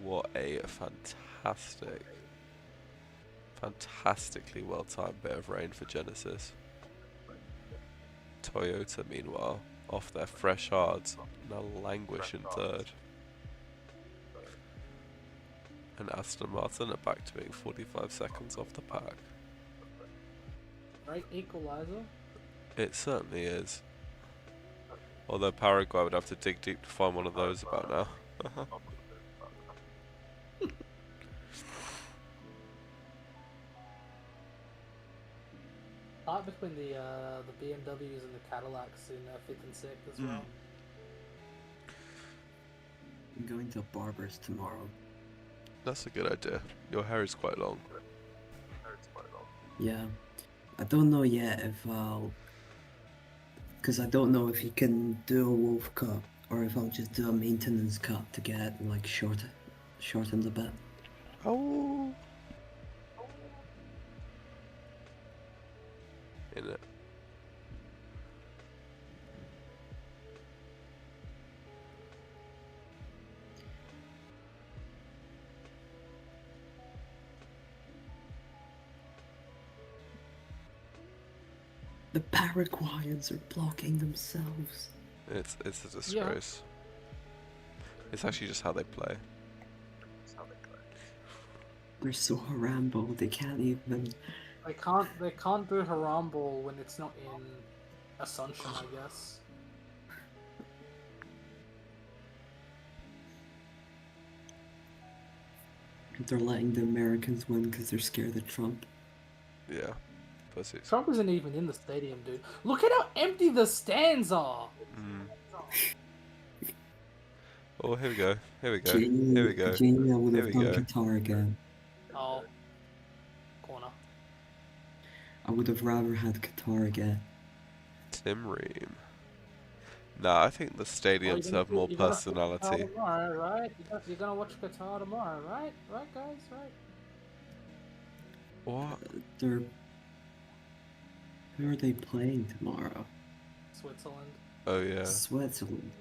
What a fantastically well-timed bit of rain for Genesis. Toyota, meanwhile, off their fresh hards, now languish in third. And Aston Martin are back to being 45 seconds off the pack. Right equalizer? It certainly is. Although Paraguay would have to dig deep to find one of those about now. Fight between the BMWs and the Cadillacs in 5th and 6th as well. I'm going to a barber's tomorrow. That's a good idea. Your hair is quite long. Yeah. I don't know yet if I'll... Because I don't know if he can do a wolf cut or if I'll just do a maintenance cut to get like shortened a bit. Oh. In it. The Paraguayans are blocking themselves. It's a disgrace. It's actually just how they play. They're so harambo, they can't even... They can't do Harambe when it's not in Assumption, I guess. They're letting the Americans win because they're scared of Trump. Yeah. Pussies. Trump isn't even in the stadium, dude. Look at how empty the stands are! Oh, here we go. Here we go. Jamie, Here we go. Jamie, I would Here have we done go. Qatar again. Oh. Corner. I would have rather had Qatar again. Tim Ream. Nah, I think the stadiums have more personality. Tomorrow, right? You're gonna watch Qatar tomorrow, right? Right, guys? Right? What? They're... Who are they playing tomorrow? Switzerland. Oh yeah. Switzerland.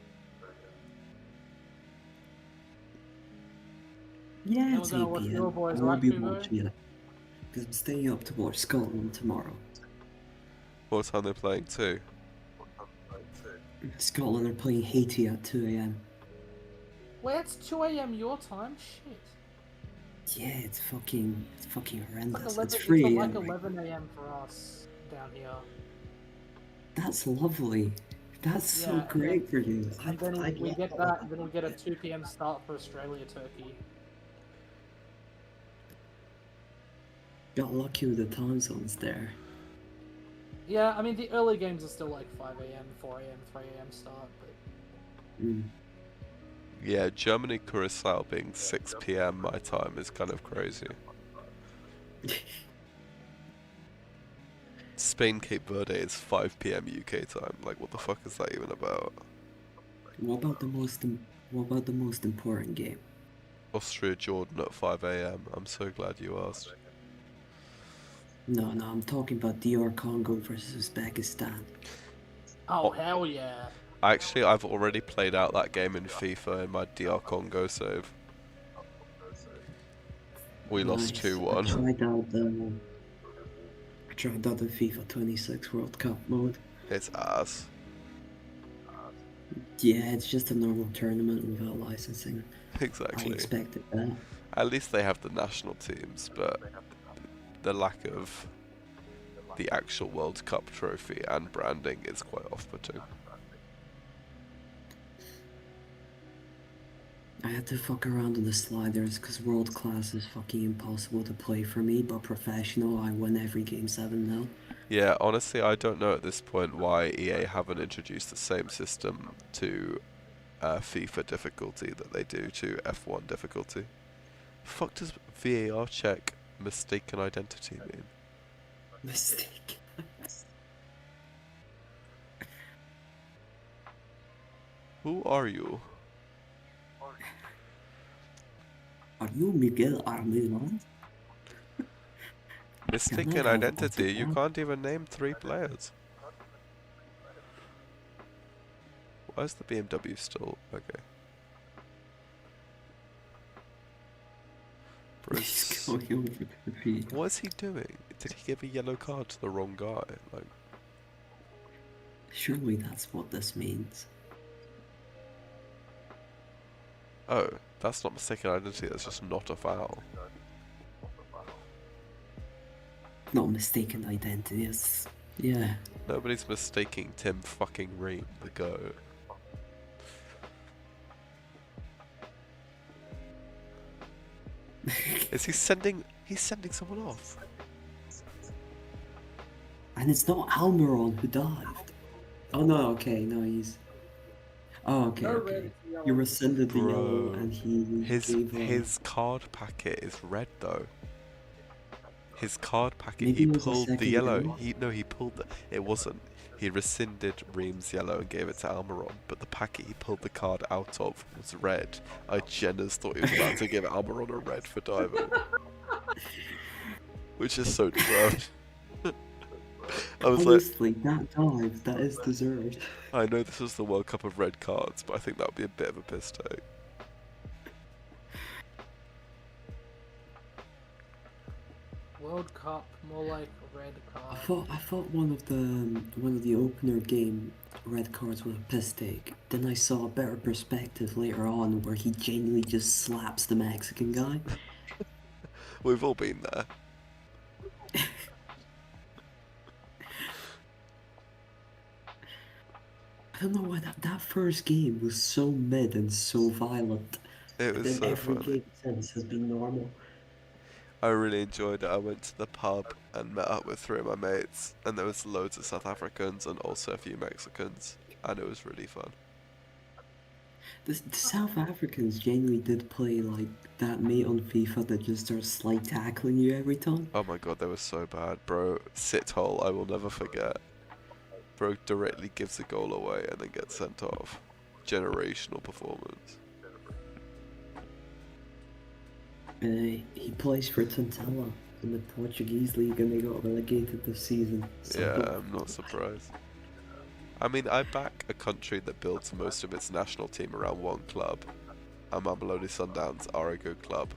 Yeah, Then it's we're 8 gonna watch PM. your boys I won't be rugby, though. watching it. Because I'm staying up to watch Scotland tomorrow. What time they're playing too? Scotland are playing Haiti at 2 AM. Wait, it's 2 AM your time? Shit. Yeah, it's fucking horrendous. It's 11, 3 it's AM. like right? 11 AM for us down here. That's lovely. That's so Yeah, great for you. And then I we get that, and then we get a 2 PM start for Australia, Turkey. got lucky with the time zones there. Yeah, I mean, the early games are still like 5 AM, 4 AM, 3 AM start, but Mm. Yeah, Germany Curacao being 6 p.m. my time is kind of crazy. Spain Cape Verde is 5 p.m. UK time. Like, what the fuck is that even about? What about the most important game? Austria Jordan at 5 a.m. I'm so glad you asked. No, I'm talking about DR Congo versus Uzbekistan. Oh, hell yeah. Actually, I've already played out that game in FIFA in my DR Congo save. We lost Nice. 2-1. I tried out the FIFA 26 World Cup mode. It's ass. Yeah, it's just a normal tournament without licensing. I Exactly. expected that. At least they have the national teams, but the lack of the actual World Cup trophy and branding is quite off-putting. I had to fuck around on the sliders because world class is fucking impossible to play for me, but professional, I win every game 7-0. Yeah, honestly, I don't know at this point why EA haven't introduced the same system to FIFA difficulty that they do to F1 difficulty. Fuck does VAR check mistaken identity mean? Mistake. Who are you? Are you Miguel Armelon? Mistaken identity? You can't even name 3 players. Why is the BMW still... Okay. He's going over the field. What is he doing? Did he give a yellow card to the wrong guy? Like, Surely that's what this means. oh, that's not mistaken identity, that's just not a foul. Not mistaken identity, it's... Yeah. Nobody's mistaking Tim fucking Ream, the GOAT. Is he sending... He's sending someone off. And it's not Almiron who dived. Oh no, okay, no, he's... Oh, okay, No okay. red, yellow. You rescinded the yellow Bro, and he gave his card packet is red though. His card packet, Maybe he it was a pulled the second yellow. goal. He pulled the... It wasn't. He rescinded Ream's yellow and gave it to Almiron, but the packet he pulled the card out of was red. I genuinely thought he was about to give Almiron a red for diving. Which is so deserved. I was Honestly, that dive, that is deserved. I know this was the World Cup of red cards, but I think that would be a bit of a piss take. World Cup, more like red I card. thought one of the opener game red cards was a piss take. Then I saw a better perspective later on where he genuinely just slaps the Mexican guy. We've all been there. I don't know why that first game was so mid and so violent. It And was then so every funny. game since has been normal. I really enjoyed it. I went to the pub and met up with 3 of my mates, and there was loads of South Africans and also a few Mexicans, and it was really fun. The South Africans genuinely did play like that mate on FIFA that just starts slide tackling you every time. Oh my god, they were so bad, bro. Sit hole, I will never forget. Bro directly gives a goal away and then gets sent off. Generational performance. He plays for Tantella in the Portuguese league and they got relegated this season. So Yeah, I'm not surprised. I mean, I back a country that builds most of its national team around one club, and Mamelodi Sundowns are a good club.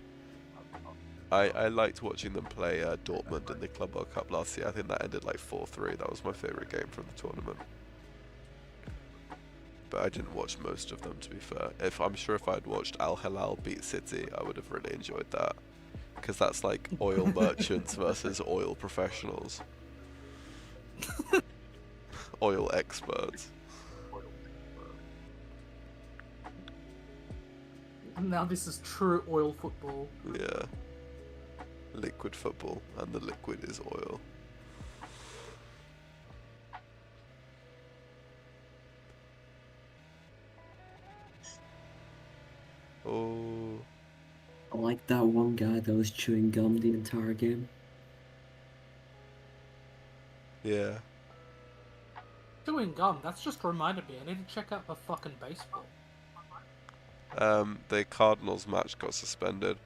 I liked watching them play Dortmund in the Club World Cup last year. I think that ended like 4-3. That was my favourite game from the tournament. But I didn't watch most of them, to be fair. I'm sure if I'd watched Al Hilal beat City, I would have really enjoyed that. Because that's like oil merchants versus oil professionals. Oil experts. And now this is true oil football. Yeah. Liquid football, and the liquid is oil. I was chewing gum the entire game. Yeah. Chewing gum, that's just reminded me. I need to check out the fucking baseball. The Cardinals match got suspended.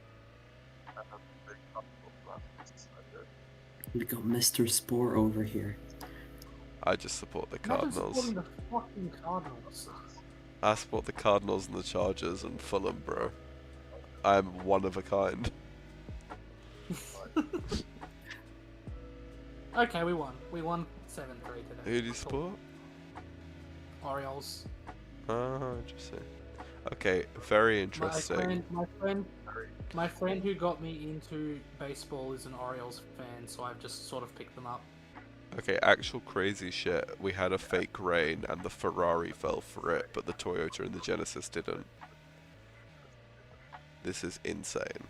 We got Mr. Sport over here. I just support the Imagine Cardinals. supporting the fucking Cardinals. I support the Cardinals and the Chargers and Fulham, bro. I'm one of a kind. Okay, we won. We won 7-3 today. Who do you support? Orioles. Oh, interesting. Okay, very My interesting. my friend who got me into baseball is an Orioles fan, so I've just sort of picked them up. Okay, actual crazy shit. We had a fake rain and the Ferrari fell for it, but the Toyota and the Genesis didn't. This is insane.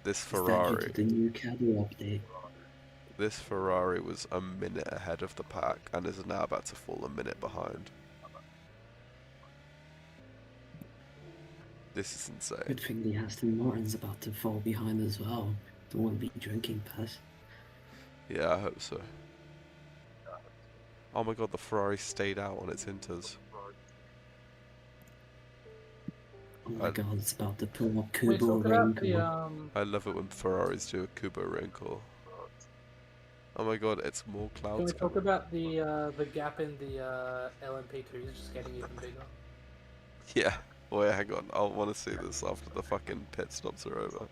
This Is that due Ferrari. to the new Caddy update? This Ferrari was a minute ahead of the pack and is now about to fall a minute behind. This is insane. Good thing the Aston Martin's about to fall behind as well. Don't want to be drinking piss. Yeah, I hope so. Oh my god, the Ferrari stayed out on its inters. Oh my god, it's about to pull up Wait, Kubo talk about Rain. I love it when Ferraris do a Kubo wrinkle. Oh my god, it's more Can we clouds talk coming. about the gap in the LMP2 is just getting even bigger? Yeah. Wait, hang on. I want to see this after the fucking pit stops are over.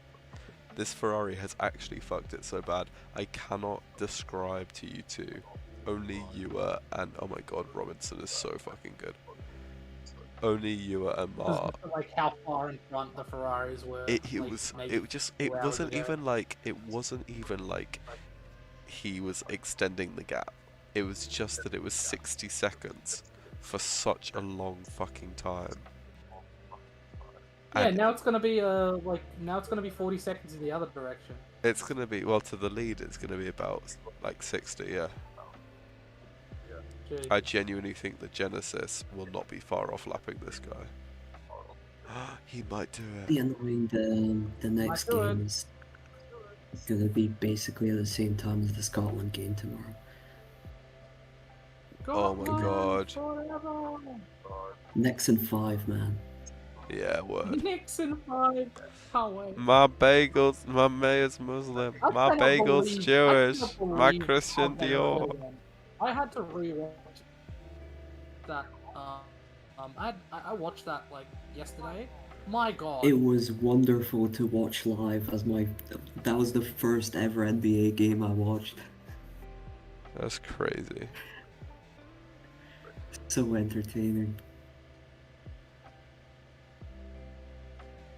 This Ferrari has actually fucked it so bad. I cannot describe to you two. Only UR and oh my god, Robinson is so fucking good. Only UR and Mar. Like how far in front the Ferraris were. It like, was. maybe It just. It 2 hours wasn't ago. even like. It wasn't even like. He was extending the gap. It was just that it was 60 seconds for such a long fucking time. Yeah, And now it's gonna be now it's gonna be 40 seconds in the other direction. it's gonna be well to the lead. It's gonna be about like 60. Yeah. Gee. I genuinely think the Genesis will not be far off lapping this guy. He might do The it. annoying the next do it. game is gonna be basically at the same time as the Scotland game tomorrow. Oh my god. Forever. Nixon 5, man. Yeah, word. Nixon 5. Can't wait. My bagels, my mayor's Muslim, I my cannot bagel's believe- I Jewish, cannot my believe Christian how bad Dior. it was. I had to rewatch that. I watched that like yesterday. My god. It was wonderful to watch live as that was the first ever NBA game I watched. That's crazy. So entertaining.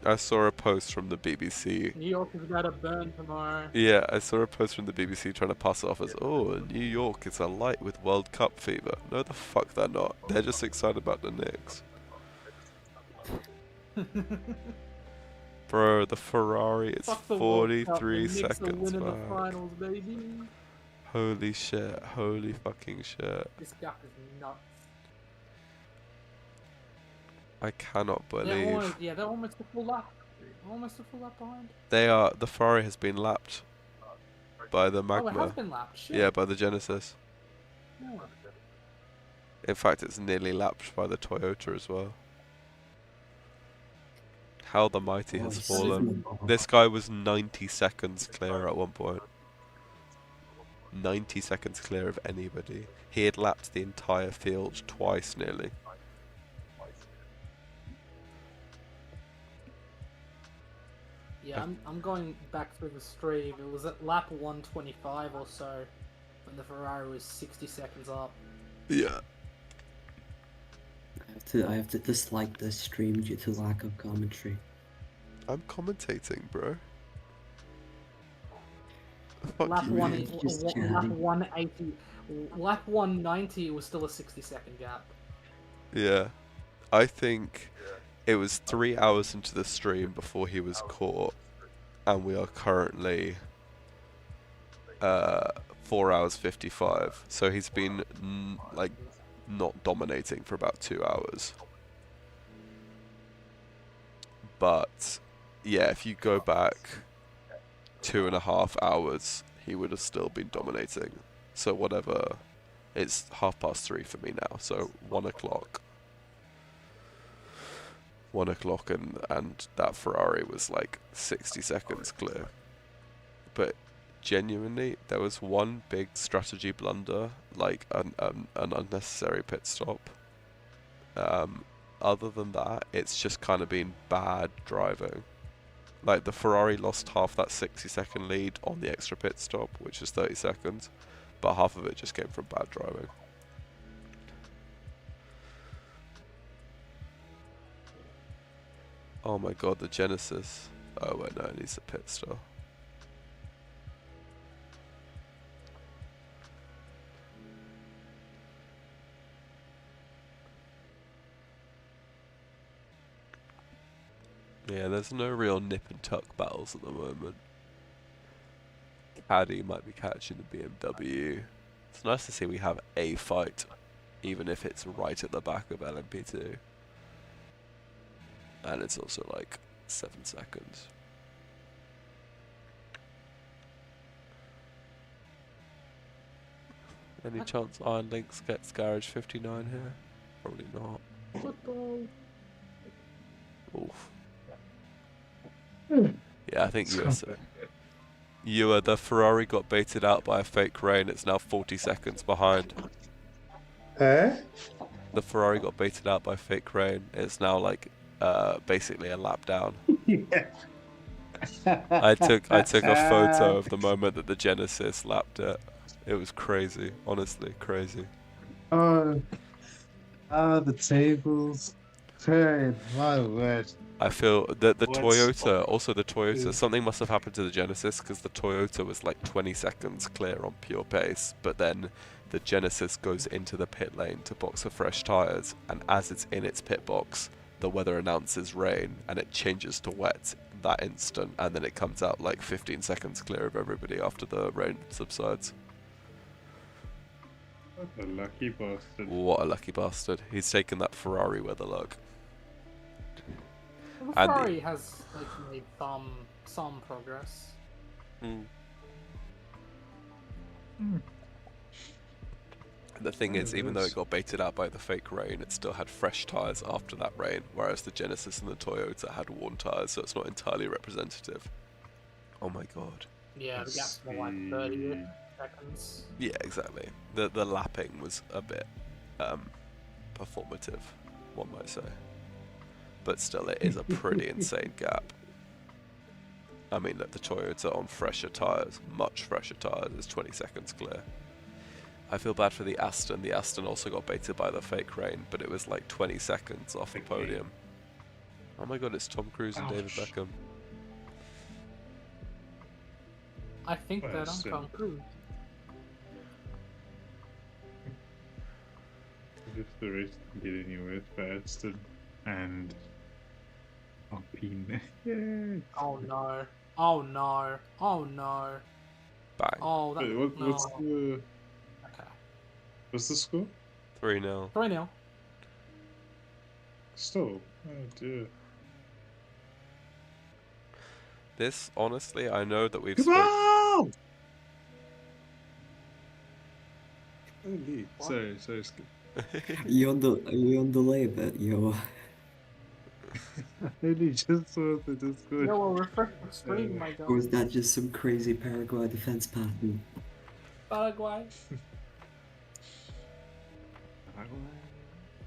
I saw a post from the BBC. New York is about to burn tomorrow. Yeah, I saw a post from the BBC trying to pass it off as, oh, New York is alight with World Cup fever. No, the fuck they're not. They're just excited about the Knicks. Bro, the Ferrari is Fuck the World Cup, 43 the Knicks are seconds winning the back. finals, baby. Holy shit, holy fucking shit. This gap is nuts. I cannot They're believe. almost a full lap. Almost a full lap behind. They are, the Ferrari has been lapped by the Oh, it has Magma. been lapped. Shit. Yeah, by the Genesis. Oh. In fact, it's nearly lapped by the Toyota as well. How the mighty has fallen. This guy was 90 seconds clear at one point. 90 seconds clear of anybody. He had lapped the entire field twice nearly. Yeah, I'm going back through the stream. It was at lap 125 or so when the Ferrari was 60 seconds up. Yeah. I have to dislike this stream due to lack of commentary. I'm commentating, bro. Fuck Lap you. one, Just lap chatting. 180, lap 190 was still a 60-second gap. Yeah. I think it was 3 hours into the stream before he was caught, and we are currently 4 hours 55. So he's been like not dominating for about 2 hours. But yeah, if you go back 2.5 hours, he would have still been dominating. So whatever, it's 3:30 for me now. So 1 o'clock. 1 o'clock, and that Ferrari was like 60 seconds clear. But genuinely, there was one big strategy blunder, like an unnecessary pit stop. Other than that, it's just kind of been bad driving. Like the Ferrari lost half that 60-second lead on the extra pit stop, which is 30 seconds, but half of it just came from bad driving. Oh my god, the Genesis. Oh wait, no, it needs a pit stop. Yeah, there's no real nip and tuck battles at the moment. Caddy might be catching the BMW. It's nice to see we have a fight, even if it's right at the back of LMP2. And it's also like 7 seconds. Any chance Iron Lynx gets Garage 59 here? Probably not. Football. Oof. Yeah, I think the Ferrari got baited out by a fake rain. It's now 40 seconds behind. Eh? The Ferrari got baited out by fake rain. It's now like basically a lap down. Yeah. I took a photo of the moment that the Genesis lapped it. It was crazy, honestly, crazy. Oh, the tables. Hey, my word. I feel that the What's- Toyota, also the Toyota, something must have happened to the Genesis because the Toyota was like 20 seconds clear on pure pace, but then the Genesis goes into the pit lane to box for fresh tyres, and as it's in its pit box, the weather announces rain, and it changes to wet that instant, and then it comes out like 15 seconds clear of everybody after the rain subsides. What a lucky bastard. What a lucky bastard. He's taken that Ferrari weather luck. Well, the And the- Ferrari has like made some progress. The thing is, even though it got baited out by the fake rain, it still had fresh tyres after that rain, whereas the Genesis and the Toyota had worn tyres, so it's not entirely representative. Oh my god. Yeah, the gap's more like 30 seconds. Yeah, exactly. The lapping was a bit performative, one might say. But still, it is a pretty insane gap. I mean, look, the Toyota on fresher tyres, much fresher tyres, is 20 seconds clear. I feel bad for the Aston. The Aston also got baited by the fake rain, but it was like 20 seconds off the podium. Oh my god, it's Tom Cruise and David Beckham. I think Well, that I'm so- Tom Cruise. If the race didn't get anywhere for Aston and Alpine. Yay! Oh no. Oh no. Oh no. Bang. Oh, that, Wait, no. What's the score? 3-0. 3-0. Still. Oh dear. This, honestly, I know that we've Come spoken. on! Holy. Sorry, Skip. You on delay a bit, yo. I only just saw the Discord. No, we'll refresh the screen, my Or was god. that just some crazy Paraguay defense pattern? Paraguay.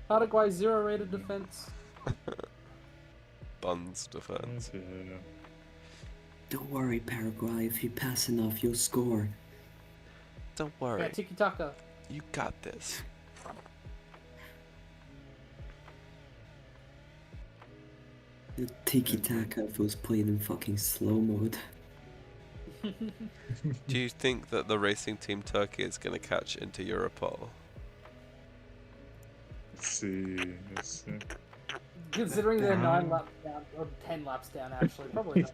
Paraguay 0 rated defense. Buns defense. Oh dear. Don't worry, Paraguay. If you pass enough, you'll score. Don't worry. Yeah, tiki taka. You got this. The tiki taka if it was played in fucking slow mode. Do you think that the racing team Turkey is going to catch into Europol? Let's see. Let's see. Considering they're 9 laps down, or 10 laps down actually, probably not.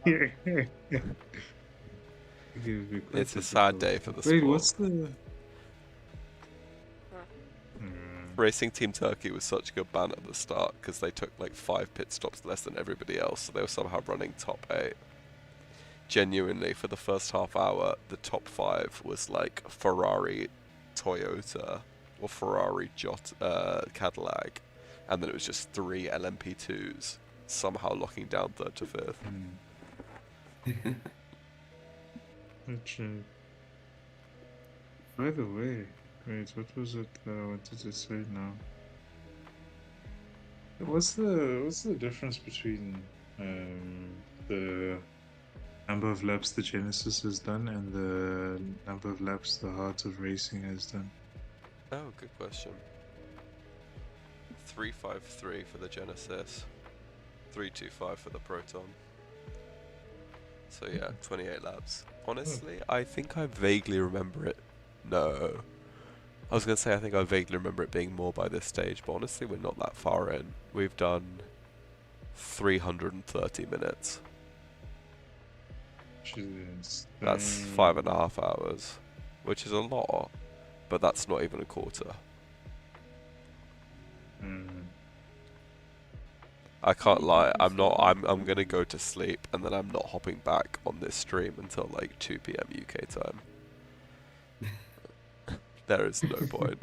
It's a sad day for the Wait, sport. what's the? Racing Team Turkey was such a good ban at the start because they took like 5 pit stops less than everybody else, so they were somehow running top 8. Genuinely, for the first half hour, the top 5 was like Ferrari, Toyota, or Ferrari, Cadillac, and then it was just 3 LMP2s somehow locking down 3rd to 5th. Which, by the way, wait, what was it I wanted to say now? What's the difference between the number of laps the Genesis has done and the number of laps the Heart of Racing has done? Oh, good question. 353 for the Genesis, 325 for the Proton. So yeah, 28 laps. Honestly, I think I vaguely remember it. No. I was going to say I think I vaguely remember it being more by this stage, but honestly we're not that far in. We've done 330 minutes. Jesus. That's 5.5 hours, which is a lot, but that's not even a quarter. I can't lie, I'm gonna go to sleep and then I'm not hopping back on this stream until like 2 PM UK time. There is no point.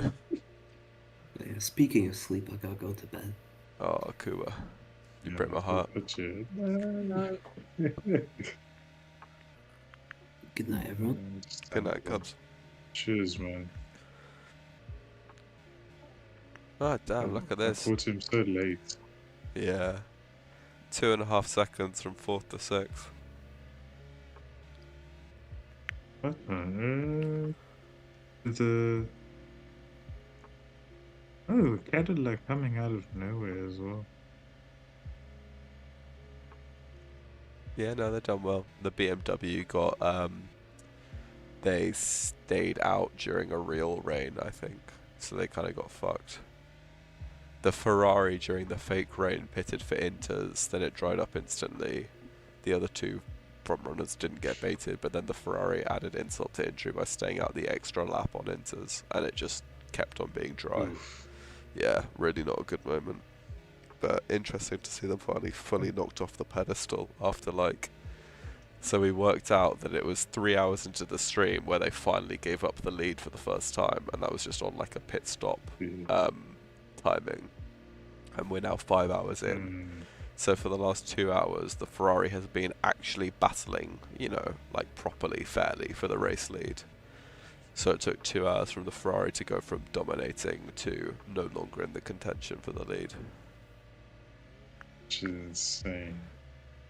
Yeah, speaking of sleep, I gotta go to bed. Oh, Kuba. You break my heart. Good night, everyone. Good night, Cubs. Cheers, man. Oh, damn, look at this. I caught him so late. Yeah. 2.5 seconds from 4th to 6th. What on earth? The Cadillac coming out of nowhere as well. Yeah, no, they've done well. The BMW got, they stayed out during a real rain, I think. So they kind of got fucked. The Ferrari during the fake rain pitted for Inters, then it dried up instantly. The other 2 front runners didn't get baited, but then the Ferrari added insult to injury by staying out the extra lap on Inters, and it just kept on being dry. Yeah, really not a good moment. But interesting to see them finally fully knocked off the pedestal after like... So we worked out that it was 3 hours into the stream where they finally gave up the lead for the first time, and that was just on like a pit stop timing. And we're now 5 hours in. So for the last 2 hours, the Ferrari has been actually battling, you know, like properly, fairly for the race lead. So it took 2 hours from the Ferrari to go from dominating to no longer in the contention for the lead. Which is insane.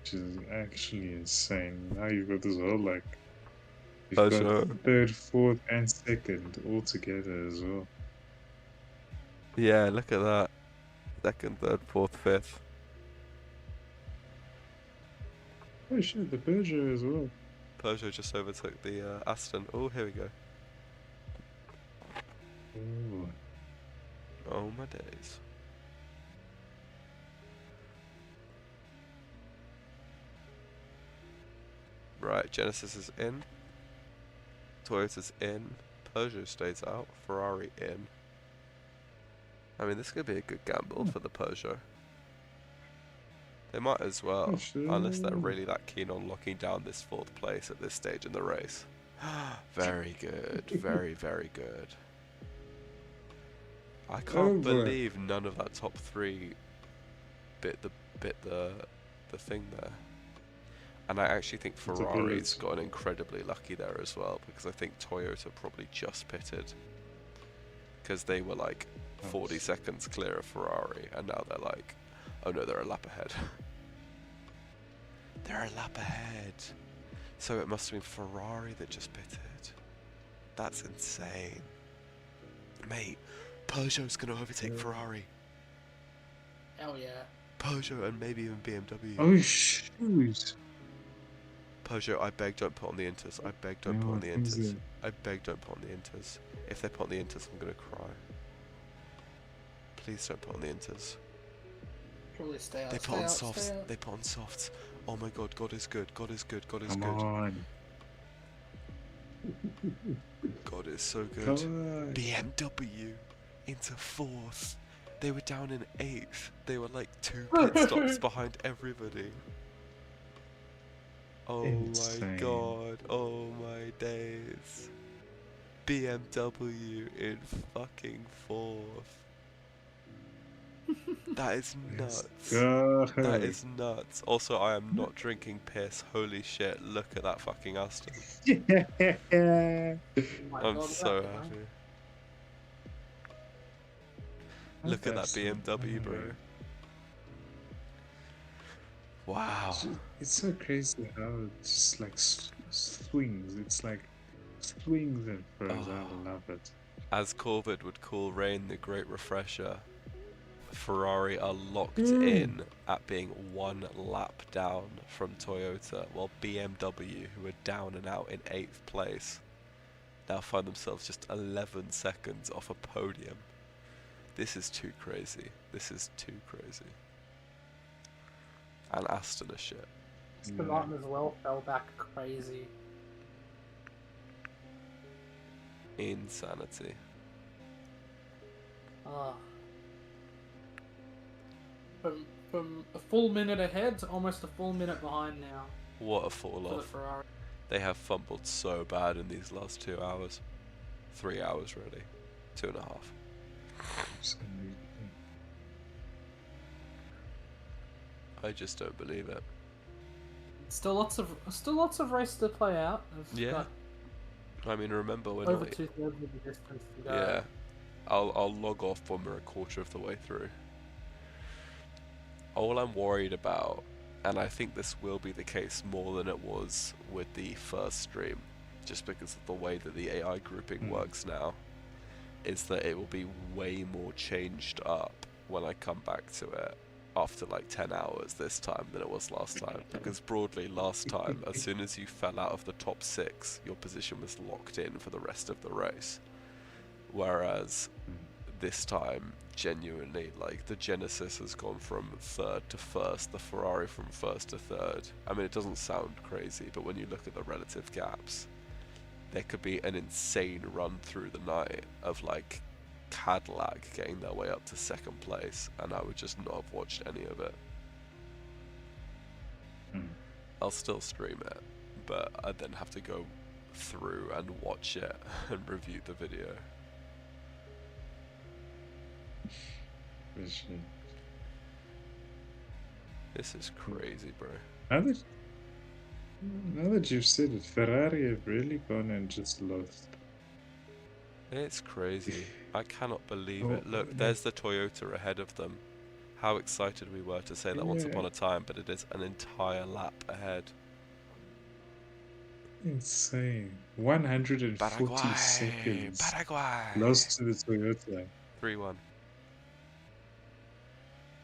Which is actually insane. Now you've got this whole like... You've got 3rd, 4th and 2nd all together as well. Yeah, look at that. 2nd, 3rd, 4th, 5th. Oh shit, the Peugeot as well. Peugeot just overtook the Aston. Oh, here we go. Ooh. Oh my days. Right, Genesis is in. Toyota's in. Peugeot stays out. Ferrari in. I mean, this could be a good gamble for the Peugeot. They might as well, unless they're really that keen on locking down this 4th place at this stage in the race. Very good, very, very good. I can't believe none of that top 3 bit the thing there. And I actually think Ferrari's gotten incredibly lucky there as well, because I think Toyota probably just pitted. Because they were like 40 seconds clear of Ferrari, and now they're like, oh no, they're a lap ahead. They're a lap ahead. So it must have been Ferrari that just pitted. That's insane. Mate, Peugeot's going to overtake Ferrari. Hell yeah. Peugeot and maybe even BMW. Oh shoot. Peugeot, I beg don't put on the Inters. I beg don't put on the Inters. I beg don't put on the Inters. If they put on the Inters, I'm going to cry. Please don't put on the Inters. Probably stay out. They put on softs. They put on softs. Oh my god, God is good. God is good. God is good. Come on. God is so good. BMW into 4th. They were down in 8th. They were like 2 pit stops behind everybody. Oh Insane. my god. Oh my days. BMW in fucking 4th. That is Let's nuts. go. That is nuts. Also, I am not drinking piss. Holy shit, look at that fucking Aston. Yeah. My I'm God, so that, happy. Look at that BMW, bro. Wow. It's so crazy how it just like swings. It's like swings and throws. I love it. As Corbett would call Rain the Great Refresher, Ferrari are locked in at being 1 lap down from Toyota, while BMW, who are down and out in 8th place, now find themselves just 11 seconds off a podium. This is too crazy. This is too crazy. And Aston are shit. Aston Martin as well fell back crazy. Insanity. Ah. From a full minute ahead to almost a full minute behind now What a fall for the off. Ferrari. They have fumbled so bad in these last 2 hours. 3 hours, really. 2.5. Absolutely. I just don't believe it. Still lots of race to play out. We've Yeah. got I mean, remember we're over not. 2/3 of the distance to go. Yeah. I'll log off when we're a quarter of the way through. All I'm worried about, and I think this will be the case more than it was with the first stream, just because of the way that the AI grouping works now, is that it will be way more changed up when I come back to it after like 10 hours this time than it was last time. Because broadly last time, as soon as you fell out of the top 6, your position was locked in for the rest of the race. Whereas this time, genuinely, like, the Genesis has gone from 3rd to 1st, the Ferrari from 1st to 3rd. I mean, it doesn't sound crazy, but when you look at the relative gaps, there could be an insane run through the night of, like, Cadillac getting their way up to 2nd place, and I would just not have watched any of it. I'll still stream it, but I'd then have to go through and watch it and review the video. This is crazy, bro. Now that you've said it, Ferrari have really gone and just lost. It's crazy. I cannot believe it. Look, there's the Toyota ahead of them. How excited we were to say that once upon a time, but it is an entire lap ahead. Insane. 140 seconds lost to the Toyota. 3-1.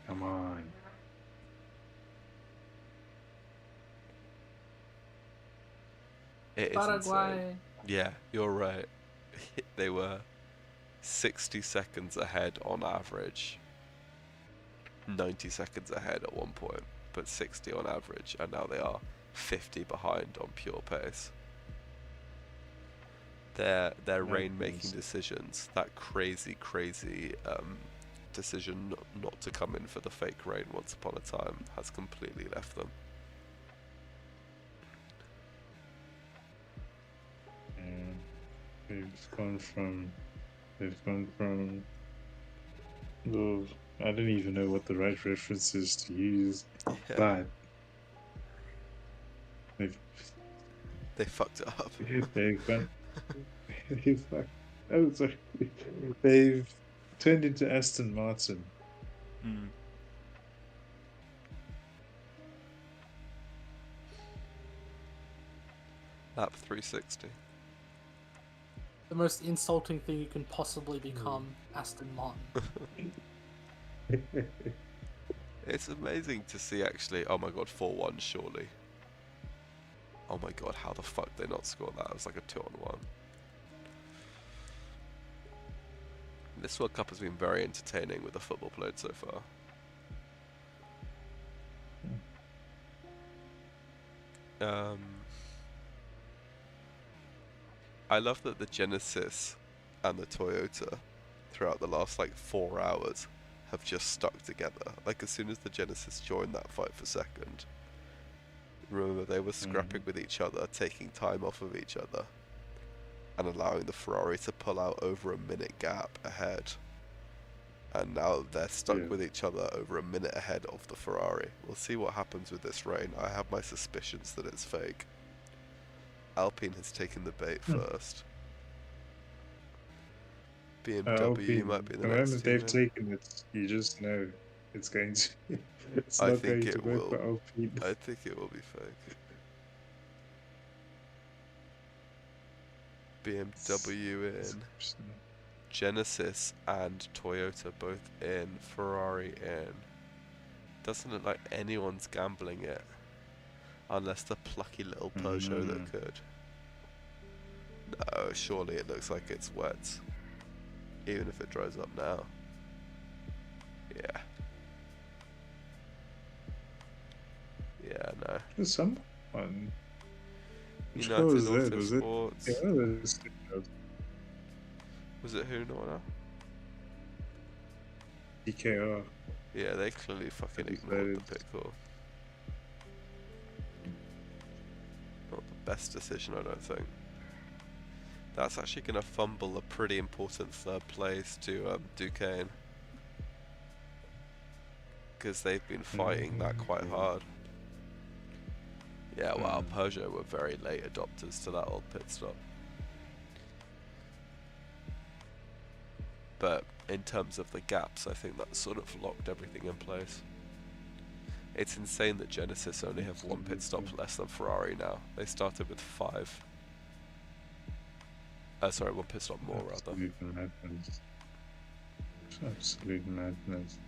Come on. It is insane. Yeah, you're right. They were 60 seconds ahead on average. 90 seconds ahead at one point, but 60 on average, and now they are 50 behind on pure pace. Their rain-making decisions, that crazy decision not to come in for the fake rain once upon a time, has completely left them. They've gone from those, I don't even know what the right references to use, but they fucked it up. They've turned into Aston Martin. Lap 360. The most insulting thing you can possibly become, Aston Martin. It's amazing to see, actually. Oh my god, 4-1 surely. Oh my god, how the fuck did they not score that? It was like a 2-on-1. This World Cup has been very entertaining with the football played so far. I love that the Genesis and the Toyota throughout the last like 4 hours have just stuck together. Like as soon as the Genesis joined that fight for second, remember they were scrapping with each other, taking time off of each other, and allowing the Ferrari to pull out over a minute gap ahead. And now they're stuck with each other over a minute ahead of the Ferrari. We'll see what happens with this rain. I have my suspicions that it's fake. Alpine has taken the bait first. BMW might be the next whenever team they've in. taken it, you just know it's going to. It's I not think going to it work will. for Alpine. I think it will be fake. BMW in. Genesis and Toyota both in. Ferrari in. Doesn't look like anyone's gambling it. Unless the plucky little Peugeot that could. No, surely it looks like it's wet. Even if it dries up now. Yeah. Yeah, no. There's someone. Which car United was that? Was it? Autosports. Yeah, that's Was it who, Nora? DKR. Yeah, they clearly fucking ignored the pit call. Not the best decision, I don't think. That's actually going to fumble a pretty important third place to Duquesne. Because they've been fighting that quite hard. Yeah, wow, Peugeot were very late adopters to that old pit stop. But in terms of the gaps, I think that sort of locked everything in place. It's insane that Genesis only have one pit stop less than Ferrari now. They started with 5. Sorry, one pit stop more rather. Absolute madness. Absolute madness.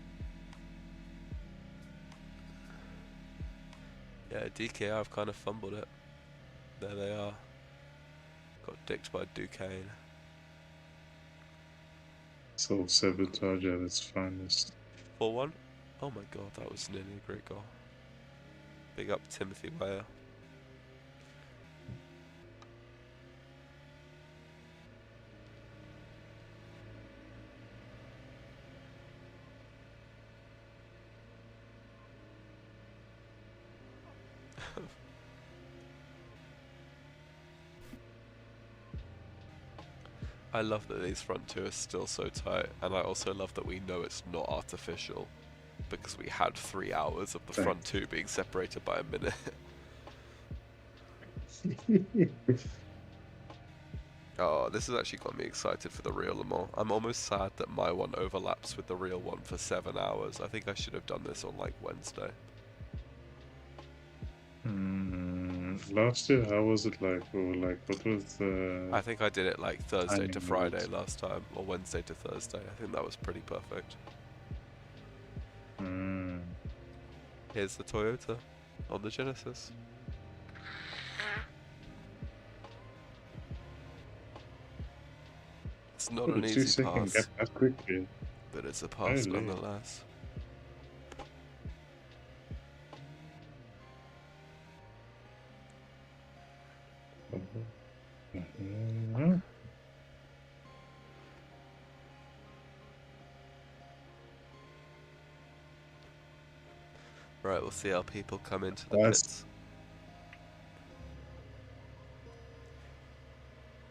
Yeah, DKR have kind of fumbled it. There they are. Got dicked by Duquesne. Self-sabotage at its finest. 4-1? Oh my god, that was nearly a great goal. Big up Timothy Weah. I love that these front two are still so tight, and I also love that we know it's not artificial, because we had 3 hours of the front two being separated by a minute. Oh, this has actually got me excited for the real Le Mans. I'm almost sad that my one overlaps with the real one for 7 hours. I think I should have done this on like Wednesday. Last year, how was it like? Or like, what was the... I think I did it like Thursday to timing Friday was? last time, or Wednesday to Thursday. I think that was pretty perfect. Here's the Toyota on the Genesis. It's not an easy 2-second pass, gap that quickly. but it's a pass Holy. nonetheless. Right, we'll see how people come into the Last- pits.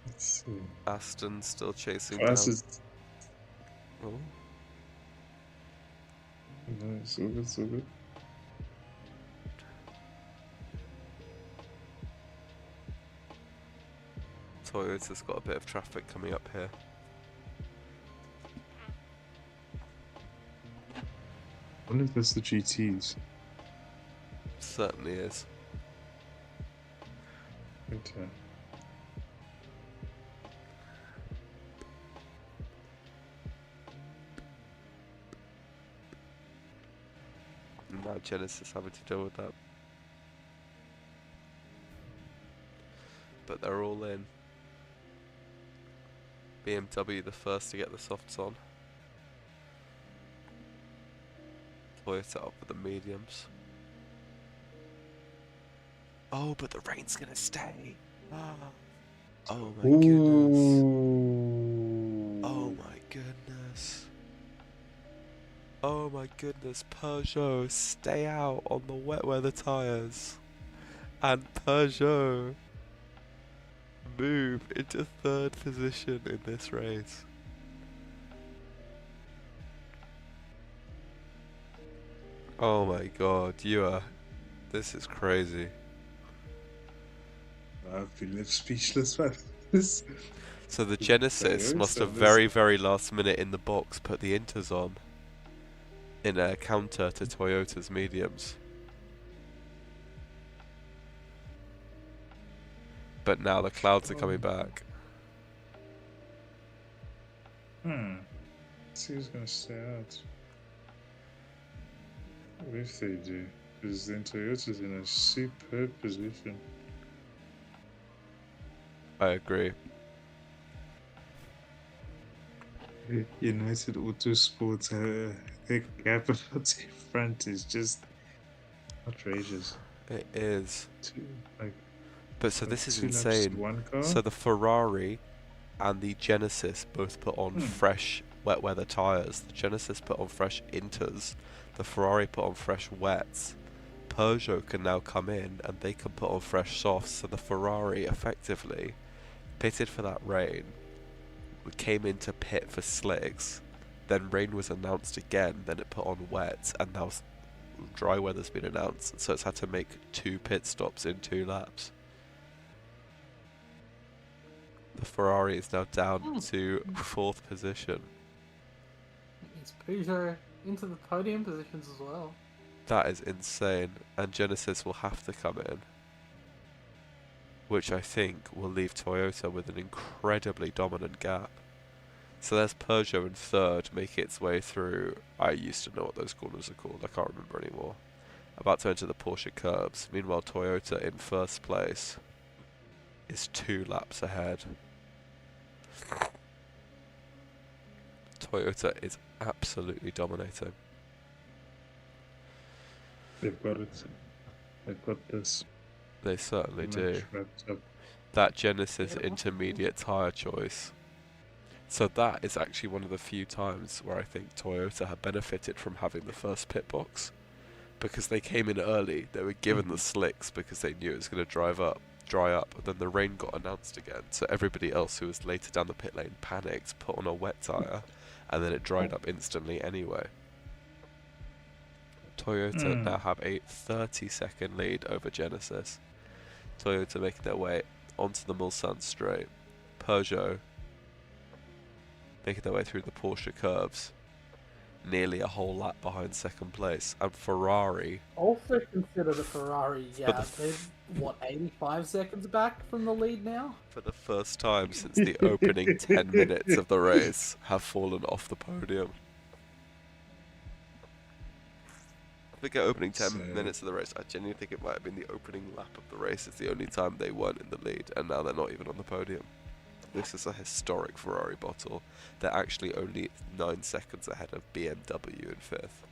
Let's see. Aston still chasing Class down. is... Oh, No, so good, so good. Toyota's got a bit of traffic coming up here. I wonder if that's the GTs. Certainly is. Okay. And now Genesis having to deal with that. But they're all in. BMW the first to get the softs on. Toyota up with the mediums. Oh, but the rain's gonna stay. Oh my goodness. Oh my goodness. goodness, Peugeot, stay out on the wet weather tyres. And Peugeot move into third position in this race. Oh my god, this is crazy. I've been left speechless by this. So the Genesis must have very last minute in the box put the Inters on in a counter to Toyota's mediums. But now the clouds are coming back. Let's see who's gonna stay out. If they do, because then Toyota's in a superb position. I agree. United Autosports, their gap out in front is just outrageous. It is. But so this is 2 laps, insane. 1 car? So the Ferrari and the Genesis both put on fresh wet weather tyres. The Genesis put on fresh Inters. The Ferrari put on fresh wets. Peugeot can now come in and they can put on fresh softs. So the Ferrari effectively pitted for that rain, came into pit for slicks, then rain was announced again, then it put on wets, and now dry weather's been announced, so it's had to make 2 pit stops in 2 laps. The Ferrari is now down to 4th position. It's Peugeot into the podium positions as well. That is insane, and Genesis will have to come in, which I think will leave Toyota with an incredibly dominant gap. So there's Peugeot in 3rd, making its way through. I used to know what those corners are called, I can't remember anymore. About to enter the Porsche curbs. Meanwhile, Toyota in 1st place is 2 laps ahead. Toyota is absolutely dominating. They've got it. They've got this. They certainly do. Much wrapped up. That Genesis intermediate tyre choice. So that is actually one of the few times where I think Toyota have benefited from having the first pit box. Because they came in early, they were given the slicks because they knew it was going to dry up, and then the rain got announced again. So everybody else who was later down the pit lane panicked, put on a wet tyre, and then it dried up instantly anyway. Toyota now have a 30-second lead over Genesis. Toyota making their way onto the Mulsanne straight. Peugeot making their way through the Porsche curves, nearly a whole lap behind 2nd place. And Ferrari... Also consider the Ferrari, yeah, they're, 85 seconds back from the lead now? For the first time since the opening 10 minutes of the race, have fallen off the podium. I think at opening 10 minutes of the race, I genuinely think it might have been the opening lap of the race. It's the only time they weren't in the lead, and now they're not even on the podium. This is a historic Ferrari bottle. They're actually only 9 seconds ahead of BMW in 5th.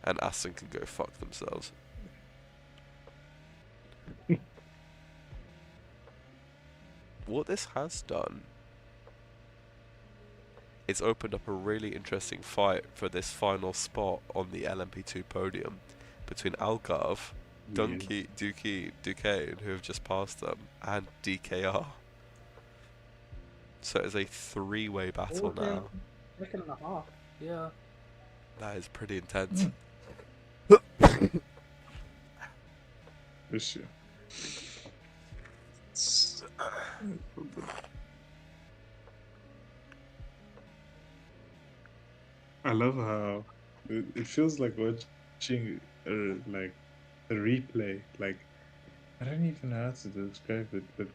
And Aston can go fuck themselves. What this has done, it's opened up a really interesting fight for this final spot on the LMP2 podium between Algarve, Duquesne, who have just passed them, and DKR. So it's a 3-way battle now. Second and a half, yeah. That is pretty intense. For sure. I love how it feels like watching like a replay. Like, I don't even know how to describe it, but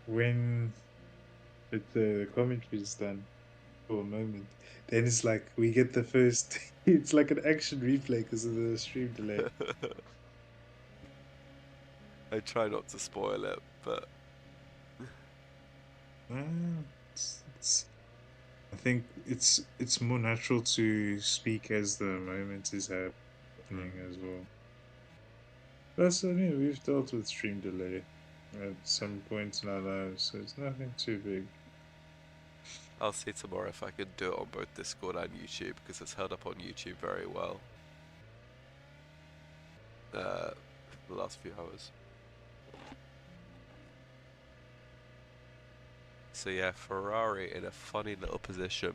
when the commentary is done for a moment, then it's like we get the first. It's like an action replay because of the stream delay. I try not to spoil it, but I think it's more natural to speak as the moment is happening as well. That's, I mean, we've dealt with stream delay at some point in our lives, so it's nothing too big. I'll see tomorrow if I can do it on both Discord and YouTube, because it's held up on YouTube very well. The last few hours. So yeah, Ferrari in a funny little position.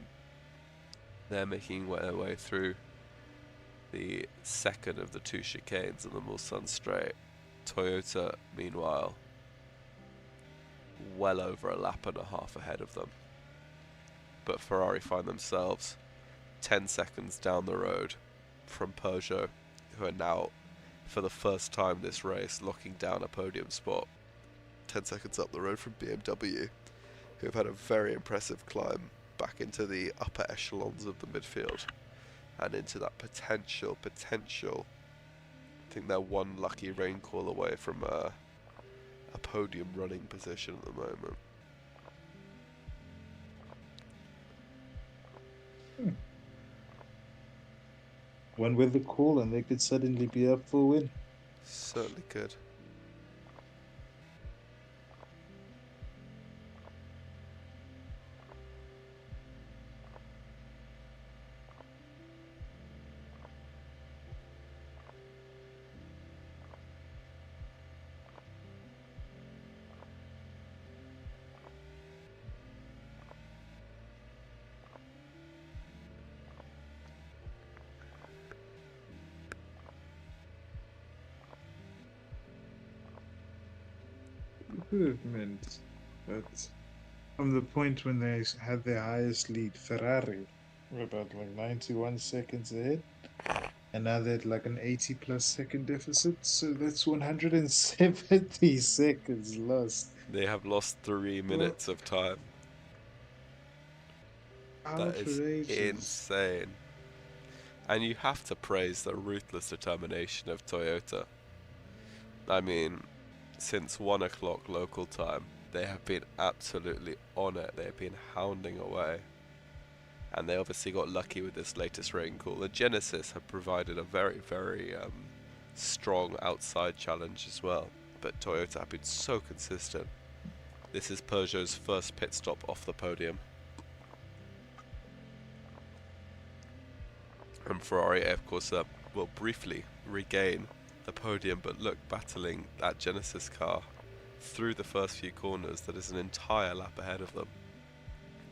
They're making their way through the second of the two chicanes on the Mulsanne Straight. Toyota, meanwhile, well over a lap and a half ahead of them. But Ferrari find themselves 10 seconds down the road from Peugeot, who are now, for the first time this race, locking down a podium spot. 10 seconds up the road from BMW, who have had a very impressive climb back into the upper echelons of the midfield and into that potential. I think they're one lucky rain call away from a podium running position at the moment. One weather call and they could suddenly be up for a win. Certainly could. Improvement, but from the point when they had their highest lead, Ferrari were about like 91 seconds ahead, and now they're at like an 80+ second deficit, so that's 170 seconds lost. They have lost 3 minutes of time. That is Outrageous. insane. And you have to praise the ruthless determination of Toyota. I mean, since 1 o'clock local time, they have been absolutely on it. They have been hounding away. And they obviously got lucky with this latest rain call. The Genesis have provided a very, very strong outside challenge as well. But Toyota have been so consistent. This is Peugeot's first pit stop off the podium. And Ferrari, of course, will briefly regain the podium, but look, battling that Genesis car through the first few corners that is an entire lap ahead of them.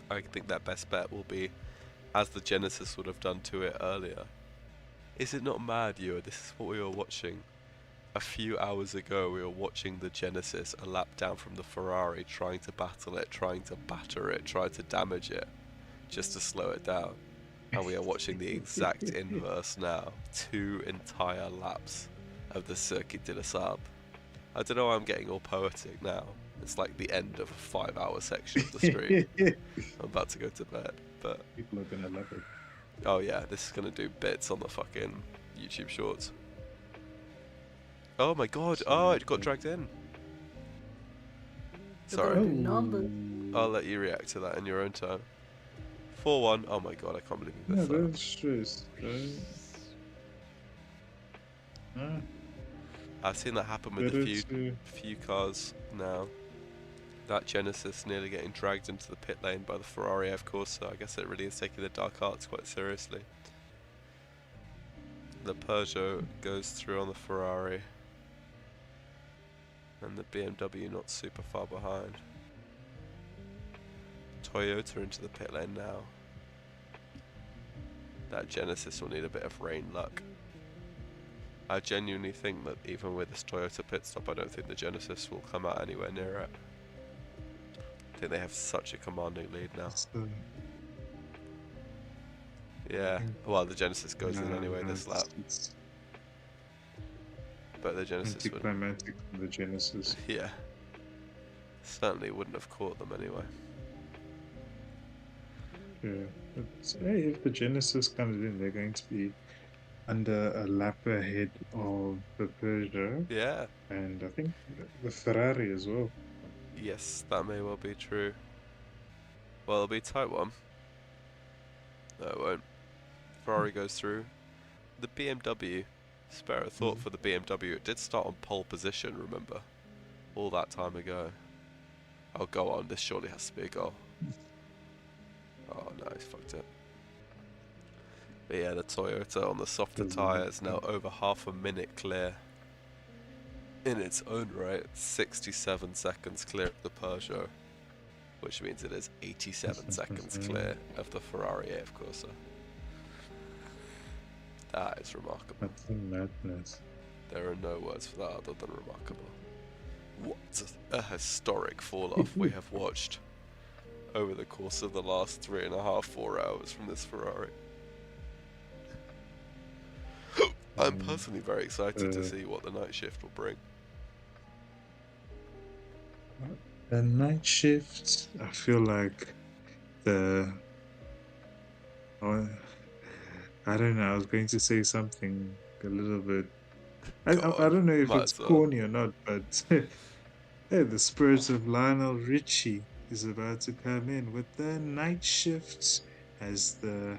I think their best bet will be, as the Genesis would have done to it earlier. Is it not mad, Ewan? This is what we were watching. A few hours ago, we were watching the Genesis a lap down from the Ferrari, trying to battle it, trying to batter it, trying to damage it, just to slow it down. And we are watching the exact inverse now. 2 entire laps of the Circuit de la Sable. I don't know why I'm getting all poetic now. It's like the end of a 5-hour section of the stream. I'm about to go to bed, but... People are gonna love it. Oh yeah, this is gonna do bits on the fucking YouTube shorts. Oh my god, oh, it got dragged in. Sorry. Number. I'll let you react to that in your own time. 4-1. Oh my god, I can't believe you missed No, that. that's stressed, right? Ah, I've seen that happen with better a to... few cars now. That Genesis nearly getting dragged into the pit lane by the Ferrari, of course, so I guess it really is taking the dark arts quite seriously. The Peugeot goes through on the Ferrari, and the BMW not super far behind. Toyota into the pit lane now. That Genesis will need a bit of rain luck. I genuinely think that even with this Toyota pit stop, I don't think the Genesis will come out anywhere near it. I think they have such a commanding lead now. So, Yeah, well, the Genesis goes in anyway this lap, It's but the Genesis would, anticlimactic from the Genesis. yeah, certainly wouldn't have caught them anyway. Yeah, but hey, if the Genesis comes in, they're going to be under a lap ahead of the Peugeot, Yeah, and I think the Ferrari as well. yes, that may well be true. Well, it'll be a tight one. No, it won't. Ferrari goes through. The BMW, spare a thought for the BMW, it did start on pole position, remember? All that time ago. Oh, go on, this surely has to be a goal. Oh no, he's fucked it. But yeah, the Toyota on the softer tyres now over half a minute clear. In its own right, 67 seconds clear of the Peugeot, which means it is 87 seconds clear of the Ferrari AF Corsa. That is remarkable. That's a madness. There are no words for that other than remarkable. What a historic fall-off we have watched over the course of the last 3.5, 4 hours from this Ferrari. I'm personally very excited to see what the night shift will bring. The night shift, I feel like the... Oh, I don't know, I was going to say something a little bit... I don't know if might it's as well. corny or not, but hey, the spirit of Lionel Richie is about to come in with the night shift as the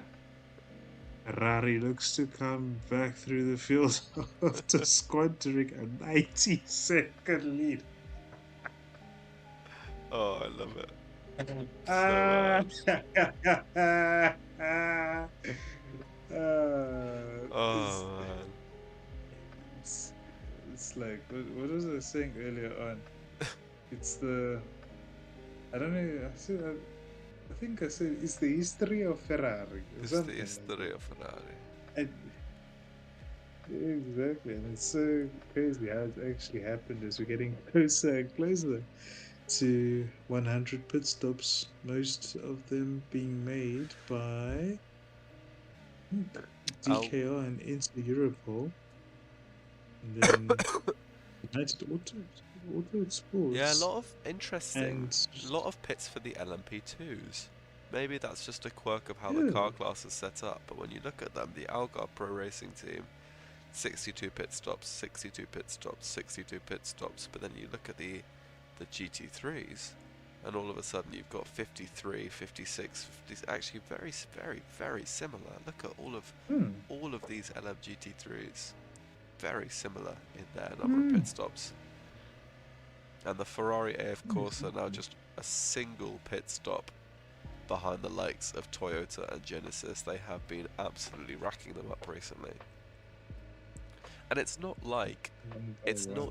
Ferrari looks to come back through the field after squandering a 90-second lead. Oh, I love it. Ah, Oh man. it's like what was I saying earlier on? It's the I don't know. I think I said it's the history of Ferrari. Or It's the something history of Ferrari. and, exactly, and it's so crazy how it actually happened as we're getting closer and closer to 100 pit stops, most of them being made by DKR and Inter Europol, and then United Auto Sports. Yeah, a lot of interesting, and a lot of pits for the LMP2s. Maybe that's just a quirk of how Yeah. the car class is set up, but when you look at them, the Algarve Pro Racing Team, 62 pit stops, 62 pit stops, 62 pit stops, but then you look at the GT3s, and all of a sudden you've got 53, 56, 50, actually very, very, very similar. Look at all of these LMGT3s, very similar in their number of pit stops. And the Ferrari AF Corsa now just a single pit stop behind the likes of Toyota and Genesis. They have been absolutely racking them up recently. And it's not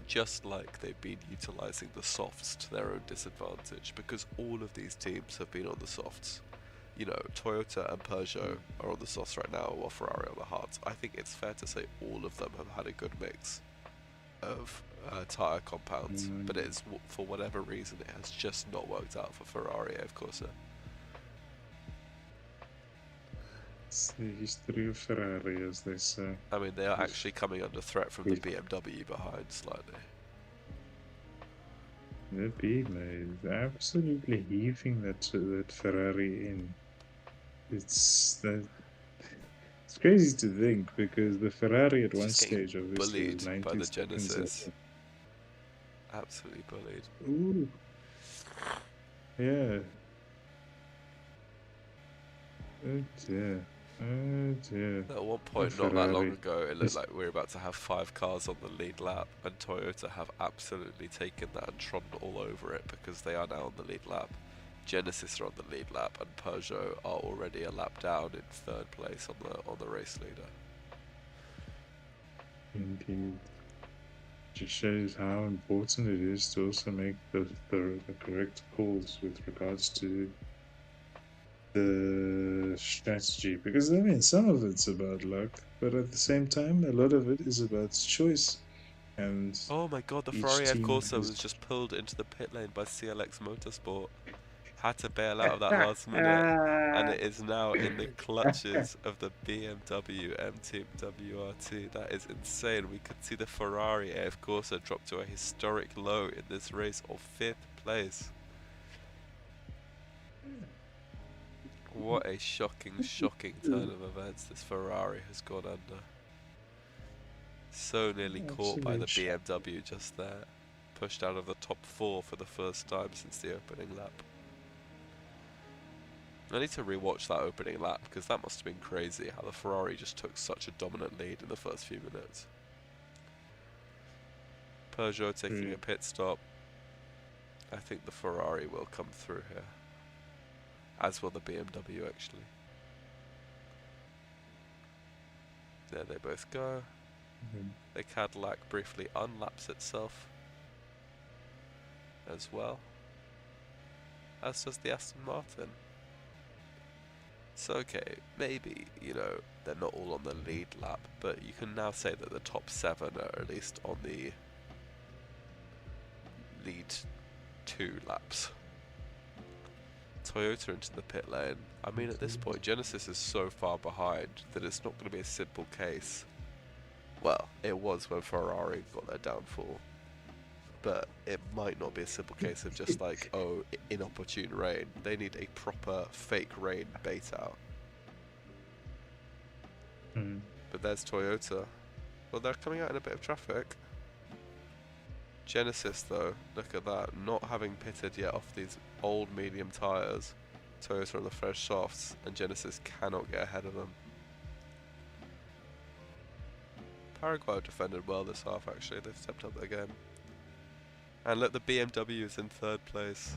just like they've been utilising the softs to their own disadvantage, because all of these teams have been on the softs. You know, Toyota and Peugeot are on the softs right now, while Ferrari are on the hards. I think it's fair to say all of them have had a good mix of tyre compounds, but it's for whatever reason it has just not worked out for Ferrari, of course. It's the history of Ferrari, as they say. I mean, they are actually coming under threat from the BMW behind slightly. The B-Maid is absolutely heaving that Ferrari in. It's crazy to think, because the Ferrari at one Just getting stage obviously was bullied 90 by the seconds. Genesis. Absolutely bullied. Ooh. Yeah. Oh dear. Oh dear. At one point, not that long ago, it looked like we were about to have 5 cars on the lead lap, and Toyota have absolutely taken that and trodden all over it, because they are now on the lead lap. Genesis are on the lead lap, and Peugeot are already a lap down in 3rd place on the race leader. Indeed. Just shows how important it is to also make the correct calls with regards to the strategy, because I mean some of it's about luck, but at the same time a lot of it is about choice. And oh my god, the Ferrari AF Corsa was just pulled into the pit lane by CLX Motorsport. Had to bail out of that last minute, and it is now in the clutches of the BMW M Team WRT. That is insane. We could see the Ferrari AF Corsa drop to a historic low in this race of 5th place. What a shocking, shocking turn of events this Ferrari has gone under. So nearly caught by the BMW just there. Pushed out of the top 4 for the first time since the opening lap. I need to rewatch that opening lap, because that must have been crazy how the Ferrari just took such a dominant lead in the first few minutes. Peugeot taking a pit stop. I think the Ferrari will come through here. as will the BMW actually. There they both go. The Cadillac briefly unlaps itself as well, as does the Aston Martin. So okay, maybe, you know, they're not all on the lead lap, but you can now say that the top 7 are at least on the lead 2 laps. Toyota into the pit lane. I mean, at this point, Genesis is so far behind that it's not going to be a simple case. Well, it was when Ferrari got their downfall, but it might not be a simple case of just like, oh, inopportune rain. They need a proper fake rain bait out. But there's Toyota. Well, they're coming out in a bit of traffic. Genesis, though, look at that, not having pitted yet off these old medium tyres. Toyota on the fresh softs, and Genesis cannot get ahead of them. Paraguay have defended well this half, actually. They've stepped up their game. And look, the BMW is in 3rd place.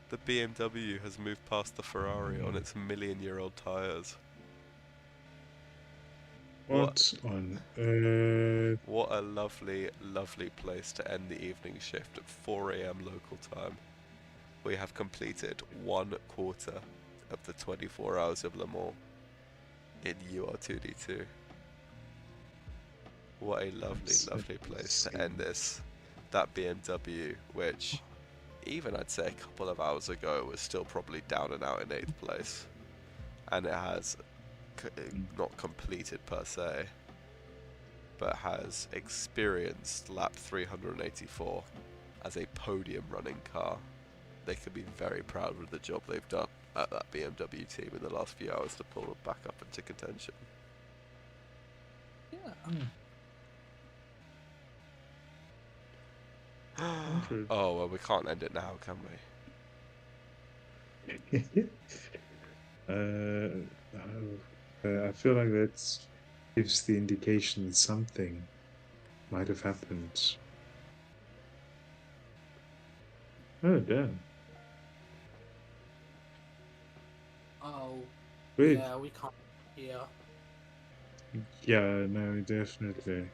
The BMW has moved past the Ferrari on its million-year-old tyres. What on earth? What a lovely, lovely place to end the evening shift at 4 AM local time. We have completed 1/4 of the 24 hours of Le Mans in UR2D2. What a lovely, lovely place to end this. That BMW, which even I'd say a couple of hours ago was still probably down and out in 8th place. And it has not completed per se, but has experienced lap 384 as a podium running car. They can be very proud of the job they've done at that BMW team in the last few hours to pull them back up into contention. Yeah. Oh, well, we can't end it now, can we? I feel like that gives the indication that something might have happened. Oh, damn. Oh. Wait. Yeah, we can't. Yeah. Yeah, no, definitely.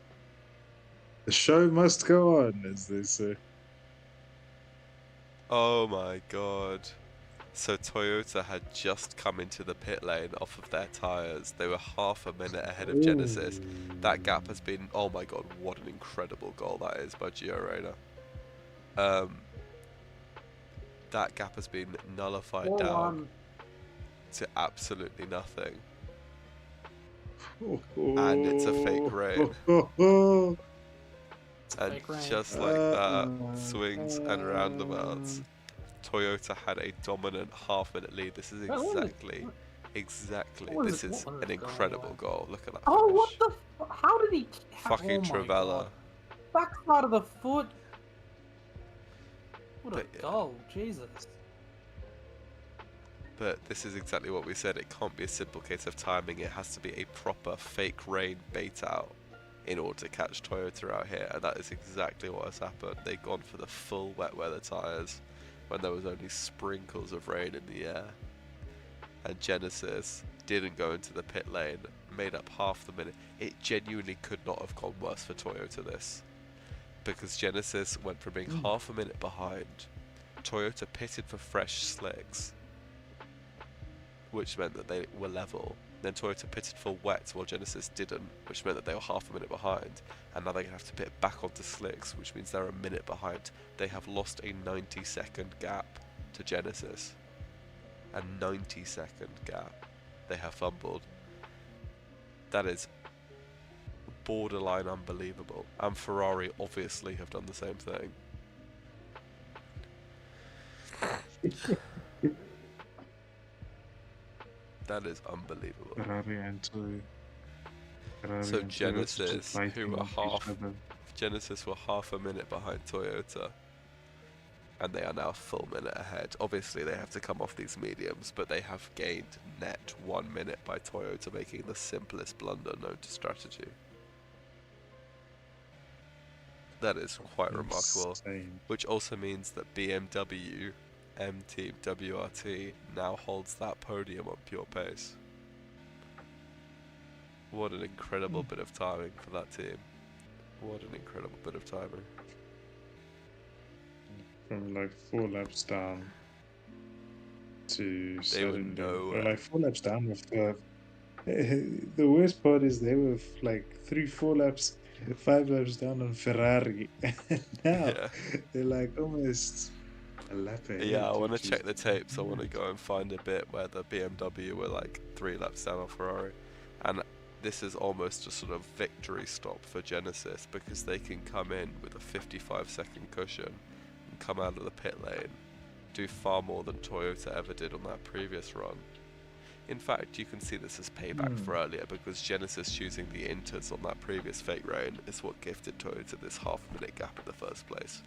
The show must go on, as they say. Oh my god. So Toyota had just come into the pit lane off of their tyres. They were half a minute ahead of Genesis. That gap has been, oh my god, what an incredible goal that is by Gio Reyna. That gap has been nullified down to absolutely nothing. And it's a fake rain. And just like that, swings and roundabouts. Toyota had a dominant half-minute lead. This is exactly. This is an incredible goal. Look at that. Oh, finish. what the? How did he? Fucking oh my Trivella. God. Backside of the foot. What a But, goal, Jesus. But this is exactly what we said. It can't be a simple case of timing. It has to be a proper fake rain bait out in order to catch Toyota out here. And that is exactly what has happened. They've gone for the full wet weather tyres when there was only sprinkles of rain in the air. And Genesis didn't go into the pit lane, made up half the minute. It genuinely could not have gone worse for Toyota this. Because Genesis went from being half a minute behind. Toyota pitted for fresh slicks, which meant that they were level. Then Toyota pitted for wet while Genesis didn't, which meant that they were half a minute behind. And now they're going to have to pit back onto slicks, which means they're a minute behind. They have lost a 90-second gap to Genesis. A 90-second gap. They have fumbled. That is borderline unbelievable. And Ferrari obviously have done the same thing. That is unbelievable. So Genesis, who were Genesis were half a minute behind Toyota, and they are now a full minute ahead. Obviously, they have to come off these mediums, but they have gained net 1 minute by Toyota, making the simplest blunder known to strategy. That is quite remarkable. Which also means that BMW M Team WRT now holds that podium on pure pace. What an incredible bit of timing for that team. What an incredible bit of timing. From like 4 laps down to They were suddenly, or nowhere. like 4 laps down with the worst part is they were like 3, 4 laps, 5 laps down on Ferrari, and now Yeah. they're like almost a lap ahead. Yeah, I want to which check is the tapes. I want to mad. go and find a bit where the BMW were like 3 laps down on Ferrari. And this is almost a sort of victory stop for Genesis because they can come in with a 55-second cushion and come out of the pit lane, do far more than Toyota ever did on that previous run. In fact, you can see this as payback for earlier because Genesis choosing the inters on that previous fake rain is what gifted Toyota this half-minute gap in the first place.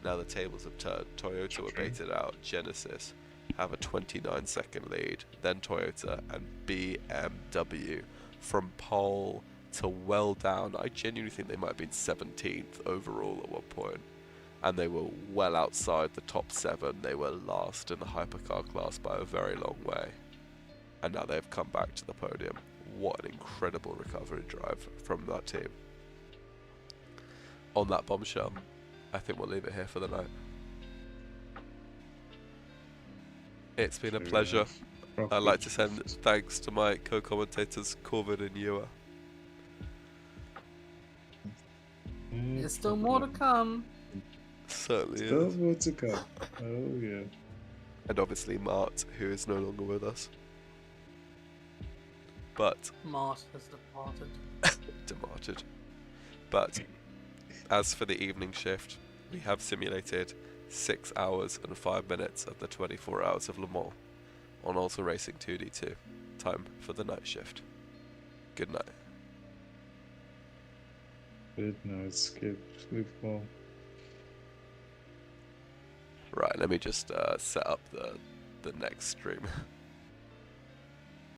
Now the tables have turned. Toyota were baited out. Genesis have a 29-second lead. Then Toyota and BMW from pole to well down. I genuinely think they might have been 17th overall at one point. And they were well outside the top 7. They were last in the hypercar class by a very long way. And now they've come back to the podium. What an incredible recovery drive from that team. On that bombshell, I think we'll leave it here for the night. It's been a pleasure. I'd like to send thanks to my co-commentators Corvin and Ewa. There's still more to come. Certainly Still is. more to come. Oh yeah. And obviously Mart, who is no longer with us. But Mart has departed. departed. But as for the evening shift, we have simulated 6 hours and 5 minutes of the 24 hours of Le Mans on Auto Racing 2D2. Time for the night shift. Good night. Good night, Skip. Sleep well. Right, let me just set up the next stream.